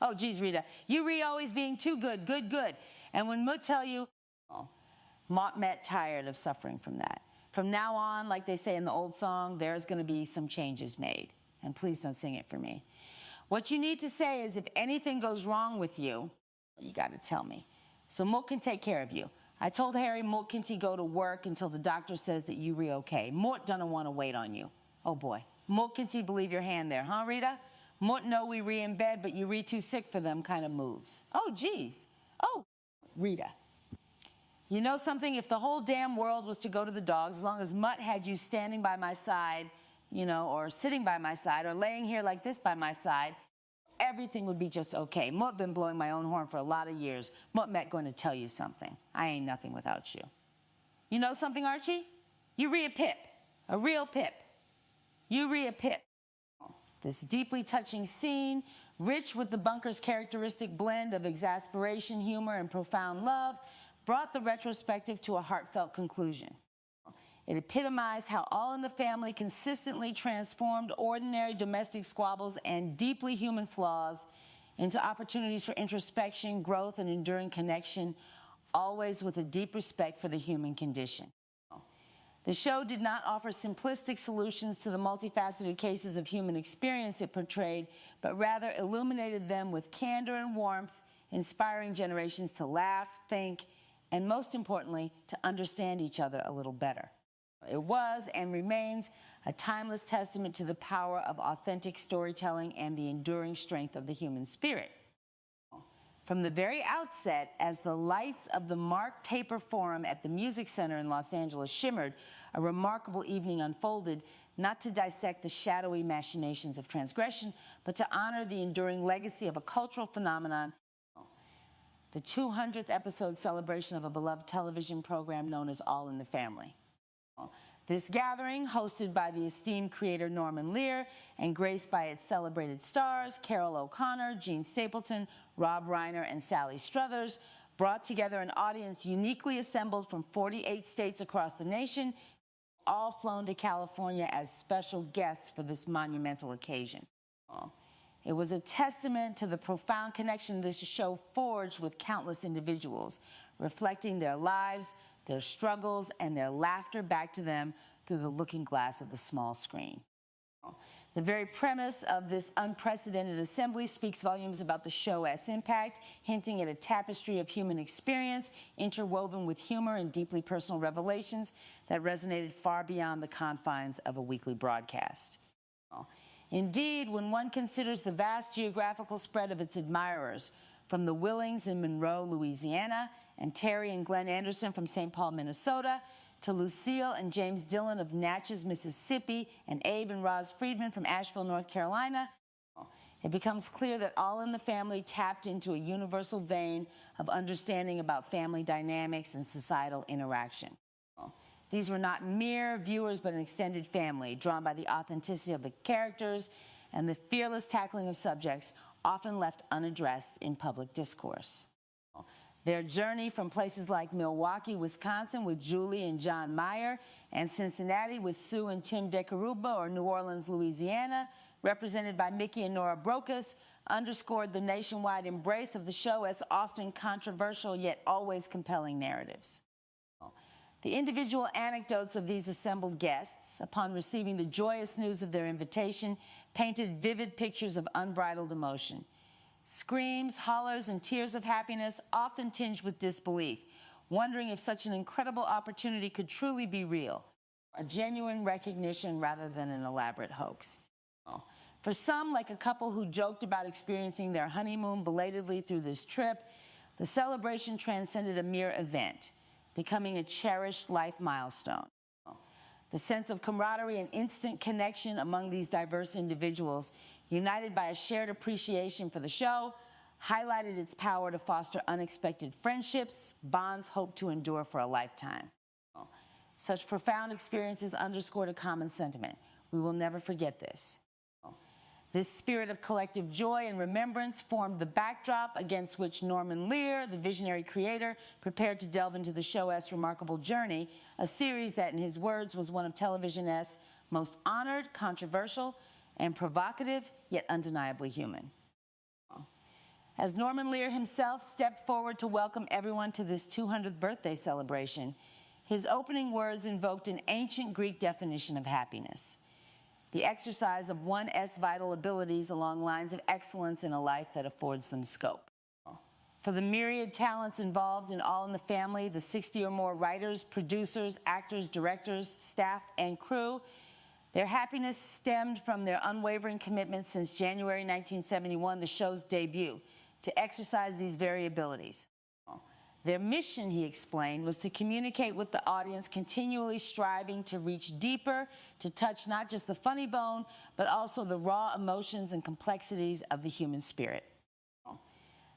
[SPEAKER 14] Oh, geez, Rita, you always being too good, good. And when Mutt tell you, oh, Mott met tired of suffering from that. From now on, like they say in the old song, there's going to be some changes made. And please don't sing it for me. What you need to say is if anything goes wrong with you, you got to tell me. So Mott can take care of you. I told Harry Mott can go to work until the doctor says that you okay. Mott doesn't want to wait on you. Oh, boy. Mott can believe your hand there, huh, Rita? Mott know we in bed, but you too sick for them kind of moves. Oh, geez. Oh, Rita. You know something? If the whole damn world was to go to the dogs, as long as Mutt had you standing by my side, you know, or sitting by my side, or laying here like this by my side, everything would be just okay. Mutt been blowing my own horn for a lot of years. Mutt met going to tell you something. I ain't nothing without you. You know something, Archie? You a pip. A real pip. Urea Pit. This deeply touching scene, rich with the bunker's characteristic blend of exasperation, humor, and profound love, brought the retrospective to a heartfelt conclusion. It epitomized how All in the Family consistently transformed ordinary domestic squabbles and deeply human flaws into opportunities for introspection, growth, and enduring connection, always with a deep respect for the human condition. The show did not offer simplistic solutions to the multifaceted cases of human experience it portrayed, but rather illuminated them with candor and warmth, inspiring generations to laugh, think, and most importantly, to understand each other a little better. It was and remains a timeless testament to the power of authentic storytelling and the enduring strength of the human spirit. From the very outset, as the lights of the Mark Taper Forum at the Music Center in Los Angeles shimmered, a remarkable evening unfolded, not to dissect the shadowy machinations of transgression, but to honor the enduring legacy of a cultural phenomenon, the 200th episode celebration of a beloved television program known as All in the Family. This gathering, hosted by the esteemed creator Norman Lear and graced by its celebrated stars, Carol O'Connor, Gene Stapleton, Rob Reiner, and Sally Struthers, brought together an audience uniquely assembled from 48 states across the nation, all flown to California as special guests for this monumental occasion. It was a testament to the profound connection this show forged with countless individuals, reflecting their lives, their struggles, and their laughter back to them through the looking glass of the small screen. The very premise of this unprecedented assembly speaks volumes about the show's impact, hinting at a tapestry of human experience interwoven with humor and deeply personal revelations that resonated far beyond the confines of a weekly broadcast. Indeed, when one considers the vast geographical spread of its admirers, from the Willings in Monroe, Louisiana, and Terry and Glenn Anderson from St. Paul, Minnesota, to Lucille and James Dillon of Natchez, Mississippi, and Abe and Roz Friedman from Asheville, North Carolina, it becomes clear that All in the Family tapped into a universal vein of understanding about family dynamics and societal interaction. These were not mere viewers, but an extended family, drawn by the authenticity of the characters and the fearless tackling of subjects often left unaddressed in public discourse. Their journey from places like Milwaukee, Wisconsin with Julie and John Meyer, and Cincinnati with Sue and Tim DeCaruba, or New Orleans, Louisiana, represented by Mickey and Nora Brokus, underscored the nationwide embrace of the show as often controversial yet always compelling narratives. The individual anecdotes of these assembled guests, upon receiving the joyous news of their invitation, painted vivid pictures of unbridled emotion. Screams, hollers, and tears of happiness, often tinged with disbelief, wondering if such an incredible opportunity could truly be real, a genuine recognition rather than an elaborate hoax. For some, like a couple who joked about experiencing their honeymoon belatedly through this trip, the celebration transcended a mere event, becoming a cherished life milestone. The sense of camaraderie and instant connection among these diverse individuals, united by a shared appreciation for the show, highlighted its power to foster unexpected friendships, bonds hoped to endure for a lifetime. Such profound experiences underscored a common sentiment. We will never forget this. This spirit of collective joy and remembrance formed the backdrop against which Norman Lear, the visionary creator, prepared to delve into the show's remarkable journey, a series that, in his words, was one of television's most honored, controversial, and provocative, yet undeniably human. As Norman Lear himself stepped forward to welcome everyone to this 200th birthday celebration, his opening words invoked an ancient Greek definition of happiness: the exercise of one's vital abilities along lines of excellence in a life that affords them scope. For the myriad talents involved in All in the Family, the 60 or more writers, producers, actors, directors, staff, and crew, their happiness stemmed from their unwavering commitment since January 1971, the show's debut, to exercise these very abilities. Their mission, he explained, was to communicate with the audience, continually striving to reach deeper, to touch not just the funny bone, but also the raw emotions and complexities of the human spirit.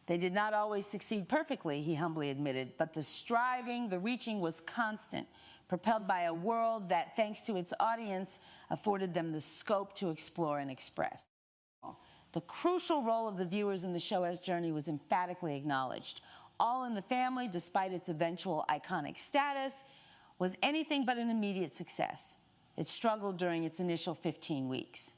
[SPEAKER 14] They did not always succeed perfectly, he humbly admitted, but the striving, the reaching was constant, propelled by a world that, thanks to its audience, afforded them the scope to explore and express. The crucial role of the viewers in the show's journey was emphatically acknowledged. All in the Family, despite its eventual iconic status, was anything but an immediate success. It struggled during its initial 15 weeks.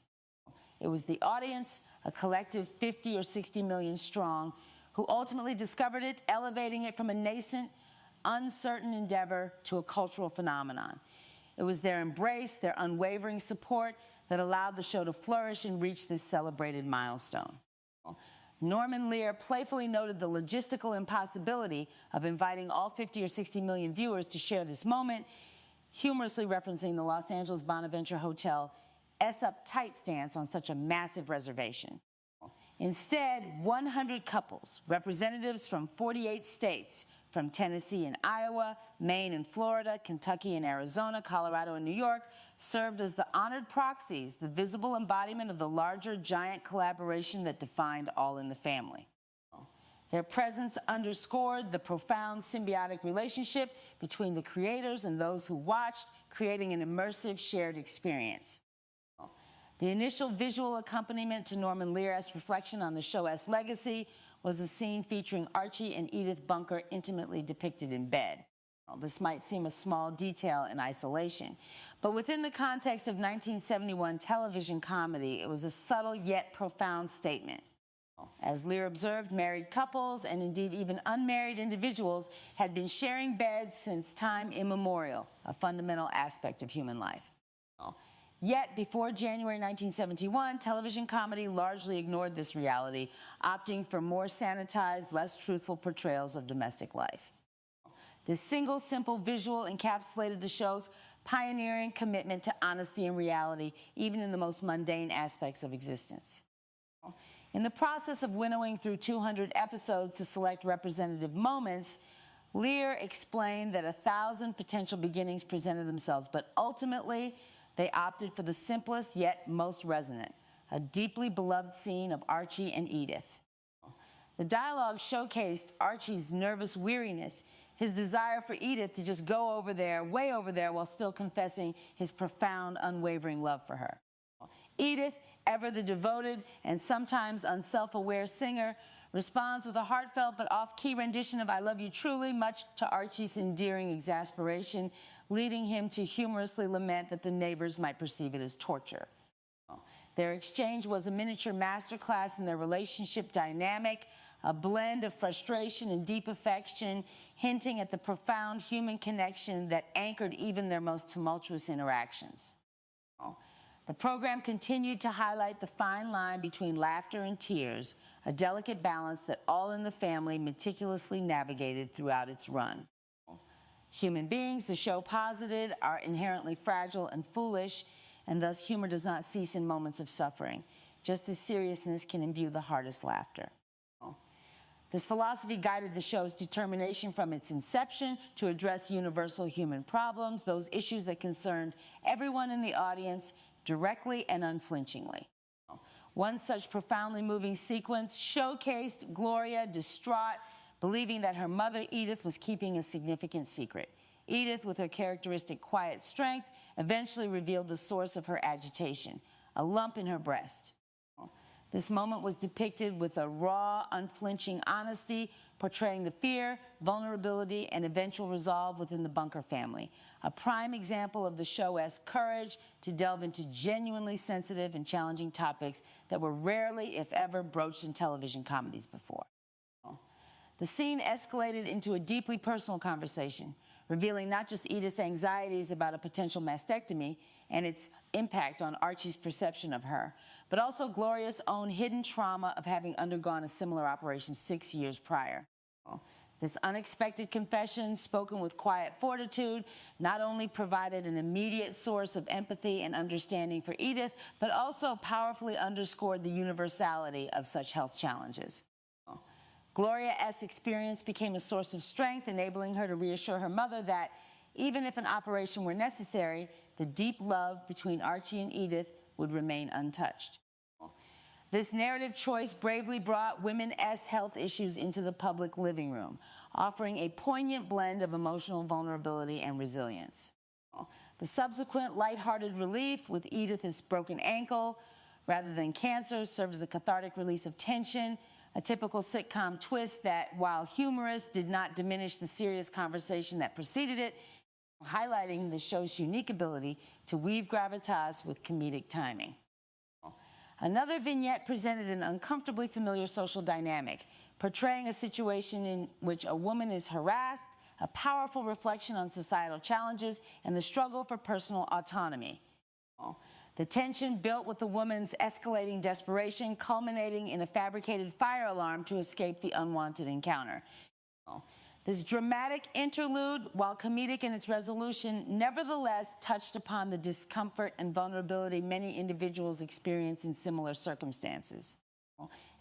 [SPEAKER 14] It was the audience, a collective 50 or 60 million strong, who ultimately discovered it, elevating it from a nascent, uncertain endeavor to a cultural phenomenon. It was their embrace, their unwavering support that allowed the show to flourish and reach this celebrated milestone. Norman Lear playfully noted the logistical impossibility of inviting all 50 or 60 million viewers to share this moment, humorously referencing the Los Angeles Bonaventure Hotel uptight stance on such a massive reservation. Instead, 100 couples, representatives from 48 states, from Tennessee and Iowa, Maine and Florida, Kentucky and Arizona, Colorado and New York, served as the honored proxies, the visible embodiment of the larger giant collaboration that defined All in the Family. Their presence underscored the profound symbiotic relationship between the creators and those who watched, creating an immersive shared experience. The initial visual accompaniment to Norman Lear's reflection on the show's legacy was a scene featuring Archie and Edith Bunker intimately depicted in bed. This might seem a small detail in isolation, but within the context of 1971 television comedy, it was a subtle yet profound statement. As Lear observed, married couples, and indeed even unmarried individuals, had been sharing beds since time immemorial, a fundamental aspect of human life. Yet, before January 1971, television comedy largely ignored this reality, opting for more sanitized, less truthful portrayals of domestic life. This single, simple visual encapsulated the show's pioneering commitment to honesty and reality, even in the most mundane aspects of existence. In the process of winnowing through 200 episodes to select representative moments, Lear explained that 1,000 potential beginnings presented themselves, but ultimately, they opted for the simplest yet most resonant, a deeply beloved scene of Archie and Edith. The dialogue showcased Archie's nervous weariness, his desire for Edith to just go over there, way over there, while still confessing his profound, unwavering love for her. Edith, ever the devoted and sometimes unself-aware singer, responds with a heartfelt but off-key rendition of I Love You Truly, much to Archie's endearing exasperation, leading him to humorously lament that the neighbors might perceive it as torture. Their exchange was a miniature masterclass in their relationship dynamic, a blend of frustration and deep affection, hinting at the profound human connection that anchored even their most tumultuous interactions. The program continued to highlight the fine line between laughter and tears, a delicate balance that All in the Family meticulously navigated throughout its run. Human beings, the show posited, are inherently fragile and foolish, and thus humor does not cease in moments of suffering, just as seriousness can imbue the hardest laughter. This philosophy guided the show's determination from its inception to address universal human problems, those issues that concerned everyone in the audience directly and unflinchingly. One such profoundly moving sequence showcased Gloria distraught, believing that her mother, Edith, was keeping a significant secret. Edith, with her characteristic quiet strength, eventually revealed the source of her agitation, a lump in her breast. This moment was depicted with a raw, unflinching honesty, portraying the fear, vulnerability, and eventual resolve within the Bunker family, a prime example of the show's courage to delve into genuinely sensitive and challenging topics that were rarely, if ever, broached in television comedies before. The scene escalated into a deeply personal conversation, revealing not just Edith's anxieties about a potential mastectomy and its impact on Archie's perception of her, but also Gloria's own hidden trauma of having undergone a similar operation 6 years prior. This unexpected confession, spoken with quiet fortitude, not only provided an immediate source of empathy and understanding for Edith, but also powerfully underscored the universality of such health challenges. Gloria's experience became a source of strength, enabling her to reassure her mother that, even if an operation were necessary, the deep love between Archie and Edith would remain untouched. This narrative choice bravely brought women's health issues into the public living room, offering a poignant blend of emotional vulnerability and resilience. The subsequent lighthearted relief with Edith's broken ankle, rather than cancer, served as a cathartic release of tension, a typical sitcom twist that, while humorous, did not diminish the serious conversation that preceded it, highlighting the show's unique ability to weave gravitas with comedic timing. Another vignette presented an uncomfortably familiar social dynamic, portraying a situation in which a woman is harassed, a powerful reflection on societal challenges, and the struggle for personal autonomy. The tension built with the woman's escalating desperation, culminating in a fabricated fire alarm to escape the unwanted encounter. This dramatic interlude, while comedic in its resolution, nevertheless touched upon the discomfort and vulnerability many individuals experience in similar circumstances.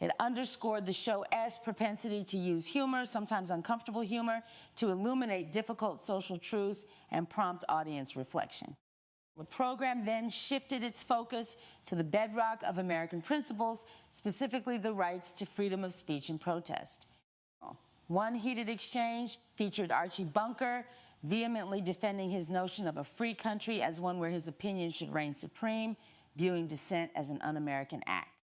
[SPEAKER 14] It underscored the show's propensity to use humor, sometimes uncomfortable humor, to illuminate difficult social truths and prompt audience reflection. The program then shifted its focus to the bedrock of American principles, specifically the rights to freedom of speech and protest. One heated exchange featured Archie Bunker vehemently defending his notion of a free country as one where his opinion should reign supreme, viewing dissent as an un-American act.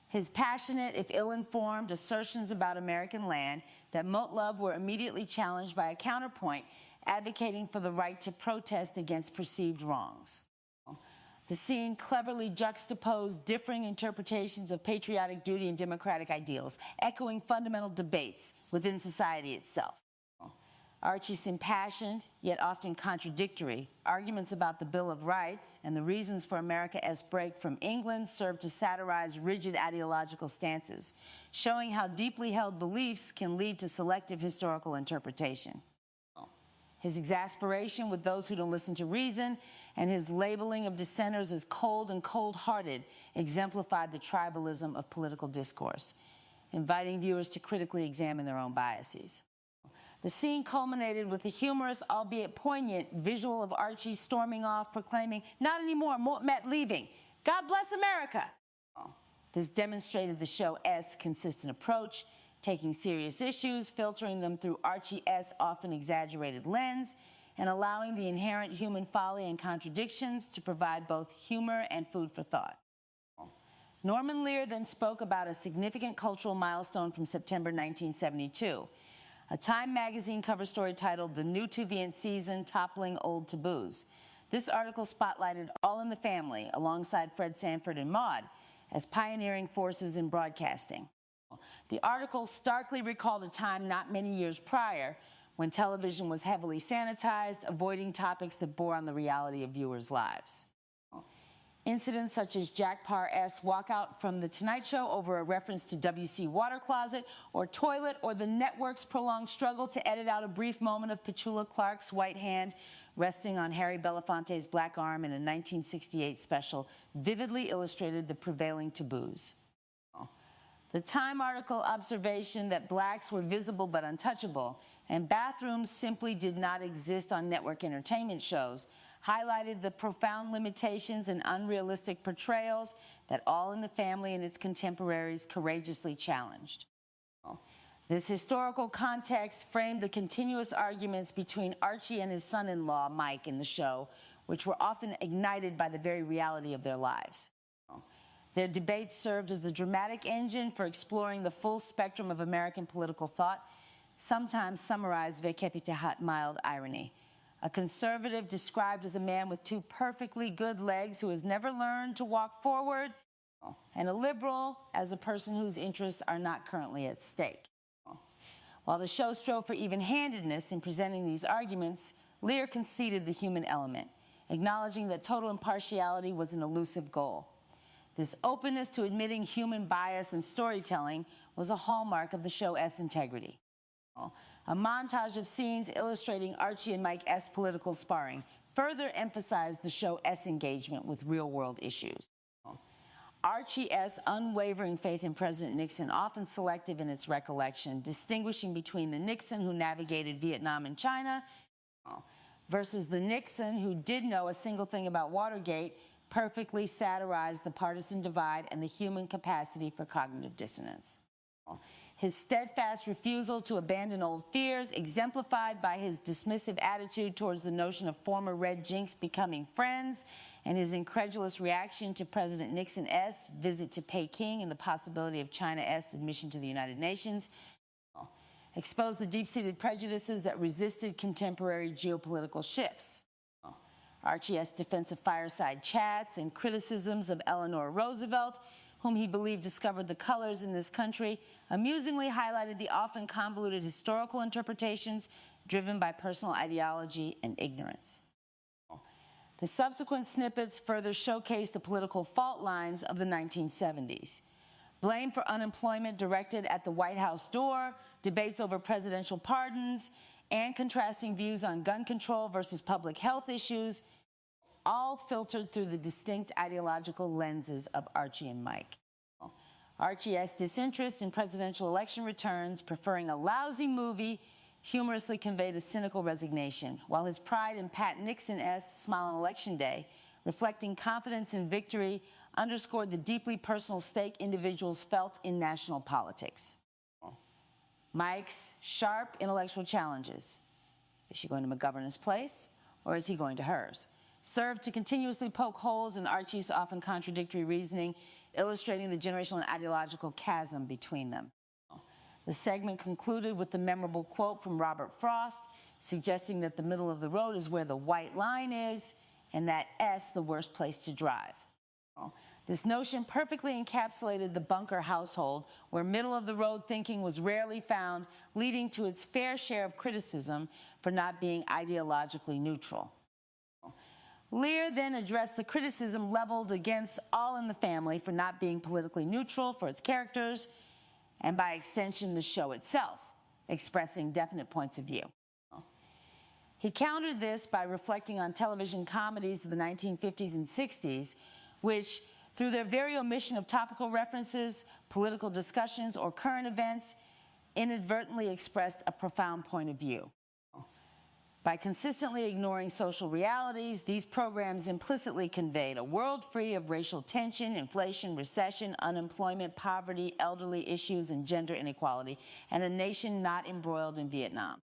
[SPEAKER 14] His passionate, if ill-informed, assertions about American land that Moat Love were immediately challenged by a counterpoint advocating for the right to protest against perceived wrongs. The scene cleverly juxtaposed differing interpretations of patriotic duty and democratic ideals, echoing fundamental debates within society itself. Archie's impassioned, yet often contradictory, arguments about the Bill of Rights and the reasons for America's break from England served to satirize rigid ideological stances, showing how deeply held beliefs can lead to selective historical interpretation. His exasperation with those who don't listen to reason and his labeling of dissenters as cold and cold-hearted exemplified the tribalism of political discourse, inviting viewers to critically examine their own biases. The scene culminated with a humorous, albeit poignant, visual of Archie storming off, proclaiming, "Not anymore, Met leaving. God bless America." This demonstrated the show's consistent approach, taking serious issues, filtering them through Archie's often exaggerated lens, and allowing the inherent human folly and contradictions to provide both humor and food for thought. Norman Lear then spoke about a significant cultural milestone from September 1972, a Time magazine cover story titled "The New Tuvian Season, Toppling Old Taboos." This article spotlighted All in the Family, alongside Fred Sanford and Maude, as pioneering forces in broadcasting. The article starkly recalled a time not many years prior when television was heavily sanitized, avoiding topics that bore on the reality of viewers' lives. Incidents such as Jack Parr's walkout from The Tonight Show over a reference to WC water closet or toilet, or the network's prolonged struggle to edit out a brief moment of Petula Clark's white hand resting on Harry Belafonte's black arm in a 1968 special, vividly illustrated the prevailing taboos. The Time article observation that blacks were visible but untouchable, and bathrooms simply did not exist on network entertainment shows, highlighted the profound limitations and unrealistic portrayals that All in the Family and its contemporaries courageously challenged. This historical context framed the continuous arguments between Archie and his son-in-law, Mike, in the show, which were often ignited by the very reality of their lives. Their debates served as the dramatic engine for exploring the full spectrum of American political thought, sometimes summarized v'kepitahat mild irony. A conservative described as a man with two perfectly good legs who has never learned to walk forward, and a liberal as a person whose interests are not currently at stake. While the show strove for even-handedness in presenting these arguments, Lear conceded the human element, acknowledging that total impartiality was an elusive goal. This openness to admitting human bias in storytelling was a hallmark of the show's integrity. A montage of scenes illustrating Archie and Mike's political sparring further emphasized the show's engagement with real-world issues. Archie's unwavering faith in President Nixon, often selective in its recollection, distinguishing between the Nixon who navigated Vietnam and China versus the Nixon who did know a single thing about Watergate, perfectly satirized the partisan divide and the human capacity for cognitive dissonance. His steadfast refusal to abandon old fears, exemplified by his dismissive attitude towards the notion of former Red Jinks becoming friends, and his incredulous reaction to President Nixon's visit to Peking and the possibility of China's admission to the United Nations, exposed the deep-seated prejudices that resisted contemporary geopolitical shifts. Archie's defensive fireside chats and criticisms of Eleanor Roosevelt, whom he believed discovered the colors in this country, amusingly highlighted the often convoluted historical interpretations driven by personal ideology and ignorance. The subsequent snippets further showcased the political fault lines of the 1970s. Blame for unemployment directed at the White House door, debates over presidential pardons, and contrasting views on gun control versus public health issues, all filtered through the distinct ideological lenses of Archie and Mike. Archie's disinterest in presidential election returns, preferring a lousy movie, humorously conveyed a cynical resignation, while his pride in Pat Nixon's smile on Election Day, reflecting confidence in victory, underscored the deeply personal stake individuals felt in national politics. Mike's sharp intellectual challenges, is she going to McGovern's place or is he going to hers, served to continuously poke holes in Archie's often contradictory reasoning, illustrating the generational and ideological chasm between them. The segment concluded with the memorable quote from Robert Frost, suggesting that the middle of the road is where the white line is, and that S the worst place to drive. This notion perfectly encapsulated the bunker household, where middle-of-the-road thinking was rarely found, leading to its fair share of criticism for not being ideologically neutral. Lear then addressed the criticism leveled against All in the Family for not being politically neutral for its characters, and by extension, the show itself, expressing definite points of view. He countered this by reflecting on television comedies of the 1950s and 60s, which, through their very omission of topical references, political discussions, or current events, inadvertently expressed a profound point of view. By consistently ignoring social realities, these programs implicitly conveyed a world free of racial tension, inflation, recession, unemployment, poverty, elderly issues, and gender inequality, and a nation not embroiled in Vietnam.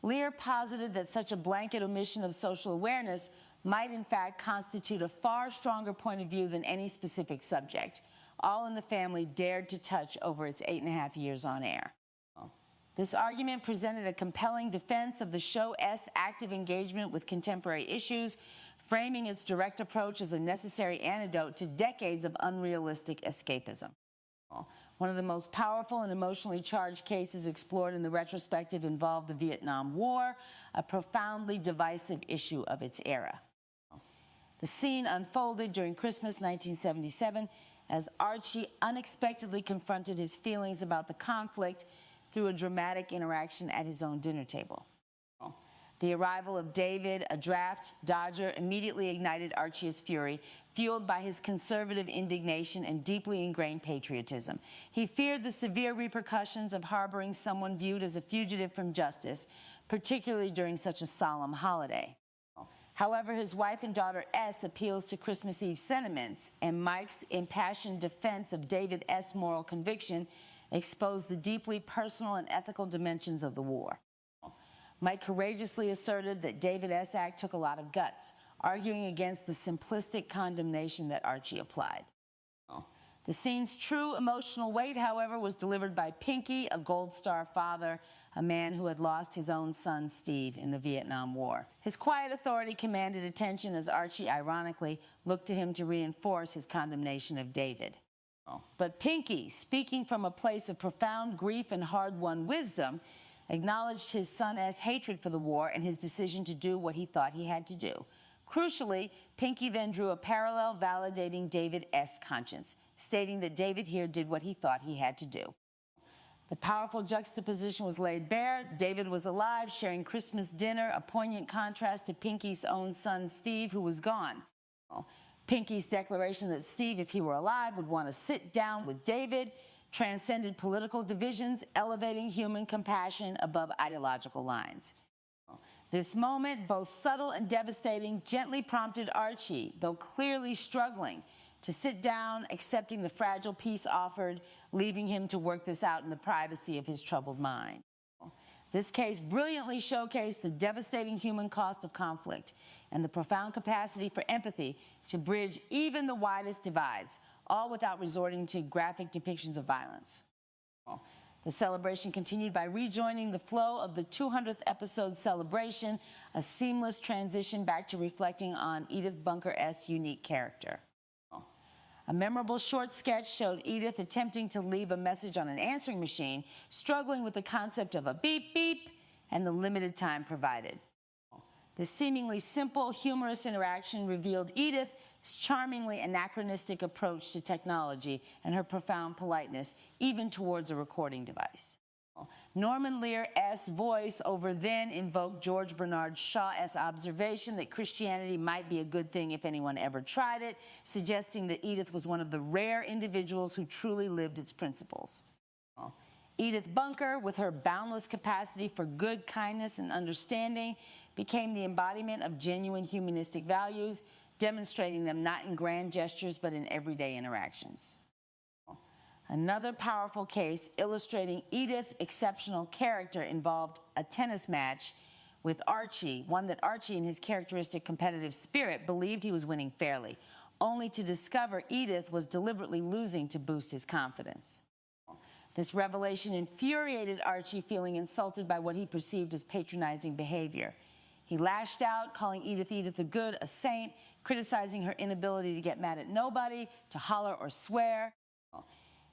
[SPEAKER 14] Lear posited that such a blanket omission of social awareness might in fact constitute a far stronger point of view than any specific subject. All in the Family dared to touch over its 8.5 years on air. This argument presented a compelling defense of the show's active engagement with contemporary issues, framing its direct approach as a necessary antidote to decades of unrealistic escapism. One of the most powerful and emotionally charged cases explored in the retrospective involved the Vietnam War, a profoundly divisive issue of its era. The scene unfolded during Christmas 1977 as Archie unexpectedly confronted his feelings about the conflict through a dramatic interaction at his own dinner table. The arrival of David, a draft dodger, immediately ignited Archie's fury, fueled by his conservative indignation and deeply ingrained patriotism. He feared the severe repercussions of harboring someone viewed as a fugitive from justice, particularly during such a solemn holiday. However, his wife and daughter S appeals to Christmas Eve sentiments, and Mike's impassioned defense of David S' moral conviction exposed the deeply personal and ethical dimensions of the war. Mike courageously asserted that David S. act took a lot of guts, arguing against the simplistic condemnation that Archie applied. The scene's true emotional weight, however, was delivered by Pinky, a Gold Star father, a man who had lost his own son, Steve, in the Vietnam War. His quiet authority commanded attention as Archie, ironically, looked to him to reinforce his condemnation of David. But Pinky, speaking from a place of profound grief and hard-won wisdom, acknowledged his son's hatred for the war and his decision to do what he thought he had to do. Crucially, Pinky then drew a parallel validating David S. conscience, stating that David here did what he thought he had to do. The powerful juxtaposition was laid bare. David was alive, sharing Christmas dinner, a poignant contrast to Pinky's own son, Steve, who was gone. Pinky's declaration that Steve, if he were alive, would want to sit down with David transcended political divisions, elevating human compassion above ideological lines. This moment, both subtle and devastating, gently prompted Archie, though clearly struggling, to sit down, accepting the fragile peace offered, leaving him to work this out in the privacy of his troubled mind. This case brilliantly showcased the devastating human cost of conflict and the profound capacity for empathy to bridge even the widest divides, all without resorting to graphic depictions of violence. The celebration continued by rejoining the flow of the 200th episode celebration, a seamless transition back to reflecting on Edith Bunker's unique character. A memorable short sketch showed Edith attempting to leave a message on an answering machine, struggling with the concept of a beep beep and the limited time provided. The seemingly simple, humorous interaction revealed Edith's charmingly anachronistic approach to technology and her profound politeness, even towards a recording device. Norman Lear's voice over then invoked George Bernard Shaw's observation that Christianity might be a good thing if anyone ever tried it, suggesting that Edith was one of the rare individuals who truly lived its principles. Edith Bunker, with her boundless capacity for good, kindness, and understanding, became the embodiment of genuine humanistic values, demonstrating them not in grand gestures but in everyday interactions. Another powerful case illustrating Edith's exceptional character involved a tennis match with Archie, one that Archie, in his characteristic competitive spirit, believed he was winning fairly, only to discover Edith was deliberately losing to boost his confidence. This revelation infuriated Archie, feeling insulted by what he perceived as patronizing behavior. He lashed out, calling Edith the Good a saint, criticizing her inability to get mad at nobody, to holler or swear.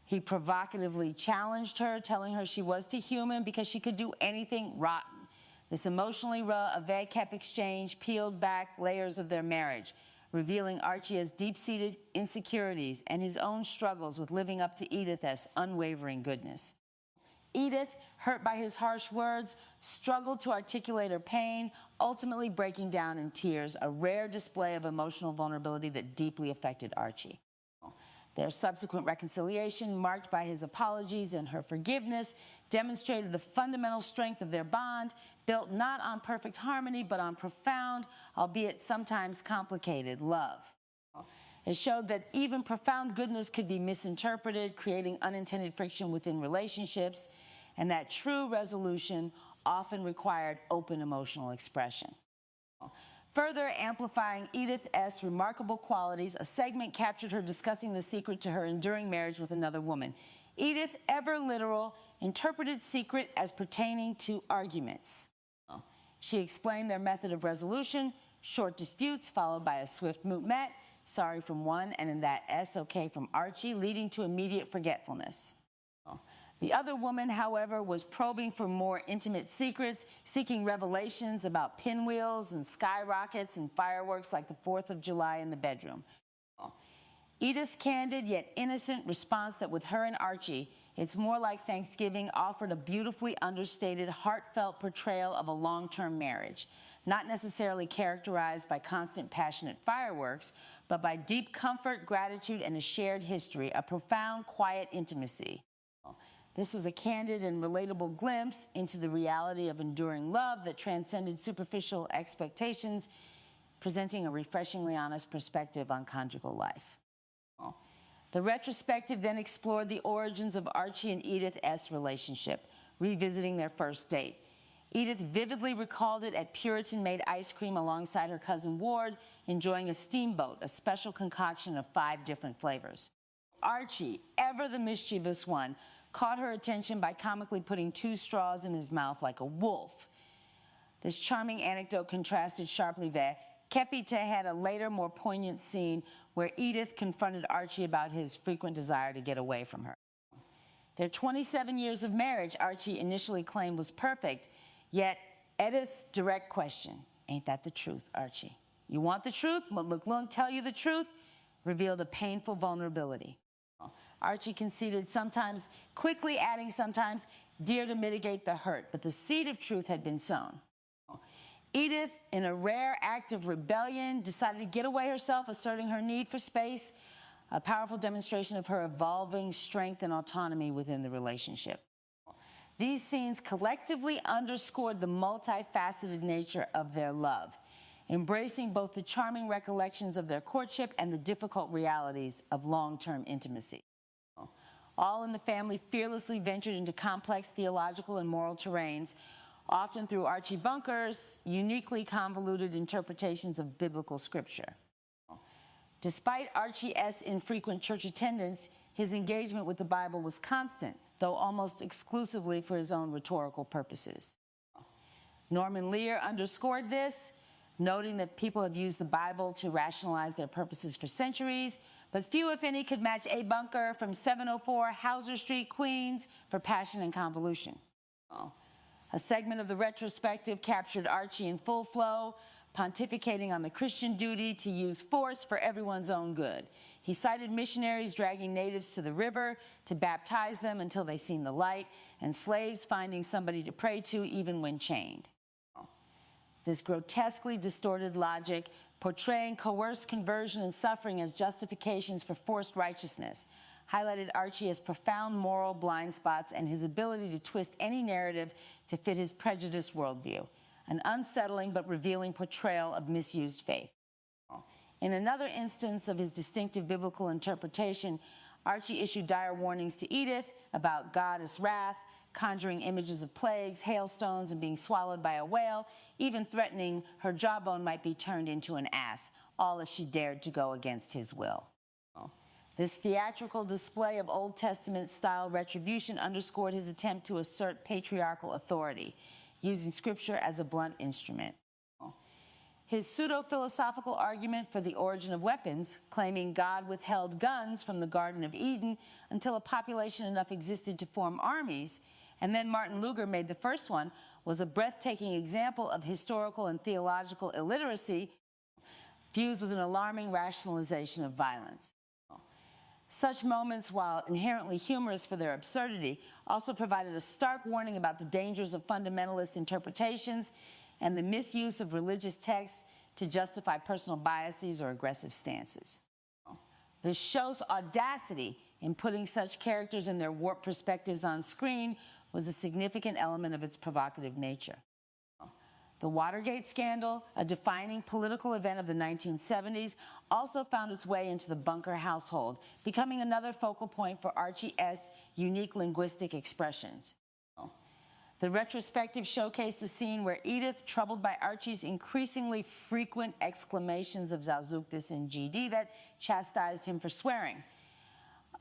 [SPEAKER 14] He provocatively challenged her, telling her she was too human because she could do anything rotten. This emotionally raw, kept exchange peeled back layers of their marriage, revealing Archie's deep-seated insecurities and his own struggles with living up to Edith's unwavering goodness. Edith, hurt by his harsh words, struggled to articulate her pain, ultimately breaking down in tears, a rare display of emotional vulnerability that deeply affected Archie. Their subsequent reconciliation, marked by his apologies and her forgiveness, demonstrated the fundamental strength of their bond, built not on perfect harmony, but on profound, albeit sometimes complicated, love. It showed that even profound goodness could be misinterpreted, creating unintended friction within relationships, and that true resolution often required open emotional expression. Further amplifying Edith's remarkable qualities, a segment captured her discussing the secret to her enduring marriage with another woman. Edith, ever literal, interpreted secret as pertaining to arguments. She explained their method of resolution, short disputes followed by a swift moot met, sorry from one, and in that okay from Archie, leading to immediate forgetfulness. The other woman, however, was probing for more intimate secrets, seeking revelations about pinwheels and skyrockets and fireworks like the 4th of July in the bedroom. Edith's candid yet innocent response that with her and Archie, it's more like Thanksgiving, offered a beautifully understated, heartfelt portrayal of a long-term marriage, not necessarily characterized by constant passionate fireworks, but by deep comfort, gratitude, and a shared history, a profound, quiet intimacy. This was a candid and relatable glimpse into the reality of enduring love that transcended superficial expectations, presenting a refreshingly honest perspective on conjugal life. The retrospective then explored the origins of Archie and Edith's relationship, revisiting their first date. Edith vividly recalled it at Puritan-made ice cream alongside her cousin Ward, enjoying a steamboat, a special concoction of 5 different flavors. Archie, ever the mischievous one, caught her attention by comically putting 2 straws in his mouth like a wolf. This charming anecdote contrasted sharply with Kepite had a later, more poignant scene where Edith confronted Archie about his frequent desire to get away from her. Their 27 years of marriage, Archie initially claimed was perfect, yet Edith's direct question, ain't that the truth, Archie? You want the truth? Well, look, tell you the truth, revealed a painful vulnerability. Archie conceded sometimes, quickly adding sometimes, dear to mitigate the hurt, but the seed of truth had been sown. Edith, in a rare act of rebellion, decided to get away herself, asserting her need for space, a powerful demonstration of her evolving strength and autonomy within the relationship. These scenes collectively underscored the multifaceted nature of their love. embracing both the charming recollections of their courtship and the difficult realities of long-term intimacy. All in the family fearlessly ventured into complex theological and moral terrains, often through Archie Bunker's uniquely convoluted interpretations of biblical scripture. Despite Archie's infrequent church attendance, his engagement with the Bible was constant, though almost exclusively for his own rhetorical purposes. Norman Lear underscored this, noting that people have used the Bible to rationalize their purposes for centuries, but few, if any, could match A. Bunker from 704 Hauser Street, Queens, for passion and convolution. A segment of the retrospective captured Archie in full flow, pontificating on the Christian duty to use force for everyone's own good. He cited missionaries dragging natives to the river to baptize them until they seen the light, and slaves finding somebody to pray to even when chained. This grotesquely distorted logic, portraying coerced conversion and suffering as justifications for forced righteousness, highlighted Archie as profound moral blind spots and his ability to twist any narrative to fit his prejudiced worldview, an unsettling but revealing portrayal of misused faith. In another instance of his distinctive biblical interpretation, Archie issued dire warnings to Edith about goddess wrath, conjuring images of plagues, hailstones, and being swallowed by a whale, even threatening her jawbone might be turned into an ass, all if she dared to go against his will. This theatrical display of Old Testament-style retribution underscored his attempt to assert patriarchal authority, using scripture as a blunt instrument. His pseudo-philosophical argument for the origin of weapons, claiming God withheld guns from the Garden of Eden until a population enough existed to form armies, and then Martin Luther made the first one, was a breathtaking example of historical and theological illiteracy fused with an alarming rationalization of violence. Such moments, while inherently humorous for their absurdity, also provided a stark warning about the dangers of fundamentalist interpretations and the misuse of religious texts to justify personal biases or aggressive stances. The show's audacity in putting such characters and their warped perspectives on screen was a significant element of its provocative nature. The Watergate scandal, a defining political event of the 1970s, also found its way into the Bunker household, becoming another focal point for Archie's unique linguistic expressions. The retrospective showcased a scene where Edith, troubled by Archie's increasingly frequent exclamations of Zazook this and GD, that chastised him for swearing.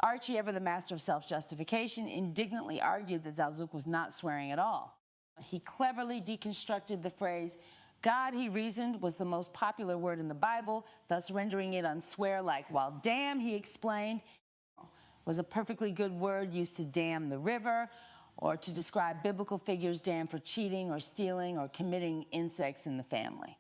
[SPEAKER 14] Archie, ever the master of self-justification, indignantly argued that Zazook was not swearing at all. He cleverly deconstructed the phrase, God, he reasoned, was the most popular word in the Bible, thus rendering it unswear-like, while damn, he explained, was a perfectly good word used to damn the river, or to describe biblical figures damned for cheating or stealing or committing incest in the family.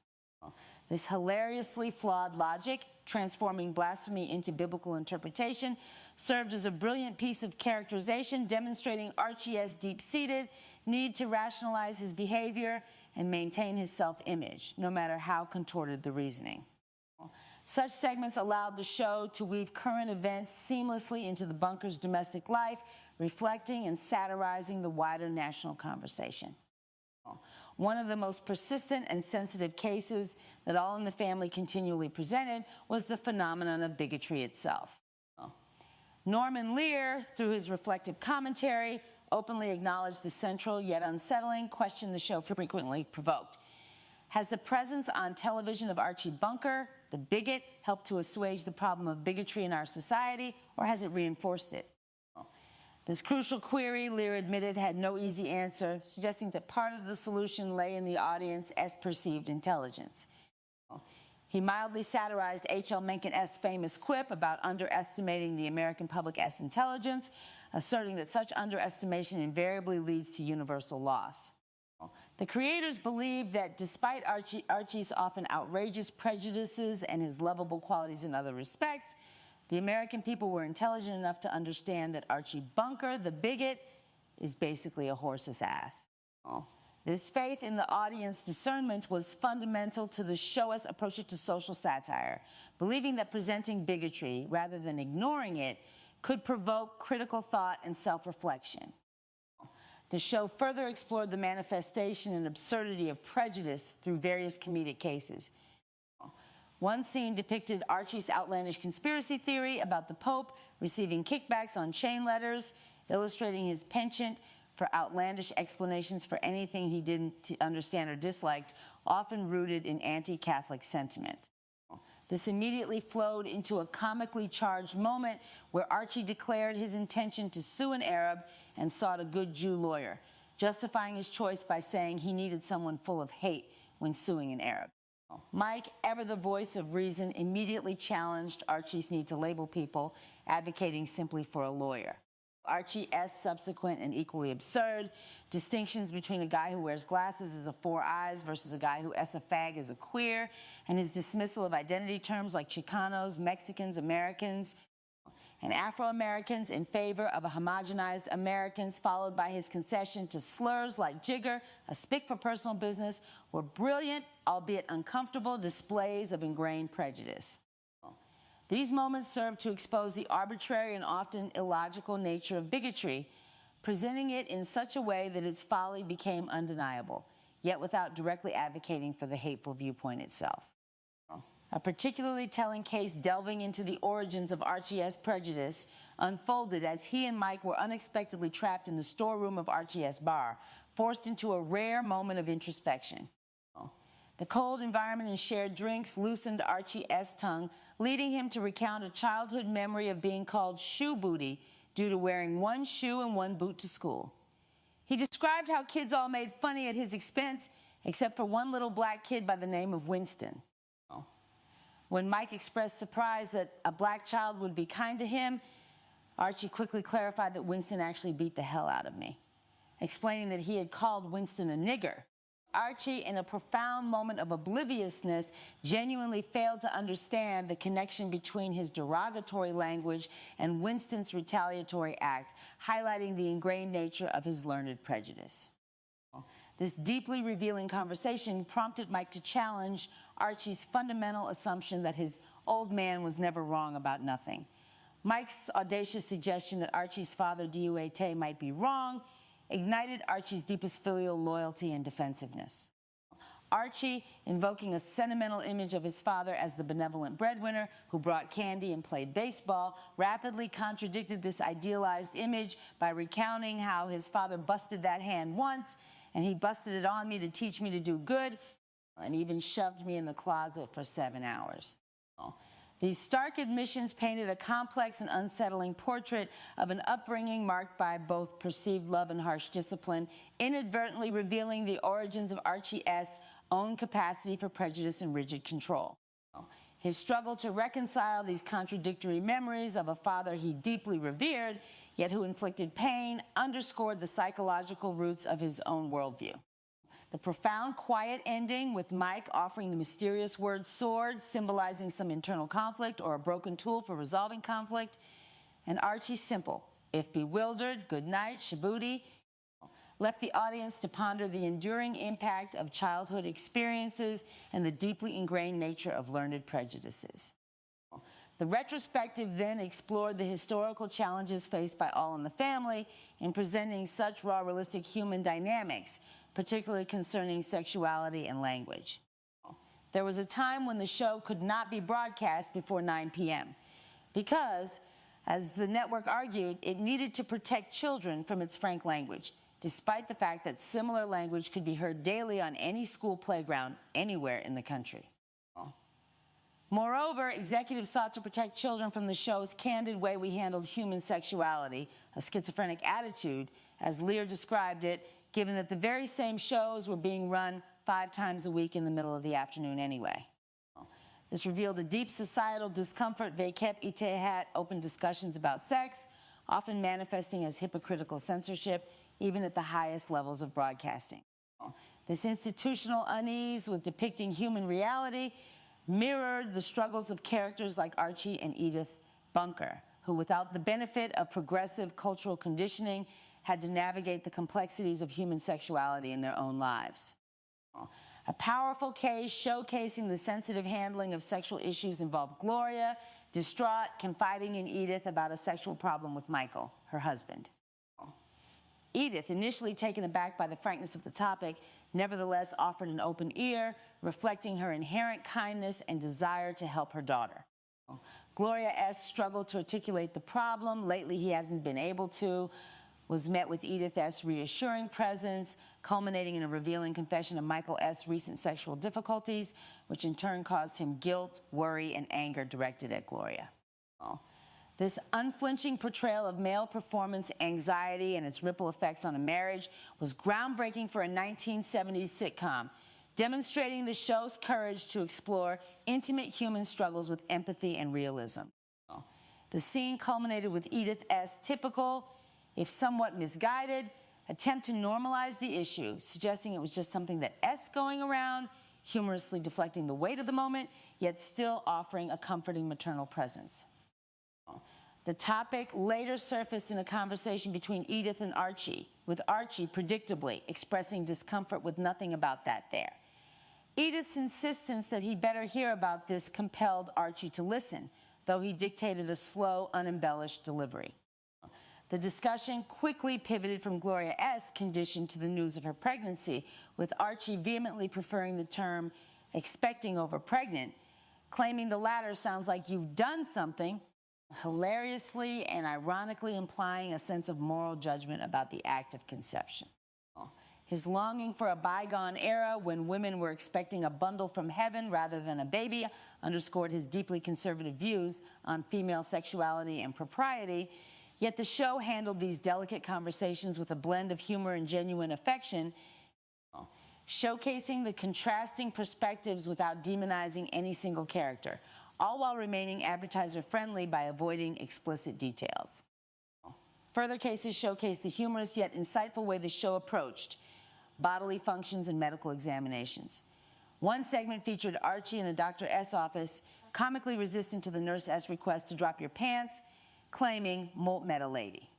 [SPEAKER 14] This hilariously flawed logic, transforming blasphemy into biblical interpretation, served as a brilliant piece of characterization demonstrating Archie's deep-seated need to rationalize his behavior and maintain his self-image, no matter how contorted the reasoning. Such segments allowed the show to weave current events seamlessly into the Bunker's domestic life, reflecting and satirizing the wider national conversation. One of the most persistent and sensitive cases that All in the Family continually presented was the phenomenon of bigotry itself. Norman Lear, through his reflective commentary, openly acknowledged the central yet unsettling question the show frequently provoked. Has the presence on television of Archie Bunker, the bigot, helped to assuage the problem of bigotry in our society, or has it reinforced it? This crucial query, Lear admitted, had no easy answer, suggesting that part of the solution lay in the audience's perceived intelligence. He mildly satirized H.L. Mencken's famous quip about underestimating the American public's intelligence, asserting that such underestimation invariably leads to universal loss. The creators believed that despite Archie's often outrageous prejudices and his lovable qualities in other respects, the American people were intelligent enough to understand that Archie Bunker, the bigot, is basically a horse's ass. This faith in the audience discernment was fundamental to the show's approach to social satire, believing that presenting bigotry, rather than ignoring it, could provoke critical thought and self-reflection. The show further explored the manifestation and absurdity of prejudice through various comedic cases. One scene depicted Archie's outlandish conspiracy theory about the Pope receiving kickbacks on chain letters, illustrating his penchant for outlandish explanations for anything he didn't understand or disliked, often rooted in anti-Catholic sentiment. This immediately flowed into a comically charged moment where Archie declared his intention to sue an Arab and sought a good Jew lawyer, justifying his choice by saying he needed someone full of hate when suing an Arab. Mike, ever the voice of reason, immediately challenged Archie's need to label people, advocating simply for a lawyer. Archie's subsequent and equally absurd distinctions between a guy who wears glasses as a four eyes versus a guy who a fag as a queer, and his dismissal of identity terms like Chicanos, Mexicans, Americans, and Afro-Americans in favor of a homogenized Americans, followed by his concession to slurs like jigger, a spick for personal business, were brilliant, albeit uncomfortable, displays of ingrained prejudice. These moments serve to expose the arbitrary and often illogical nature of bigotry, presenting it in such a way that its folly became undeniable, yet without directly advocating for the hateful viewpoint itself. A particularly telling case delving into the origins of Archie's prejudice unfolded as he and Mike were unexpectedly trapped in the storeroom of Archie's bar, forced into a rare moment of introspection. The cold environment and shared drinks loosened Archie's tongue, leading him to recount a childhood memory of being called shoe booty due to wearing one shoe and one boot to school. He described how kids all made funny at his expense, except for one little black kid by the name of Winston. When Mike expressed surprise that a black child would be kind to him, Archie quickly clarified that Winston actually beat the hell out of me, explaining that he had called Winston a nigger. Archie, in a profound moment of obliviousness, genuinely failed to understand the connection between his derogatory language and Winston's retaliatory act, highlighting the ingrained nature of his learned prejudice. This deeply revealing conversation prompted Mike to challenge Archie's fundamental assumption that his old man was never wrong about nothing. Mike's audacious suggestion that Archie's father, D.U.A.T., might be wrong ignited Archie's deepest filial loyalty and defensiveness. Archie, invoking a sentimental image of his father as the benevolent breadwinner who brought candy and played baseball, rapidly contradicted this idealized image by recounting how his father busted that hand once, and he busted it on me to teach me to do good, and even shoved me in the closet for 7 hours. These stark admissions painted a complex and unsettling portrait of an upbringing marked by both perceived love and harsh discipline, inadvertently revealing the origins of Archie's own capacity for prejudice and rigid control. His struggle to reconcile these contradictory memories of a father he deeply revered, yet who inflicted pain, underscored the psychological roots of his own worldview. The profound, quiet ending, with Mike offering the mysterious word sword, symbolizing some internal conflict or a broken tool for resolving conflict, and Archie's simple, if bewildered, good night, Shibuti, left the audience to ponder the enduring impact of childhood experiences and the deeply ingrained nature of learned prejudices. The retrospective then explored the historical challenges faced by all in the family in presenting such raw, realistic human dynamics, particularly concerning sexuality and language. There was a time when the show could not be broadcast before 9 p.m. because, as the network argued, it needed to protect children from its frank language, despite the fact that similar language could be heard daily on any school playground anywhere in the country. Moreover, executives sought to protect children from the show's candid way we handled human sexuality, a schizophrenic attitude, as Lear described it, given that the very same shows were being run 5 times a week in the middle of the afternoon anyway. This revealed a deep societal discomfort they kept had open discussions about sex, often manifesting as hypocritical censorship, even at the highest levels of broadcasting. This institutional unease with depicting human reality mirrored the struggles of characters like Archie and Edith Bunker, who, without the benefit of progressive cultural conditioning, had to navigate the complexities of human sexuality in their own lives. A powerful case showcasing the sensitive handling of sexual issues involved Gloria, distraught, confiding in Edith about a sexual problem with Michael, her husband. Edith, initially taken aback by the frankness of the topic, nevertheless offered an open ear, reflecting her inherent kindness and desire to help her daughter. Gloria S. struggled to articulate the problem. Lately, he hasn't been able to. Was met with Edith S. reassuring presence, culminating in a revealing confession of Michael S. recent sexual difficulties, which in turn caused him guilt, worry, and anger directed at Gloria. This unflinching portrayal of male performance anxiety and its ripple effects on a marriage was groundbreaking for a 1970s sitcom, demonstrating the show's courage to explore intimate human struggles with empathy and realism. The scene culminated with Edith S. typical, if somewhat misguided, attempt to normalize the issue, suggesting it was just something that S going around, humorously deflecting the weight of the moment, yet still offering a comforting maternal presence. The topic later surfaced in a conversation between Edith and Archie, with Archie predictably expressing discomfort with nothing about that there. Edith's insistence that he better hear about this compelled Archie to listen, though he dictated a slow, unembellished delivery. The discussion quickly pivoted from Gloria S.'s condition to the news of her pregnancy, with Archie vehemently preferring the term expecting over pregnant, claiming the latter sounds like you've done something, hilariously and ironically implying a sense of moral judgment about the act of conception. His longing for a bygone era when women were expecting a bundle from heaven rather than a baby underscored his deeply conservative views on female sexuality and propriety, yet the show handled these delicate conversations with a blend of humor and genuine affection, showcasing the contrasting perspectives without demonizing any single character, all while remaining advertiser-friendly by avoiding explicit details. Further cases showcased the humorous yet insightful way the show approached bodily functions and medical examinations. One segment featured Archie in a Dr. S office, comically resistant to the nurse S request to drop your pants, claiming, "Molt meta lady."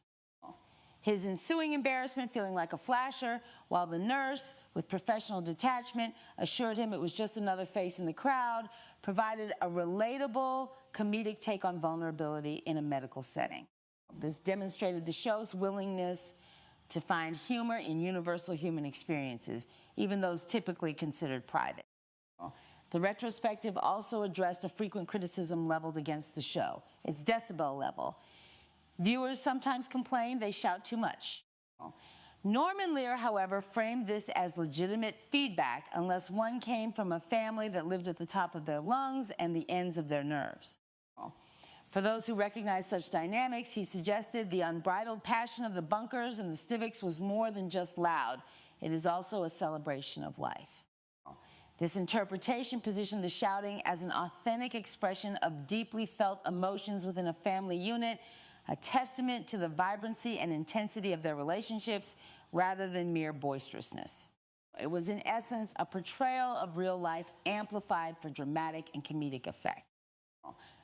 [SPEAKER 14] His ensuing embarrassment feeling like a flasher, while the nurse, with professional detachment, assured him it was just another face in the crowd, provided a relatable, comedic take on vulnerability in a medical setting. This demonstrated the show's willingness to find humor in universal human experiences, even those typically considered private. The retrospective also addressed a frequent criticism leveled against the show, its decibel level. Viewers sometimes complain they shout too much. Norman Lear, however, framed this as legitimate feedback unless one came from a family that lived at the top of their lungs and the ends of their nerves. For those who recognize such dynamics, he suggested the unbridled passion of the bunkers and the Stivics was more than just loud. It is also a celebration of life. This interpretation positioned the shouting as an authentic expression of deeply felt emotions within a family unit, a testament to the vibrancy and intensity of their relationships rather than mere boisterousness. It was in essence a portrayal of real life amplified for dramatic and comedic effect.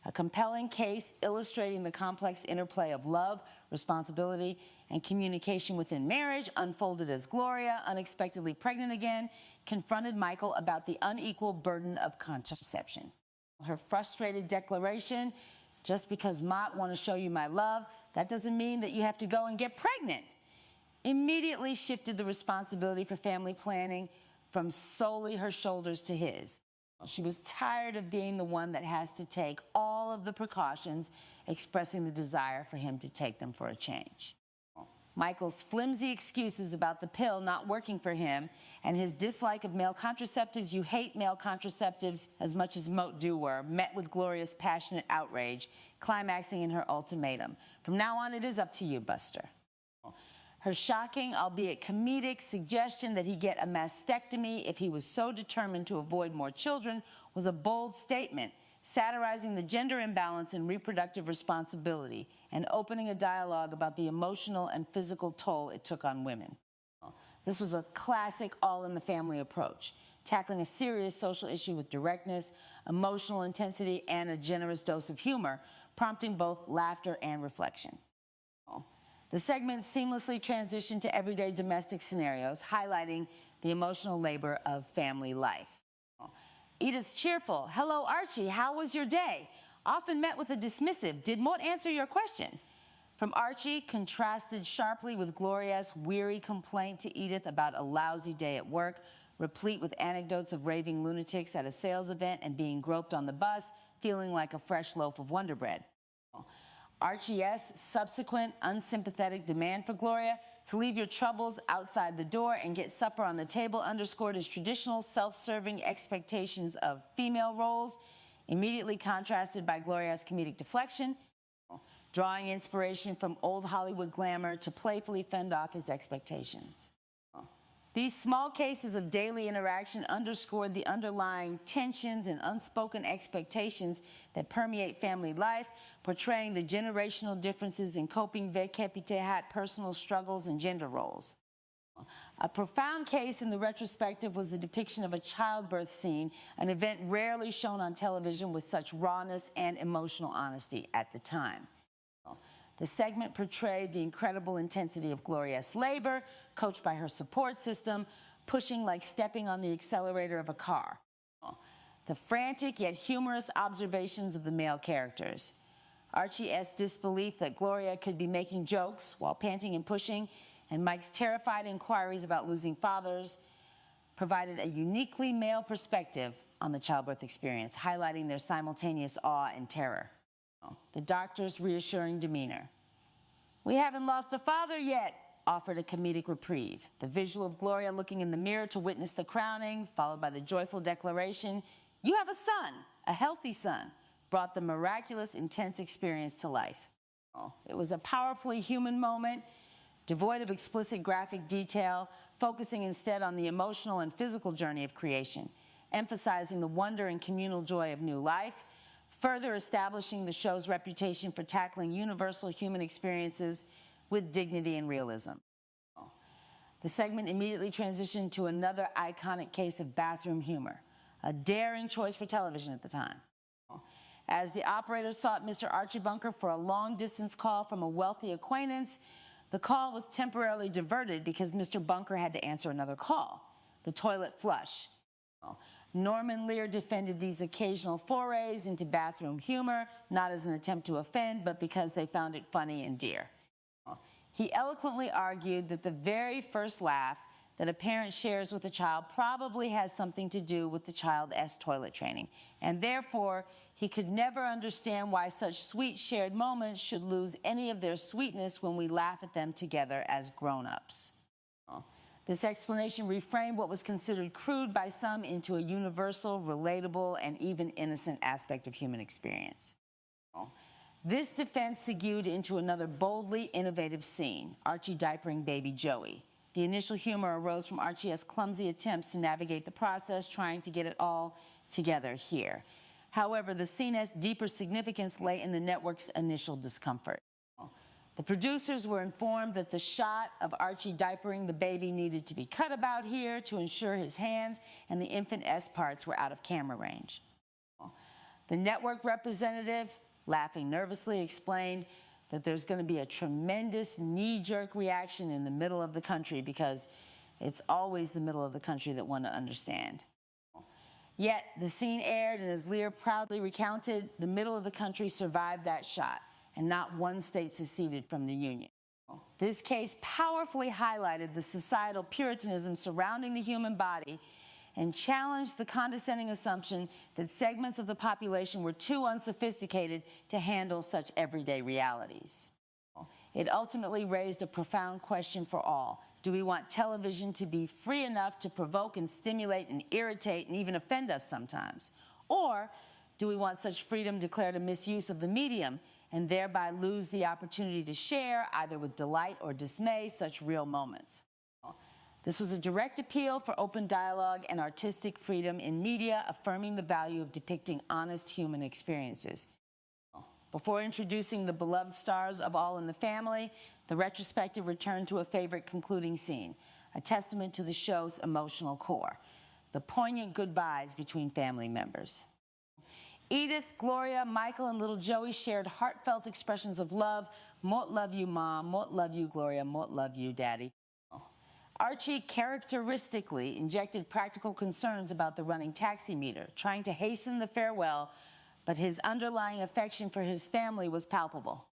[SPEAKER 14] A compelling case illustrating the complex interplay of love, responsibility, and communication within marriage unfolded as Gloria, unexpectedly pregnant again, confronted Michael about the unequal burden of contraception. Her frustrated declaration, "Just because Mott want to show you my love, that doesn't mean that you have to go and get pregnant," immediately shifted the responsibility for family planning from solely her shoulders to his. She was tired of being the one that has to take all of the precautions, expressing the desire for him to take them for a change. Michael's flimsy excuses about the pill not working for him and his dislike of male contraceptives, "You hate male contraceptives as much as Moat do were," met with Gloria's passionate outrage, climaxing in her ultimatum. "From now on, it is up to you, Buster." Her shocking, albeit comedic, suggestion that he get a mastectomy if he was so determined to avoid more children was a bold statement, satirizing the gender imbalance in reproductive responsibility and opening a dialogue about the emotional and physical toll it took on women. This was a classic all-in-the-family approach, tackling a serious social issue with directness, emotional intensity, and a generous dose of humor, prompting both laughter and reflection. The segment seamlessly transitioned to everyday domestic scenarios, highlighting the emotional labor of family life. Edith's cheerful, "Hello, Archie, how was your day?" often met with a dismissive, "Did Mort answer your question?" From Archie contrasted sharply with Gloria's weary complaint to Edith about a lousy day at work, replete with anecdotes of raving lunatics at a sales event and being groped on the bus, feeling like a fresh loaf of Wonder Bread. Archie's subsequent unsympathetic demand for Gloria to leave your troubles outside the door and get supper on the table underscored his traditional self-serving expectations of female roles, immediately contrasted by Gloria's comedic deflection, drawing inspiration from old Hollywood glamour to playfully fend off his expectations. These small cases of daily interaction underscored the underlying tensions and unspoken expectations that permeate family life, portraying the generational differences in coping with capitahat personal struggles and gender roles. A profound case in the retrospective was the depiction of a childbirth scene, an event rarely shown on television with such rawness and emotional honesty at the time. The segment portrayed the incredible intensity of Gloria's labor, coached by her support system, pushing like stepping on the accelerator of a car. The frantic yet humorous observations of the male characters. Archie's disbelief that Gloria could be making jokes while panting and pushing, and Mike's terrified inquiries about losing fathers provided a uniquely male perspective on the childbirth experience, highlighting their simultaneous awe and terror. The doctor's reassuring demeanor. "We haven't lost a father yet," offered a comedic reprieve. The visual of Gloria looking in the mirror to witness the crowning, followed by the joyful declaration, "You have a son, a healthy son," brought the miraculous, intense experience to life. It was a powerfully human moment, devoid of explicit graphic detail, focusing instead on the emotional and physical journey of creation, emphasizing the wonder and communal joy of new life, further establishing the show's reputation for tackling universal human experiences with dignity and realism. The segment immediately transitioned to another iconic case of bathroom humor, a daring choice for television at the time. As the operator sought Mr. Archie Bunker for a long-distance call from a wealthy acquaintance, the call was temporarily diverted because Mr. Bunker had to answer another call, the toilet flush. Norman Lear defended these occasional forays into bathroom humor, not as an attempt to offend, but because they found it funny and dear. He eloquently argued that the very first laugh that a parent shares with a child probably has something to do with the child's toilet training, and therefore he could never understand why such sweet shared moments should lose any of their sweetness when we laugh at them together as grown-ups. This explanation reframed what was considered crude by some into a universal, relatable, and even innocent aspect of human experience. This defense segued into another boldly innovative scene, Archie diapering baby Joey. The initial humor arose from Archie's clumsy attempts to navigate the process, trying to get it all together here. However, the scene's deeper significance lay in the network's initial discomfort. The producers were informed that the shot of Archie diapering the baby needed to be cut about here to ensure his hands and the infant S parts were out of camera range. The network representative, laughing nervously, explained that there's going to be a tremendous knee-jerk reaction in the middle of the country because it's always the middle of the country that one to understand. Yet, the scene aired, and as Lear proudly recounted, the middle of the country survived that shot, and not one state seceded from the Union. This case powerfully highlighted the societal puritanism surrounding the human body and challenged the condescending assumption that segments of the population were too unsophisticated to handle such everyday realities. It ultimately raised a profound question for all. Do we want television to be free enough to provoke and stimulate and irritate and even offend us sometimes? Or do we want such freedom declared a misuse of the medium and thereby lose the opportunity to share, either with delight or dismay, such real moments? This was a direct appeal for open dialogue and artistic freedom in media, affirming the value of depicting honest human experiences. Before introducing the beloved stars of All in the Family, the retrospective returned to a favorite concluding scene, a testament to the show's emotional core, the poignant goodbyes between family members. Edith, Gloria, Michael, and little Joey shared heartfelt expressions of love. Mort love you, Mom. Mort love you, Gloria. Mort love you, Daddy. Archie characteristically injected practical concerns about the running taxi meter, trying to hasten the farewell, but his underlying affection for his family was palpable.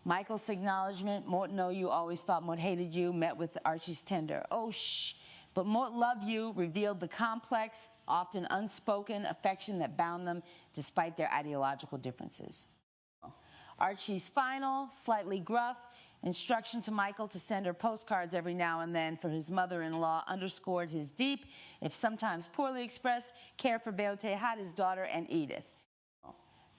[SPEAKER 14] Michael's acknowledgement, Mort know you always thought Mort hated you, met with Archie's tender, "Oh, shh, But Mort Love You revealed the complex, often unspoken affection that bound them despite their ideological differences. Archie's final, slightly gruff, instruction to Michael to send her postcards every now and then for his mother-in-law underscored his deep, if sometimes poorly expressed, care for Beatrice, his daughter, and Edith.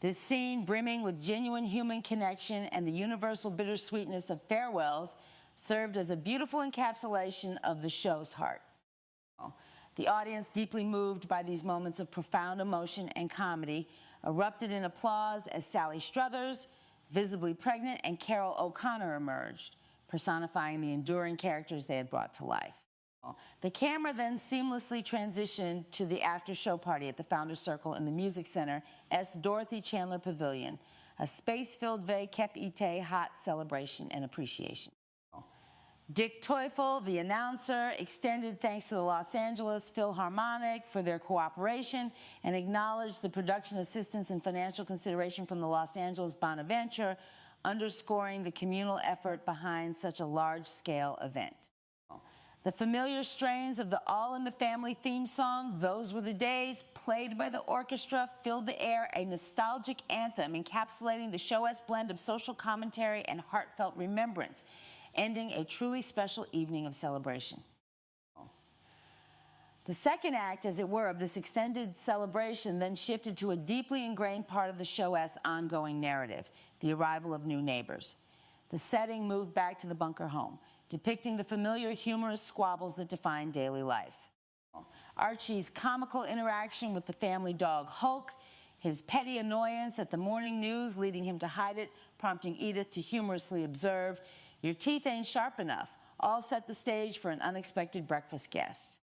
[SPEAKER 14] This scene, brimming with genuine human connection and the universal bittersweetness of farewells, served as a beautiful encapsulation of the show's heart. The audience, deeply moved by these moments of profound emotion and comedy, erupted in applause as Sally Struthers, visibly pregnant, and Carol O'Connor emerged, personifying the enduring characters they had brought to life. The camera then seamlessly transitioned to the after-show party at the Founders Circle in the Music Center S. Dorothy Chandler Pavilion, a space-filled vey kep ite hot celebration and appreciation. Dick Teufel, the announcer, extended thanks to the Los Angeles Philharmonic for their cooperation and acknowledged the production assistance and financial consideration from the Los Angeles Bonaventure, underscoring the communal effort behind such a large-scale event. The familiar strains of the All in the Family theme song, Those Were the Days, played by the orchestra, filled the air, a nostalgic anthem encapsulating the show-esque blend of social commentary and heartfelt remembrance, ending a truly special evening of celebration. The second act, as it were, of this extended celebration then shifted to a deeply ingrained part of the show-esque ongoing narrative, the arrival of new neighbors. The setting moved back to the bunker home, depicting the familiar humorous squabbles that define daily life. Archie's comical interaction with the family dog Hulk, his petty annoyance at the morning news leading him to hide it, prompting Edith to humorously observe, "Your teeth ain't sharp enough," all set the stage for an unexpected breakfast guest.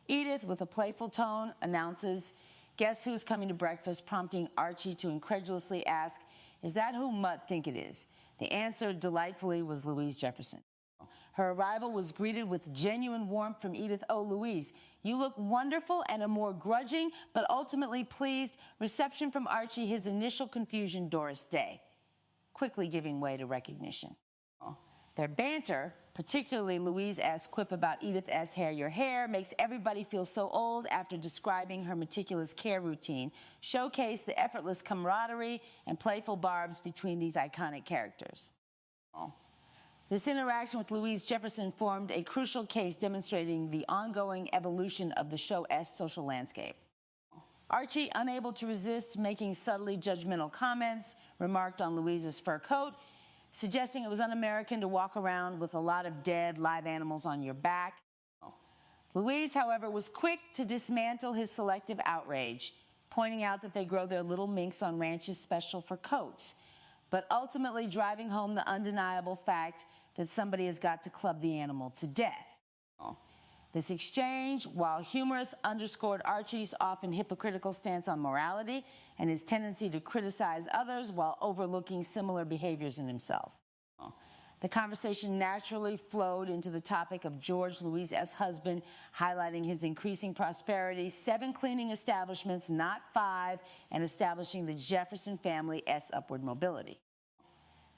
[SPEAKER 14] Edith, with a playful tone, announces, "Guess who's coming to breakfast?" prompting Archie to incredulously ask, "Is that who Mutt think it is?" The answer, delightfully, was Louise Jefferson. Her arrival was greeted with genuine warmth from Edith. "Oh, Louise, you look wonderful," and a more grudging, but ultimately pleased, reception from Archie, his initial confusion, Doris Day, quickly giving way to recognition. Their banter, particularly Louise S. quip about Edith S. hair your hair, makes everybody feel so old after describing her meticulous care routine, showcase the effortless camaraderie and playful barbs between these iconic characters. This interaction with Louise Jefferson formed a crucial case demonstrating the ongoing evolution of the show-esque social landscape. Archie, unable to resist making subtly judgmental comments, remarked on Louise's fur coat, suggesting it was un-American to walk around with a lot of dead live animals on your back. Louise, however, was quick to dismantle his selective outrage, pointing out that they grow their little minks on ranches special for coats, but ultimately driving home the undeniable fact that somebody has got to club the animal to death. This exchange, while humorous, underscored Archie's often hypocritical stance on morality and his tendency to criticize others while overlooking similar behaviors in himself. The conversation naturally flowed into the topic of George Louise S. husband, highlighting his increasing prosperity, 7 cleaning establishments, not 5, and establishing the Jefferson family S. upward mobility.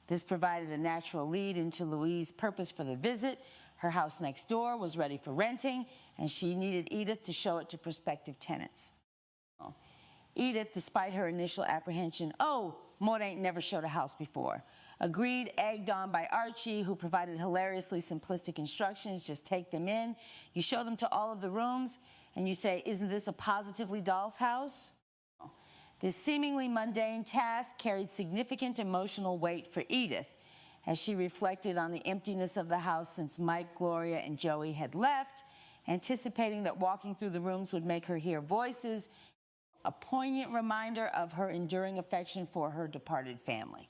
[SPEAKER 14] This provided a natural lead into Louise's purpose for the visit. Her house next door was ready for renting, and she needed Edith to show it to prospective tenants. Edith, despite her initial apprehension, "Oh, Maud ain't never showed a house before," agreed, egged on by Archie, who provided hilariously simplistic instructions. Just take them in, you show them to all of the rooms, and you say, "Isn't this a positively doll's house?" This seemingly mundane task carried significant emotional weight for Edith, as she reflected on the emptiness of the house since Mike, Gloria, and Joey had left, anticipating that walking through the rooms would make her hear voices, a poignant reminder of her enduring affection for her departed family.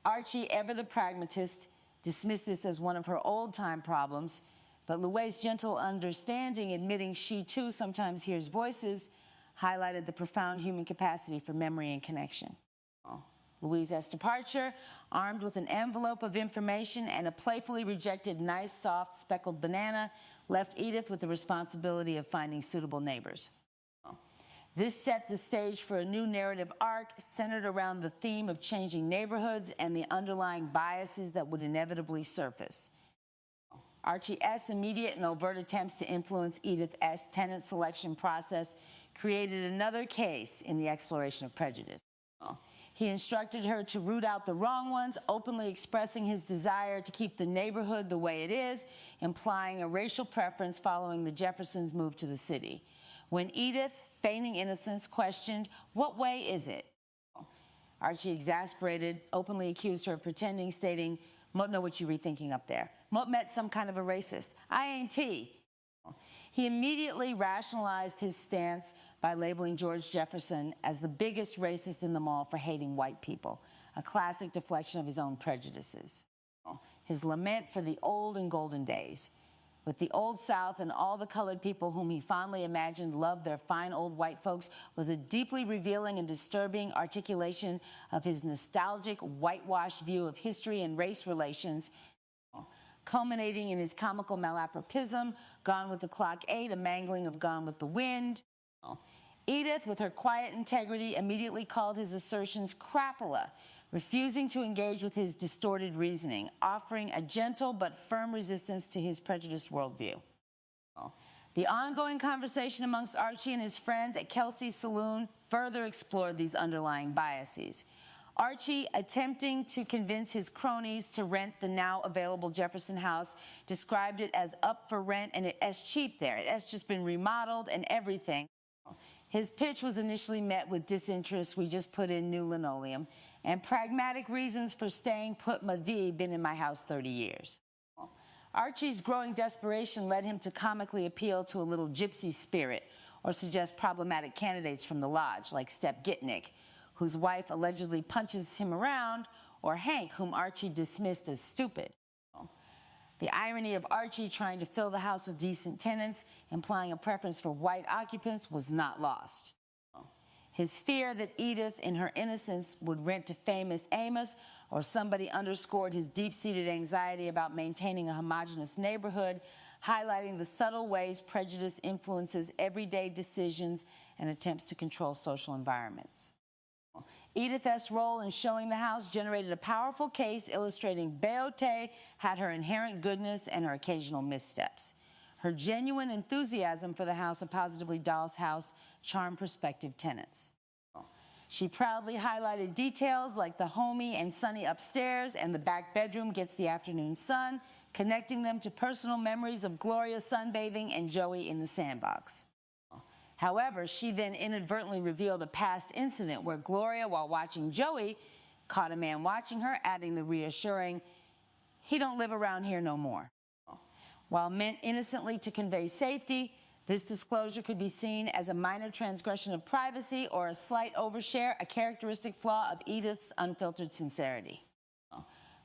[SPEAKER 14] Archie, ever the pragmatist, dismissed this as one of her old-time problems, but Louise's gentle understanding, admitting she too sometimes hears voices, highlighted the profound human capacity for memory and connection. Louise's departure, armed with an envelope of information and a playfully rejected nice, soft, speckled banana, left Edith with the responsibility of finding suitable neighbors. This set the stage for a new narrative arc centered around the theme of changing neighborhoods and the underlying biases that would inevitably surface. Archie S.'s immediate and overt attempts to influence Edith S.'s tenant selection process created another case in the exploration of prejudice. He instructed her to root out the wrong ones, openly expressing his desire to keep the neighborhood the way it is, implying a racial preference following the Jeffersons' move to the city. When Edith, feigning innocence, questioned, "What way is it?" Archie, exasperated, openly accused her of pretending, stating, "Moat know what you rethinking up there. Moat met some kind of a racist. I ain't he." He immediately rationalized his stance by labeling George Jefferson as the biggest racist in them all for hating white people, a classic deflection of his own prejudices. His lament for the old and golden days, with the Old South and all the colored people whom he fondly imagined loved their fine old white folks, was a deeply revealing and disturbing articulation of his nostalgic, whitewashed view of history and race relations, culminating in his comical malapropism, Gone with the Clock 8, a mangling of Gone with the Wind. Edith, with her quiet integrity, immediately called his assertions crapola, refusing to engage with his distorted reasoning, offering a gentle but firm resistance to his prejudiced worldview. The ongoing conversation amongst Archie and his friends at Kelsey's Saloon further explored these underlying biases. Archie, attempting to convince his cronies to rent the now available Jefferson house, described it as up for rent and it's cheap there. It's just been remodeled and everything. His pitch was initially met with disinterest. We just put in new linoleum, and pragmatic reasons for staying put ma vie, been in my house 30 years. Archie's growing desperation led him to comically appeal to a little gypsy spirit or suggest problematic candidates from the lodge, like Step Gitnick, whose wife allegedly punches him around, or Hank, whom Archie dismissed as stupid. The irony of Archie trying to fill the house with decent tenants, implying a preference for white occupants, was not lost. His fear that Edith, in her innocence, would rent to famous Amos, or somebody underscored his deep-seated anxiety about maintaining a homogeneous neighborhood, highlighting the subtle ways prejudice influences everyday decisions and attempts to control social environments. Edith S.'s role in showing the house generated a powerful case illustrating Beauté had her inherent goodness and her occasional missteps. Her genuine enthusiasm for the house, a positively doll's house, charmed prospective tenants. She proudly highlighted details like the homey and sunny upstairs and the back bedroom gets the afternoon sun, connecting them to personal memories of Gloria sunbathing and Joey in the sandbox. However, she then inadvertently revealed a past incident where Gloria, while watching Joey, caught a man watching her, adding the reassuring, "He don't live around here no more." While meant innocently to convey safety, this disclosure could be seen as a minor transgression of privacy or a slight overshare, a characteristic flaw of Edith's unfiltered sincerity.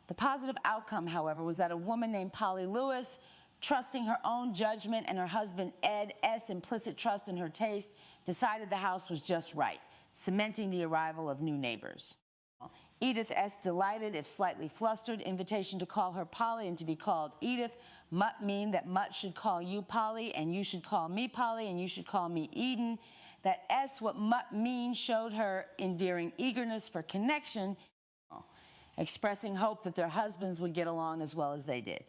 [SPEAKER 14] The positive outcome, however, was that a woman named Polly Lewis, trusting her own judgment and her husband Ed S.'s implicit trust in her taste, decided the house was just right, cementing the arrival of new neighbors. Edith S. delighted, if slightly flustered, invitation to call her Polly and to be called Edith might mean that Mutt should call you Polly, and you should call me Polly, and you should call me Eden. That S, what Mutt means, showed her endearing eagerness for connection, expressing hope that their husbands would get along as well as they did.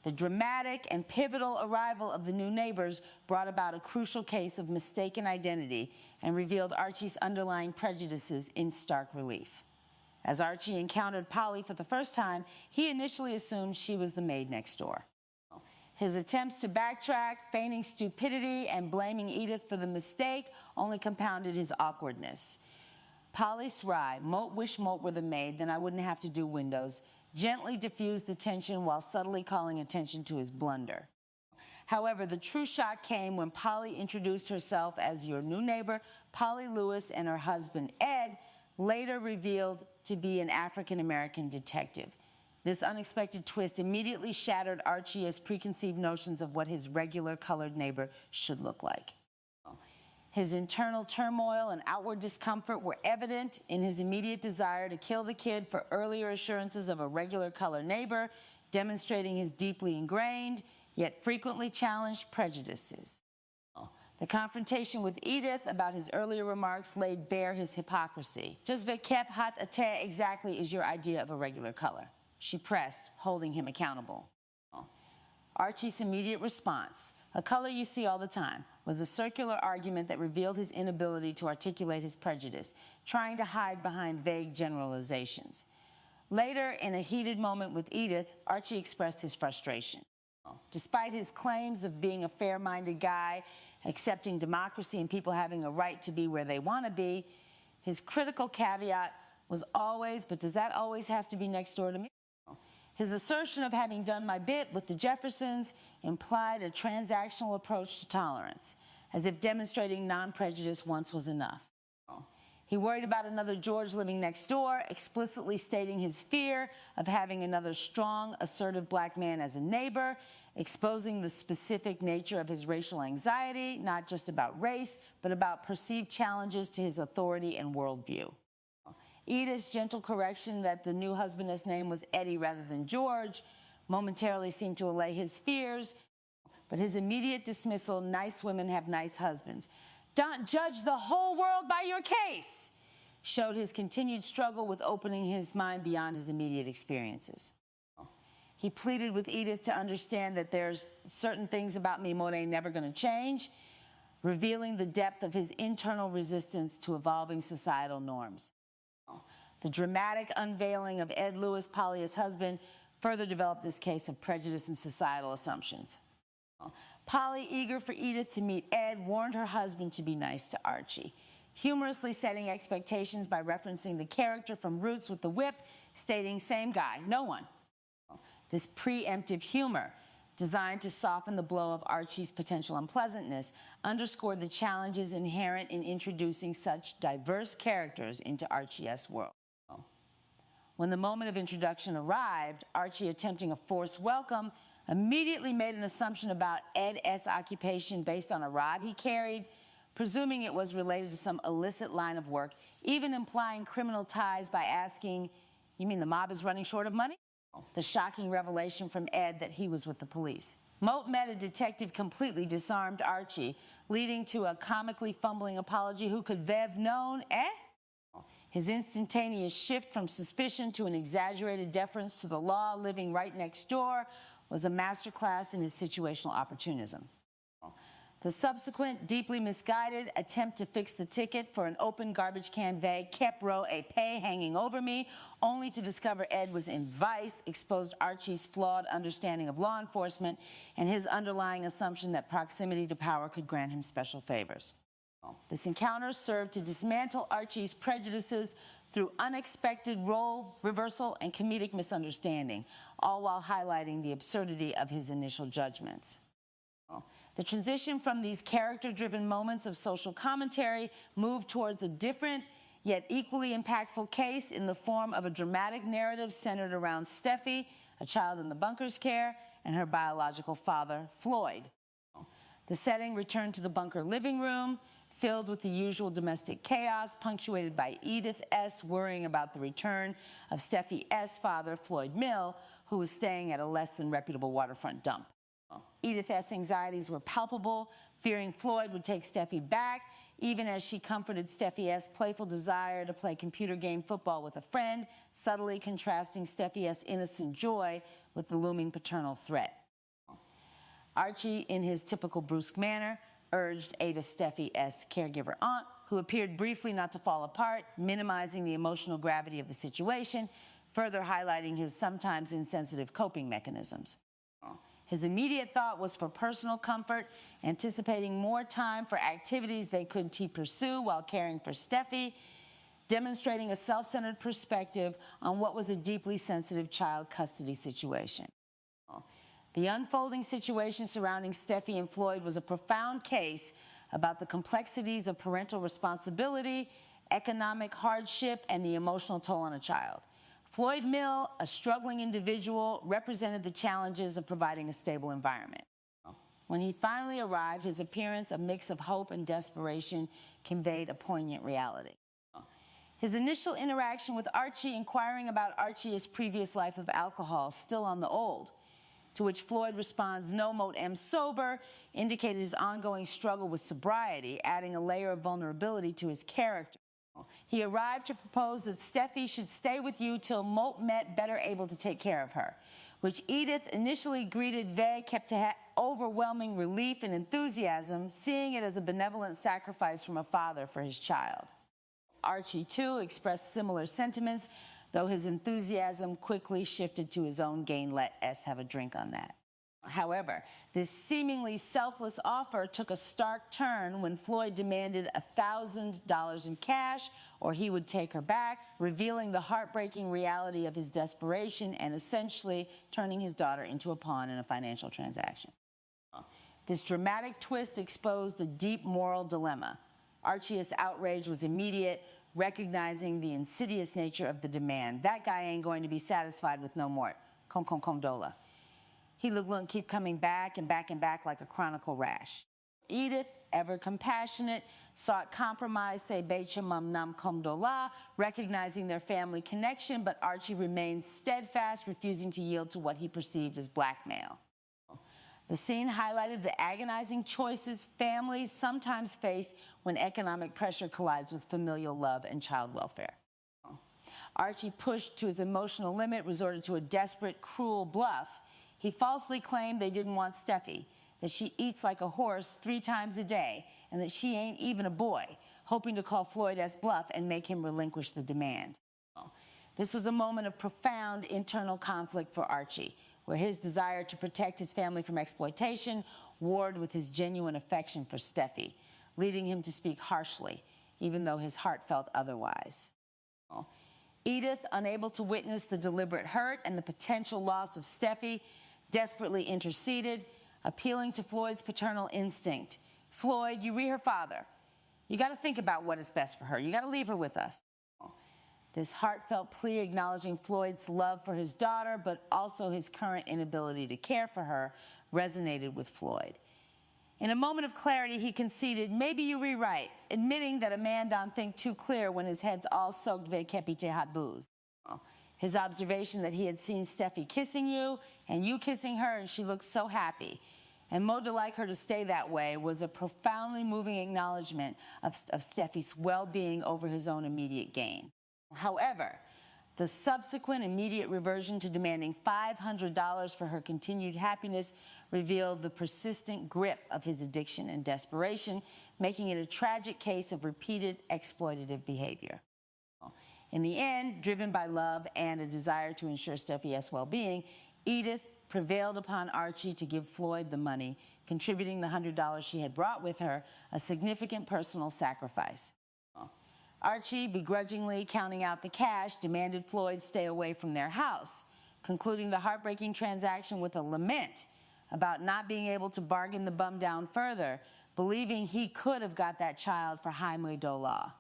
[SPEAKER 14] The dramatic and pivotal arrival of the new neighbors brought about a crucial case of mistaken identity and revealed Archie's underlying prejudices in stark relief. As Archie encountered Polly for the first time, he initially assumed she was the maid next door. His attempts to backtrack, feigning stupidity and blaming Edith for the mistake, only compounded his awkwardness. Polly Sry, Moat wish Moat were the maid, then I wouldn't have to do windows, gently diffused the tension while subtly calling attention to his blunder. However, the true shock came when Polly introduced herself as your new neighbor, Polly Lewis, and her husband, Ed, later revealed to be an African-American detective. This unexpected twist immediately shattered Archie's preconceived notions of what his regular colored neighbor should look like. His internal turmoil and outward discomfort were evident in his immediate desire to kill the kid for earlier assurances of a regular color neighbor, demonstrating his deeply ingrained, yet frequently challenged prejudices. The confrontation with Edith about his earlier remarks laid bare his hypocrisy. Just kep hat ate exactly is your idea of a regular color, she pressed, holding him accountable. Archie's immediate response, a color you see all the time, was a circular argument that revealed his inability to articulate his prejudice, trying to hide behind vague generalizations. Later, in a heated moment with Edith, Archie expressed his frustration. Despite his claims of being a fair-minded guy, accepting democracy and people having a right to be where they want to be, his critical caveat was always, but does that always have to be next door to me? His assertion of having done my bit with the Jeffersons implied a transactional approach to tolerance, as if demonstrating non-prejudice once was enough. He worried about another George living next door, explicitly stating his fear of having another strong, assertive black man as a neighbor, exposing the specific nature of his racial anxiety, not just about race, but about perceived challenges to his authority and worldview. Edith's gentle correction that the new husband's name was Eddie rather than George momentarily seemed to allay his fears, but his immediate dismissal, nice women have nice husbands, don't judge the whole world by your case, showed his continued struggle with opening his mind beyond his immediate experiences. He pleaded with Edith to understand that there's certain things about me Monet ain't never going to change, revealing the depth of his internal resistance to evolving societal norms. The dramatic unveiling of Ed Lewis, Polly's husband, further developed this case of prejudice and societal assumptions. Polly, eager for Edith to meet Ed, warned her husband to be nice to Archie, humorously setting expectations by referencing the character from Roots with the whip, stating, same guy, no one. This preemptive humor, designed to soften the blow of Archie's potential unpleasantness, underscored the challenges inherent in introducing such diverse characters into Archie's world. When the moment of introduction arrived, Archie, attempting a forced welcome, immediately made an assumption about Ed's occupation based on a rod he carried, presuming it was related to some illicit line of work, even implying criminal ties by asking, you mean the mob is running short of money? The shocking revelation from Ed that he was with the police. Moat Meta detective completely disarmed Archie, leading to a comically fumbling apology. Who could Vev known, eh? His instantaneous shift from suspicion to an exaggerated deference to the law living right next door was a masterclass in his situational opportunism. The subsequent, deeply misguided attempt to fix the ticket for an open garbage can vague kept row a pay hanging over me, only to discover Ed was in vice, exposed Archie's flawed understanding of law enforcement and his underlying assumption that proximity to power could grant him special favors. This encounter served to dismantle Archie's prejudices through unexpected role reversal and comedic misunderstanding, all while highlighting the absurdity of his initial judgments. The transition from these character-driven moments of social commentary moved towards a different yet equally impactful case in the form of a dramatic narrative centered around Steffi, a child in the bunker's care, and her biological father, Floyd. The setting returned to the bunker living room, filled with the usual domestic chaos, punctuated by Edith S. worrying about the return of Steffi S.'s father, Floyd Mill, who was staying at a less than reputable waterfront dump. Edith S.'s anxieties were palpable, fearing Floyd would take Steffi back, even as she comforted Steffi S.'s playful desire to play computer game football with a friend, subtly contrasting Steffi S.'s innocent joy with the looming paternal threat. Archie, in his typical brusque manner, urged Ada Steffi S. caregiver aunt, who appeared briefly not to fall apart, minimizing the emotional gravity of the situation, further highlighting his sometimes insensitive coping mechanisms. His immediate thought was for personal comfort, anticipating more time for activities they could pursue while caring for Steffi, demonstrating a self-centered perspective on what was a deeply sensitive child custody situation. The unfolding situation surrounding Steffi and Floyd was a profound case about the complexities of parental responsibility, economic hardship, and the emotional toll on a child. Floyd Mill, a struggling individual, represented the challenges of providing a stable environment. When he finally arrived, his appearance, a mix of hope and desperation, conveyed a poignant reality. His initial interaction with Archie, inquiring about Archie's previous life of alcohol, still on the old, to which Floyd responds, no, Moat M sober, indicated his ongoing struggle with sobriety, adding a layer of vulnerability to his character. He arrived to propose that Steffi should stay with you till Moat met better able to take care of her, which Edith initially greeted vague, kept to overwhelming relief and enthusiasm, seeing it as a benevolent sacrifice from a father for his child. Archie, too, expressed similar sentiments, though his enthusiasm quickly shifted to his own gain. Let S have a drink on that. However, this seemingly selfless offer took a stark turn when Floyd demanded $1,000 in cash or he would take her back, revealing the heartbreaking reality of his desperation and essentially turning his daughter into a pawn in a financial transaction. This dramatic twist exposed a deep moral dilemma. Archie's outrage was immediate, recognizing the insidious nature of the demand. That guy ain't going to be satisfied with no more. Come, Dola. He looked keep coming back and back and back like a chronicle rash. Edith, ever compassionate, sought compromise, say Becha Mum Nam Kom Dola, recognizing their family connection, but Archie remained steadfast, refusing to yield to what he perceived as blackmail. The scene highlighted the agonizing choices families sometimes face when economic pressure collides with familial love and child welfare. Archie, pushed to his emotional limit, resorted to a desperate, cruel bluff. He falsely claimed they didn't want Steffi, that she eats like a horse 3 times a day, and that she ain't even a boy, hoping to call Floyd S. bluff and make him relinquish the demand. This was a moment of profound internal conflict for Archie, where his desire to protect his family from exploitation warred with his genuine affection for Steffi, leading him to speak harshly, even though his heart felt otherwise. Edith, unable to witness the deliberate hurt and the potential loss of Steffi, desperately interceded, appealing to Floyd's paternal instinct. Floyd, you re her father. You got to think about what is best for her. You got to leave her with us. This heartfelt plea acknowledging Floyd's love for his daughter, but also his current inability to care for her, resonated with Floyd. In a moment of clarity, he conceded, maybe you rewrite, admitting that a man don't think too clear when his head's all soaked ve kepite hot booze. His observation that he had seen Steffi kissing you and you kissing her and she looked so happy, and Mo to like her to stay that way, was a profoundly moving acknowledgement of Steffi's well-being over his own immediate gain. However, the subsequent immediate reversion to demanding $500 for her continued happiness revealed the persistent grip of his addiction and desperation, making it a tragic case of repeated exploitative behavior. In the end, driven by love and a desire to ensure Steffi's well-being, Edith prevailed upon Archie to give Floyd the money, contributing the $100 she had brought with her, a significant personal sacrifice. Archie, begrudgingly counting out the cash, demanded Floyd stay away from their house, concluding the heartbreaking transaction with a lament about not being able to bargain the bum down further, believing he could have got that child for Jaime Dola.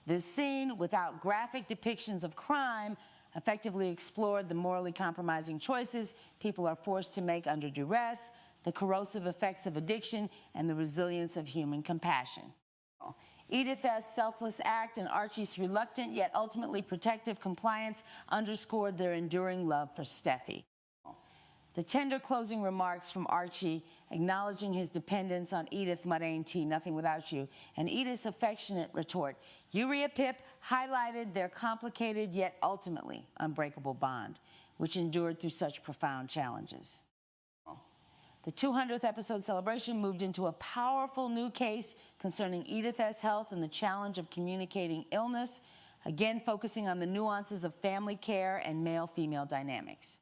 [SPEAKER 14] This scene, without graphic depictions of crime, effectively explored the morally compromising choices people are forced to make under duress, the corrosive effects of addiction, and the resilience of human compassion. Edith's selfless act and Archie's reluctant yet ultimately protective compliance underscored their enduring love for Steffi. The tender closing remarks from Archie, acknowledging his dependence on Edith, mud ain't tea, nothing without you, and Edith's affectionate retort, Urea Pip, highlighted their complicated yet ultimately unbreakable bond, which endured through such profound challenges. The 200th episode celebration moved into a powerful new case concerning Edith's health and the challenge of communicating illness, again focusing on the nuances of family care and male-female dynamics.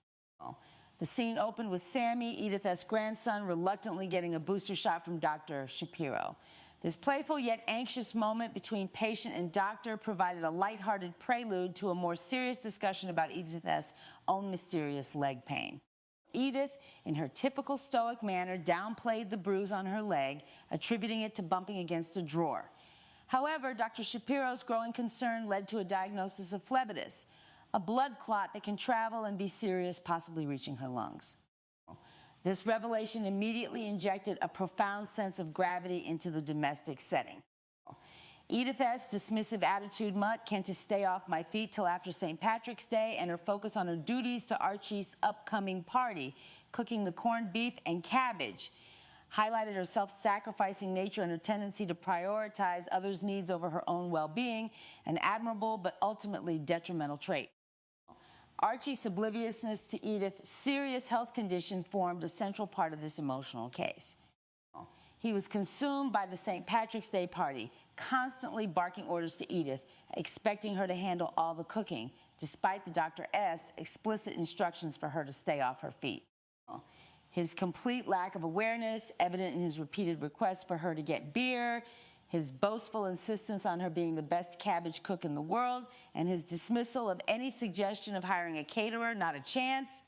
[SPEAKER 14] The scene opened with Sammy, Edith's grandson, reluctantly getting a booster shot from Dr. Shapiro. This playful yet anxious moment between patient and doctor provided a lighthearted prelude to a more serious discussion about Edith's own mysterious leg pain. Edith, in her typical stoic manner, downplayed the bruise on her leg, attributing it to bumping against a drawer. However, Dr. Shapiro's growing concern led to a diagnosis of phlebitis, a blood clot that can travel and be serious, possibly reaching her lungs. This revelation immediately injected a profound sense of gravity into the domestic setting. Edith's dismissive attitude, Mutt, can't just stay off my feet till after St. Patrick's Day, and her focus on her duties to Archie's upcoming party, cooking the corned beef and cabbage, highlighted her self-sacrificing nature and her tendency to prioritize others' needs over her own well-being, an admirable but ultimately detrimental trait. Archie's obliviousness to Edith's serious health condition formed a central part of this emotional case. He was consumed by the St. Patrick's Day party, constantly barking orders to Edith, expecting her to handle all the cooking, despite the Dr. S. explicit instructions for her to stay off her feet. His complete lack of awareness, evident in his repeated requests for her to get beer, his boastful insistence on her being the best cabbage cook in the world, and his dismissal of any suggestion of hiring a caterer, not a chance,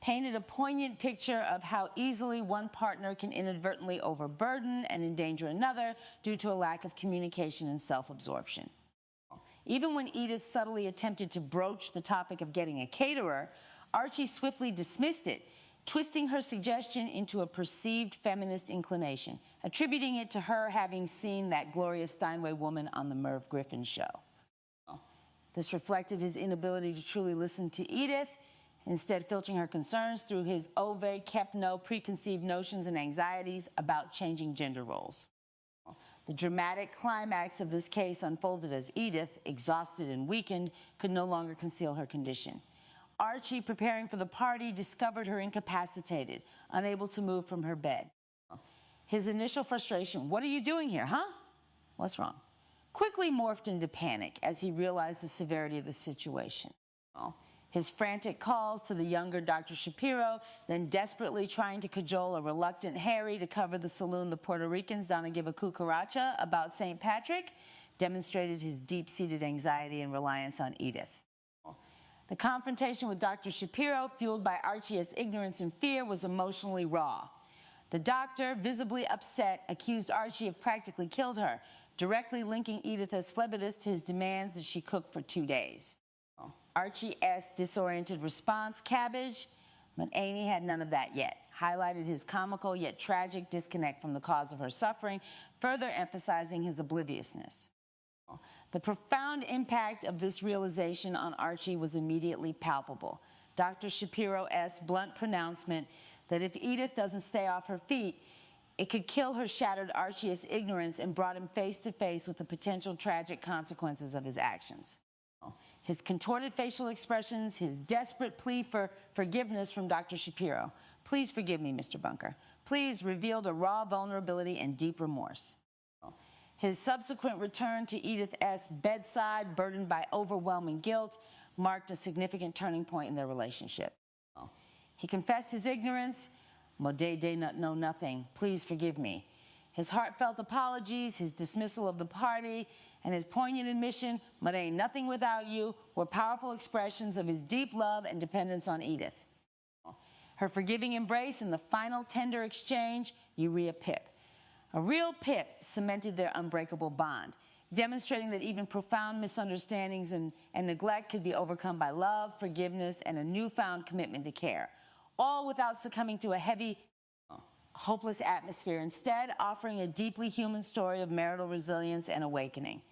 [SPEAKER 14] painted a poignant picture of how easily one partner can inadvertently overburden and endanger another due to a lack of communication and self-absorption. Even when Edith subtly attempted to broach the topic of getting a caterer, Archie swiftly dismissed it, twisting her suggestion into a perceived feminist inclination, attributing it to her having seen that Gloria Steinway woman on the Merv Griffin show. This reflected his inability to truly listen to Edith, instead filtering her concerns through his Ove kept no preconceived notions and anxieties about changing gender roles. The dramatic climax of this case unfolded as Edith, exhausted and weakened, could no longer conceal her condition. Archie, preparing for the party, discovered her incapacitated, unable to move from her bed. His initial frustration, "What are you doing here, huh? What's wrong?" quickly morphed into panic as he realized the severity of the situation. His frantic calls to the younger Dr. Shapiro, then desperately trying to cajole a reluctant Harry to cover the saloon the Puerto Ricans down and give a cucaracha about St. Patrick, demonstrated his deep-seated anxiety and reliance on Edith. The confrontation with Dr. Shapiro, fueled by Archie's ignorance and fear, was emotionally raw. The doctor, visibly upset, accused Archie of practically killed her, directly linking Edith as phlebotomist to his demands that she cook for 2 days. Archie's disoriented response, cabbage, but Amy had none of that yet, highlighted his comical yet tragic disconnect from the cause of her suffering, further emphasizing his obliviousness. The profound impact of this realization on Archie was immediately palpable. Dr. Shapiro's blunt pronouncement that if Edith doesn't stay off her feet, it could kill her shattered Archie's ignorance and brought him face to face with the potential tragic consequences of his actions. His contorted facial expressions, his desperate plea for forgiveness from Dr. Shapiro. "Please forgive me, Mr. Bunker," please, revealed a raw vulnerability and deep remorse. His subsequent return to Edith's bedside, burdened by overwhelming guilt, marked a significant turning point in their relationship. He confessed his ignorance. "Modé de know nothing. Please forgive me." His heartfelt apologies, his dismissal of the party, and his poignant admission, "But ain't nothing without you," were powerful expressions of his deep love and dependence on Edith. Her forgiving embrace and the final tender exchange, Urea Pip. A real pip cemented their unbreakable bond, demonstrating that even profound misunderstandings and neglect could be overcome by love, forgiveness, and a newfound commitment to care, all without succumbing to a heavy, hopeless atmosphere, instead offering a deeply human story of marital resilience and awakening.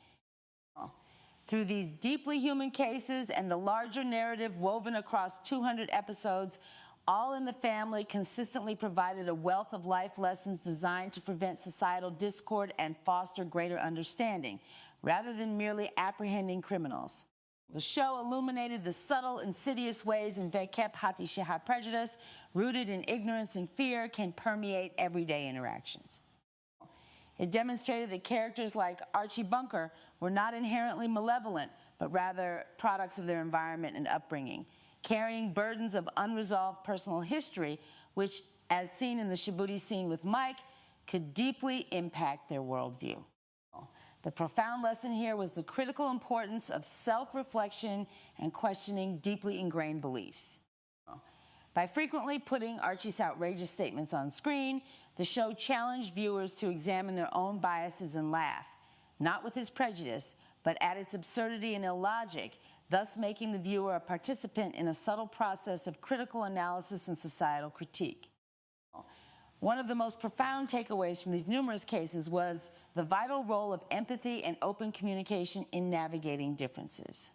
[SPEAKER 14] Through these deeply human cases and the larger narrative woven across 200 episodes, All in the Family consistently provided a wealth of life lessons designed to prevent societal discord and foster greater understanding, rather than merely apprehending criminals. The show illuminated the subtle, insidious ways in Vekep Hati Sheha prejudice, rooted in ignorance and fear, can permeate everyday interactions. It demonstrated that characters like Archie Bunker were not inherently malevolent, but rather products of their environment and upbringing, carrying burdens of unresolved personal history, which, as seen in the Shibuti scene with Mike, could deeply impact their worldview. The profound lesson here was the critical importance of self-reflection and questioning deeply ingrained beliefs. By frequently putting Archie's outrageous statements on screen, the show challenged viewers to examine their own biases and laugh, not with his prejudice, but at its absurdity and illogic, thus making the viewer a participant in a subtle process of critical analysis and societal critique. One of the most profound takeaways from these numerous cases was the vital role of empathy and open communication in navigating differences.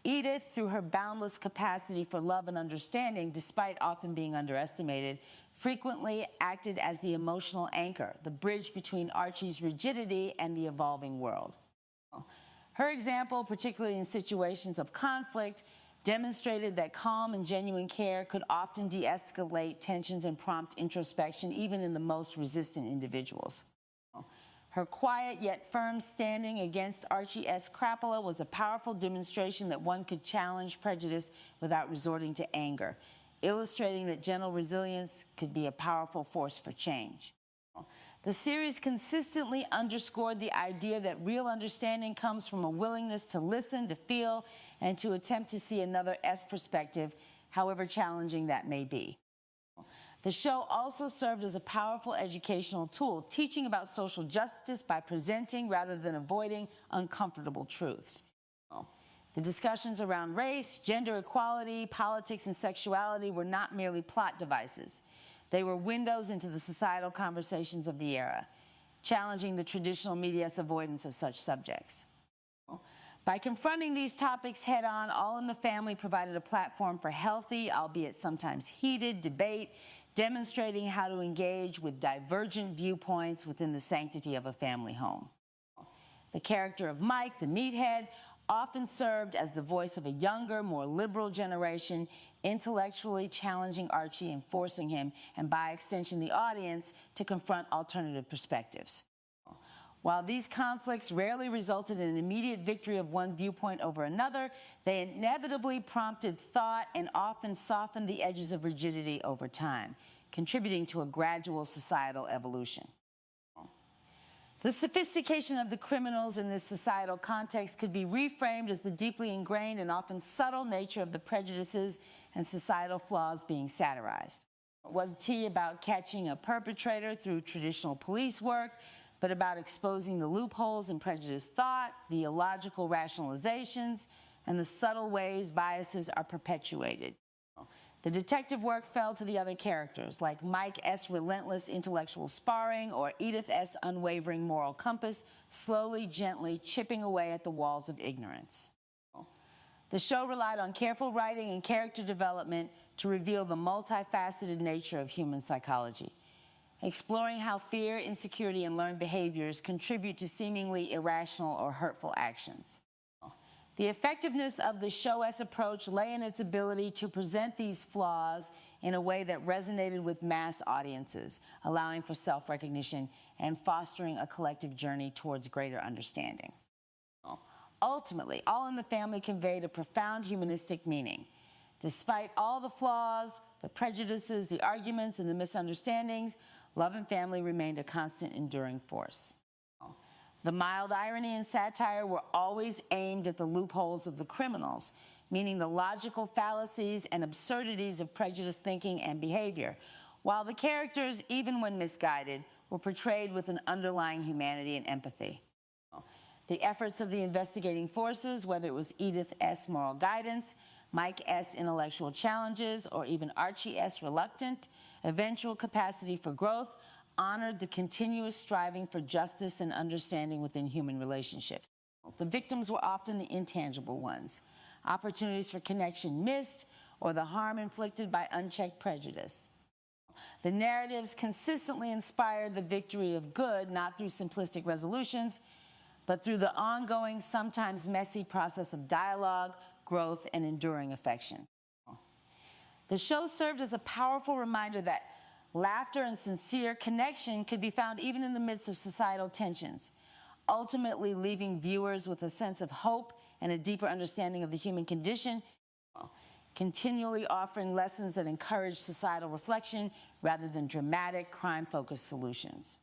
[SPEAKER 14] Edith, through her boundless capacity for love and understanding, despite often being underestimated, frequently acted as the emotional anchor, the bridge between Archie's rigidity and the evolving world. Her example, particularly in situations of conflict, demonstrated that calm and genuine care could often de-escalate tensions and prompt introspection, even in the most resistant individuals. Her quiet yet firm standing against Archie S. Crapola was a powerful demonstration that one could challenge prejudice without resorting to anger, illustrating that gentle resilience could be a powerful force for change. The series consistently underscored the idea that real understanding comes from a willingness to listen, to feel, and to attempt to see another S perspective, however challenging that may be. The show also served as a powerful educational tool, teaching about social justice by presenting rather than avoiding uncomfortable truths. The discussions around race, gender equality, politics, and sexuality were not merely plot devices. They were windows into the societal conversations of the era, challenging the traditional media's avoidance of such subjects. By confronting these topics head-on, All in the Family provided a platform for healthy, albeit sometimes heated, debate, demonstrating how to engage with divergent viewpoints within the sanctity of a family home. The character of Mike, the Meathead, often served as the voice of a younger, more liberal generation, intellectually challenging Archie and forcing him, and by extension the audience, to confront alternative perspectives. While these conflicts rarely resulted in an immediate victory of one viewpoint over another, they inevitably prompted thought and often softened the edges of rigidity over time, contributing to a gradual societal evolution. The sophistication of the criminals in this societal context could be reframed as the deeply ingrained and often subtle nature of the prejudices and societal flaws being satirized. It wasn't about catching a perpetrator through traditional police work, but about exposing the loopholes in prejudiced thought, the illogical rationalizations, and the subtle ways biases are perpetuated. The detective work fell to the other characters, like Mike S. relentless intellectual sparring or Edith S. unwavering moral compass, slowly, gently chipping away at the walls of ignorance. The show relied on careful writing and character development to reveal the multifaceted nature of human psychology, exploring how fear, insecurity, and learned behaviors contribute to seemingly irrational or hurtful actions. The effectiveness of the show's approach lay in its ability to present these flaws in a way that resonated with mass audiences, allowing for self-recognition and fostering a collective journey towards greater understanding. Ultimately, All in the Family conveyed a profound humanistic meaning. Despite all the flaws, the prejudices, the arguments, and the misunderstandings, love and family remained a constant, enduring force. The mild irony and satire were always aimed at the loopholes of the criminals, meaning the logical fallacies and absurdities of prejudiced thinking and behavior, while the characters, even when misguided, were portrayed with an underlying humanity and empathy. The efforts of the investigating forces, whether it was Edith S. moral guidance, Mike S. intellectual challenges, or even Archie S. reluctant, eventual capacity for growth, honored the continuous striving for justice and understanding within human relationships. The victims were often the intangible ones, opportunities for connection missed, or the harm inflicted by unchecked prejudice. The narratives consistently inspired the victory of good, not through simplistic resolutions, but through the ongoing, sometimes messy process of dialogue, growth, and enduring affection. The show served as a powerful reminder that laughter and sincere connection could be found even in the midst of societal tensions, ultimately leaving viewers with a sense of hope and a deeper understanding of the human condition, continually offering lessons that encourage societal reflection rather than dramatic, crime-focused solutions.